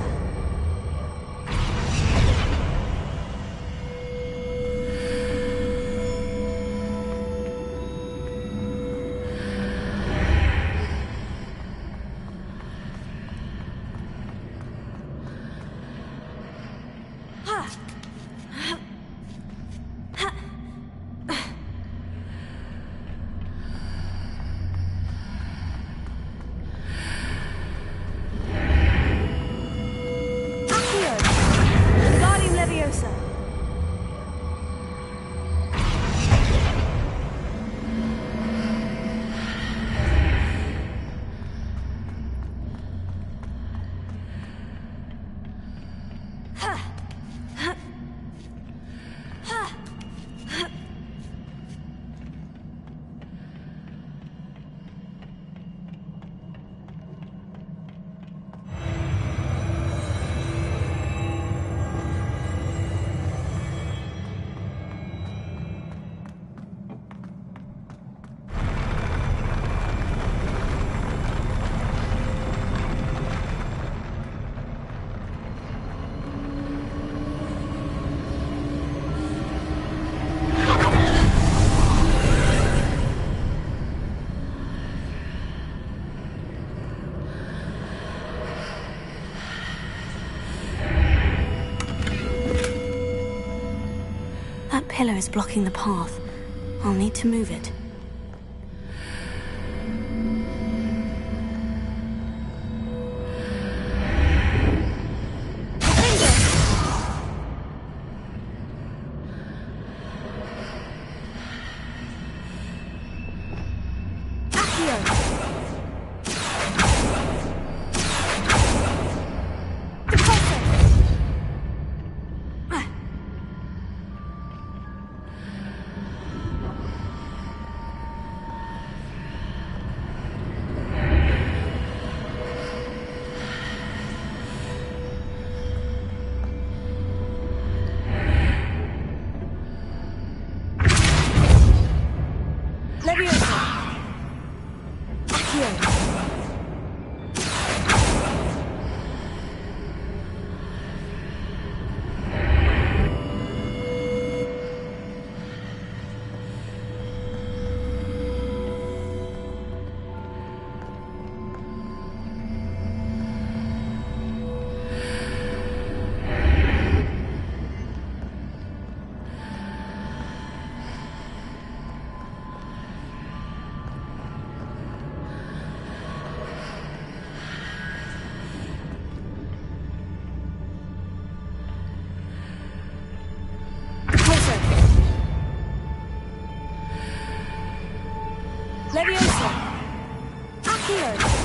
pillar is blocking the path. I'll need to move it. Leviosa! Accio!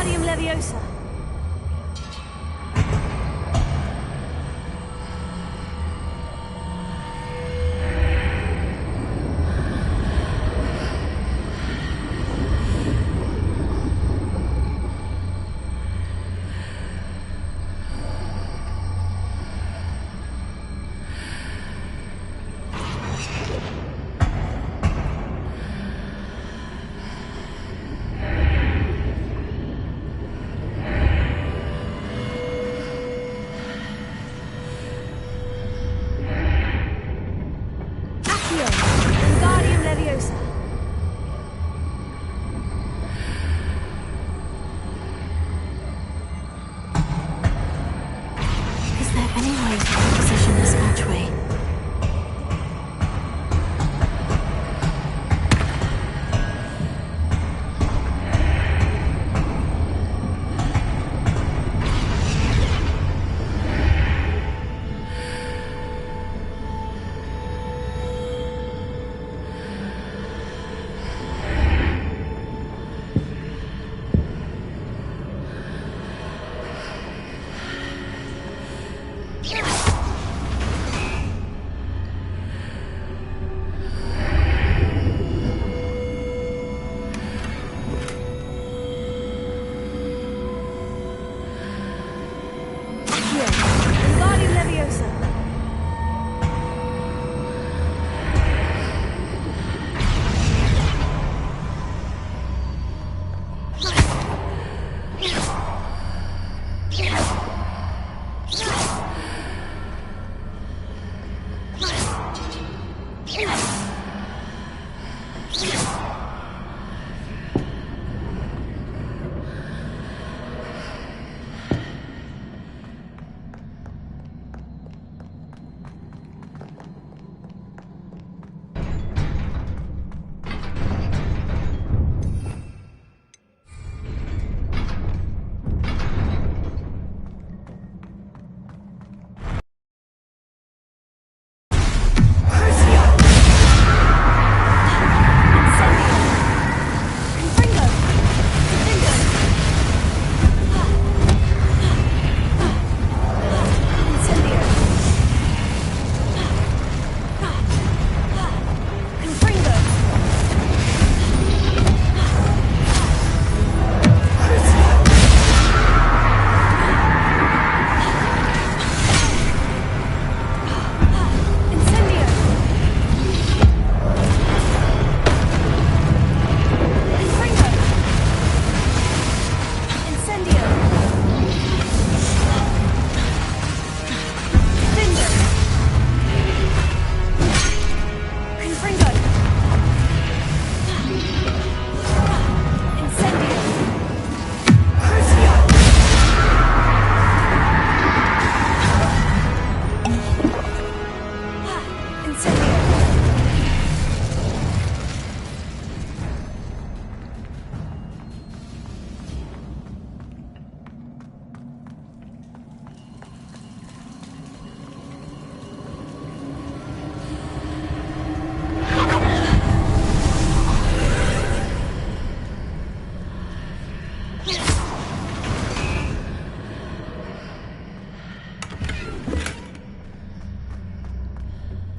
Wingardium Leviosa.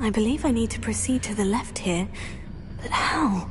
I believe I need to proceed to the left here, but how?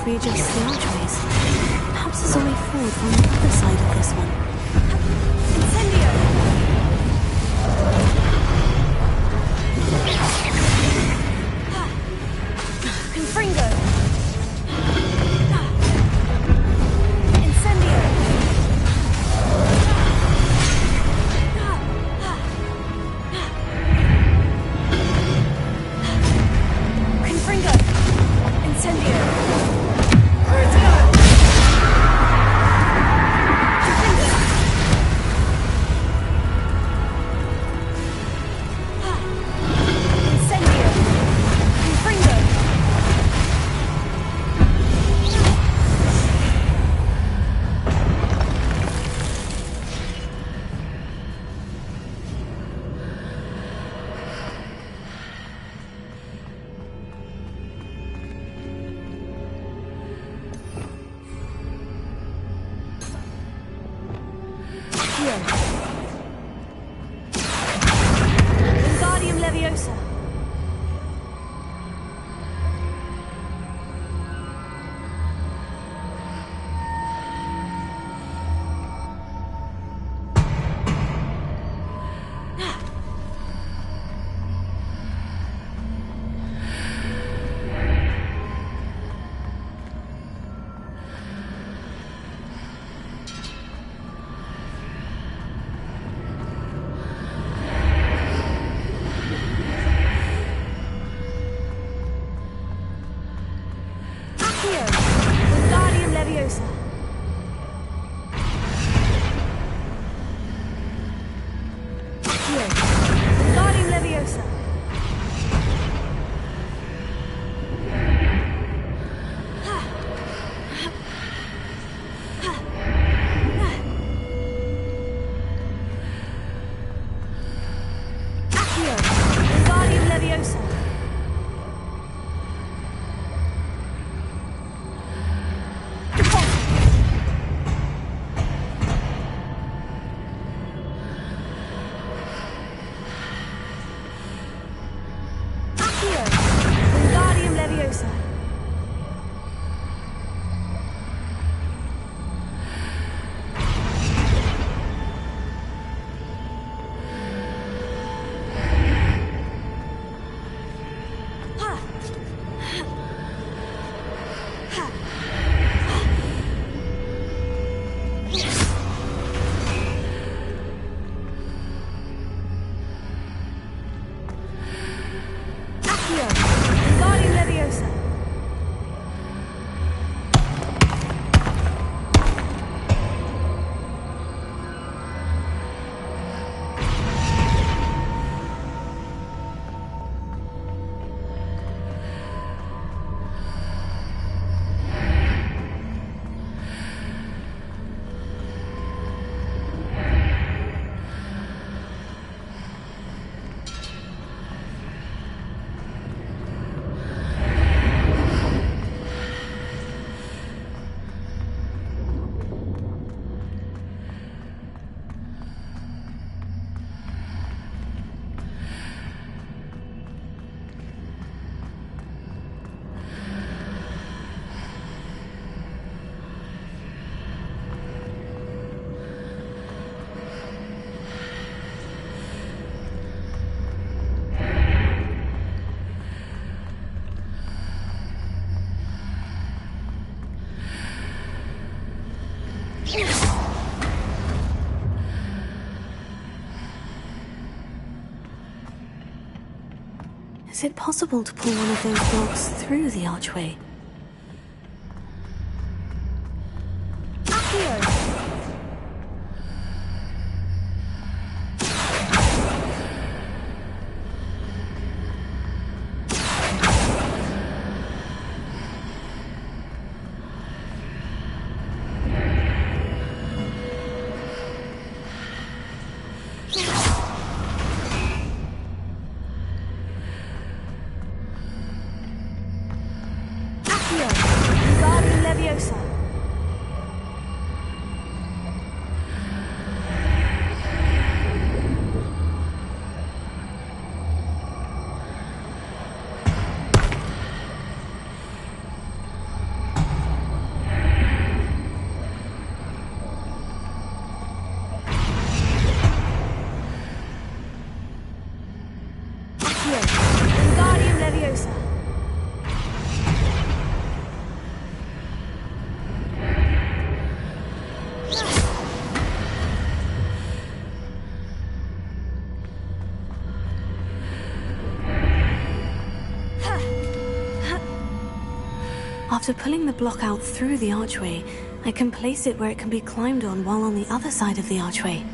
Readjust the archways. Perhaps there's a way forward from the other side of this one. Is it possible to pull one of those blocks through the archway? After pulling the block out through the archway, I can place it where it can be climbed on while on the other side of the archway.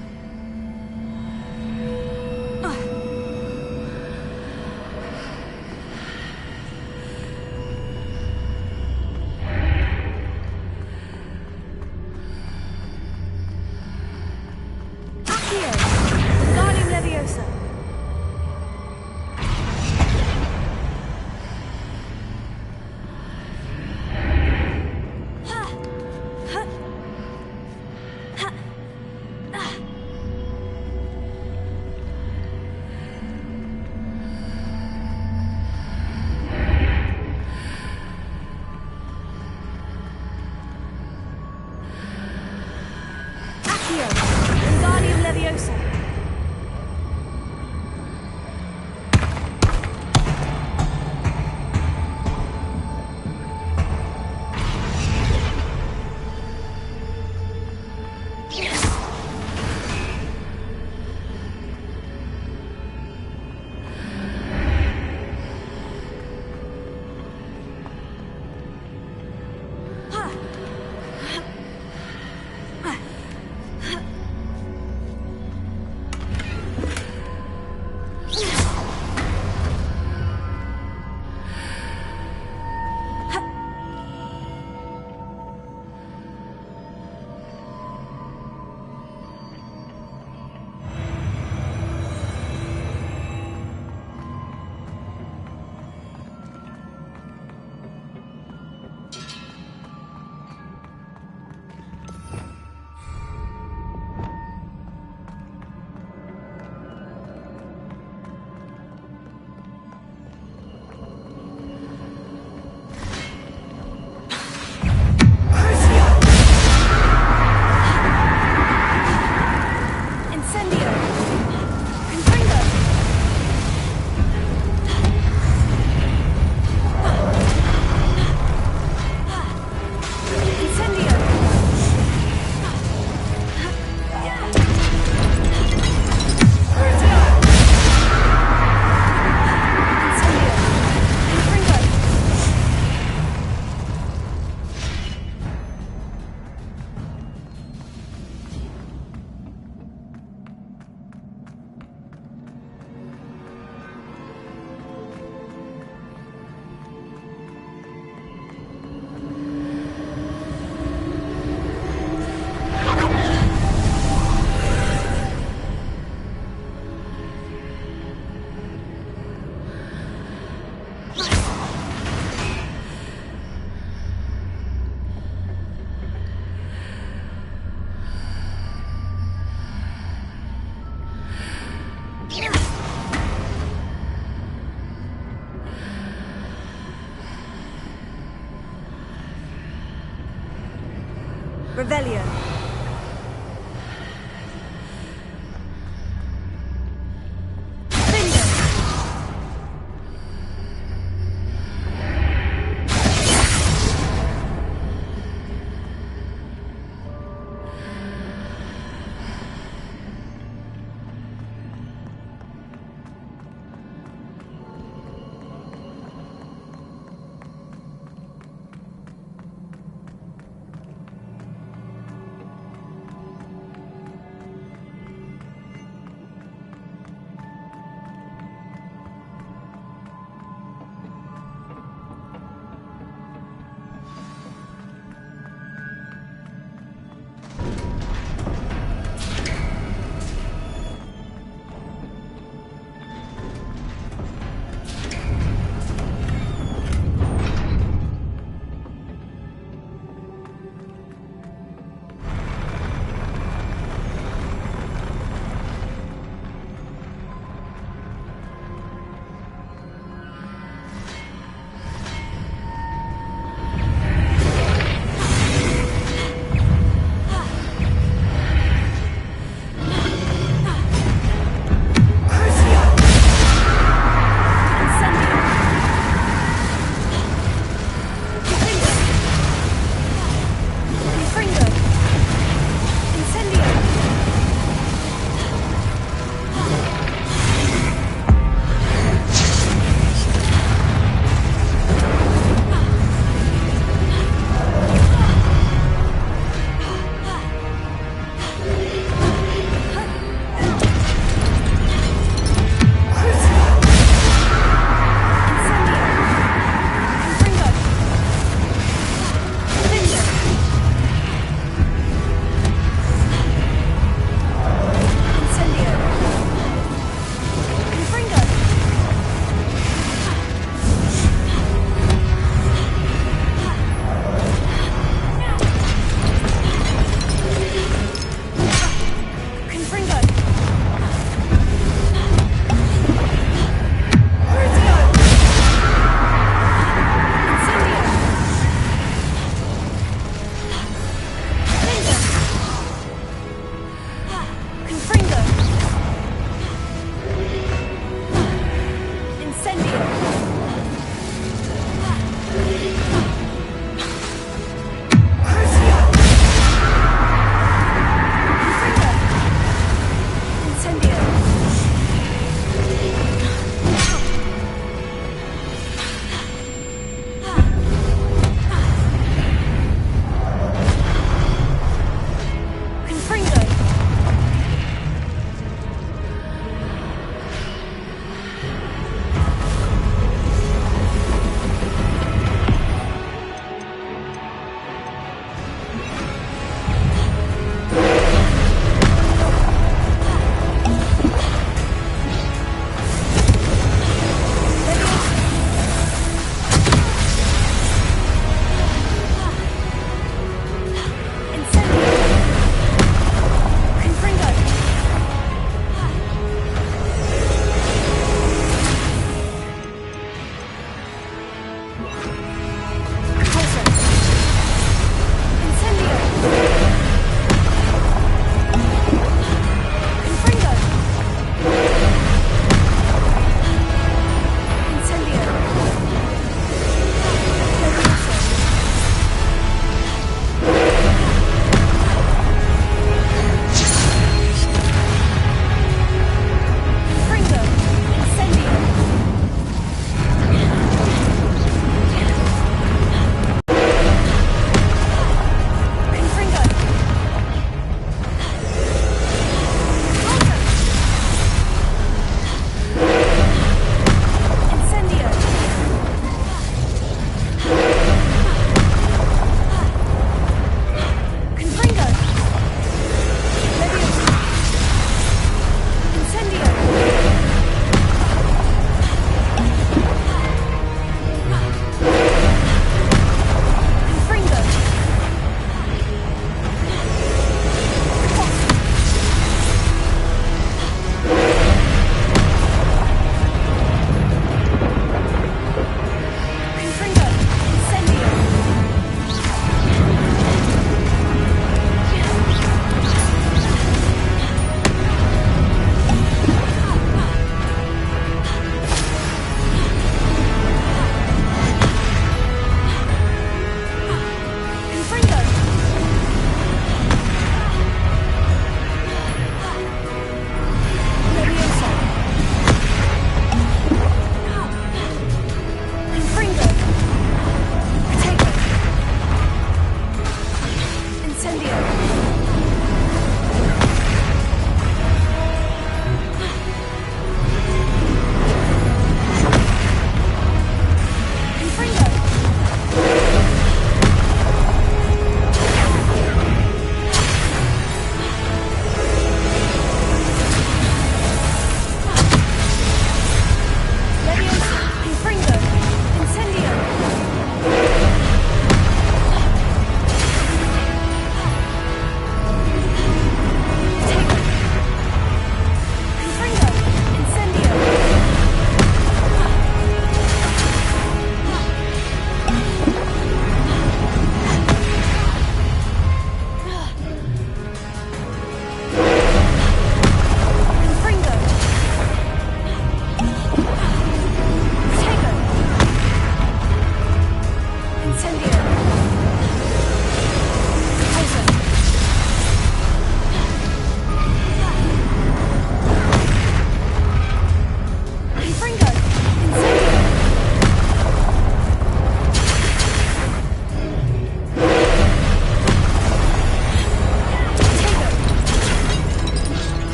Revelio.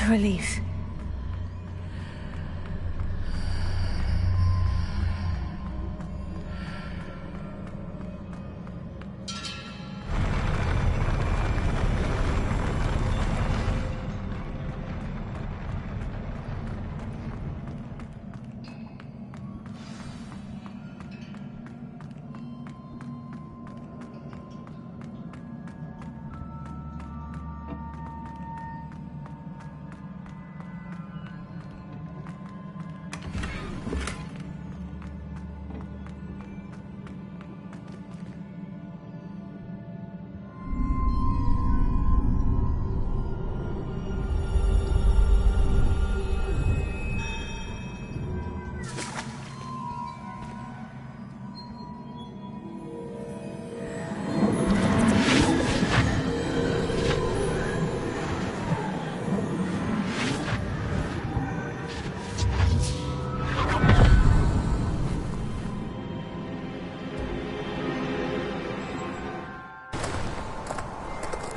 What a relief.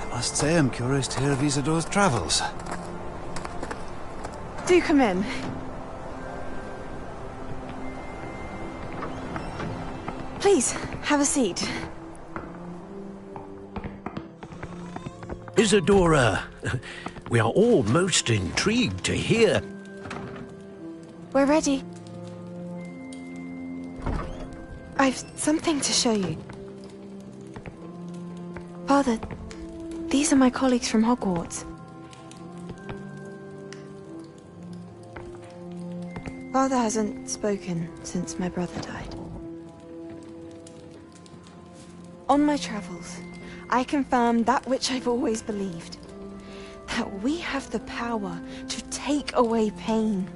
I must say I'm curious to hear of Isidor's travels. Do come in. Please, have a seat. Isadora, we are all most intrigued to hear. We're ready. I've something to show you. Father, these are my colleagues from Hogwarts. Father hasn't spoken since my brother died. On my travels, I confirmed that which I've always believed. That we have the power to take away pain.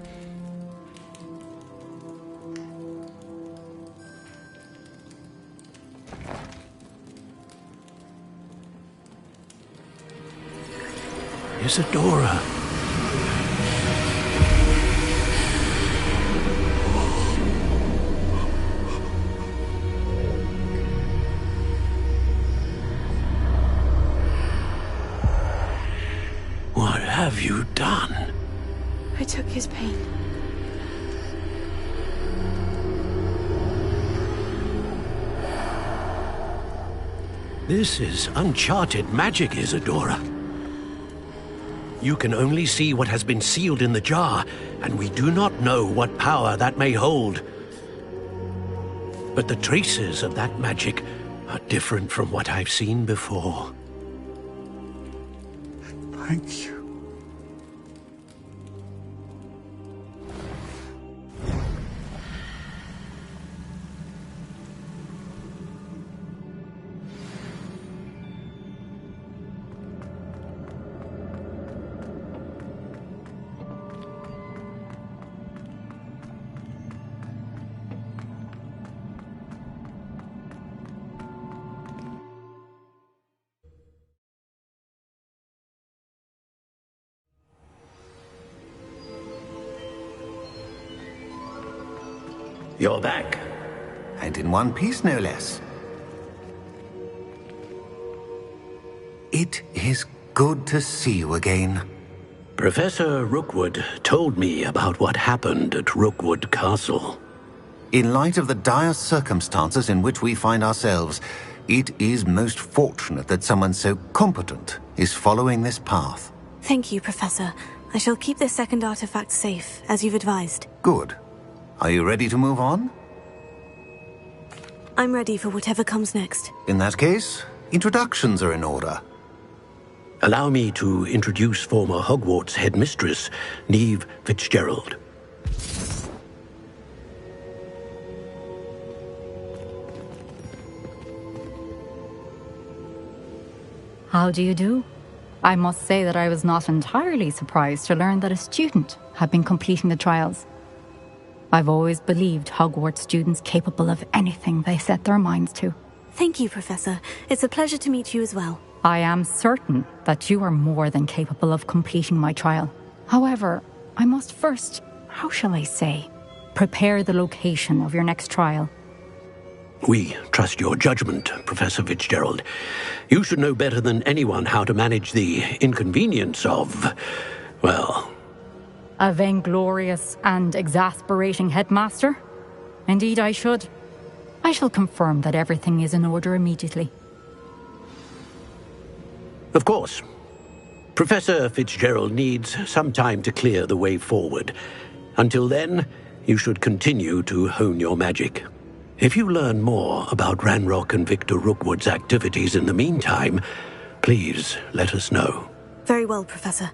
Isadora. What have you done? I took his pain. This is uncharted magic, Isadora. You can only see what has been sealed in the jar, and we do not know what power that may hold. But the traces of that magic are different from what I've seen before. Thank you. You're back. And in one piece, no less. It is good to see you again. Professor Rookwood told me about what happened at Rookwood Castle. In light of the dire circumstances in which we find ourselves, it is most fortunate that someone so competent is following this path. Thank you, Professor. I shall keep this second artifact safe, as you've advised. Good. Are you ready to move on? I'm ready for whatever comes next. In that case, introductions are in order. Allow me to introduce former Hogwarts headmistress, Neve Fitzgerald. How do you do? I must say that I was not entirely surprised to learn that a student had been completing the trials. I've always believed Hogwarts students capable of anything they set their minds to. Thank you, Professor. It's a pleasure to meet you as well. I am certain that you are more than capable of completing my trial. However, I must first, how shall I say, prepare the location of your next trial. We trust your judgment, Professor Fitzgerald. You should know better than anyone how to manage the inconvenience of Well... A vainglorious and exasperating headmaster? Indeed I should. I shall confirm that everything is in order immediately. Of course. Professor Fitzgerald needs some time to clear the way forward. Until then, you should continue to hone your magic. If you learn more about Ranrock and Victor Rookwood's activities in the meantime, please let us know. Very well, Professor.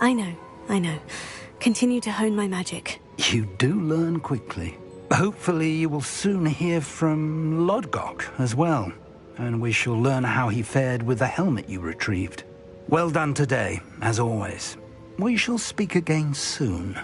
I know. Continue to hone my magic. You do learn quickly. Hopefully you will soon hear from Lodgok as well, and we shall learn how he fared with the helmet you retrieved. Well done today, as always. We shall speak again soon.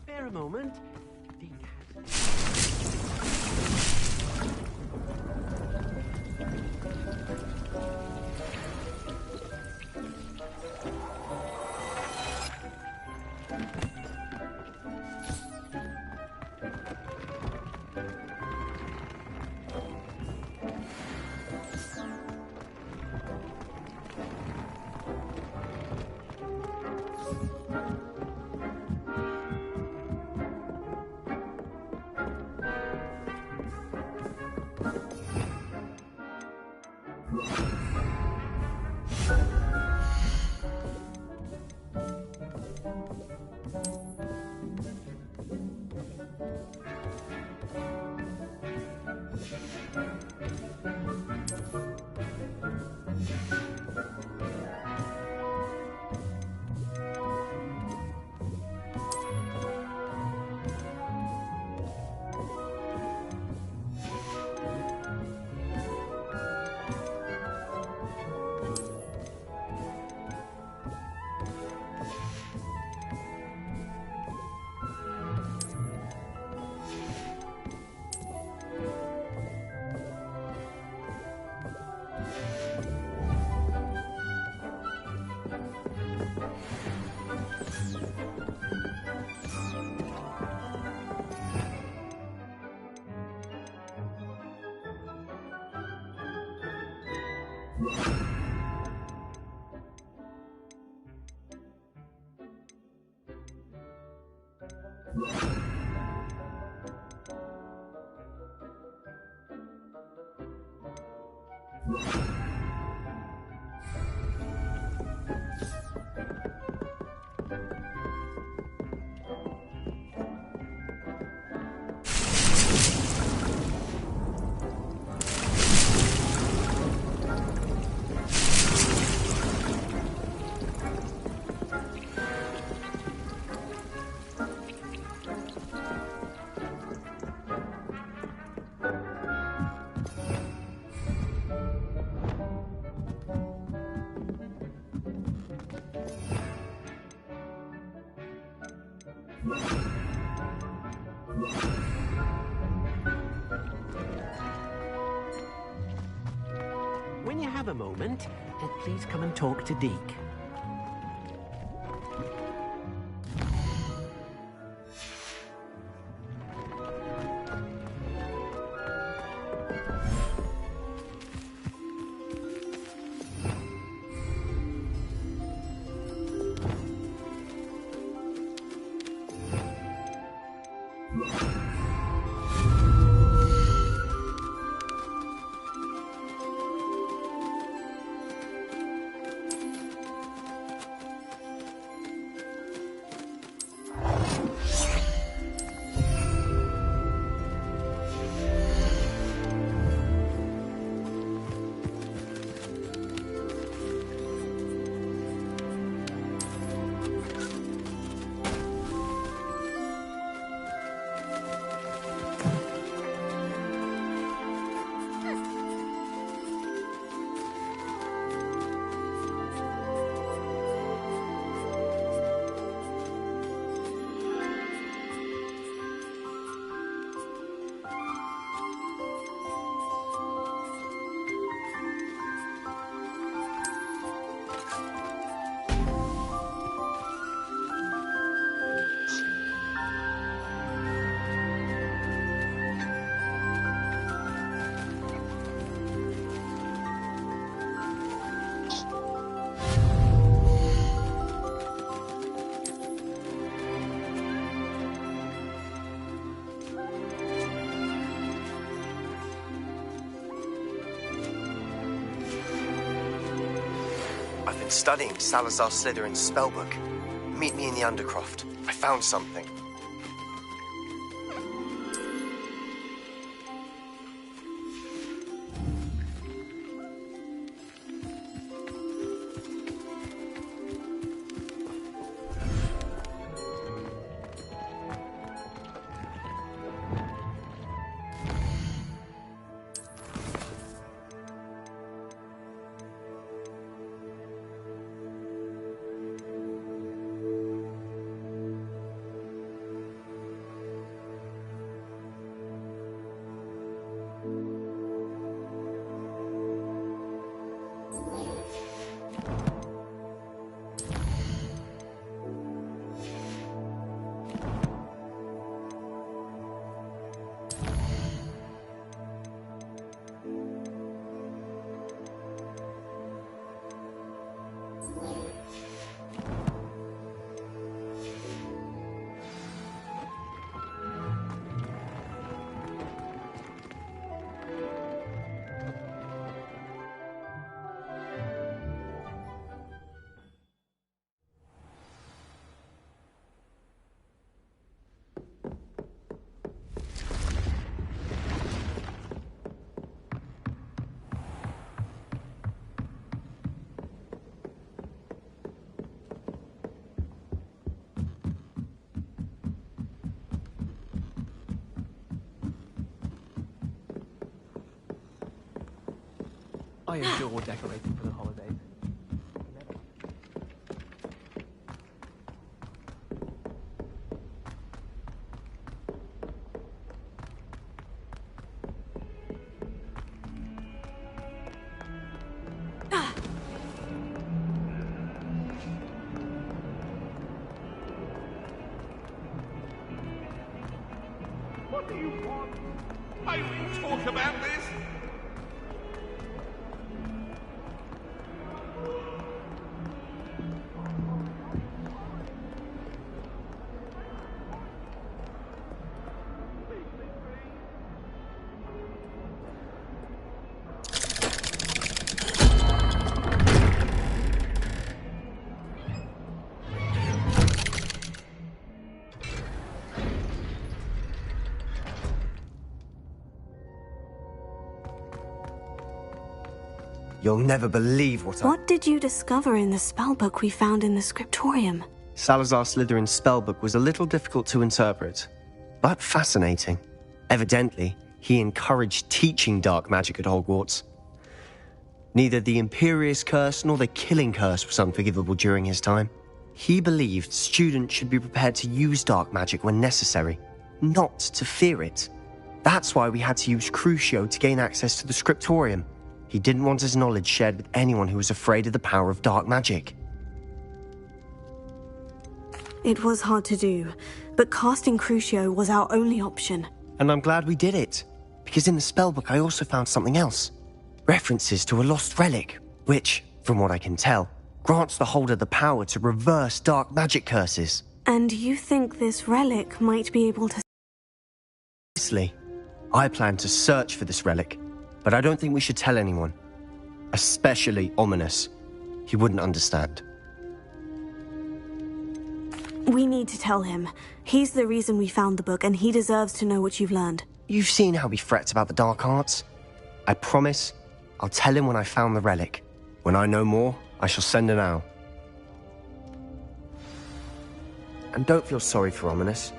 Spare a moment. When you have a moment, please come and talk to Deke. I've been studying Salazar Slytherin's spellbook. Meet me in the Undercroft. I found something. I adore decorating for the holidays. What do you want? I will talk about this. You'll never believe What did you discover in the spellbook we found in the scriptorium? Salazar Slytherin's spellbook was a little difficult to interpret, but fascinating. Evidently, he encouraged teaching dark magic at Hogwarts. Neither the Imperious Curse nor the Killing Curse was unforgivable during his time. He believed students should be prepared to use dark magic when necessary, not to fear it. That's why we had to use Crucio to gain access to the scriptorium. He didn't want his knowledge shared with anyone who was afraid of the power of dark magic. It was hard to do, but casting Crucio was our only option. And I'm glad we did it, because in the spellbook I also found something else. References to a lost relic, which, from what I can tell, grants the holder the power to reverse dark magic curses. And you think this relic might be able to... Obviously, I plan to search for this relic, but I don't think we should tell anyone. Especially Ominous. He wouldn't understand. We need to tell him. He's the reason we found the book, and he deserves to know what you've learned. You've seen how he frets about the dark arts. I promise I'll tell him when I found the relic. When I know more, I shall send an owl. And don't feel sorry for Ominous.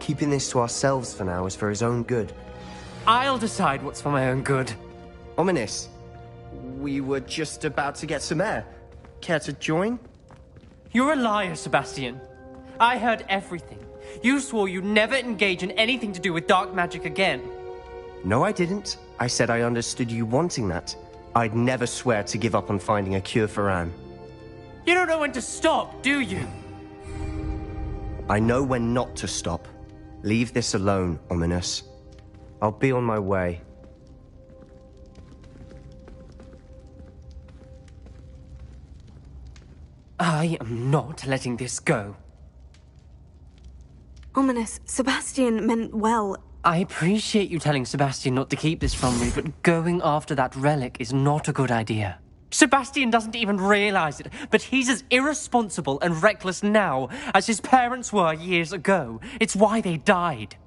Keeping this to ourselves for now is for his own good. I'll decide what's for my own good. Ominous, we were just about to get some air. Care to join? You're a liar, Sebastian. I heard everything. You swore you'd never engage in anything to do with dark magic again. No, I didn't. I said I understood you wanting that. I'd never swear to give up on finding a cure for Anne. You don't know when to stop, do you? I know when not to stop. Leave this alone, Ominous. I'll be on my way. I am not letting this go. Ominous, Sebastian meant well. I appreciate you telling Sebastian not to keep this from me, but going after that relic is not a good idea. Sebastian doesn't even realize it, but he's as irresponsible and reckless now as his parents were years ago. It's why they died.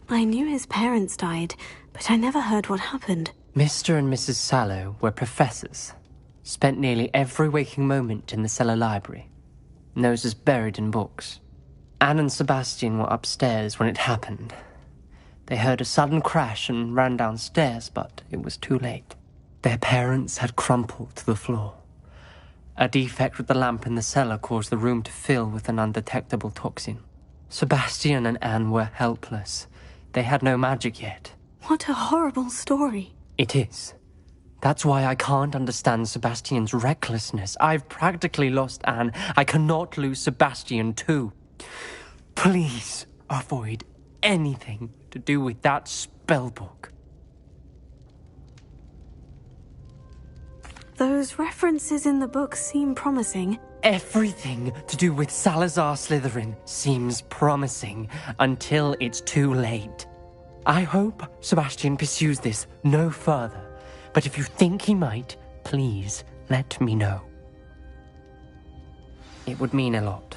I knew his parents died, but I never heard what happened. Mr. and Mrs. Sallow were professors. Spent nearly every waking moment in the cellar library. Noses buried in books. Anne and Sebastian were upstairs when it happened. They heard a sudden crash and ran downstairs, but it was too late. Their parents had crumpled to the floor. A defect with the lamp in the cellar caused the room to fill with an undetectable toxin. Sebastian and Anne were helpless. They had no magic yet. What a horrible story. It is. That's why I can't understand Sebastian's recklessness. I've practically lost Anne. I cannot lose Sebastian too. Please avoid anything to do with that spellbook. Those references in the book seem promising. Everything to do with Salazar Slytherin seems promising until it's too late. I hope Sebastian pursues this no further, but if you think he might, please let me know. It would mean a lot.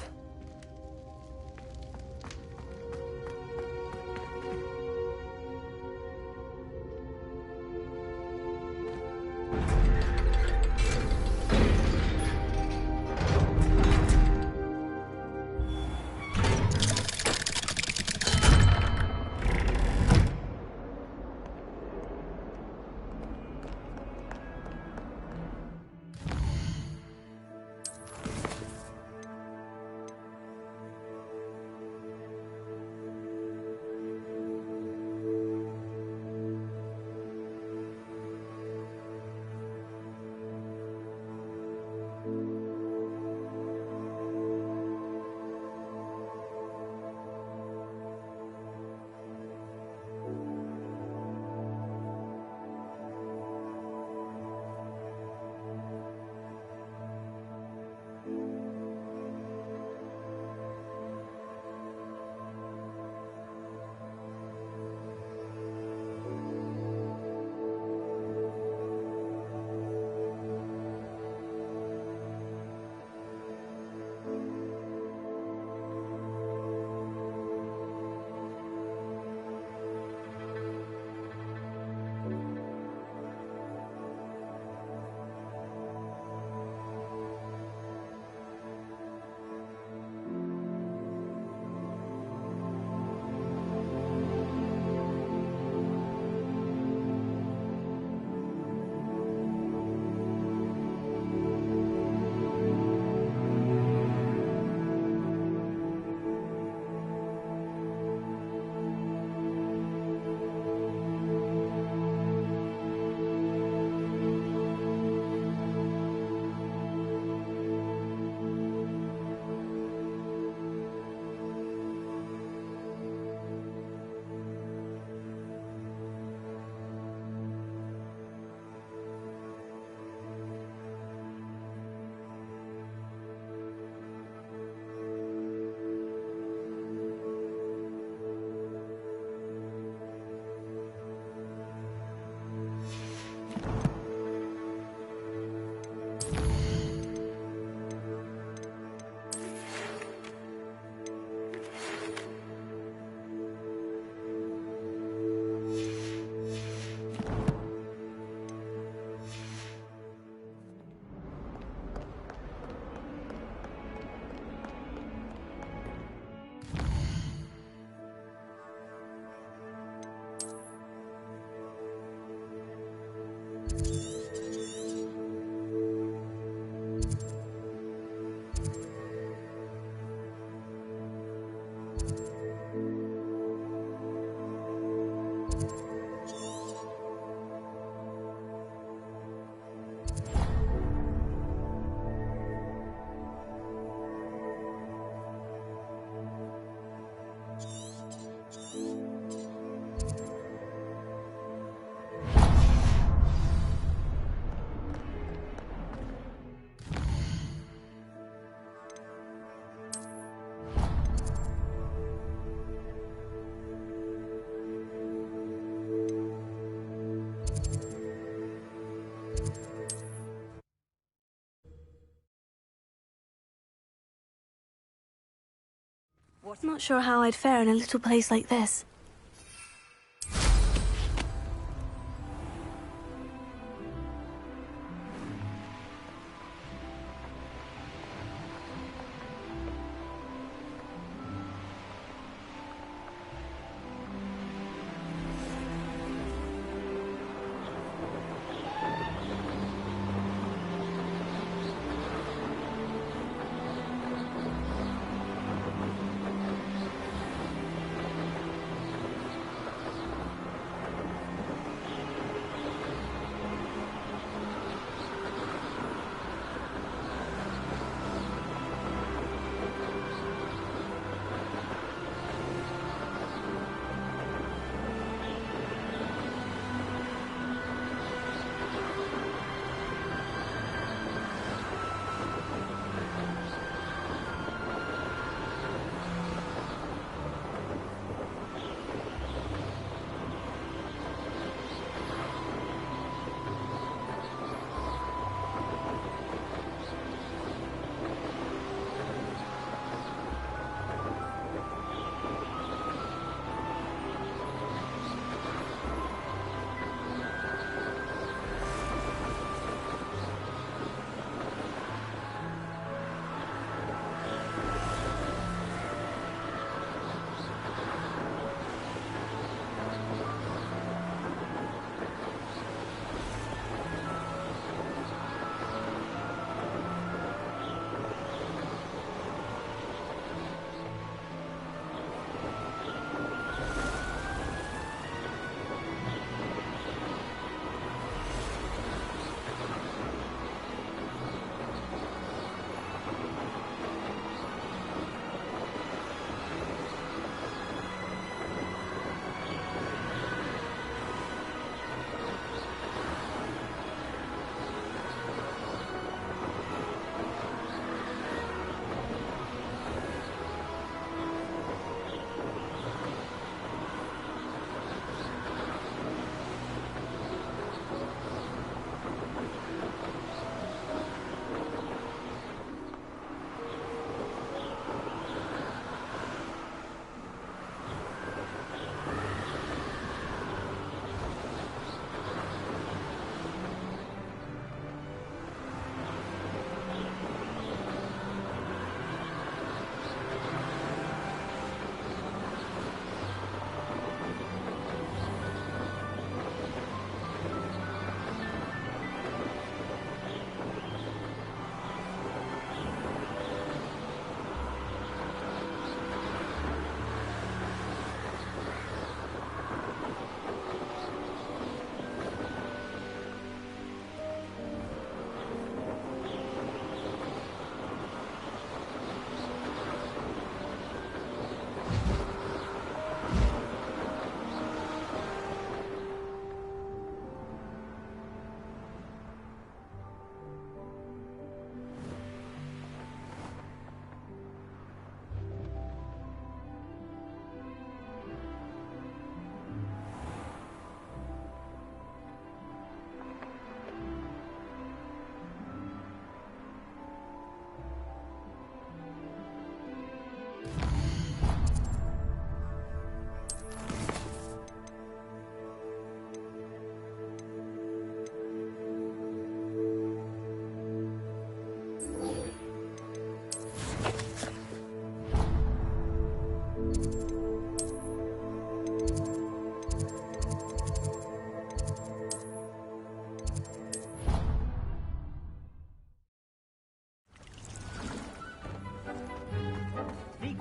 Not sure how I'd fare in a little place like this.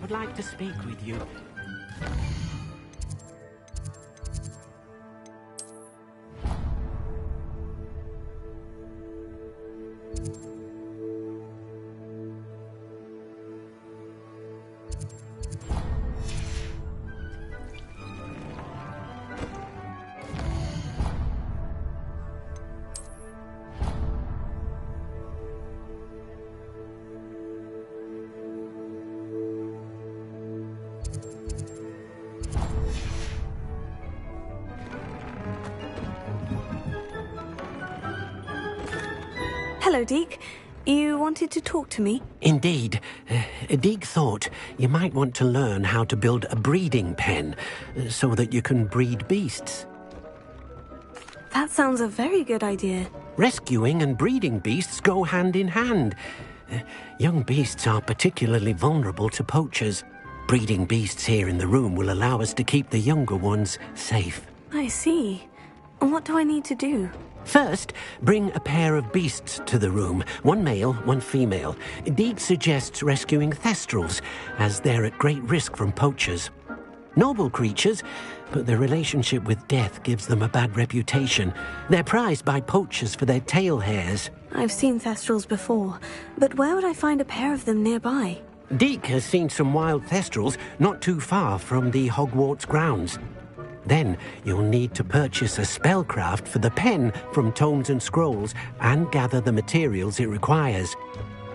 Would like to speak with you. Hello, Deke. You wanted to talk to me? Indeed. Deek thought you might want to learn how to build a breeding pen so that you can breed beasts. That sounds a very good idea. Rescuing and breeding beasts go hand in hand. Young beasts are particularly vulnerable to poachers. Breeding beasts here in the room will allow us to keep the younger ones safe. I see. And what do I need to do? First, bring a pair of beasts to the room. One male, one female. Deek suggests rescuing thestrals, as they're at great risk from poachers. Noble creatures, but their relationship with death gives them a bad reputation. They're prized by poachers for their tail hairs. I've seen thestrals before, but where would I find a pair of them nearby? Deek has seen some wild thestrals not too far from the Hogwarts grounds. Then you'll need to purchase a spellcraft for the pen from Tomes and Scrolls and gather the materials it requires.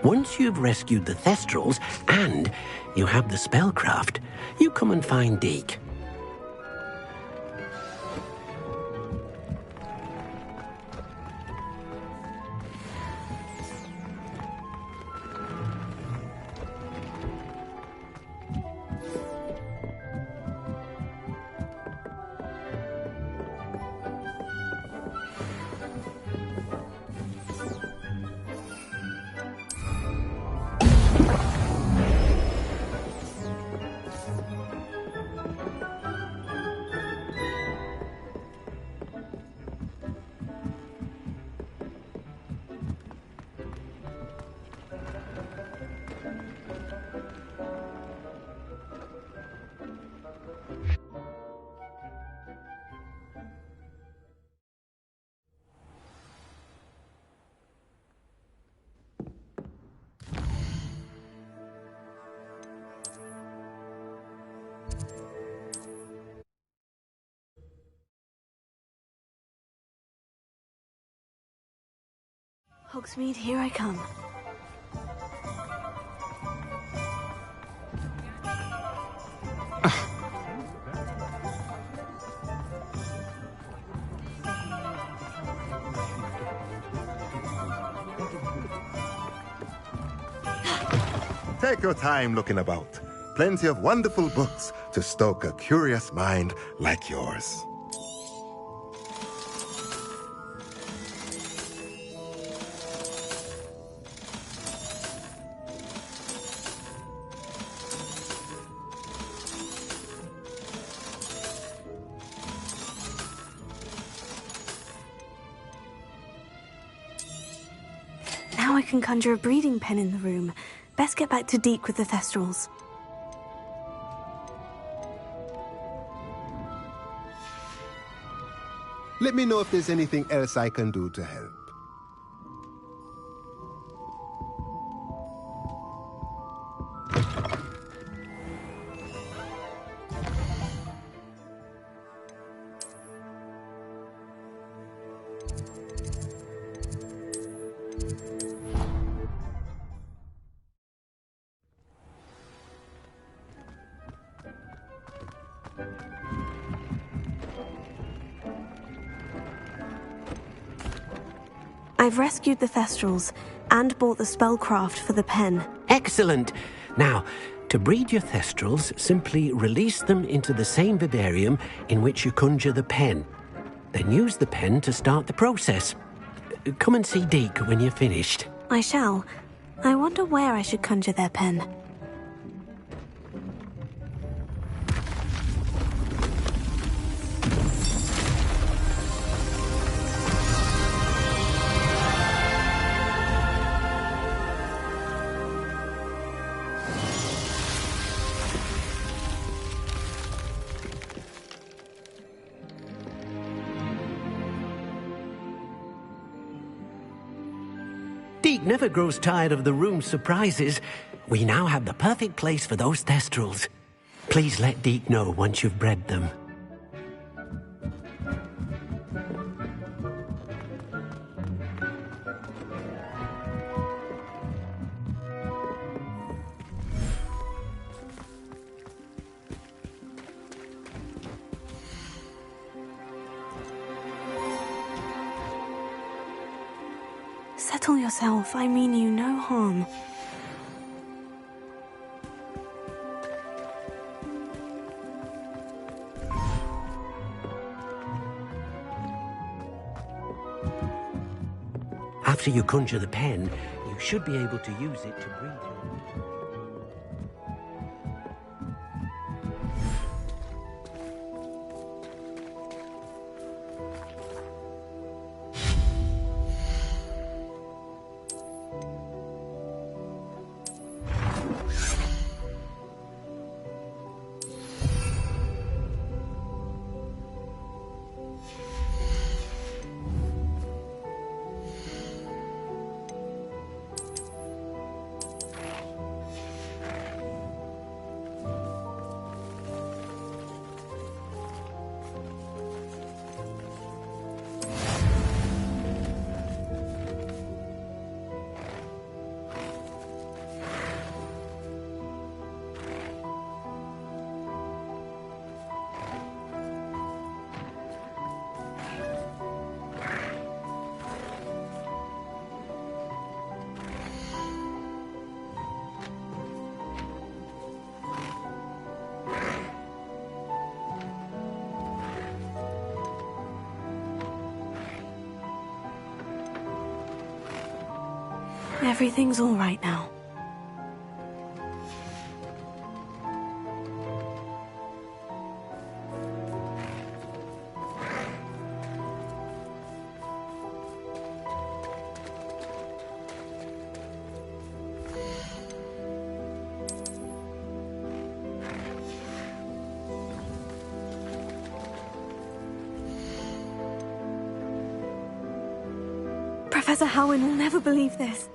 Once you've rescued the thestrals and you have the spellcraft, you come and find Deek. Hogsmeade, here I come. Take your time looking about. Plenty of wonderful books to stoke a curious mind like yours. Now I can conjure a breeding pen in the room. Best get back to Deek with the thestrals. Let me know if there's anything else I can do to help. I've rescued the thestrals and bought the spellcraft for the pen. Excellent! Now, to breed your thestrals, simply release them into the same vivarium in which you conjure the pen. Then use the pen to start the process. Come and see Deek when you're finished. I shall. I wonder where I should conjure their pen. Deek never grows tired of the room's surprises. We now have the perfect place for those thestrals. Please let Deek know once you've bred them. settle yourself. I mean you no harm. After you conjure the pen, you should be able to use it to breathe. Everything's all right now. Professor Howin will never believe this.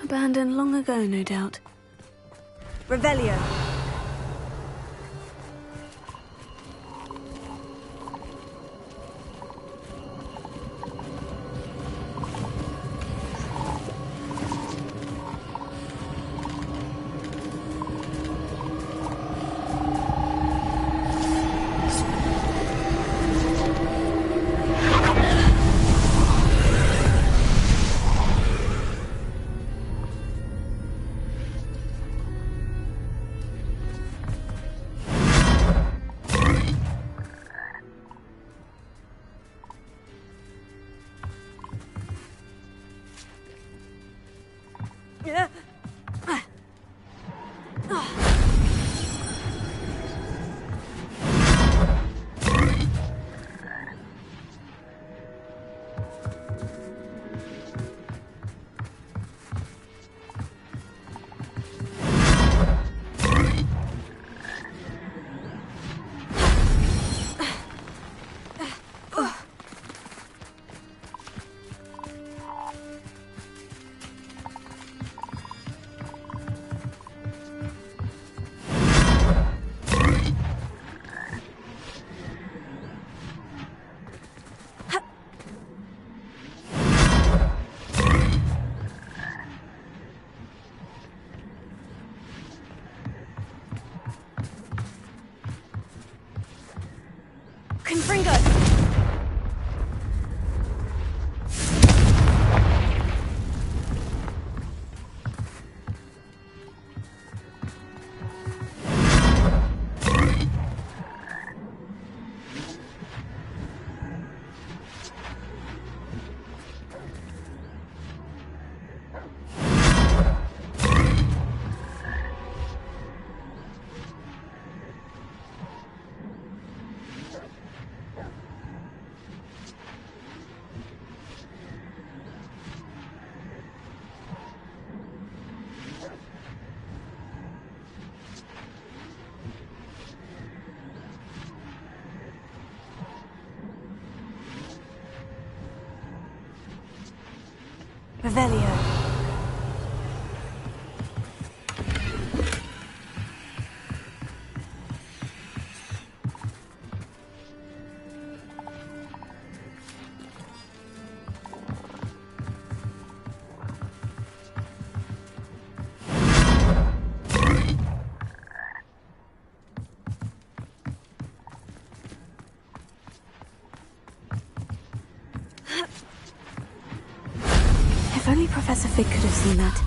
Abandoned long ago, no doubt. Revelio. Revelio. Professor Fig could have seen that.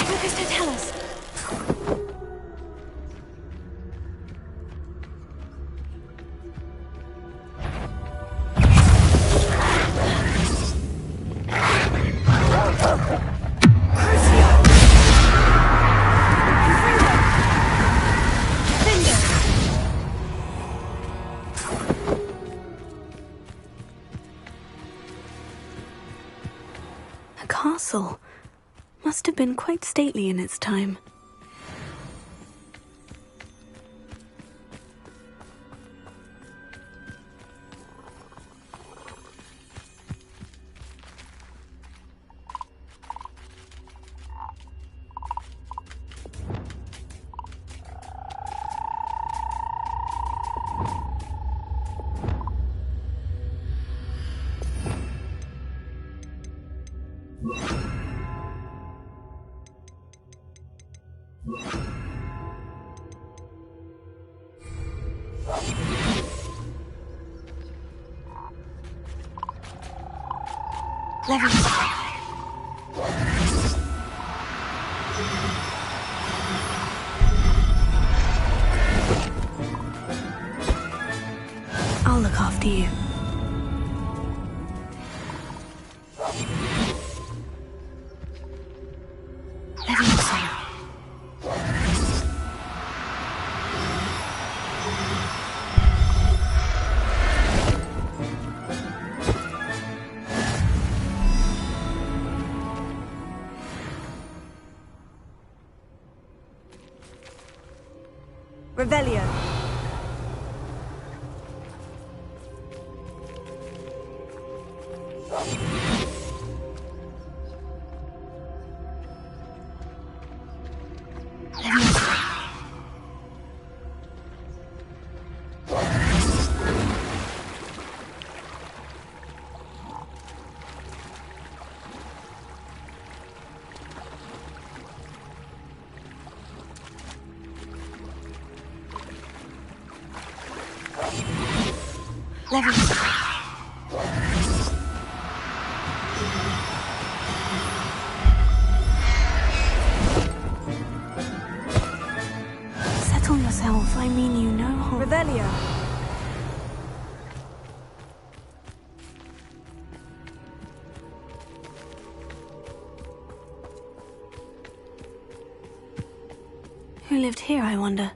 Lucas, don't tell us. A castle. Must have been quite stately in its time. I'll look after you. Revelio. Settle yourself, I mean you no harm. Revelio. Who lived here, I wonder?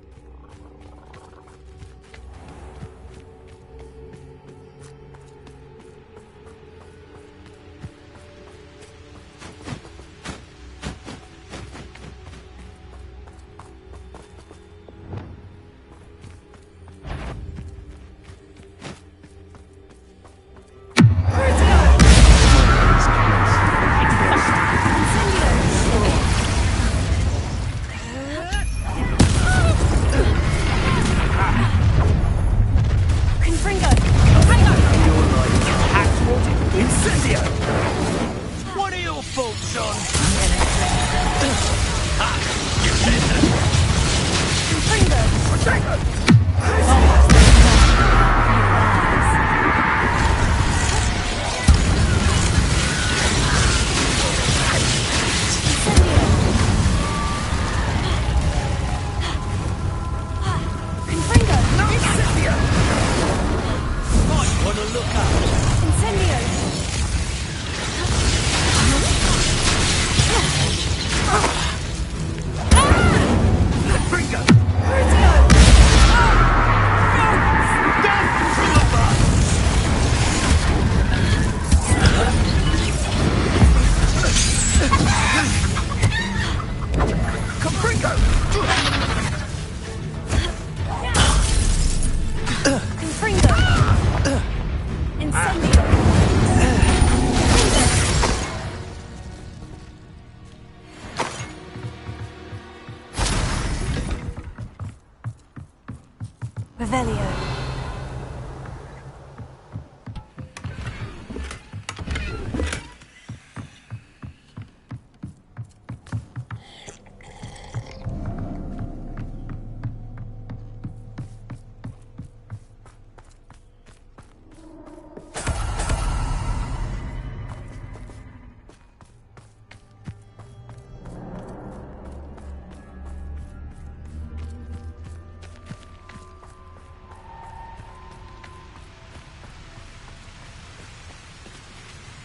Revelio.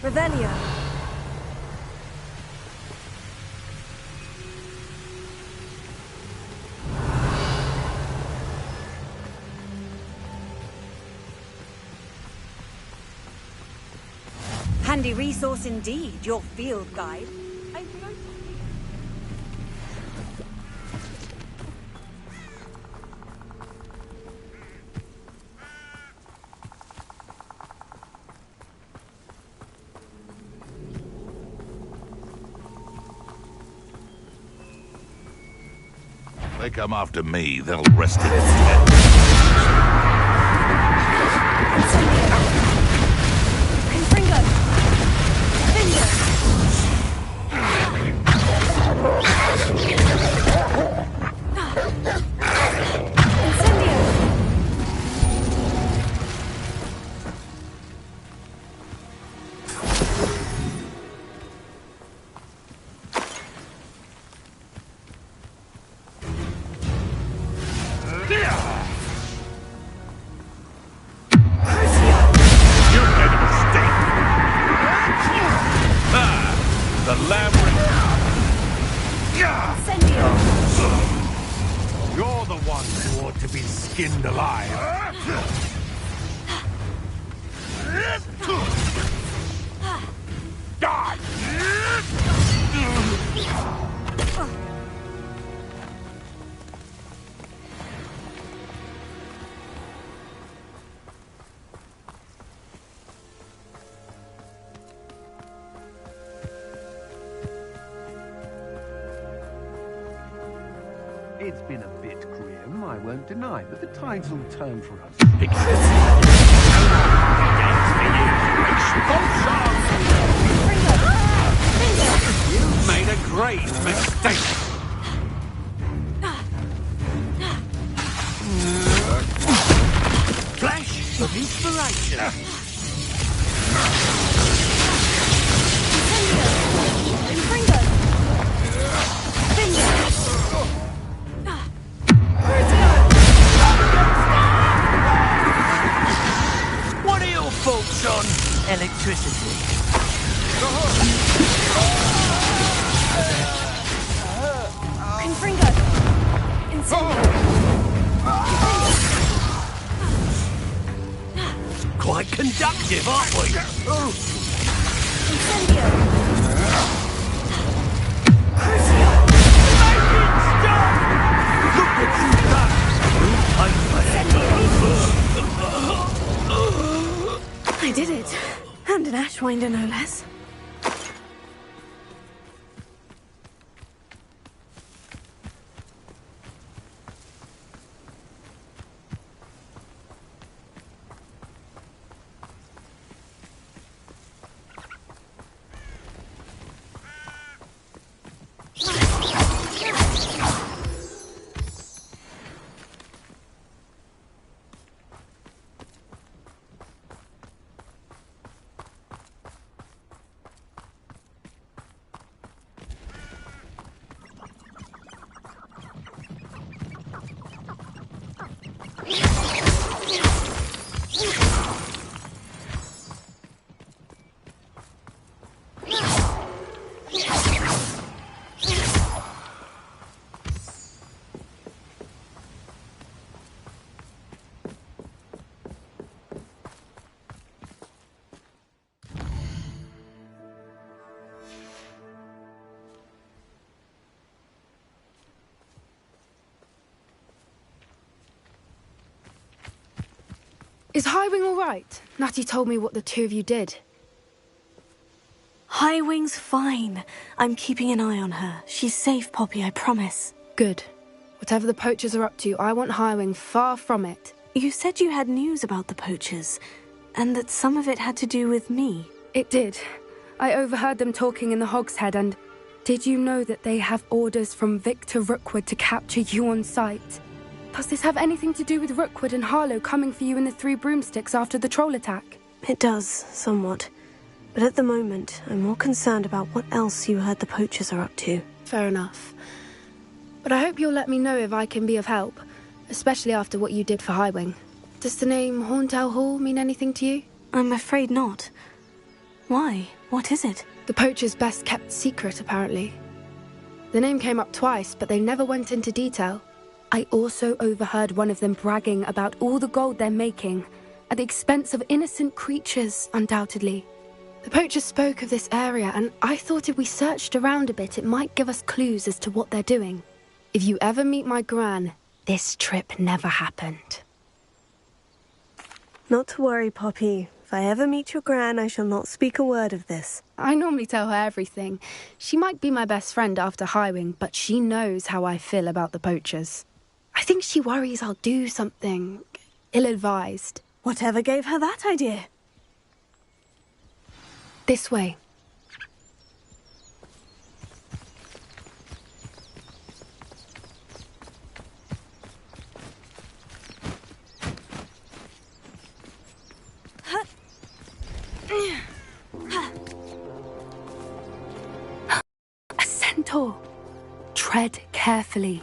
Revelio. Handy resource indeed, your field guide. They come after me, they'll rest in its You're the one who ought to be skinned alive. Die! It's been a bit grim, I won't deny, but the tides will turn for us. You've made a great mistake. Flash of inspiration. What are your folks on electricity? Confringo. Incendio. Quite conductive, aren't we? Incendio. Crucio. Look what you've done! I did it. And an Ashwinder, no less. Is Highwing all right? Natty told me what the two of you did. Highwing's fine. I'm keeping an eye on her. She's safe, Poppy, I promise. Good. Whatever the poachers are up to, I want Highwing far from it. You said you had news about the poachers, and that some of it had to do with me. It did. I overheard them talking in the Hogshead, and did you know that they have orders from Victor Rookwood to capture you on sight? Does this have anything to do with Rookwood and Harlow coming for you in the Three Broomsticks after the troll attack? It does, somewhat. But at the moment, I'm more concerned about what else you heard the poachers are up to. Fair enough. But I hope you'll let me know if I can be of help, especially after what you did for Highwing. Does the name Horntail Hall mean anything to you? I'm afraid not. Why? What is it? The poachers' best kept secret, apparently. The name came up twice, but they never went into detail. I also overheard one of them bragging about all the gold they're making, at the expense of innocent creatures, undoubtedly. The poachers spoke of this area, and I thought if we searched around a bit, it might give us clues as to what they're doing. If you ever meet my gran, this trip never happened. Not to worry, Poppy. If I ever meet your gran, I shall not speak a word of this. I normally tell her everything. She might be my best friend after Highwing, but she knows how I feel about the poachers. I think she worries I'll do something ill-advised. Whatever gave her that idea? This way. A centaur. Tread carefully.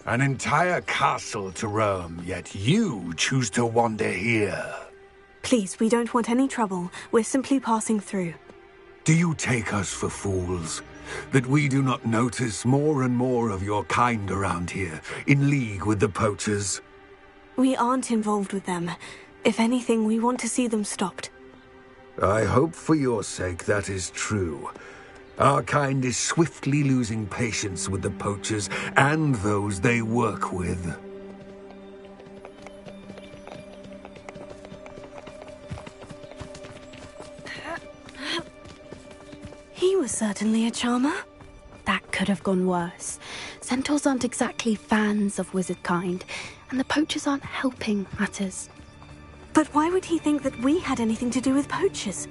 An entire castle to roam, yet you choose to wander here. Please, we don't want any trouble. We're simply passing through. Do you take us for fools? That we do not notice more and more of your kind around here, in league with the poachers? We aren't involved with them. If anything, we want to see them stopped. I hope for your sake that is true. Our kind is swiftly losing patience with the poachers and those they work with. He was certainly a charmer. That could have gone worse. Centaurs aren't exactly fans of wizard kind, and the poachers aren't helping matters. But why would he think that we had anything to do with poachers?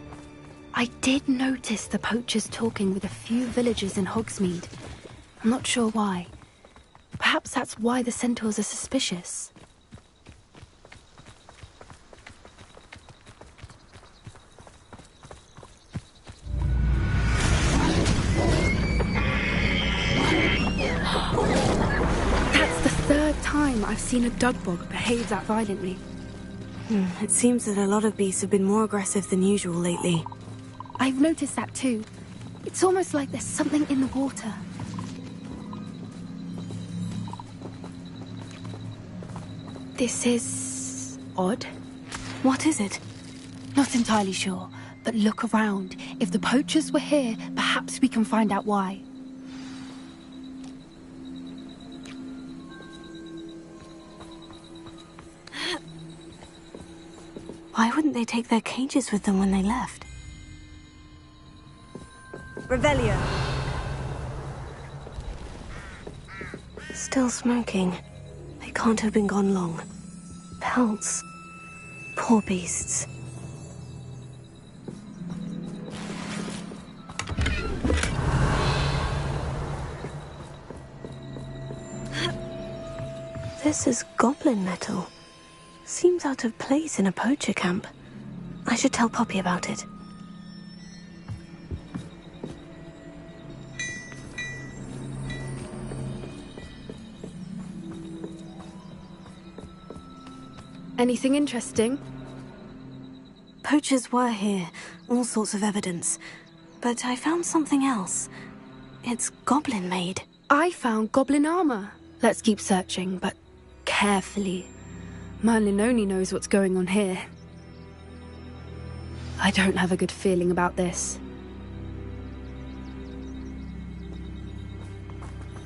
I did notice the poachers talking with a few villagers in Hogsmeade. I'm not sure why. Perhaps that's why the centaurs are suspicious. That's the third time I've seen a dugbog behave that violently. It seems that a lot of beasts have been more aggressive than usual lately. I've noticed that too. It's almost like there's something in the water. This is odd. What is it? Not entirely sure, but look around. If the poachers were here, perhaps we can find out why. Why wouldn't they take their cages with them when they left? Revelio. Still smoking. They can't have been gone long. Pelts. Poor beasts. This is goblin metal. Seems out of place in a poacher camp. I should tell Poppy about it. Anything interesting? Poachers were here. All sorts of evidence. But I found something else. It's goblin-made. I found goblin armor. Let's keep searching, but carefully. Merlin only knows what's going on here. I don't have a good feeling about this.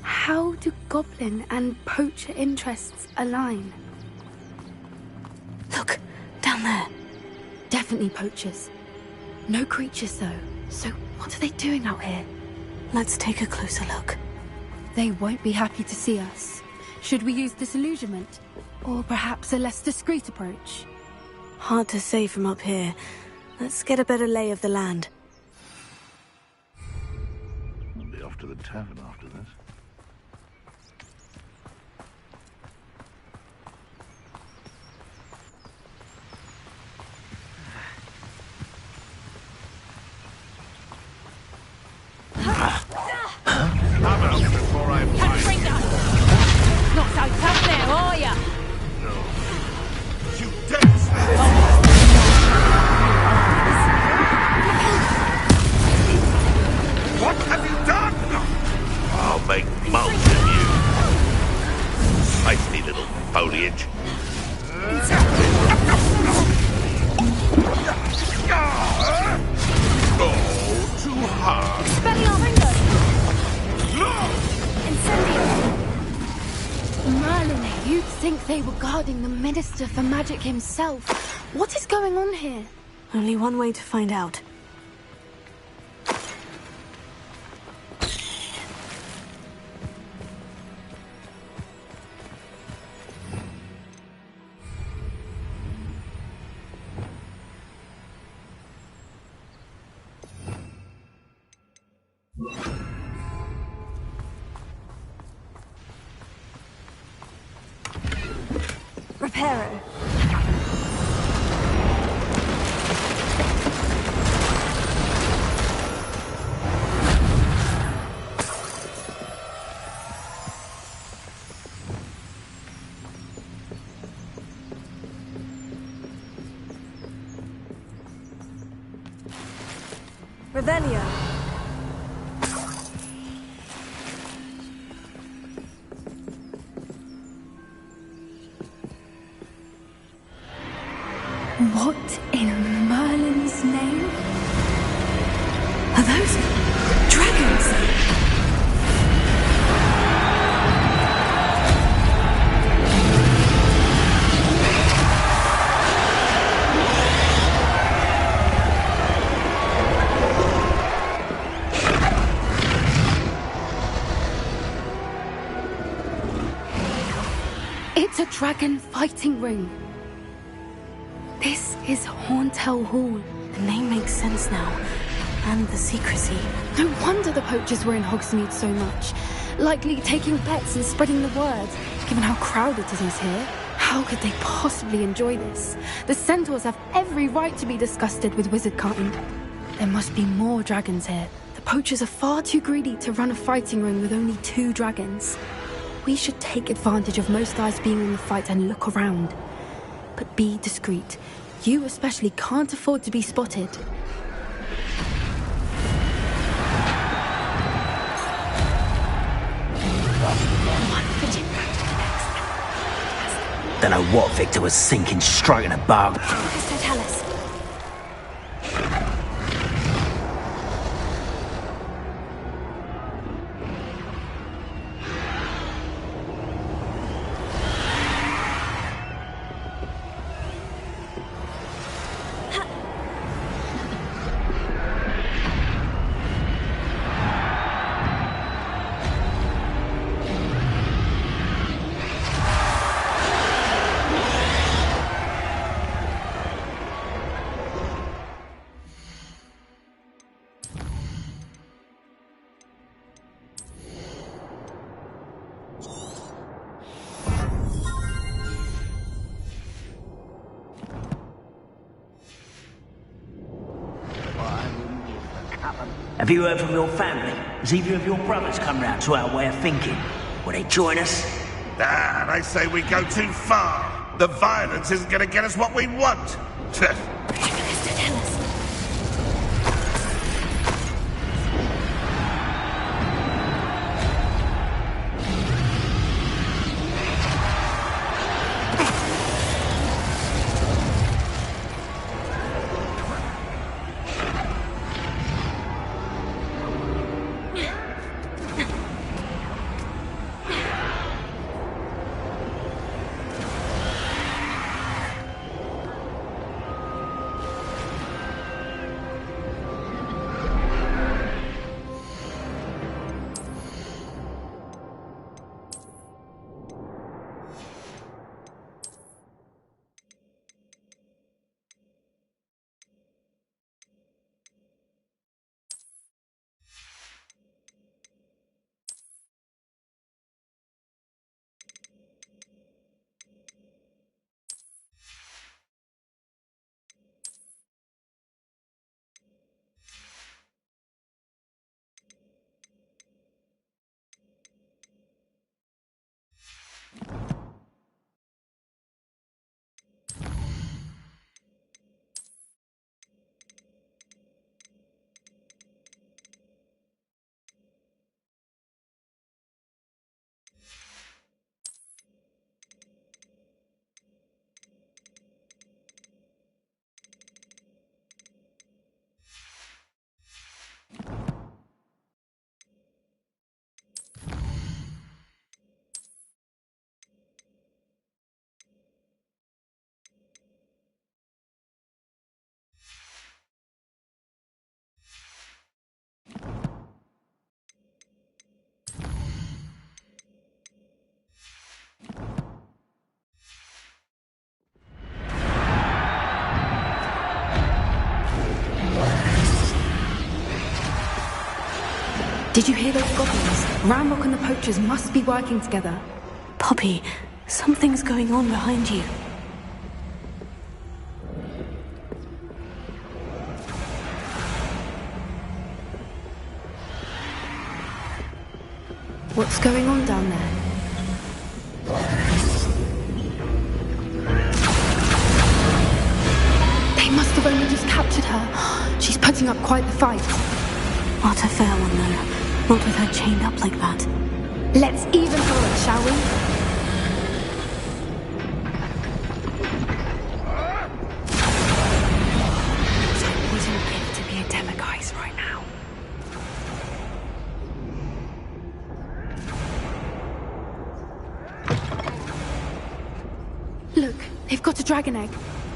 How do goblin and poacher interests align? Look, down there. Definitely poachers. No creatures, though. So what are they doing out here? Let's take a closer look. They won't be happy to see us. Should we use disillusionment? Or perhaps a less discreet approach? Hard to say from up here. Let's get a better lay of the land. I'll be off to the tavern after this. I'm out before I find you. Not so tough now, are ya? No. You dance! What have you done? I'll make mulch of you. Safety little foliage. Oh, too hard. Expelliarmus! Merlin, you'd think they were guarding the Minister for Magic himself. What is going on here? Only one way to find out. Reparo. Revelio. What in Merlin's name? Are those dragons? It's a dragon fighting ring. This is Hauntel Hall. The name makes sense now. And the secrecy. No wonder the poachers were in Hogsmeade so much. Likely taking bets and spreading the word, given how crowded it is here. How could they possibly enjoy this? The centaurs have every right to be disgusted with wizardkind. There must be more dragons here. The poachers are far too greedy to run a fighting ring with only 2 dragons. We should take advantage of most eyes being in the fight and look around. But be discreet. You especially can't afford to be spotted. Don't know what Victor was sinking straight in a bug. So tell us. Have you heard from your family? Has either of your brothers come round to our way of thinking? Will they join us? Ah, they say we go too far. The violence isn't going to get us what we want. Did you hear those goblins? Ranrock and the poachers must be working together. Poppy, something's going on behind you. What's going on down there? They must have only just captured her. She's putting up quite the fight. Not a fair one, though. Not with her chained up like that. Let's even her up, shall we? I wouldn't give to be a demiguise right now. Look, they've got a dragon egg.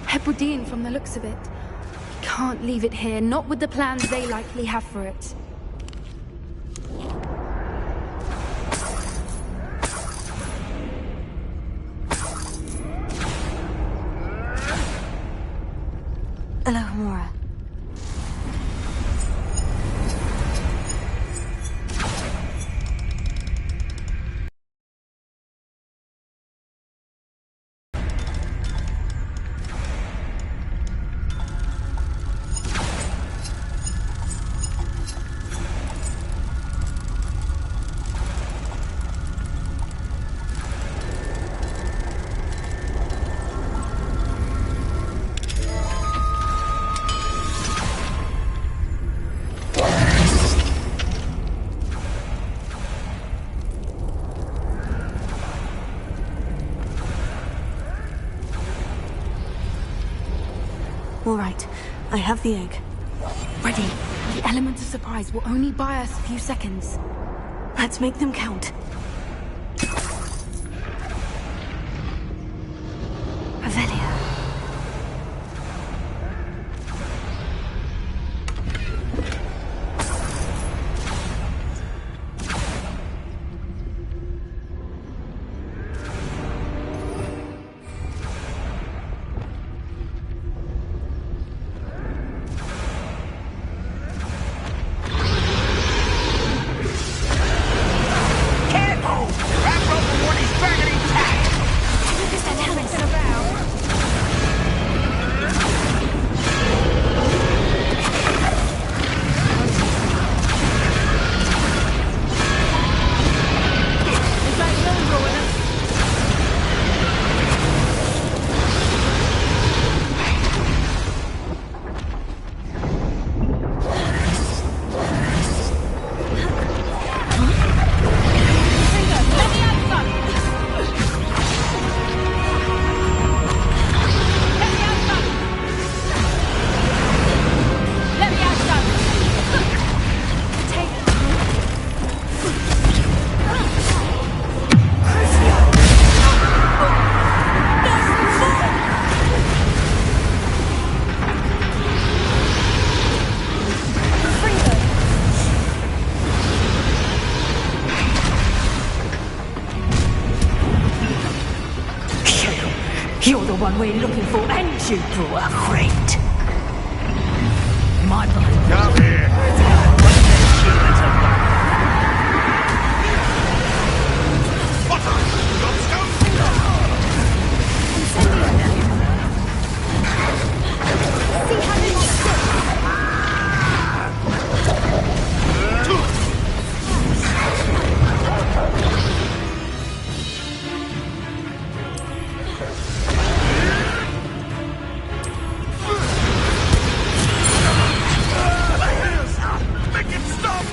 Hebridean from the looks of it. We can't leave it here, not with the plans they likely have for it. Alohomora. All right, I have the egg. Ready. The element of surprise will only buy us a few seconds. Let's make them count. Revelia. You're the one we're looking for, and you brought a friend. My mind. Come here. See how they Make it stop!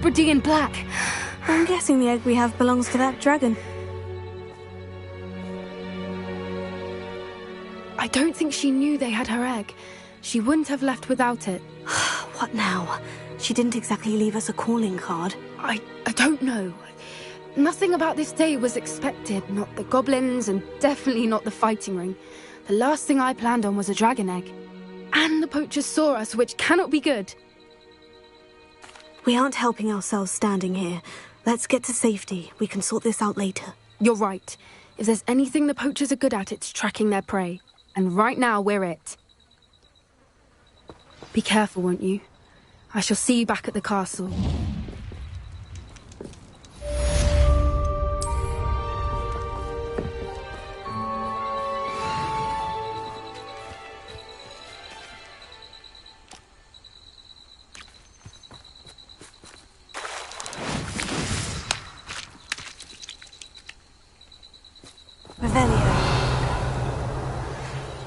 Hebridean black. I'm guessing the egg we have belongs to that dragon. I don't think she knew they had her egg. She wouldn't have left without it. What now? She didn't exactly leave us a calling card. I don't know. Nothing about this day was expected. Not the goblins, and definitely not the fighting ring. The last thing I planned on was a dragon egg. And the poachers saw us, which cannot be good. We aren't helping ourselves standing here. Let's get to safety. We can sort this out later. You're right. If there's anything the poachers are good at, it's tracking their prey. And right now, we're it. Be careful, won't you? I shall see you back at the castle.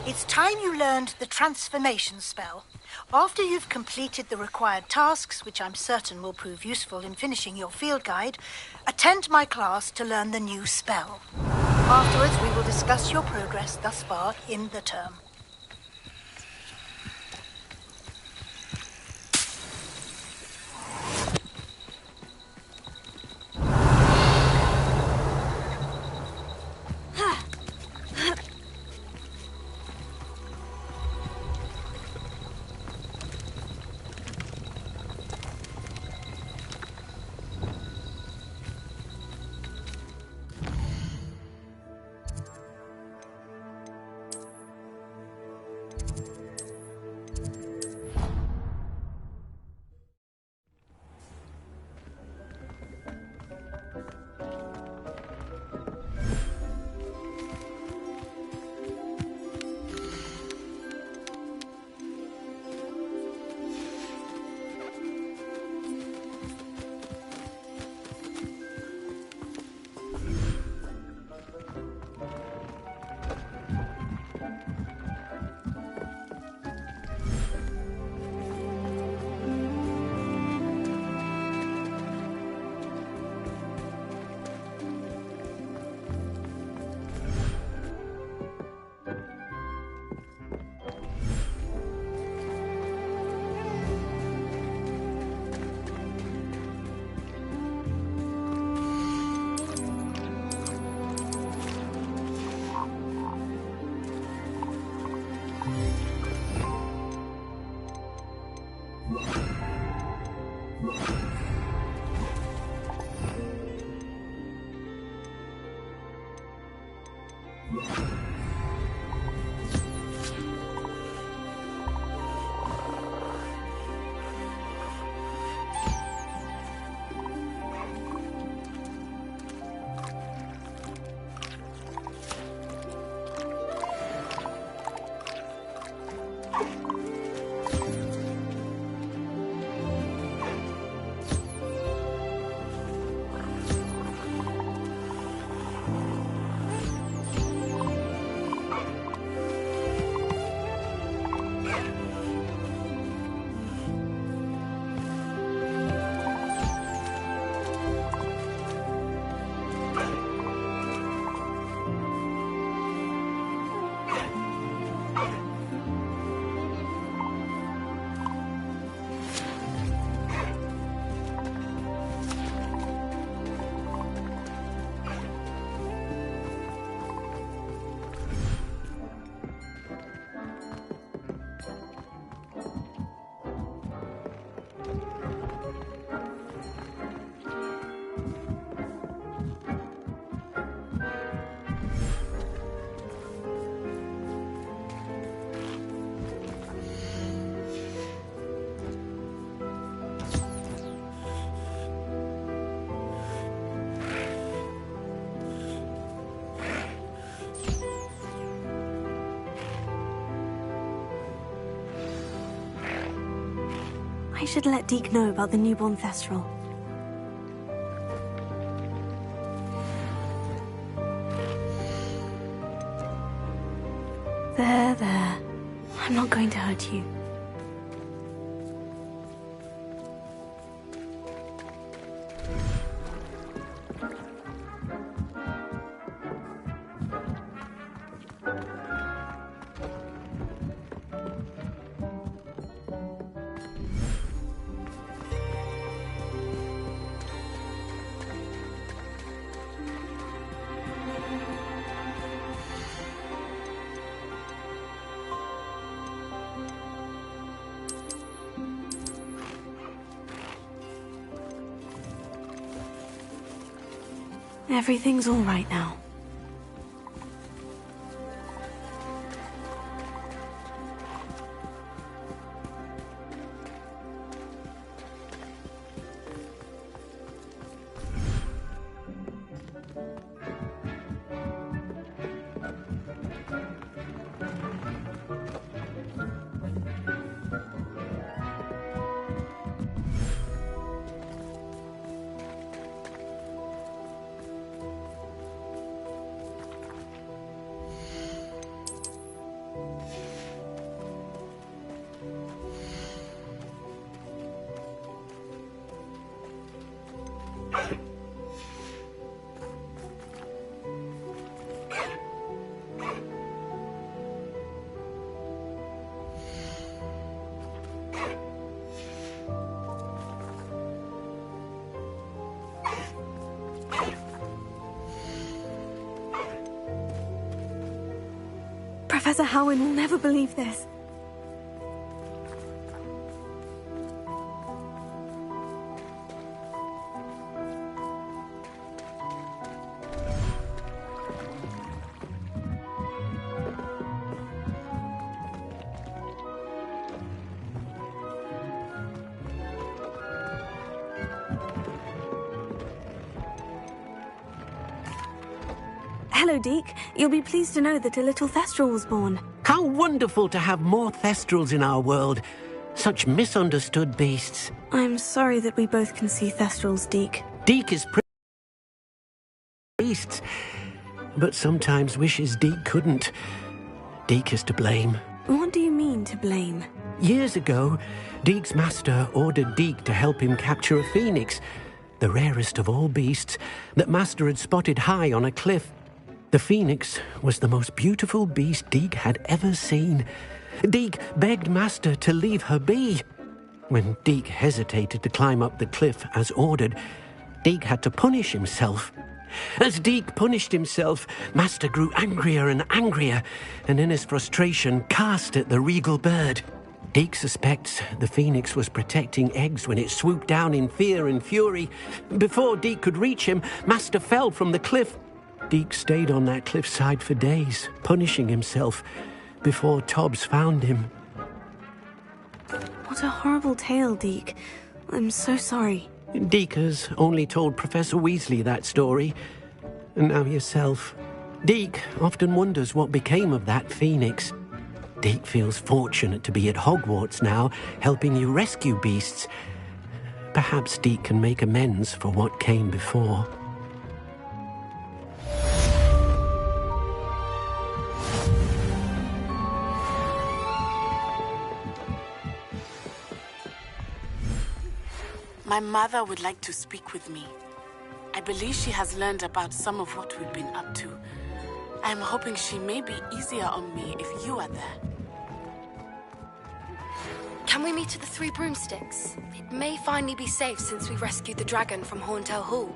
It's time you learned the transformation spell. After you've completed the required tasks, which I'm certain will prove useful in finishing your field guide, attend my class to learn the new spell. Afterwards, we will discuss your progress thus far in the term. I should let Deke know about the newborn Thestral. There. I'm not going to hurt you. Everything's all right now. Professor Howard will never believe this. Hello, Deke. You'll be pleased to know that a little Thestral was born. How wonderful to have more Thestrals in our world. Such misunderstood beasts. I'm sorry that we both can see Thestrals, Deke. Deke is beasts, but sometimes wishes Deke couldn't. Deke is to blame. What do you mean, to blame? Years ago, Deke's master ordered Deke to help him capture a phoenix, the rarest of all beasts, that master had spotted high on a cliff. The phoenix was the most beautiful beast Deke had ever seen. Deke begged master to leave her be. When Deke hesitated to climb up the cliff as ordered, Deke had to punish himself. As Deke punished himself, master grew angrier and angrier, and in his frustration cast at the regal bird. Deke suspects the phoenix was protecting eggs when it swooped down in fear and fury. Before Deke could reach him, master fell from the cliff. Deke stayed on that cliffside for days, punishing himself, before Tobbs found him. What a horrible tale, Deke. I'm so sorry. Deke has only told Professor Weasley that story, and now yourself. Deke often wonders what became of that phoenix. Deke feels fortunate to be at Hogwarts now, helping you rescue beasts. Perhaps Deke can make amends for what came before. My mother would like to speak with me. I believe she has learned about some of what we've been up to. I'm hoping she may be easier on me if you are there. Can we meet at the Three Broomsticks? It may finally be safe since we rescued the dragon from Horntail Hall.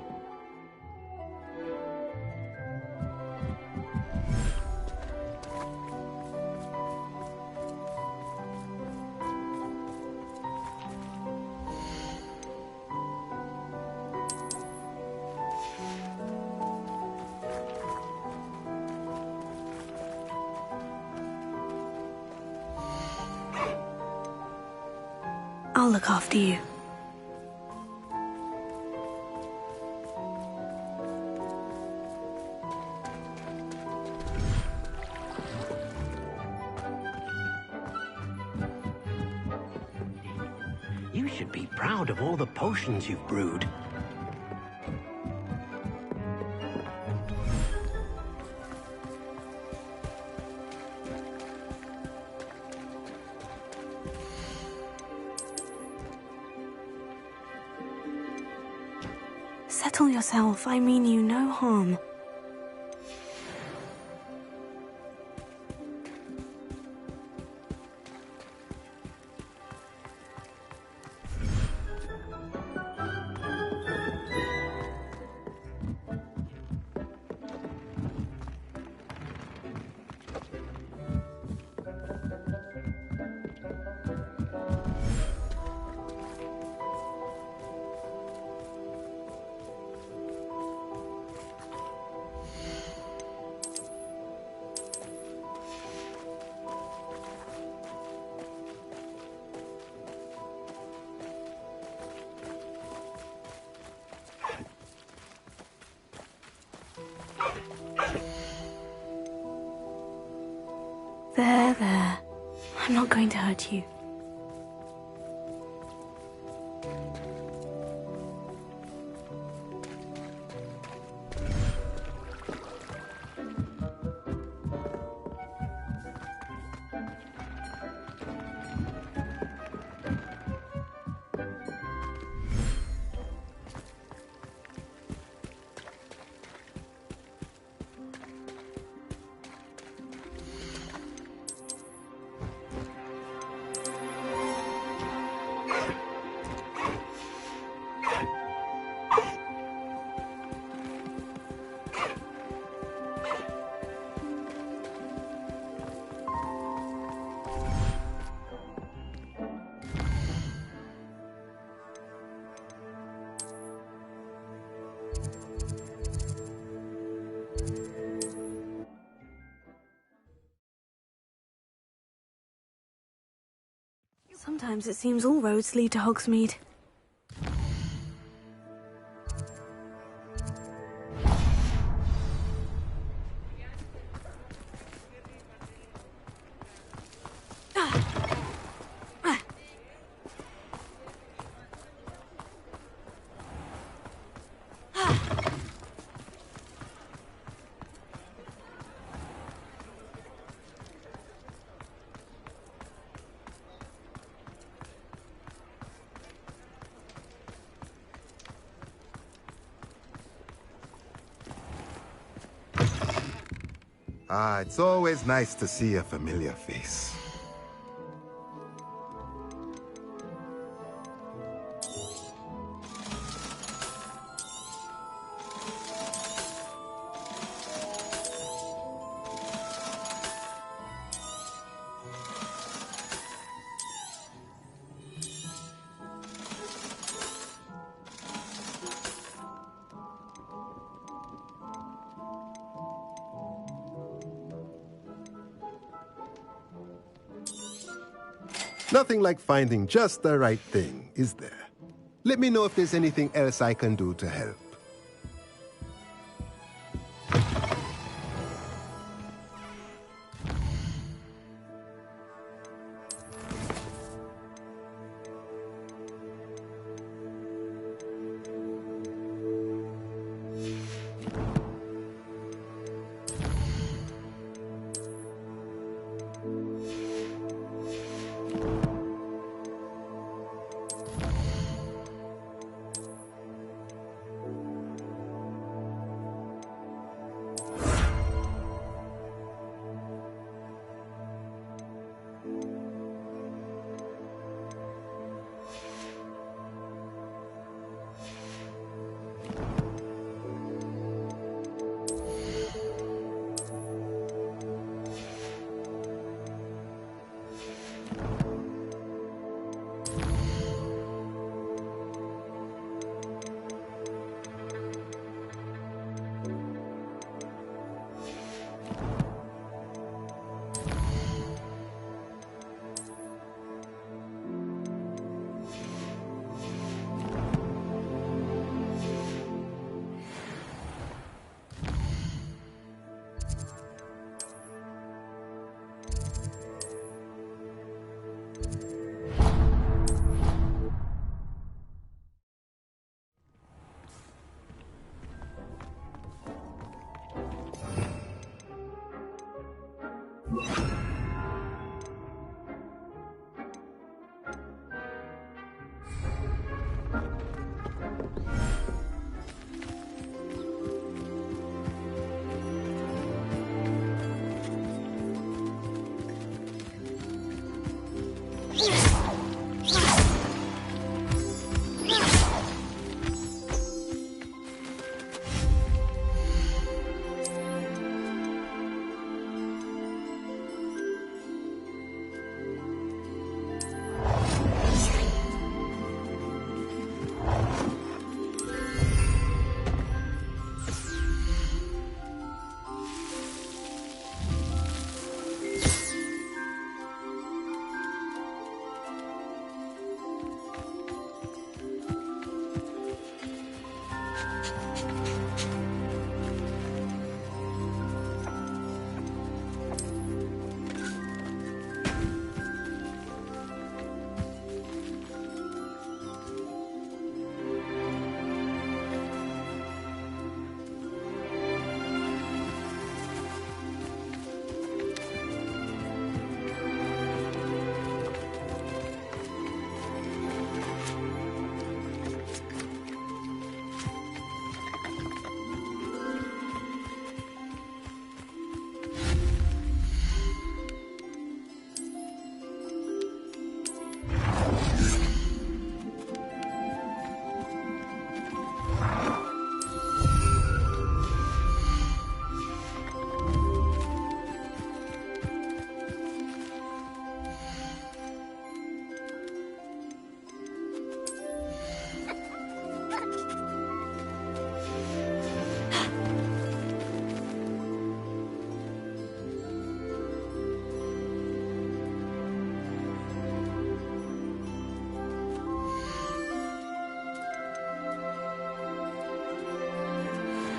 I'll look after you. You should be proud of all the potions you've brewed. Settle yourself. I mean you no harm. There. I'm not going to hurt you. Sometimes it seems all roads lead to Hogsmeade. Ah, it's always nice to see a familiar face. Nothing like finding just the right thing, is there? Let me know if there's anything else I can do to help.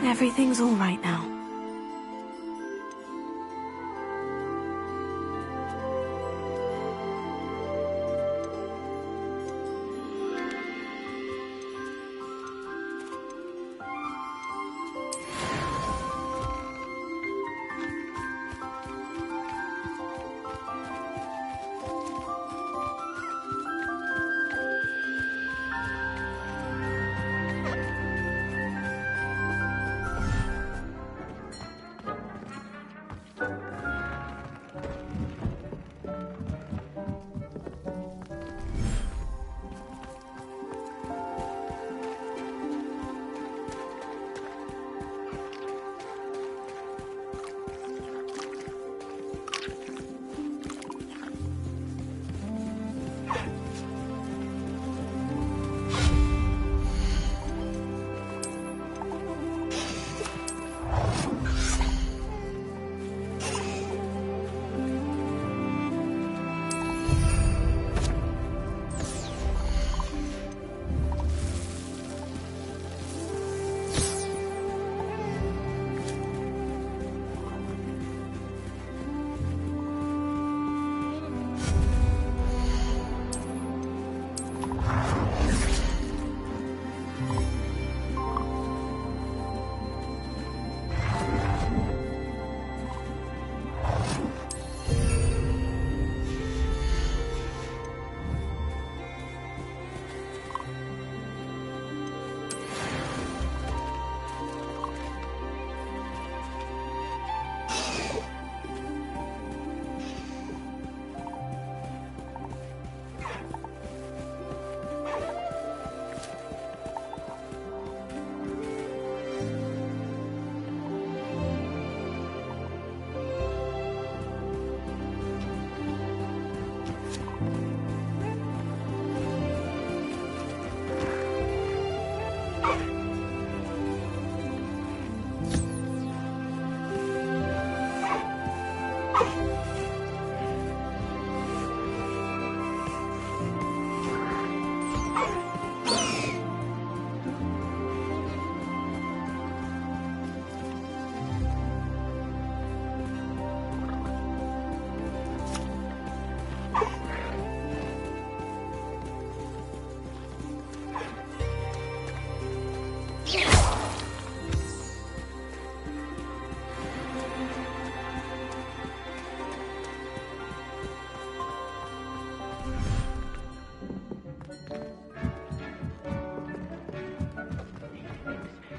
everything's all right now.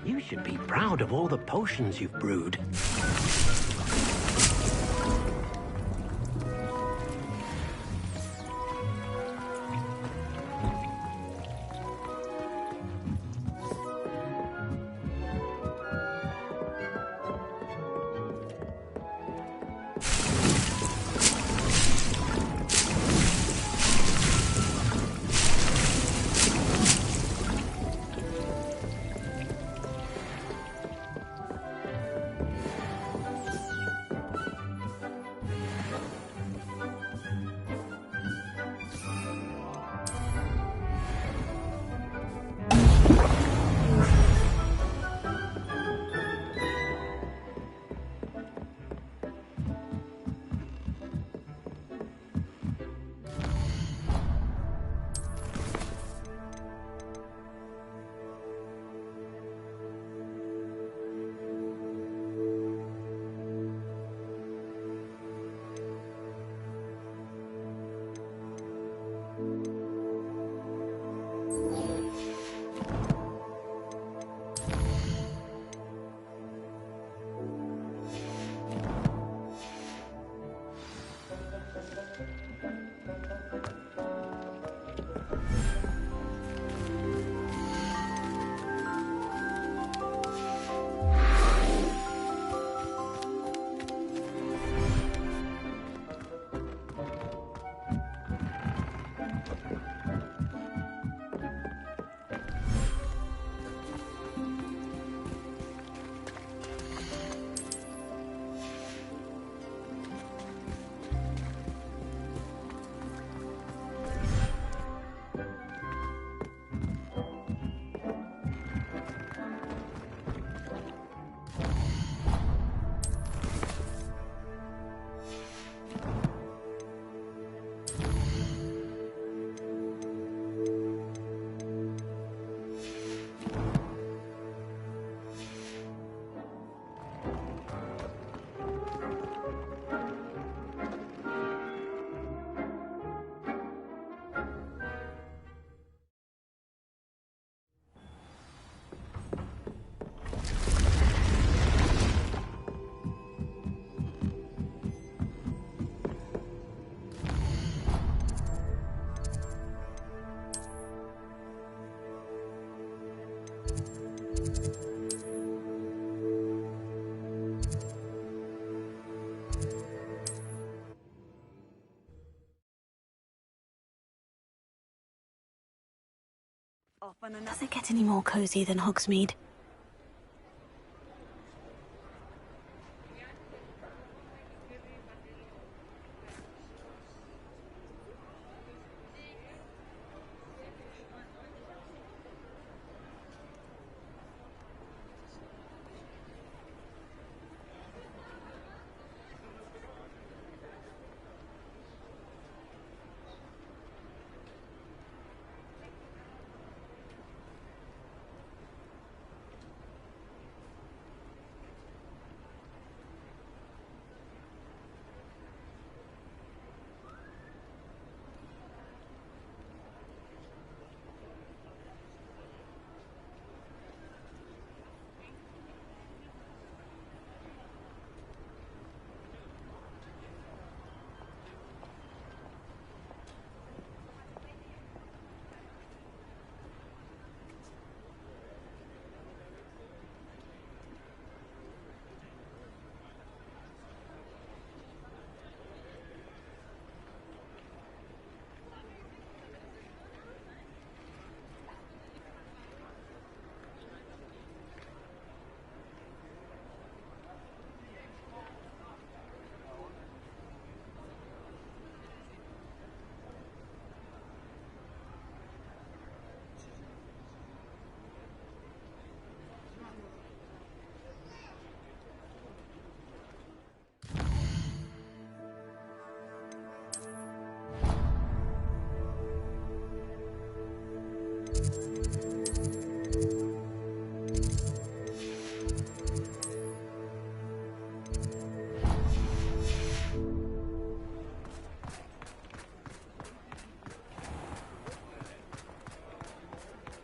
You should be proud of all the potions you've brewed. off on another. Does it get any more cozy than Hogsmeade?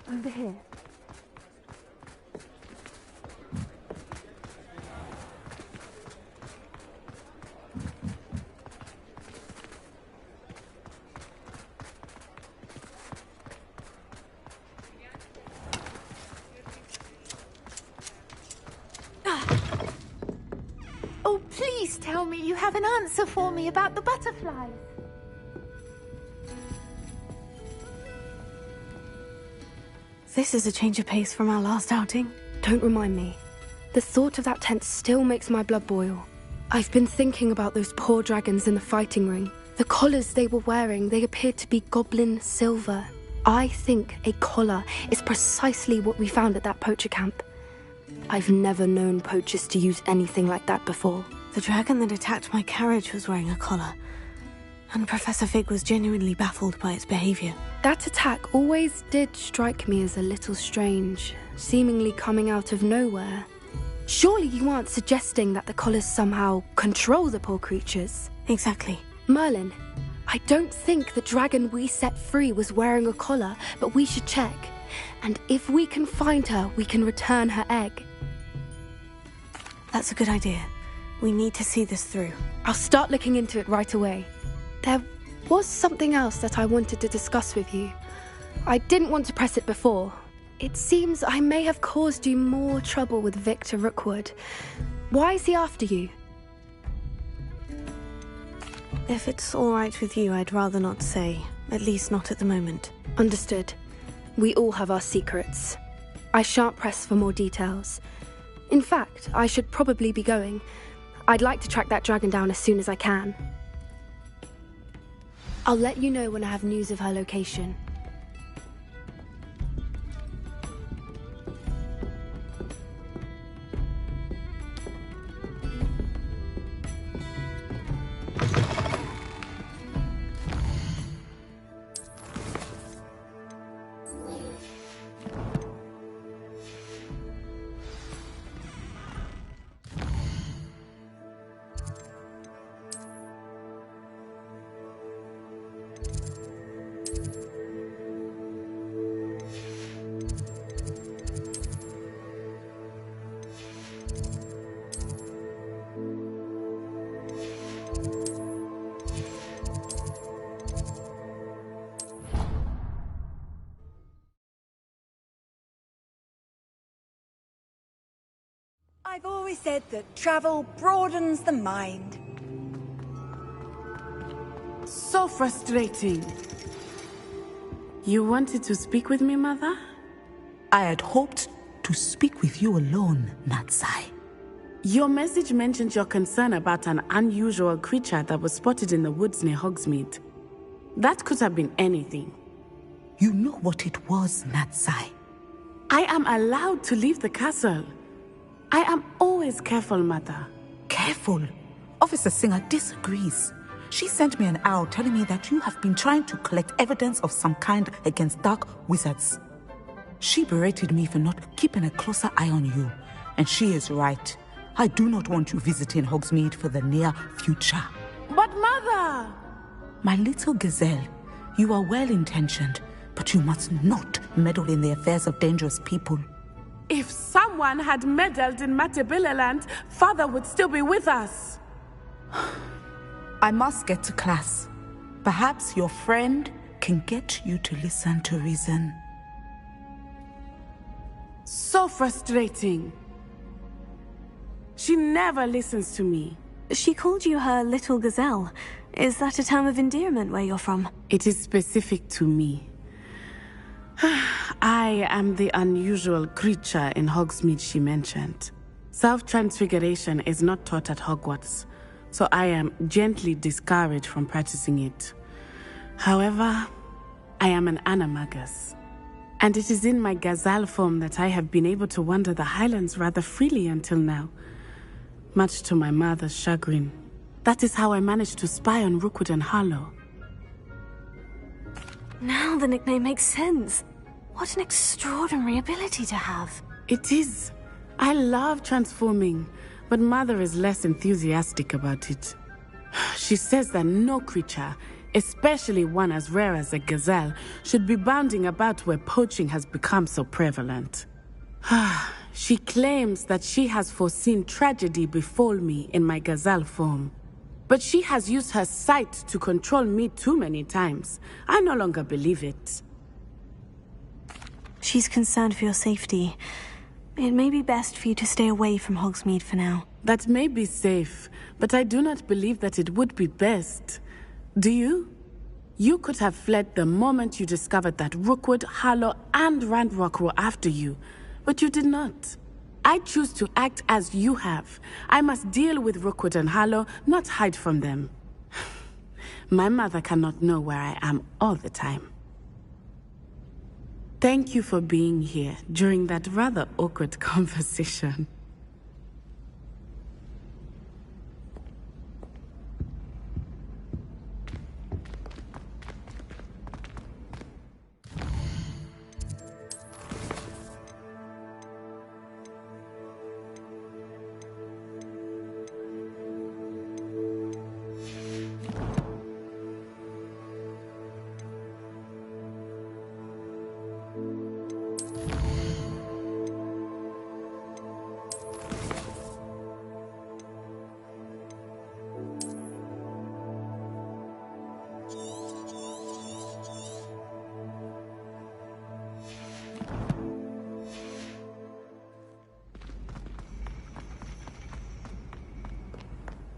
Over here. Oh, please tell me you have an answer for me about the butterflies. This is a change of pace from our last outing. Don't remind me. The thought of that tent still makes my blood boil. I've been thinking about those poor dragons in the fighting ring. The collars they were wearing, they appeared to be goblin silver. I think a collar is precisely what we found at that poacher camp. I've never known poachers to use anything like that before. The dragon that attacked my carriage was wearing a collar, and Professor Fig was genuinely baffled by its behavior. That attack always did strike me as a little strange, seemingly coming out of nowhere. Surely you aren't suggesting that the collars somehow control the poor creatures? Exactly. Merlin, I don't think the dragon we set free was wearing a collar, but we should check. And if we can find her, we can return her egg. That's a good idea. We need to see this through. I'll start looking into it right away. There was something else that I wanted to discuss with you. I didn't want to press it before. It seems I may have caused you more trouble with Victor Rookwood. Why is he after you? If it's all right with you, I'd rather not say. At least not at the moment. Understood. We all have our secrets. I shan't press for more details. In fact, I should probably be going. I'd like to track that dragon down as soon as I can. I'll let you know when I have news of her location. I've always said that travel broadens the mind. So frustrating. You wanted to speak with me, Mother? I had hoped to speak with you alone, Natsai. Your message mentioned your concern about an unusual creature that was spotted in the woods near Hogsmeade. That could have been anything. You know what it was, Natsai. I am allowed to leave the castle. I am always careful, Mother. Careful? Officer Singer disagrees. She sent me an owl telling me that you have been trying to collect evidence of some kind against dark wizards. She berated me for not keeping a closer eye on you, and she is right. I do not want you visiting Hogsmeade for the near future. But Mother! My little gazelle, you are well-intentioned, but you must not meddle in the affairs of dangerous people. If someone had meddled in Matabeleland, Father would still be with us. I must get to class. Perhaps your friend can get you to listen to reason. So frustrating. She never listens to me. She called you her little gazelle. Is that a term of endearment where you're from? It is specific to me. I am the unusual creature in Hogsmeade she mentioned. Self-transfiguration is not taught at Hogwarts, so I am gently discouraged from practicing it. However, I am an animagus, and it is in my gazelle form that I have been able to wander the Highlands rather freely until now, much to my mother's chagrin. That is how I managed to spy on Rookwood and Harlow. Now the nickname makes sense. What an extraordinary ability to have. It is. I love transforming, but Mother is less enthusiastic about it. She says that no creature, especially one as rare as a gazelle, should be bounding about where poaching has become so prevalent. She claims that she has foreseen tragedy befall me in my gazelle form. But she has used her sight to control me too many times. I no longer believe it. She's concerned for your safety. It may be best for you to stay away from Hogsmeade for now. That may be safe, but I do not believe that it would be best. Do you? You could have fled the moment you discovered that Rookwood, Harlow, and Ranrock were after you, but you did not. I choose to act as you have. I must deal with Rookwood and Harlow, not hide from them. My mother cannot know where I am all the time. Thank you for being here during that rather awkward conversation.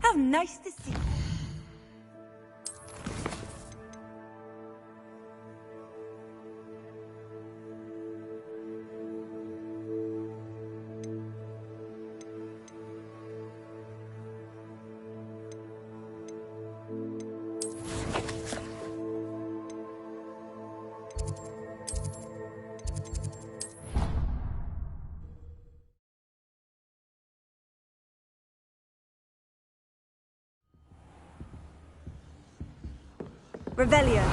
How nice to see you. Revelio.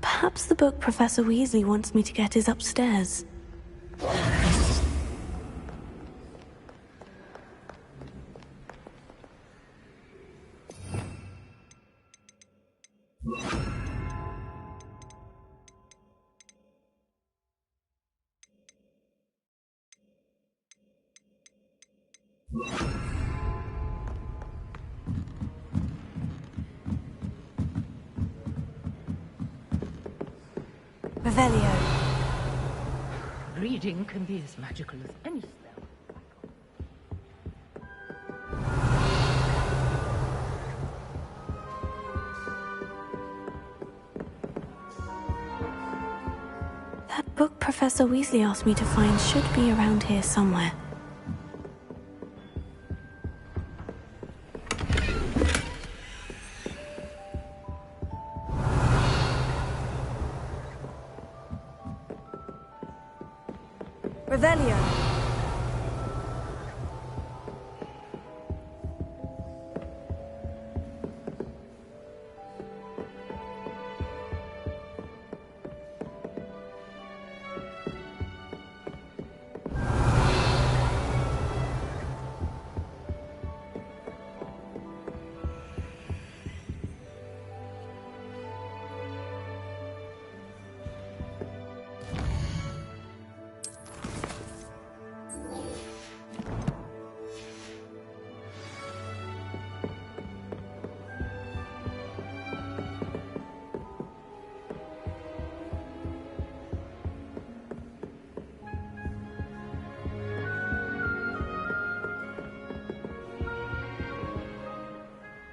Perhaps the book Professor Weasley wants me to get is upstairs. Revelio. Reading can be as magical as any spell. That book Professor Weasley asked me to find should be around here somewhere. Revelio.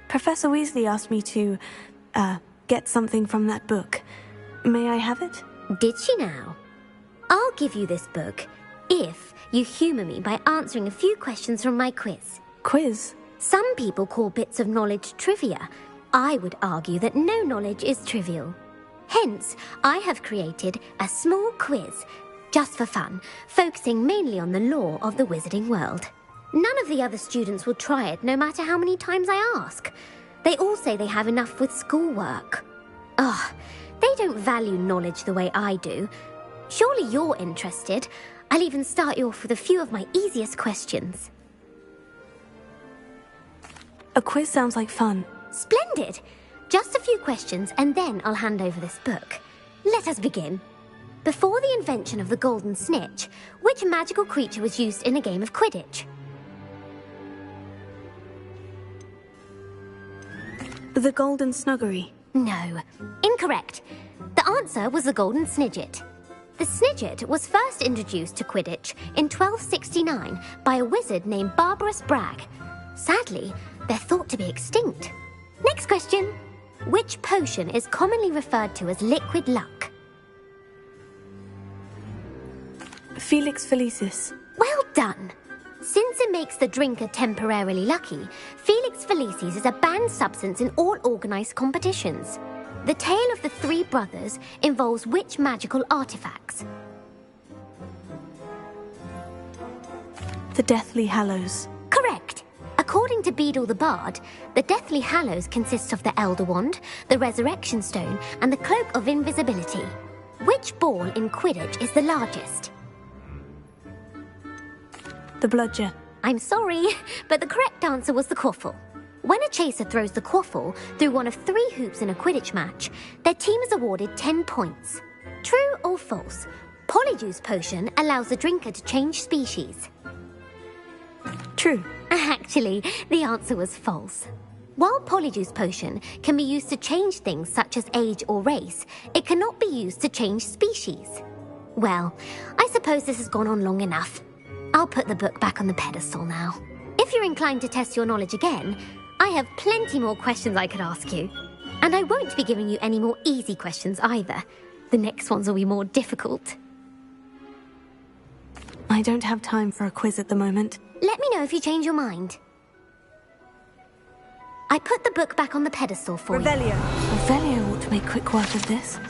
Professor Weasley asked me to, get something from that book. May I have it? Did she now? I'll give you this book if you humour me by answering a few questions from my quiz. Quiz? Some people call bits of knowledge trivia. I would argue that no knowledge is trivial. Hence, I have created a small quiz, just for fun, focusing mainly on the lore of the wizarding world. None of the other students will try it, no matter how many times I ask. They all say they have enough with schoolwork. Ugh, they don't value knowledge the way I do. Surely you're interested. I'll even start you off with a few of my easiest questions. A quiz sounds like fun. Splendid! Just a few questions, and then I'll hand over this book. Let us begin. Before the invention of the golden snitch, which magical creature was used in a game of Quidditch? The Golden Snuggery. No. Incorrect. The answer was the Golden Snidget. The Snidget was first introduced to Quidditch in 1269 by a wizard named Barbarous Bragg. Sadly, they're thought to be extinct. Next question. Which potion is commonly referred to as liquid luck? Felix Felicis. Well done. Since it makes the drinker temporarily lucky, Felix Felicis is a banned substance in all organised competitions. The tale of the three brothers involves which magical artifacts? The Deathly Hallows. Correct. According to Beadle the Bard, the Deathly Hallows consists of the Elder Wand, the Resurrection Stone, and the Cloak of Invisibility. Which ball in Quidditch is the largest? The Bludger. I'm sorry, but the correct answer was the quaffle. When a chaser throws the quaffle through one of 3 hoops in a Quidditch match, their team is awarded 10 points. True or false? Polyjuice Potion allows the drinker to change species. True. Actually, the answer was false. While Polyjuice Potion can be used to change things such as age or race, it cannot be used to change species. Well, I suppose this has gone on long enough. I'll put the book back on the pedestal now. If you're inclined to test your knowledge again, I have plenty more questions I could ask you. And I won't be giving you any more easy questions either. The next ones will be more difficult. I don't have time for a quiz at the moment. Let me know if you change your mind. I put the book back on the pedestal for Revelio. you. Revelio ought to make quick work of this.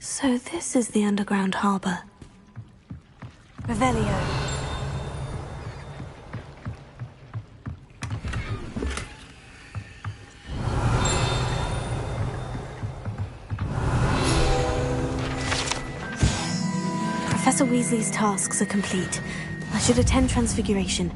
So this is the underground harbour. Revelio. Professor Weasley's tasks are complete. I should attend Transfiguration.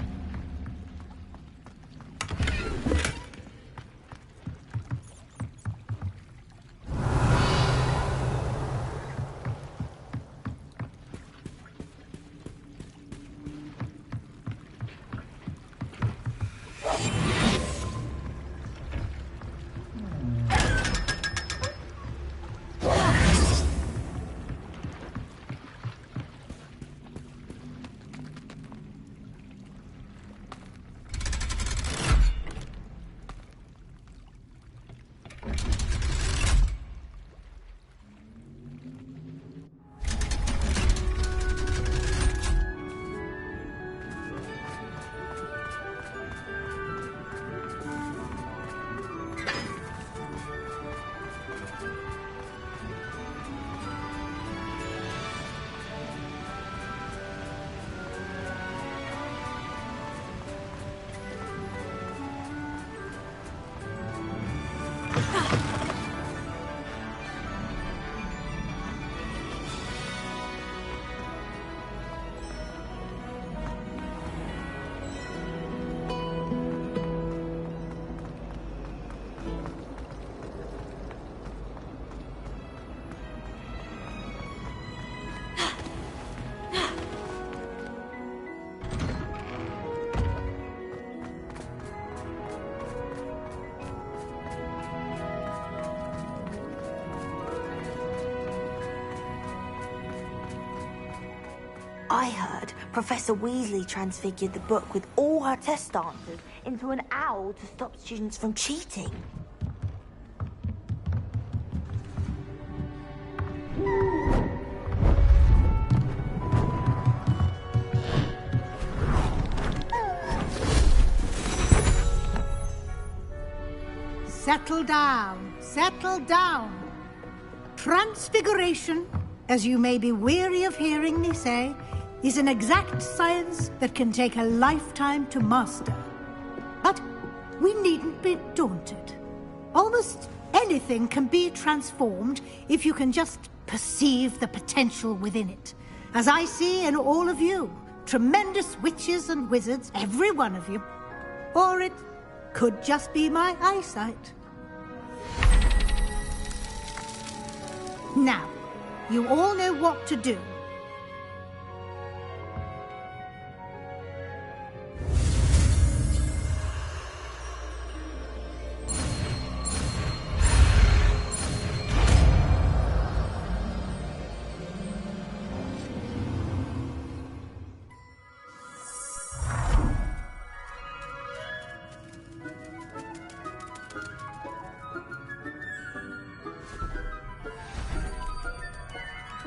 I heard Professor Weasley transfigured the book with all her test answers into an owl to stop students from cheating. Settle down, settle down. Transfiguration, as you may be weary of hearing me say, is an exact science that can take a lifetime to master. But we needn't be daunted. Almost anything can be transformed if you can just perceive the potential within it. As I see in all of you, tremendous witches and wizards, every one of you. Or it could just be my eyesight. Now, you all know what to do.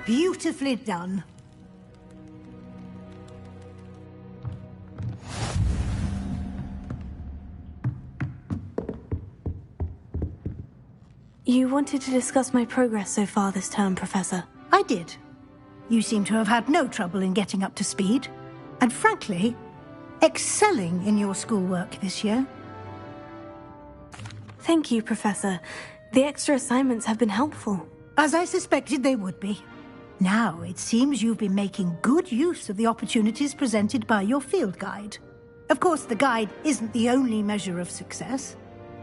Beautifully done. You wanted to discuss my progress so far this term, Professor. I did. You seem to have had no trouble in getting up to speed. And frankly, excelling in your schoolwork this year. Thank you, Professor. The extra assignments have been helpful. As I suspected they would be. Now, it seems you've been making good use of the opportunities presented by your field guide. Of course, the guide isn't the only measure of success.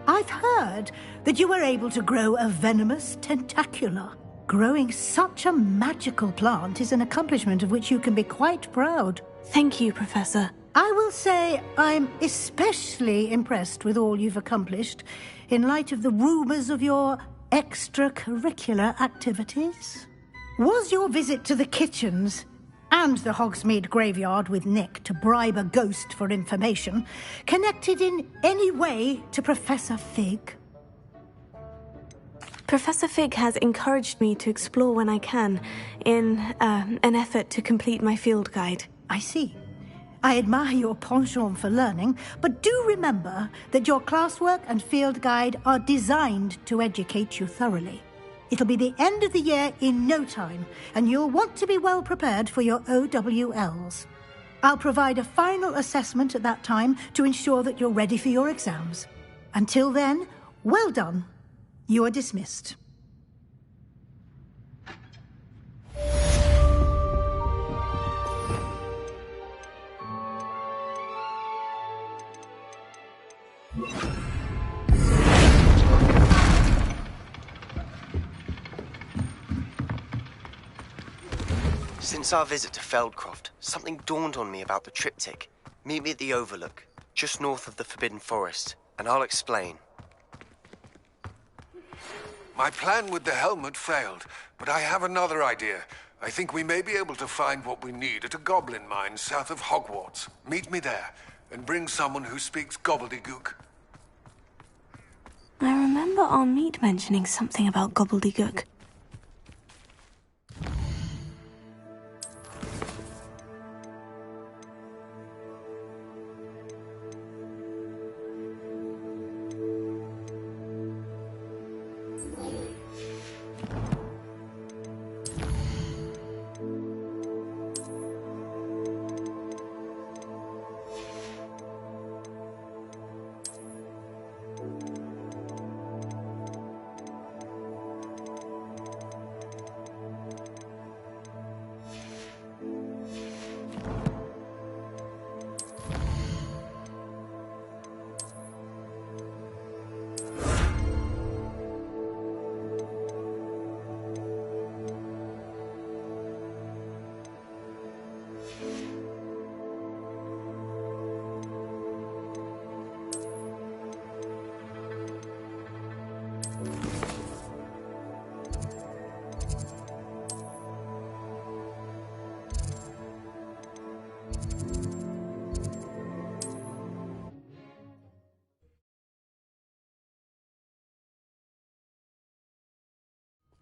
I've heard that you were able to grow a venomous tentacula. Growing such a magical plant is an accomplishment of which you can be quite proud. Thank you, Professor. I will say I'm especially impressed with all you've accomplished in light of the rumours of your extracurricular activities. Was your visit to the kitchens and the Hogsmeade graveyard with Nick to bribe a ghost for information connected in any way to Professor Fig? Professor Fig has encouraged me to explore when I can, in an effort to complete my field guide. I see. I admire your penchant for learning, but do remember that your classwork and field guide are designed to educate you thoroughly. It'll be the end of the year in no time, and you'll want to be well prepared for your OWLs. I'll provide a final assessment at that time to ensure that you're ready for your exams. Until then, well done. You are dismissed. Since our visit to Feldcroft, something dawned on me about the triptych. Meet me at the Overlook, just north of the Forbidden Forest, and I'll explain. My plan with the helmet failed, but I have another idea. I think we may be able to find what we need at a goblin mine south of Hogwarts. Meet me there, and bring someone who speaks gobbledygook. I remember our meet mentioning something about gobbledygook.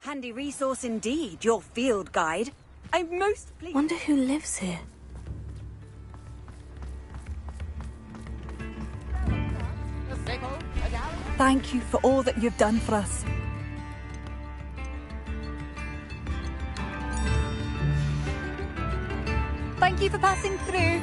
Handy resource indeed, your field guide. I'm most pleased. Wonder who lives here. Thank you for all that you've done for us. Thank you for passing through.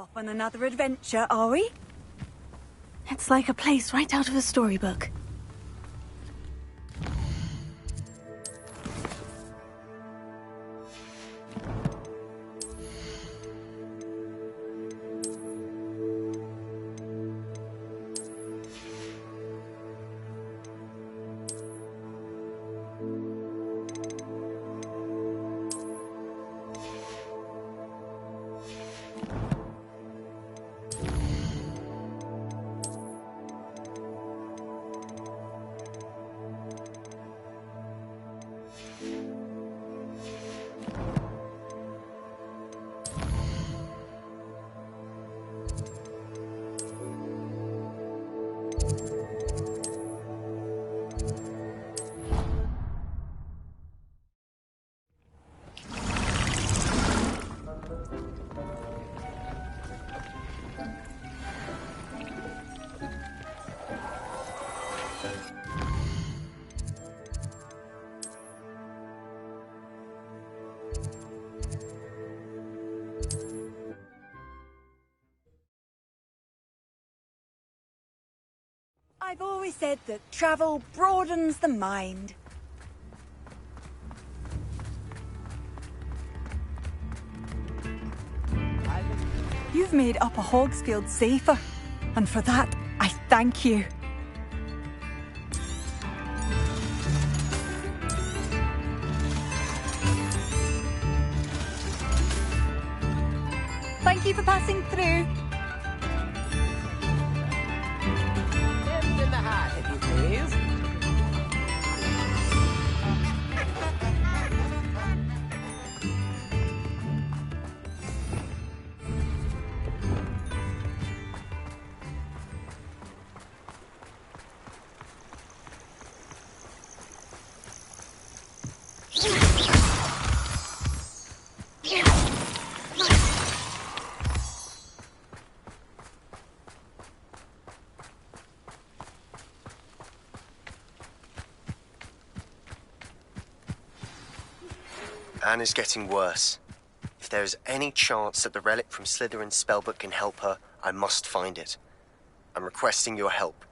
Off on another adventure, are we? It's like a place right out of a storybook. I've always said that travel broadens the mind. You've made Upper Hogsfield safer, and for that, I thank you. Thank you for passing through. In the hat, if you please. Anne is getting worse. If there is any chance that the relic from Slytherin's spellbook can help her, I must find it. I'm requesting your help.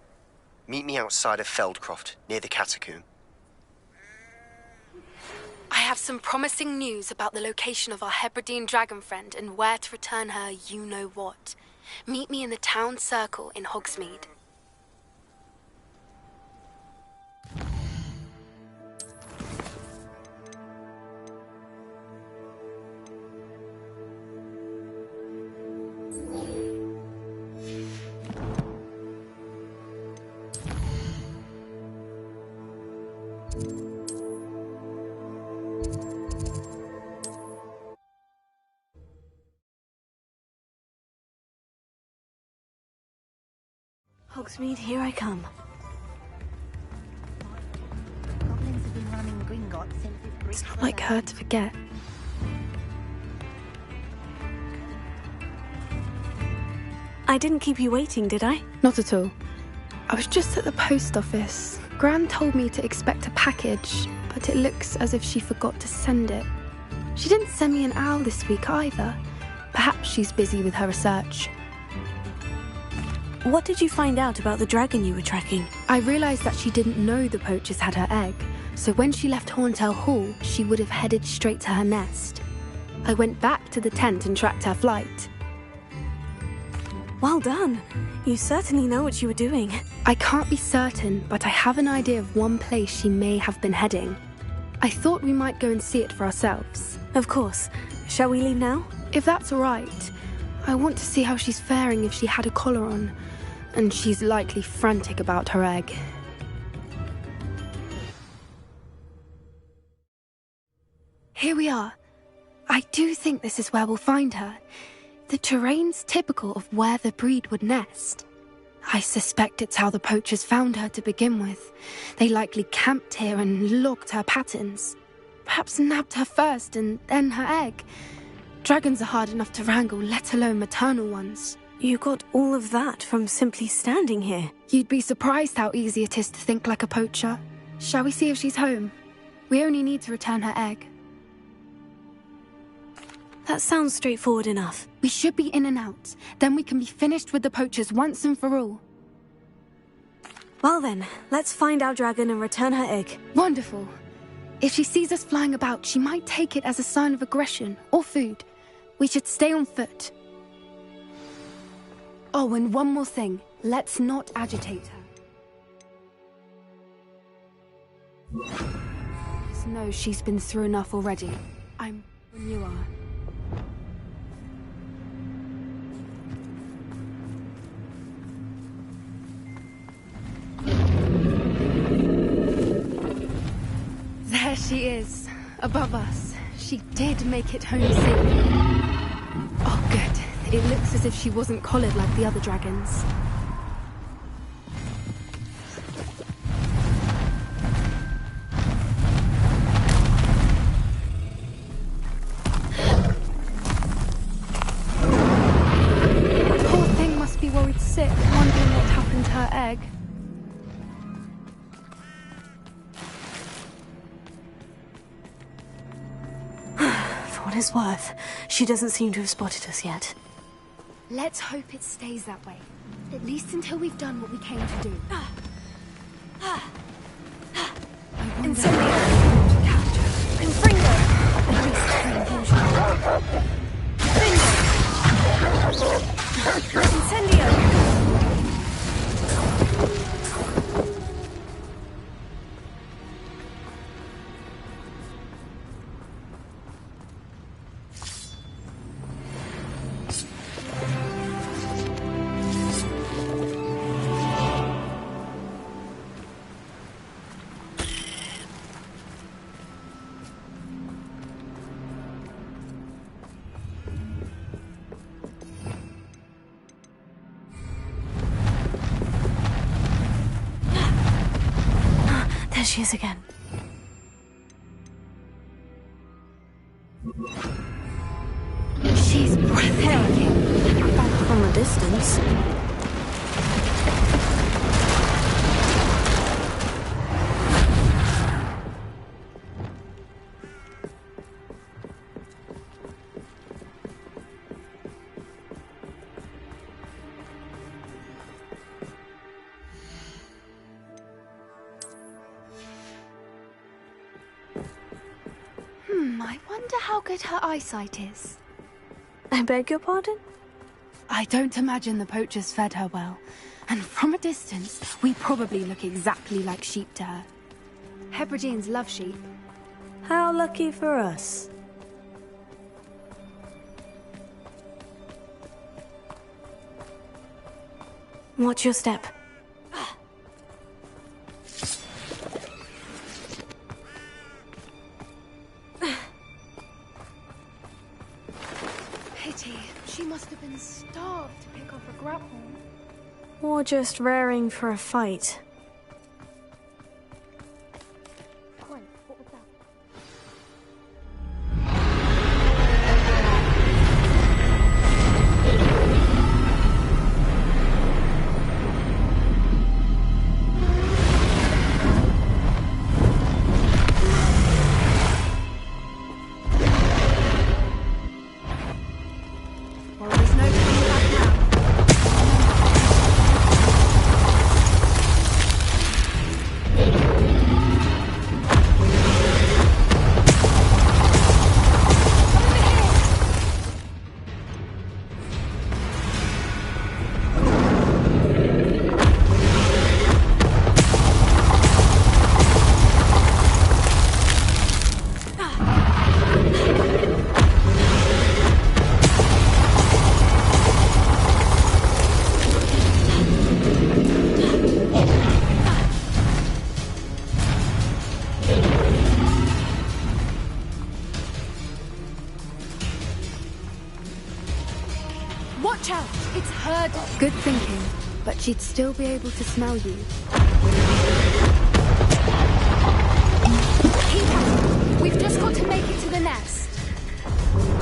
Meet me outside of Feldcroft, near the catacomb. I have some promising news about the location of our Hebridean dragon friend and where to return her you-know-what. Meet me in the town circle in Hogsmeade. Hogsmeade, here I come. Goblins have been running Gringotts since It's not like her to forget. I didn't keep you waiting, did I? Not at all. I was just at the post office. Gran told me to expect a package, but it looks as if she forgot to send it. She didn't send me an owl this week either. Perhaps she's busy with her research. What did you find out about the dragon you were tracking? I realised that she didn't know the poachers had her egg, so when she left Horntail Hall, she would have headed straight to her nest. I went back to the tent and tracked her flight. Well done. You certainly know what you were doing. I can't be certain, but I have an idea of one place she may have been heading. I thought we might go and see it for ourselves. Of course. Shall we leave now? If that's all right. I want to see how she's faring if she had a collar on. And she's likely frantic about her egg. Here we are. I do think this is where we'll find her. The terrain's typical of where the breed would nest. I suspect it's how the poachers found her to begin with. They likely camped here and logged her patterns. Perhaps nabbed her first and then her egg. Dragons are hard enough to wrangle, let alone maternal ones. You got all of that from simply standing here. You'd be surprised how easy it is to think like a poacher. Shall we see if she's home? We only need to return her egg. That sounds straightforward enough. We should be in and out. Then we can be finished with the poachers once and for all. Well then, let's find our dragon and return her egg. Wonderful. If she sees us flying about, she might take it as a sign of aggression or food. We should stay on foot. Oh, and one more thing. Let's not agitate her. Just know she's been through enough already. I'm when you are. There she is, above us. She did make it home safely. Oh, good. It looks as if she wasn't collared like the other dragons. Poor thing must be worried sick, wondering what happened to her egg. For what it's worth, she doesn't seem to have spotted us yet. Let's hope it stays that way. At least until we've done what we came to do. Incendio! Confringo! At least Bingo! Incendio! There she is again. She's breathtaking. From a distance. I wonder how good her eyesight is. I beg your pardon? I don't imagine the poachers fed her well. And from a distance, we probably look exactly like sheep to her. Hebrideans love sheep. How lucky for us. Watch your step. Pity. She must have been starved to pick off a grapple. Or just raring for a fight. Wait, what was that? Well, there's no coming back now. Watch out! It's her dog. Good thinking, but she'd still be able to smell you. Keep at it. We've just got to make it to the nest.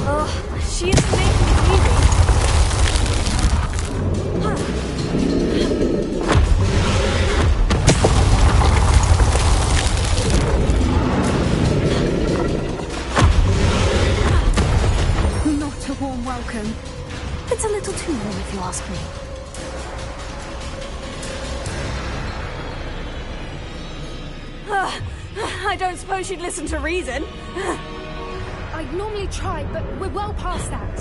Oh, she isn't making it easy. No, too warm if you ask me. I don't suppose you'd listen to reason. I'd normally try, but we're well past that.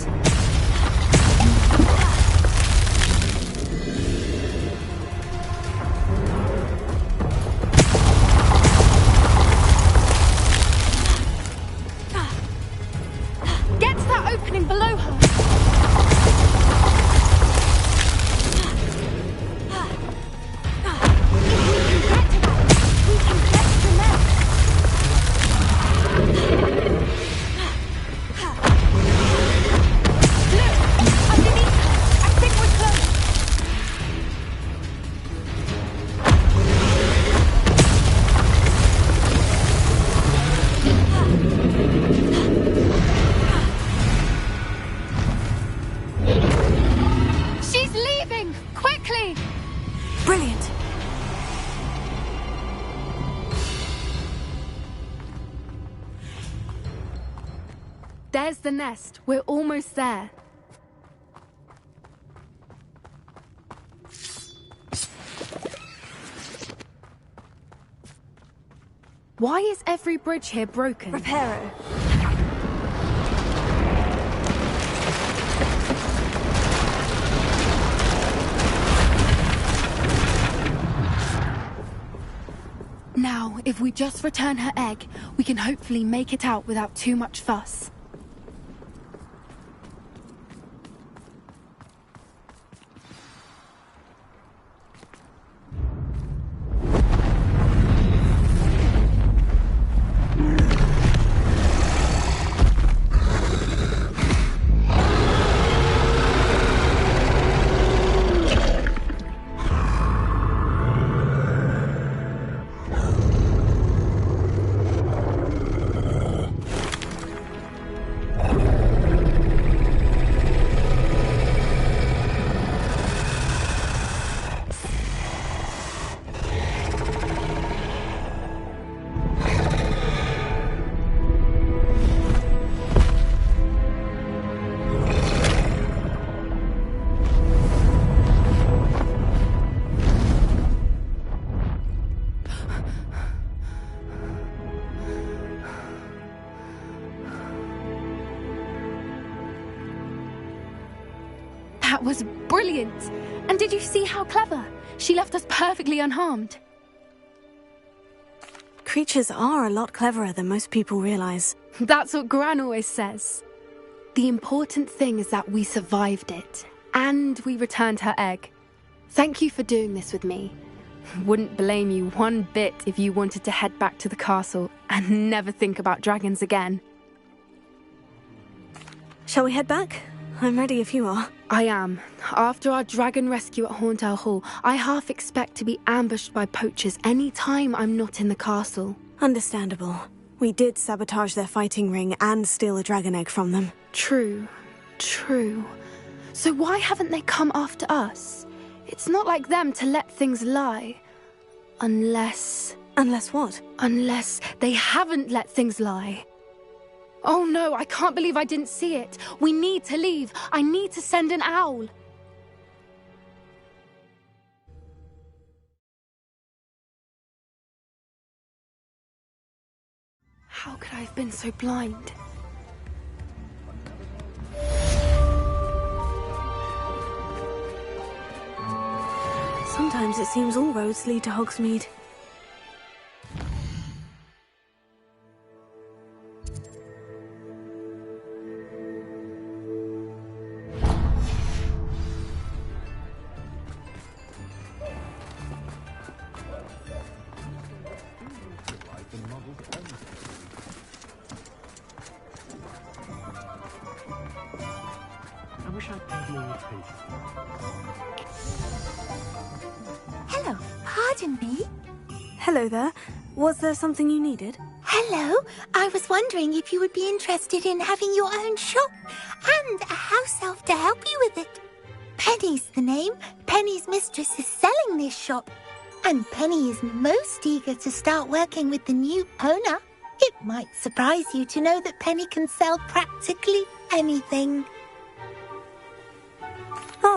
Get to that opening below her. There's the nest. We're almost there. Why is every bridge here broken? Repair it. Now, if we just return her egg, we can hopefully make it out without too much fuss. That was brilliant! And did you see how clever? She left us perfectly unharmed. Creatures are a lot cleverer than most people realize. That's what Gran always says. The important thing is that we survived it, and we returned her egg. Thank you for doing this with me. Wouldn't blame you one bit if you wanted to head back to the castle and never think about dragons again. Shall we head back? I'm ready if you are. I am. After our dragon rescue at Horndale Hall, I half expect to be ambushed by poachers any time I'm not in the castle. Understandable. We did sabotage their fighting ring and steal a dragon egg from them. True. True. So why haven't they come after us? It's not like them to let things lie. Unless... Unless what? Unless they haven't let things lie. Oh no, I can't believe I didn't see it. We need to leave. I need to send an owl. How could I have been so blind? Sometimes it seems all roads lead to Hogsmeade. Hello, pardon me? Hello there. Was there something you needed? Hello, I was wondering if you would be interested in having your own shop and a house elf to help you with it. Penny's the name. Penny's mistress is selling this shop, and Penny is most eager to start working with the new owner. It might surprise you to know that Penny can sell practically anything.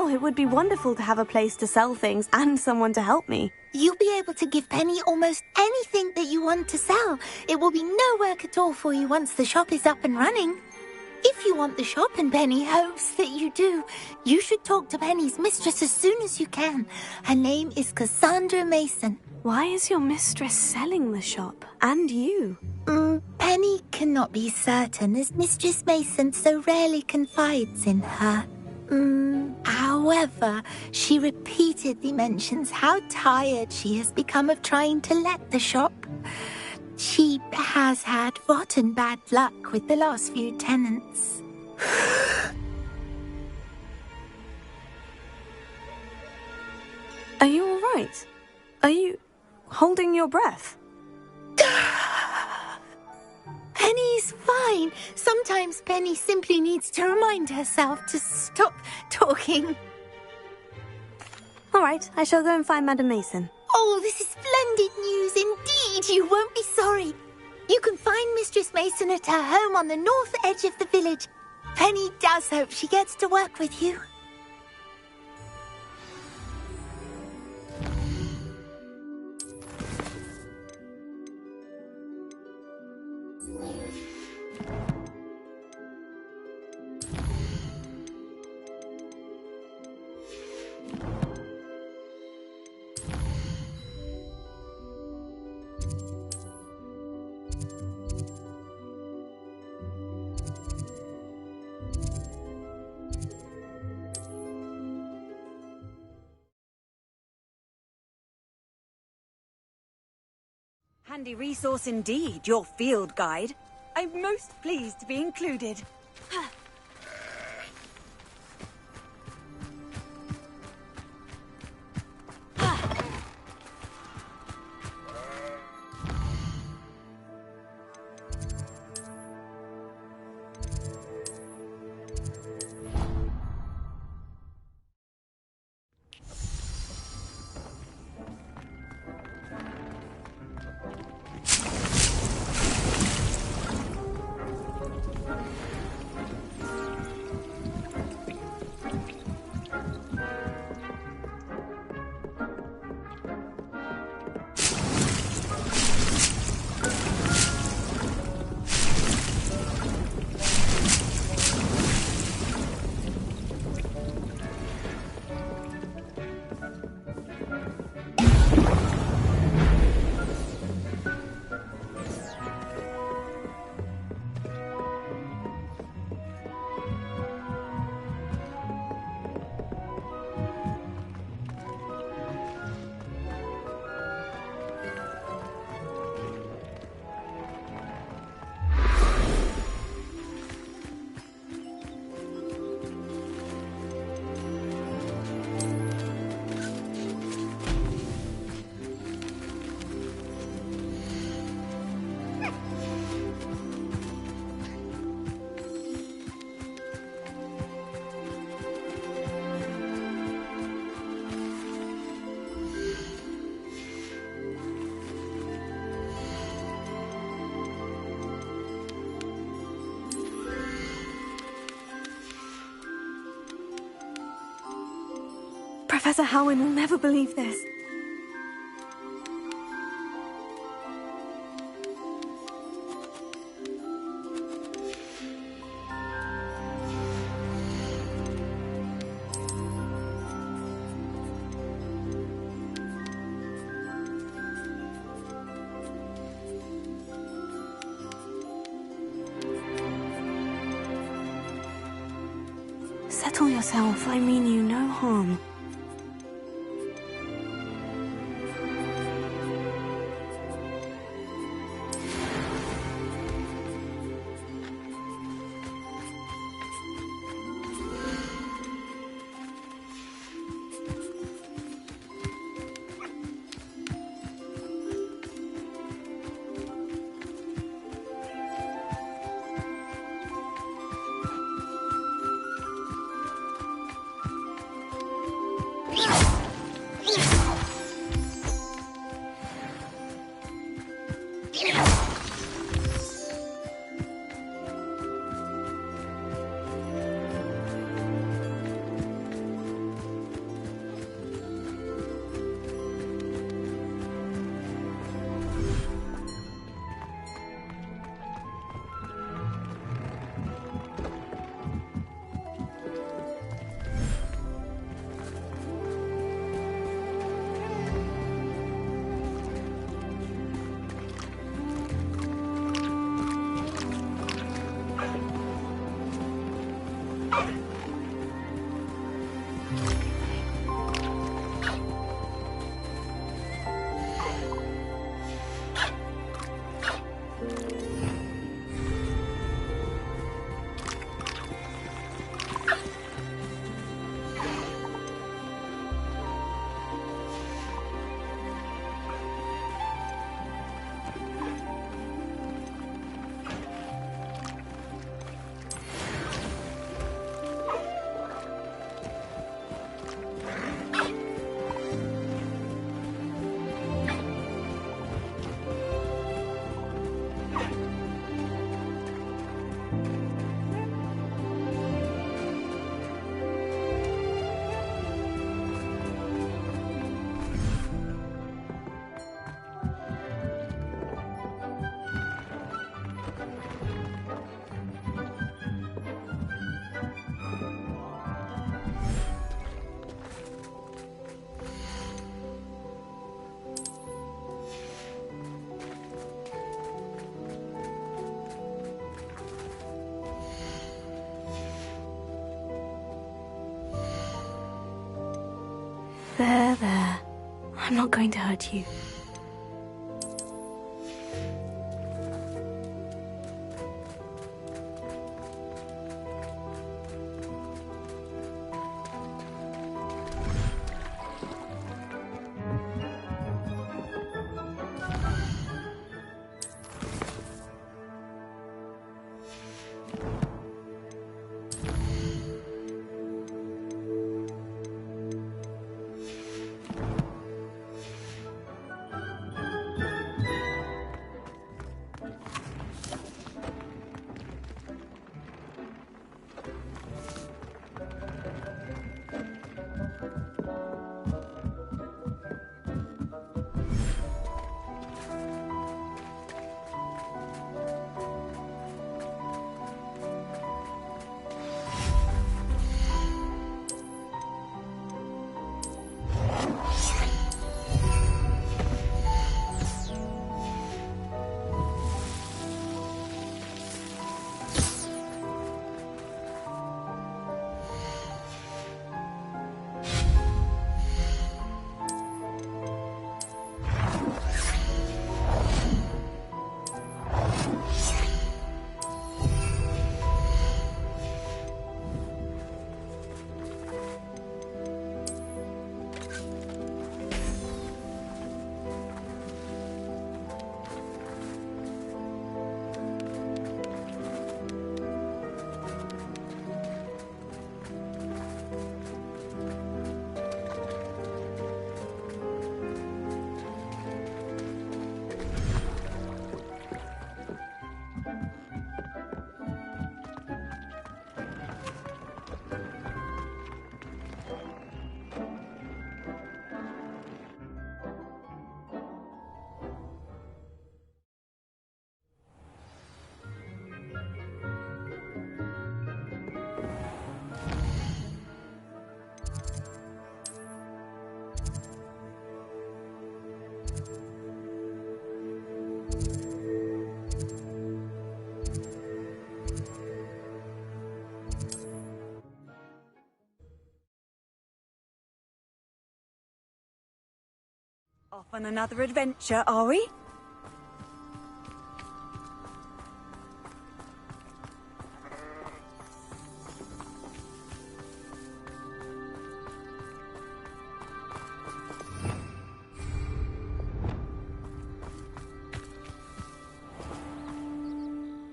Well, it would be wonderful to have a place to sell things and someone to help me. You'll be able to give Penny almost anything that you want to sell. It will be no work at all for you once the shop is up and running. If you want the shop and Penny hopes that you do, you should talk to Penny's mistress as soon as you can. Her name is Cassandra Mason. Why is your mistress selling the shop? And you? Penny cannot be certain, as Mistress Mason so rarely confides in her. However, she repeatedly mentions how tired she has become of trying to let the shop. She has had rotten bad luck with the last few tenants. Are you all right? Are you holding your breath? Penny's fine. Sometimes Penny simply needs to remind herself to stop talking. All right, I shall go and find Madam Mason. Oh, this is splendid news indeed. You won't be sorry. You can find Mistress Mason at her home on the north edge of the village. Penny does hope she gets to work with you. Handy resource indeed, your field guide. I'm most pleased to be included. Professor Halwyn will never believe this. Settle yourself, I mean you no harm. There. I'm not going to hurt you. Off on another adventure, are we?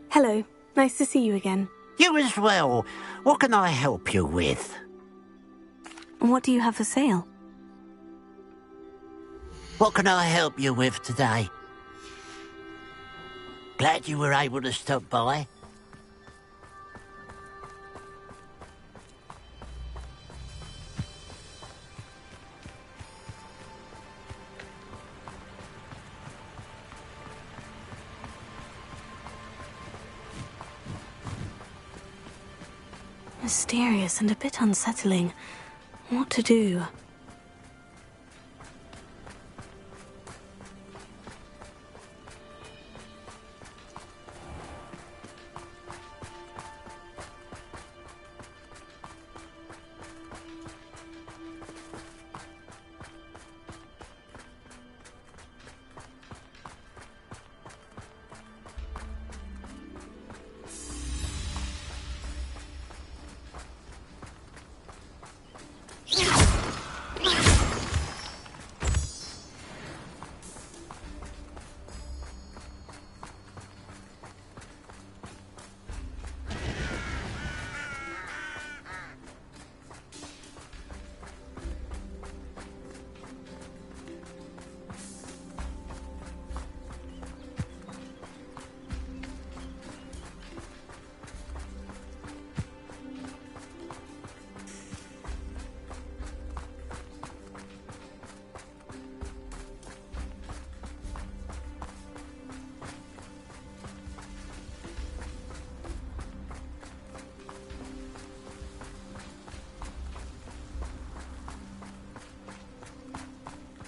Hello. Nice to see you again. You as well. What can I help you with? What do you have for sale? What can I help you with today? Glad you were able to stop by. Mysterious and a bit unsettling. What to do?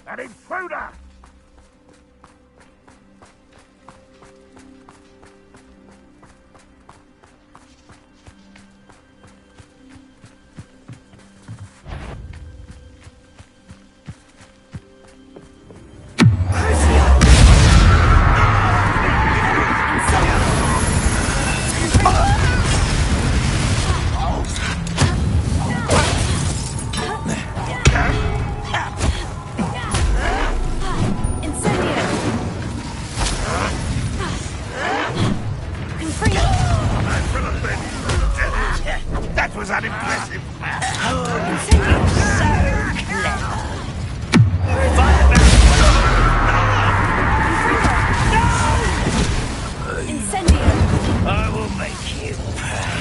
An intruder! that impressive? I will make you pay.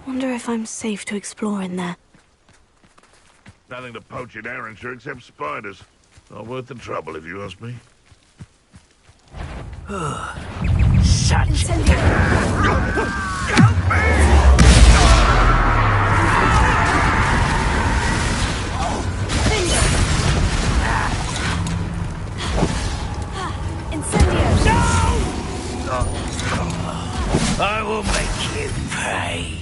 Wonder if I'm safe to explore in there. Nothing to poach in Arrowshire except spiders. Not worth the trouble, if you ask me. Such I will make you pay.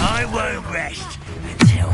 I won't rest until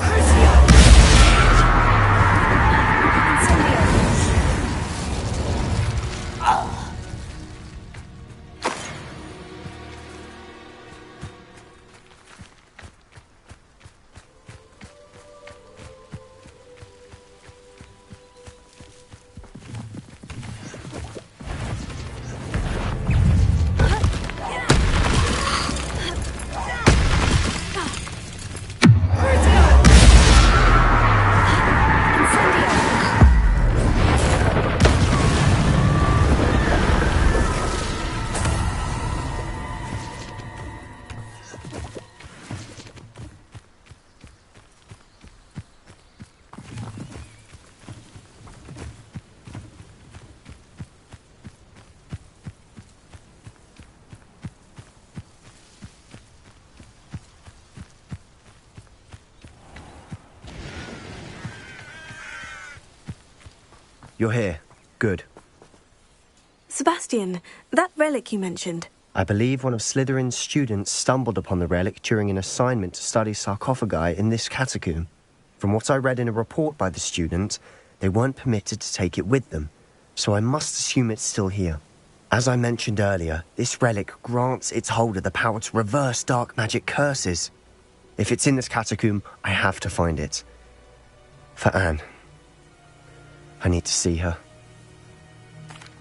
You're here. Good. Sebastian, that relic you mentioned. I believe one of Slytherin's students stumbled upon the relic during an assignment to study sarcophagi in this catacomb. From what I read in a report by the student, they weren't permitted to take it with them, so I must assume it's still here. As I mentioned earlier, this relic grants its holder the power to reverse dark magic curses. If it's in this catacomb, I have to find it. For Anne. I need to see her.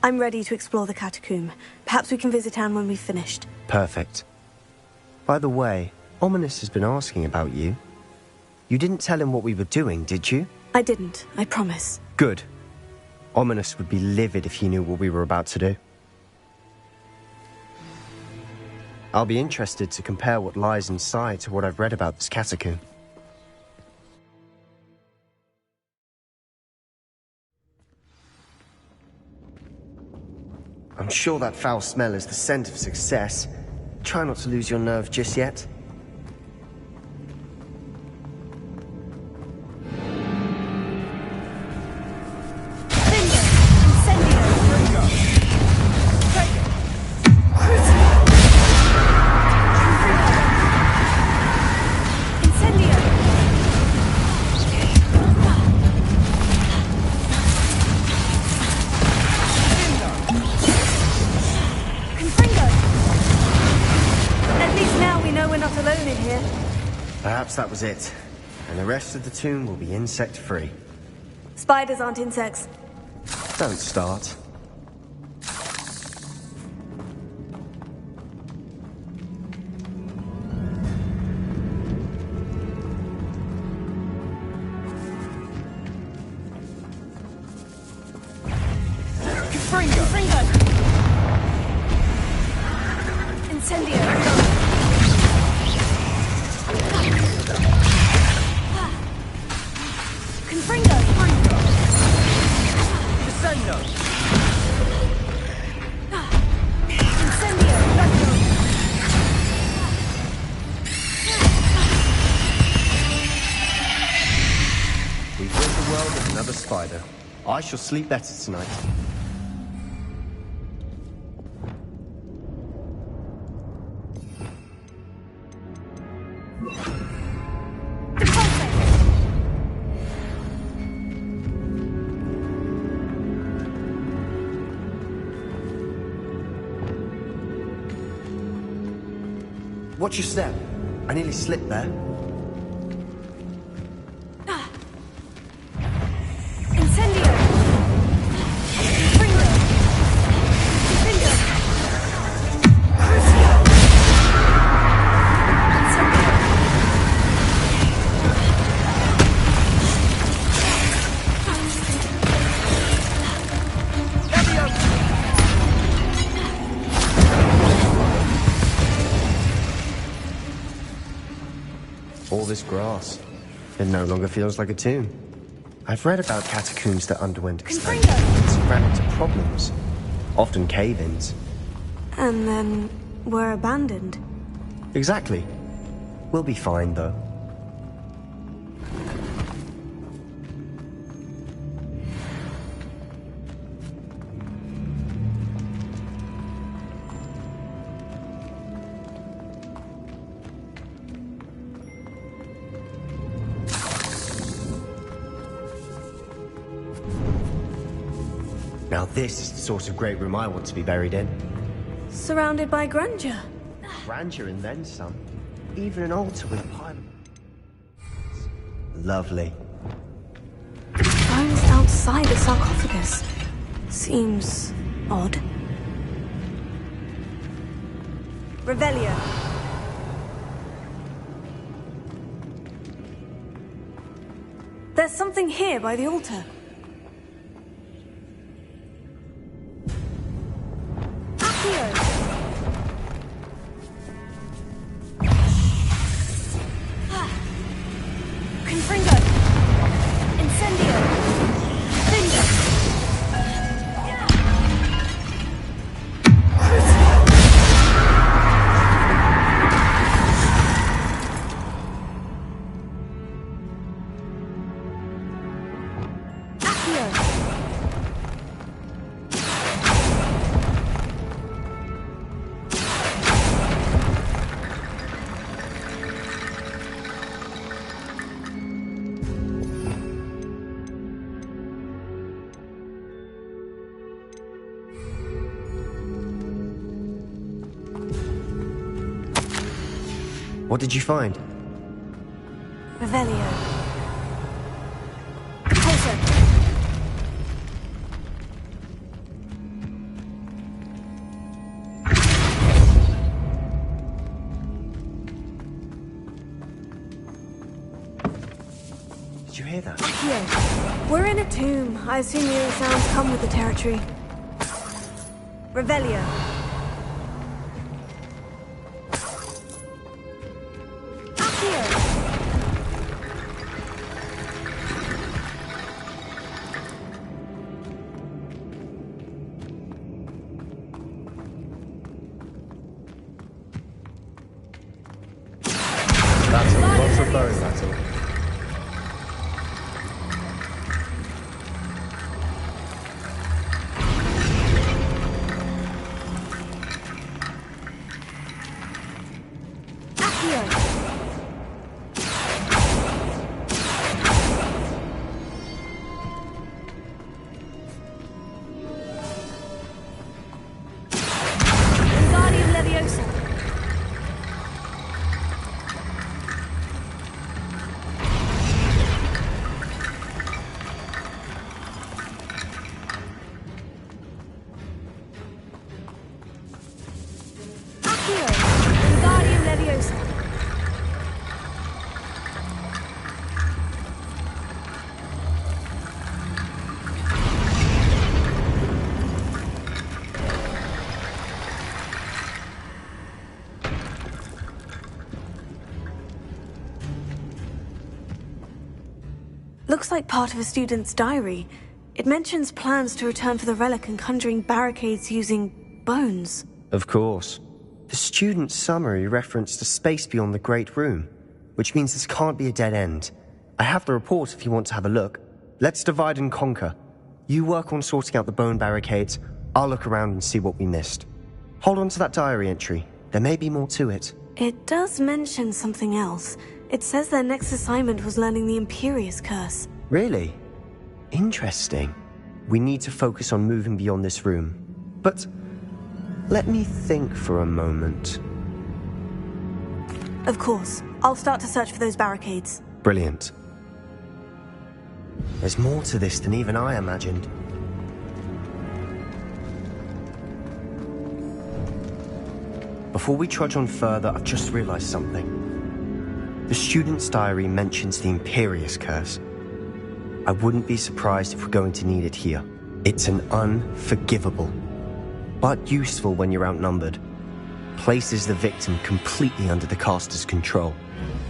I'm ready to explore the catacomb. Perhaps we can visit Anne when we've finished. Perfect. By the way, Ominous has been asking about you. You didn't tell him what we were doing, did you? I didn't, I promise. Good. Ominous would be livid if he knew what we were about to do. I'll be interested to compare what lies inside to what I've read about this catacomb. I'm sure that foul smell is the scent of success. Try not to lose your nerve just yet. alone in here. Perhaps that was it. And the rest of the tomb will be insect-free. Spiders aren't insects. Don't start. Gryffindor! Incendio! Confringo! Crescendo! Incendio! We've rid the world of another spider. I shall sleep better tonight. Watch your step. I nearly slipped there. Incendio! Confringo! Confringo! Crucio! All this grass. It no longer feels like a tomb. I've read about catacombs that underwent expansion and ran into problems. Often cave-ins. And then were abandoned. Exactly. We'll be fine, though. Now this is the sort of great room I want to be buried in. Surrounded by grandeur. Grandeur and then some. Even an altar with a pile of... Lovely. Bones outside a sarcophagus. Seems odd. Revelio. There's something here by the altar. Confringo! Incendio! Finger! What did you find? Revelio. Closer! Did you hear that? Accio. We're in a tomb. I assume the eerie sounds come with the territory. Revelio. Lots of bones, that's all. looks like part of a student's diary. It mentions plans to return for the relic and conjuring barricades using bones. Of course. The student's summary referenced a space beyond the Great Room, which means this can't be a dead end. I have the report if you want to have a look. Let's divide and conquer. You work on sorting out the bone barricades, I'll look around and see what we missed. Hold on to that diary entry. There may be more to it. It does mention something else. It says their next assignment was learning the Imperious Curse. Really? Interesting. We need to focus on moving beyond this room. But let me think for a moment. Of course. I'll start to search for those barricades. Brilliant. There's more to this than even I imagined. Before we trudge on further, I've just realized something. The student's diary mentions the Imperious Curse. I wouldn't be surprised if we're going to need it here. It's an unforgivable, but useful when you're outnumbered. Places the victim completely under the caster's control.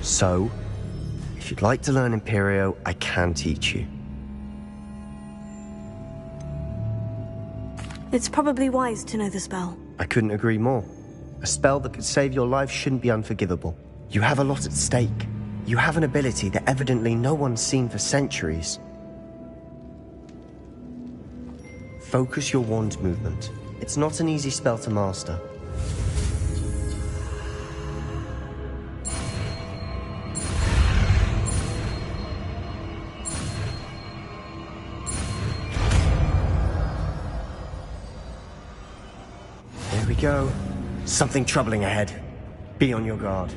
So, if you'd like to learn Imperio, I can teach you. It's probably wise to know the spell. I couldn't agree more. A spell that could save your life shouldn't be unforgivable. You have a lot at stake. You have an ability that evidently no one's seen for centuries. Focus your wand movement. It's not an easy spell to master. There we go. Something troubling ahead. Be on your guard.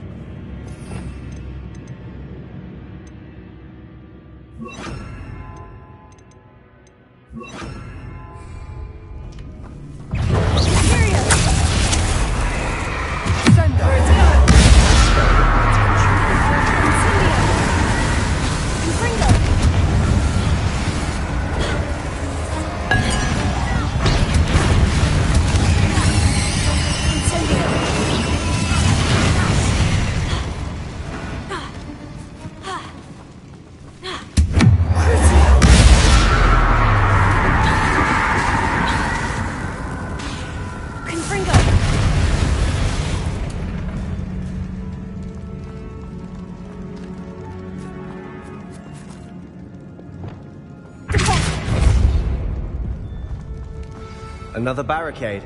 Another barricade.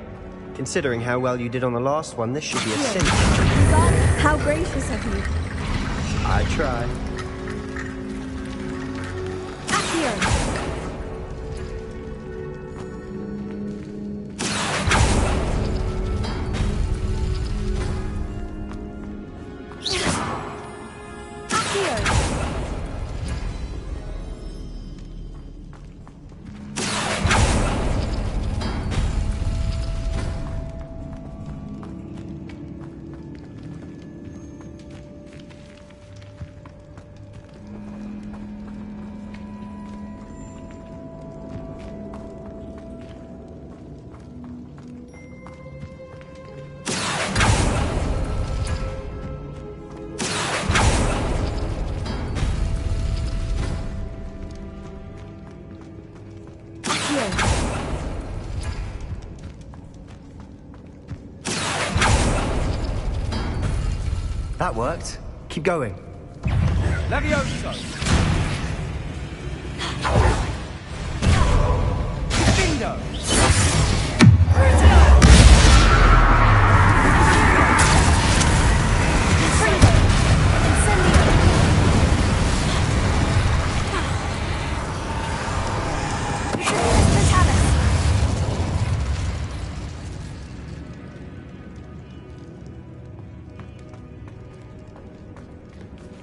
Considering how well you did on the last one, this should be a cinch. How gracious of you. I try. That worked. Keep going. Levioso! Bingo!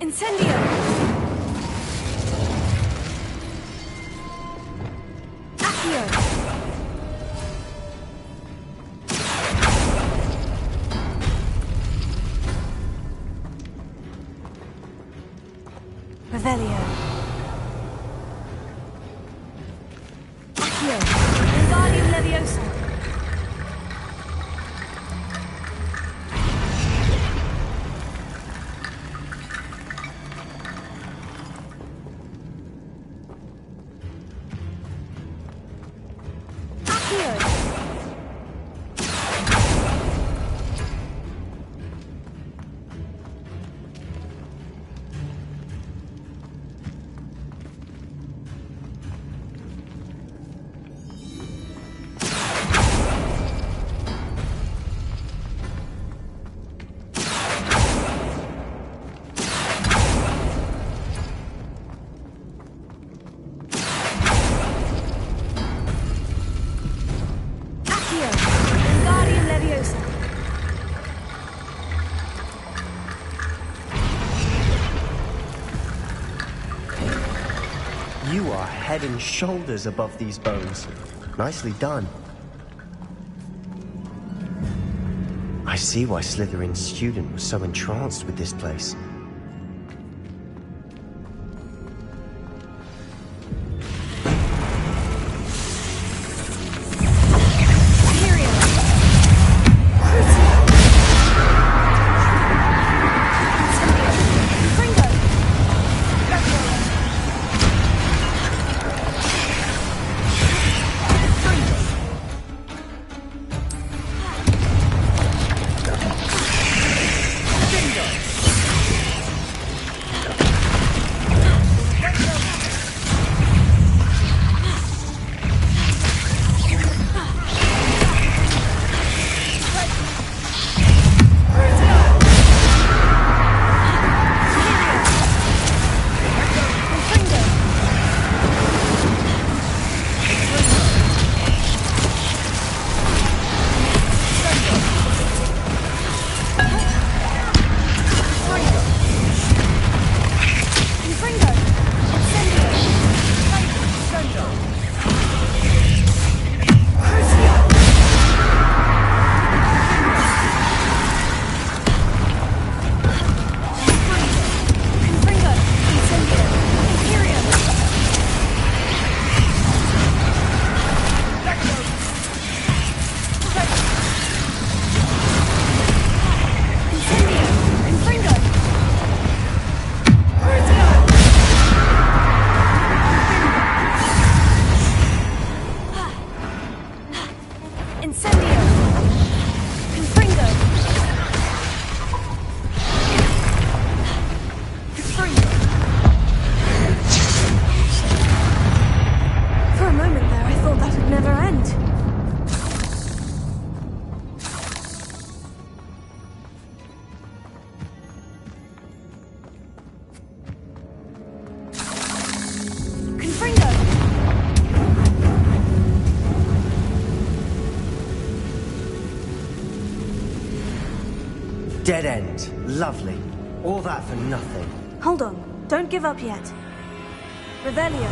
Incendio! Accio! Revelio! Accio! Wingardium Leviosa! are head and shoulders above these bones. Nicely done. I see why Slytherin's student was so entranced with this place. Dead end. Lovely. All that for nothing. Hold on. Don't give up yet. Revelio.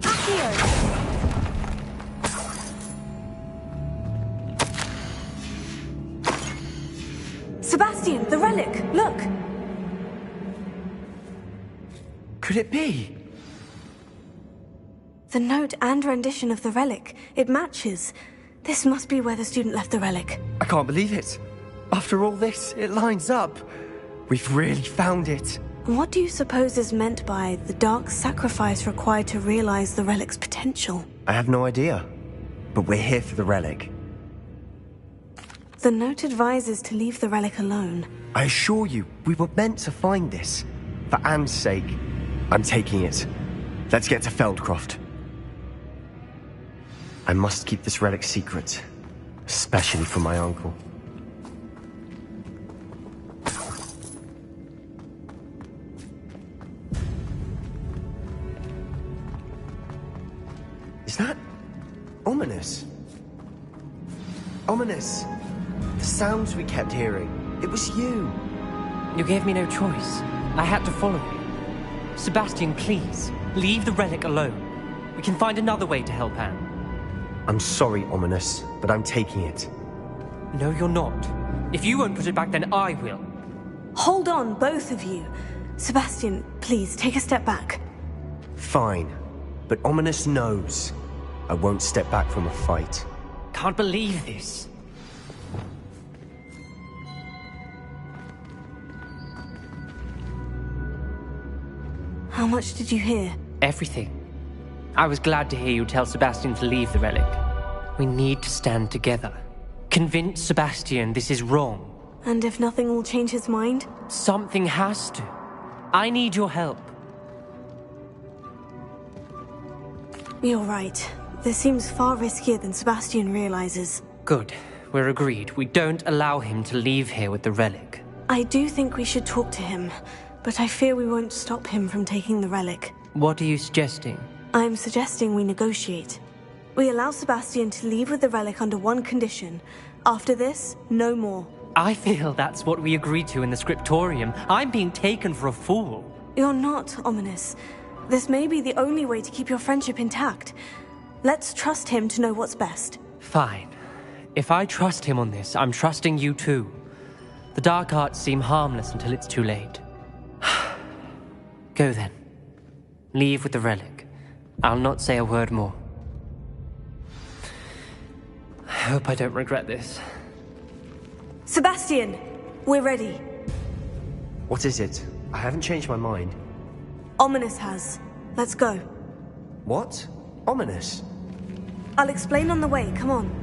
Accio. Sebastian, the relic! Look! Could it be? The note and rendition of the relic. It matches. This must be where the student left the relic. I can't believe it. After all this, it lines up. We've really found it. What do you suppose is meant by the dark sacrifice required to realize the relic's potential? I have no idea. But we're here for the relic. The note advises to leave the relic alone. I assure you, we were meant to find this. For Anne's sake, I'm taking it. Let's get to Feldcroft. I must keep this relic secret, especially from my uncle. Is that ominous? Ominous! The sounds we kept hearing. It was you. You gave me no choice. I had to follow you. Sebastian, please, leave the relic alone. We can find another way to help Anne. I'm sorry, Ominous, but I'm taking it. No, you're not. If you won't put it back, then I will. Hold on, both of you. Sebastian, please, take a step back. Fine. But Ominous knows. I won't step back from a fight. Can't believe this. How much did you hear? Everything. I was glad to hear you tell Sebastian to leave the relic. We need to stand together. Convince Sebastian this is wrong. And if nothing will change his mind? Something has to. I need your help. You're right. This seems far riskier than Sebastian realizes. Good. We're agreed. We don't allow him to leave here with the relic. I do think we should talk to him, but I fear we won't stop him from taking the relic. What are you suggesting? I'm suggesting we negotiate. We allow Sebastian to leave with the relic under one condition. After this, no more. I feel that's what we agreed to in the scriptorium. I'm being taken for a fool. You're not, Ominous. This may be the only way to keep your friendship intact. Let's trust him to know what's best. Fine. If I trust him on this, I'm trusting you too. The dark arts seem harmless until it's too late. Go then. Leave with the relic. I'll not say a word more. I hope I don't regret this. Sebastian, we're ready. What is it? I haven't changed my mind. Ominous has. Let's go. What? Ominous? I'll explain on the way, come on.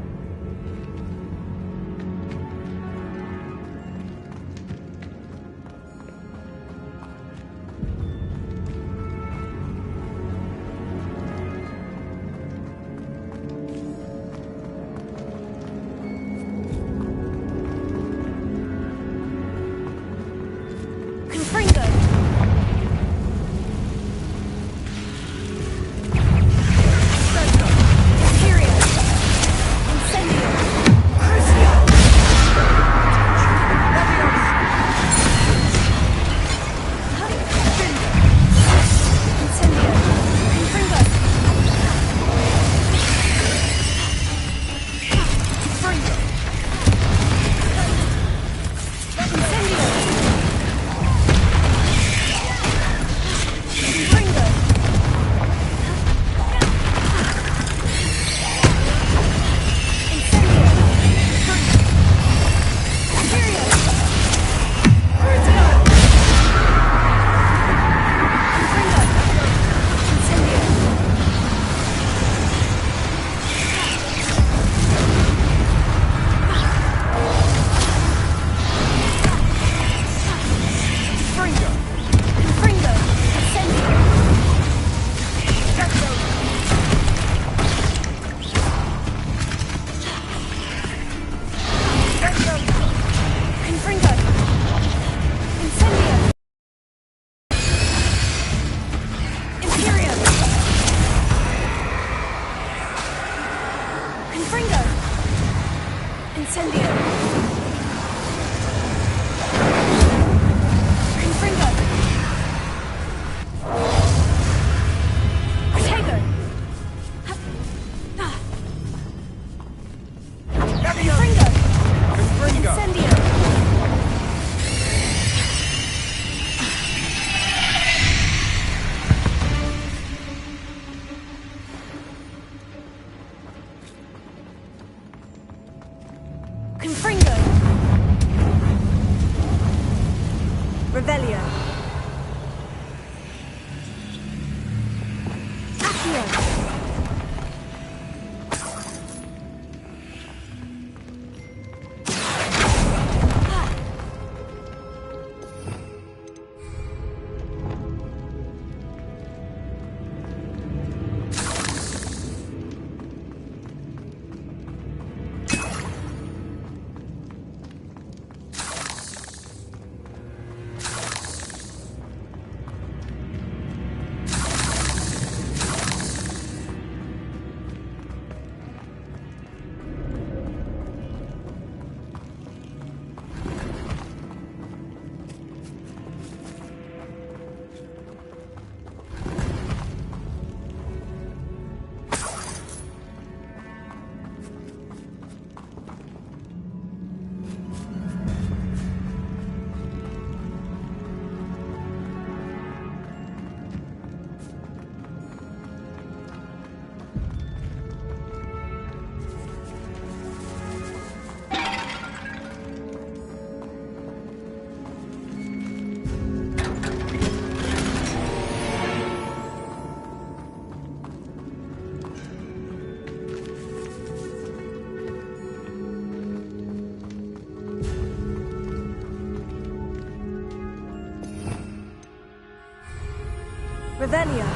Revelio.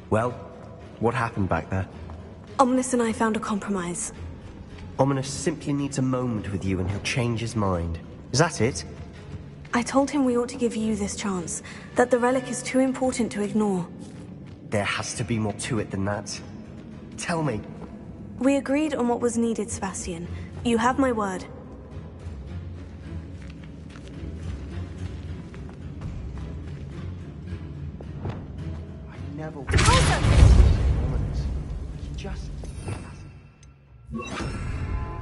Well, what happened back there? Ominous and I found a compromise. Ominous simply needs a moment with you and he'll change his mind. Is that it? I told him we ought to give you this chance, that the relic is too important to ignore. There has to be more to it than that. Tell me. We agreed on what was needed, Sebastian. You have my word. I never... Just...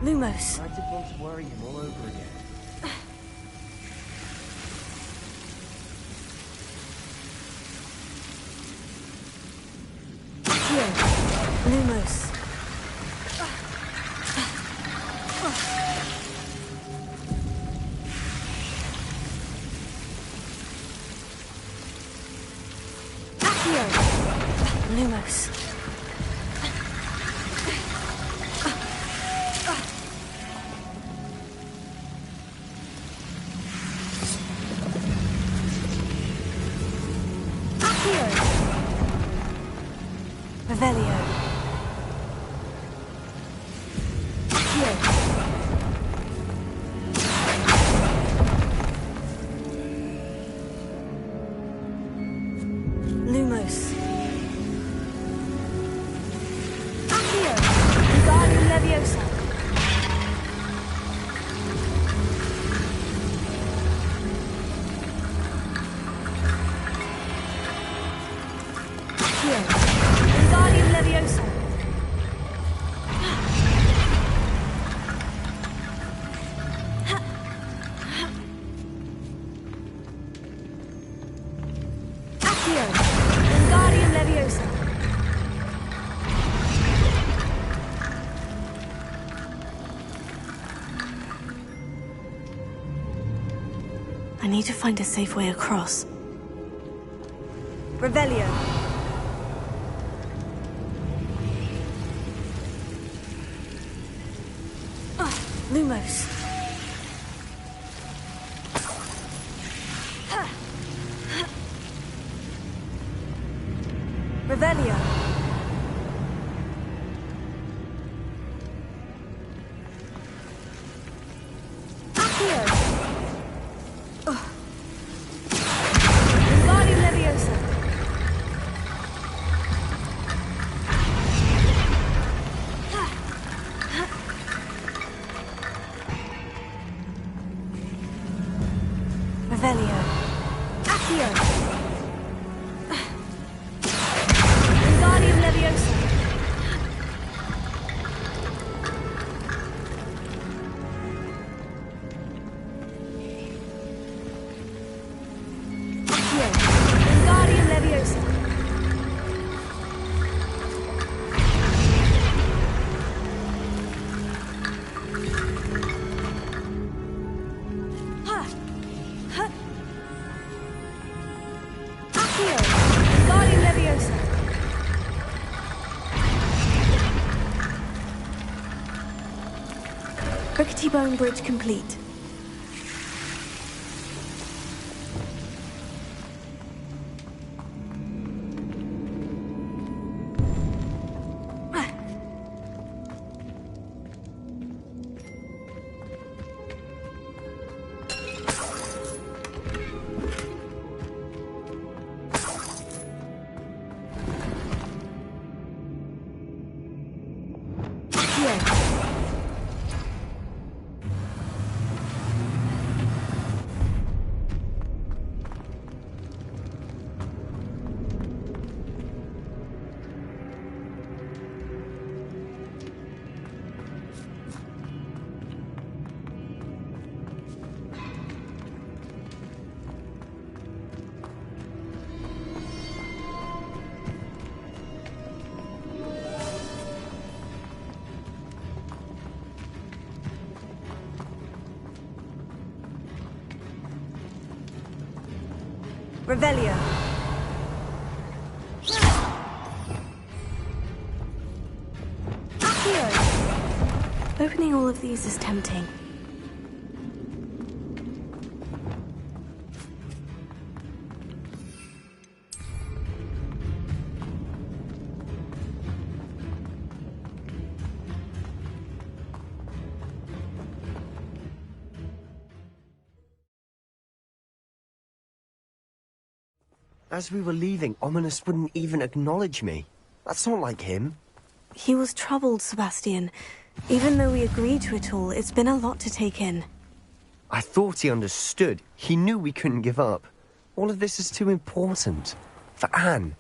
Lumos. I didn't want to worry him all over again. Here. Lumos. Accio. Lumos. Revelio. Here. Lumos. Accio. Wingardium Leviosa. Accio. Wingardium Leviosa. Accio. Wingardium Leviosa. I need to find a safe way across. Revelio. Lumos. Revelio. Accio. Wingardium Leviosa. Revelio. Accio. Wingardium Leviosa. Accio. Wingardium Leviosa. Accio. Wingardium Leviosa. Rickety Bone Bridge complete. Revelio. Accio. Opening all of these is tempting. As we were leaving, Ominous wouldn't even acknowledge me. That's not like him. He was troubled, Sebastian. Even though we agreed to it all, it's been a lot to take in. I thought he understood. He knew we couldn't give up. All of this is too important. For Anne.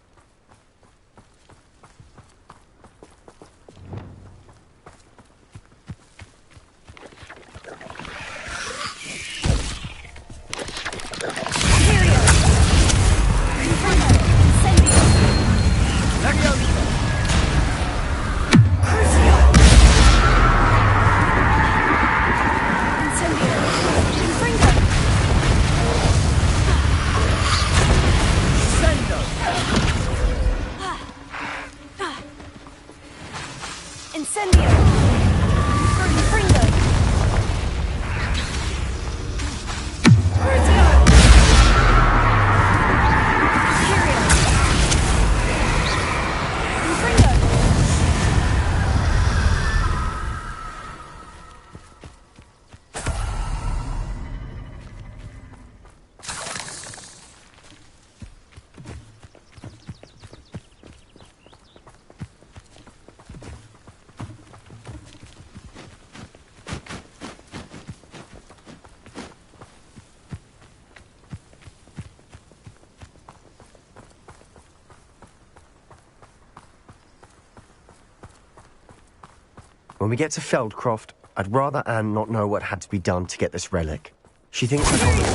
When we get to Feldcroft, I'd rather Anne not know what had to be done to get this relic. She thinks I got it.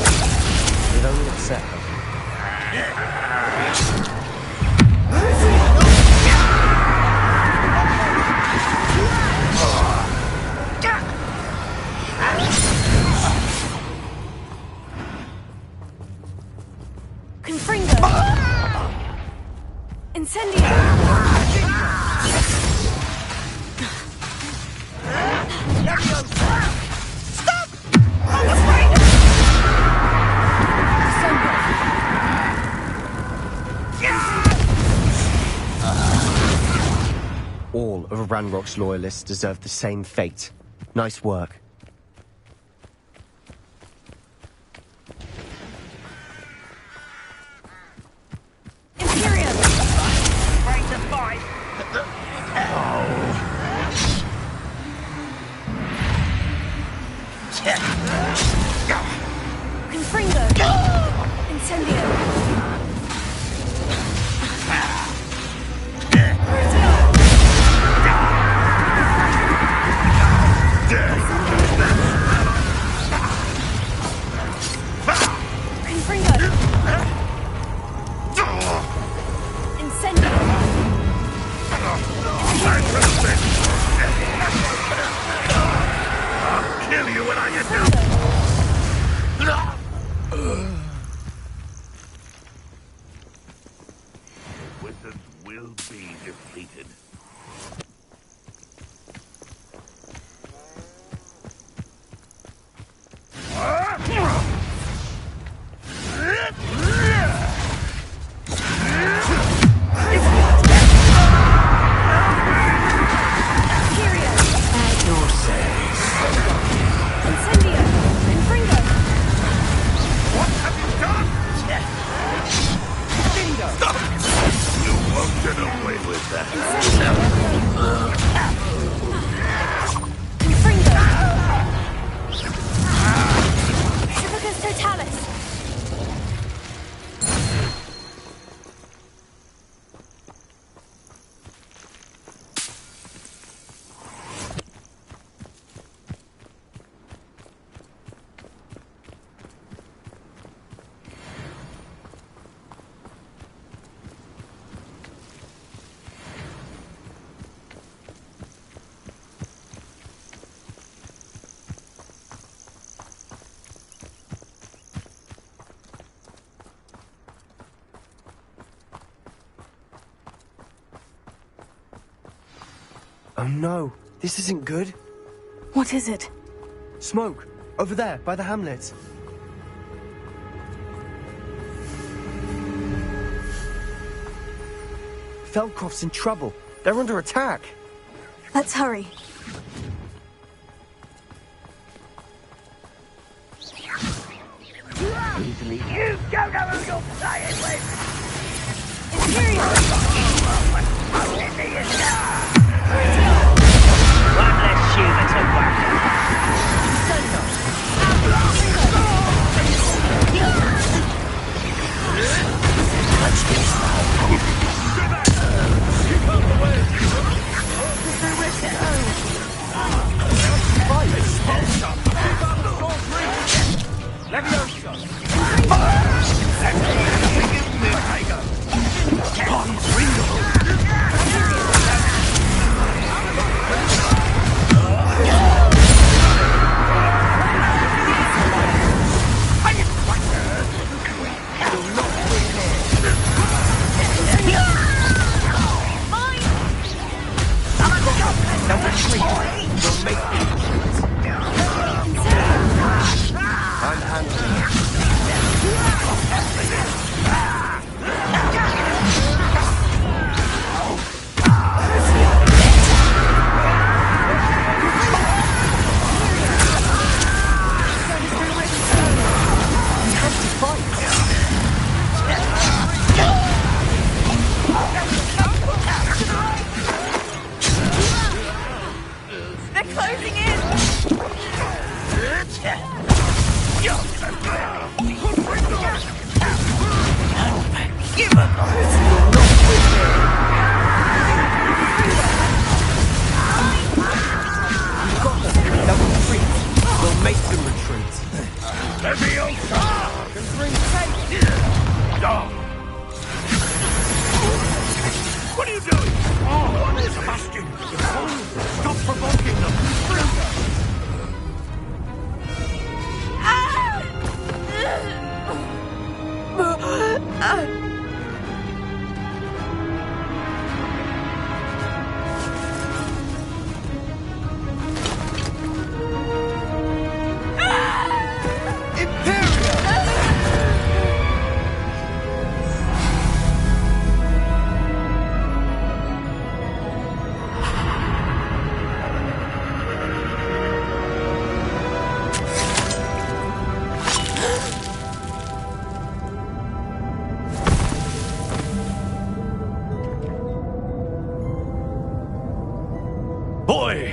It only upset her. Confringo! Incendio! All of Ranrock's loyalists deserve the same fate. Nice work. Imperium! Break the fight! Confringo! Incendio! Oh no, this isn't good. What is it? Smoke, over there, by the hamlet. Feldcroft's in trouble. They're under attack. Let's hurry. Weasley, you don't know who you're playing with! One less human to whack. Watch this now. Keep out the way. Expulsion. Keep out the door free. Leviosa. What are you doing? Oh, Sebastian! Stop provoking them! Boy!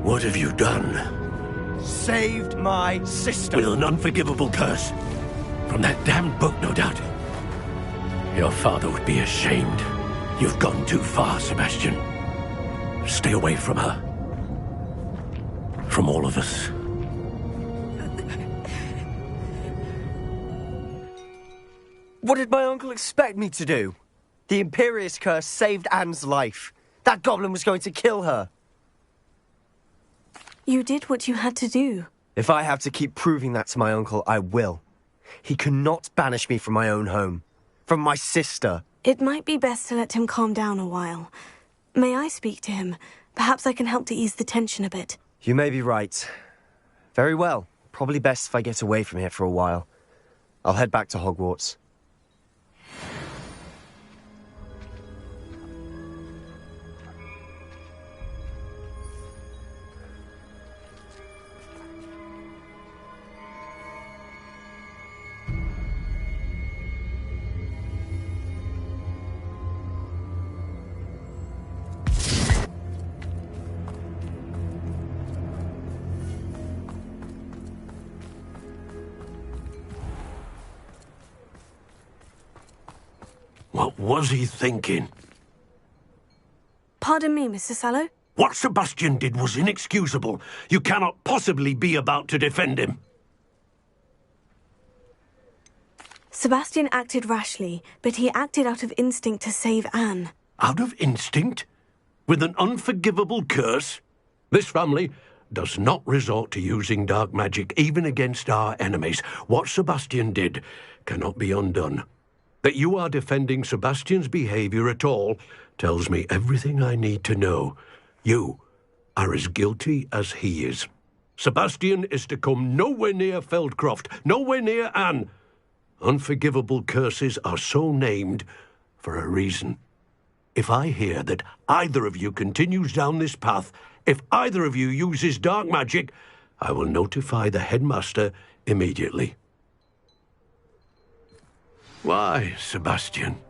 What have you done? Saved my sister. With an unforgivable curse. From that damned book, no doubt. Your father would be ashamed. You've gone too far, Sebastian. Stay away from her. From all of us. What did my uncle expect me to do? The Imperious curse saved Anne's life. That goblin was going to kill her. You did what you had to do. If I have to keep proving that to my uncle, I will. He cannot banish me from my own home. From my sister. It might be best to let him calm down a while. May I speak to him? Perhaps I can help to ease the tension a bit. You may be right. Very well. Probably best if I get away from here for a while. I'll head back to Hogwarts. What was he thinking? Pardon me, Mr. Sallow? What Sebastian did was inexcusable. You cannot possibly be about to defend him. Sebastian acted rashly, but he acted out of instinct to save Anne. Out of instinct? With an unforgivable curse? This family does not resort to using dark magic even against our enemies. What Sebastian did cannot be undone. That you are defending Sebastian's behavior at all tells me everything I need to know. You are as guilty as he is. Sebastian is to come nowhere near Feldcroft, nowhere near Anne. Unforgivable curses are so named for a reason. If I hear that either of you continues down this path, if either of you uses dark magic, I will notify the headmaster immediately. Why, Sebastian?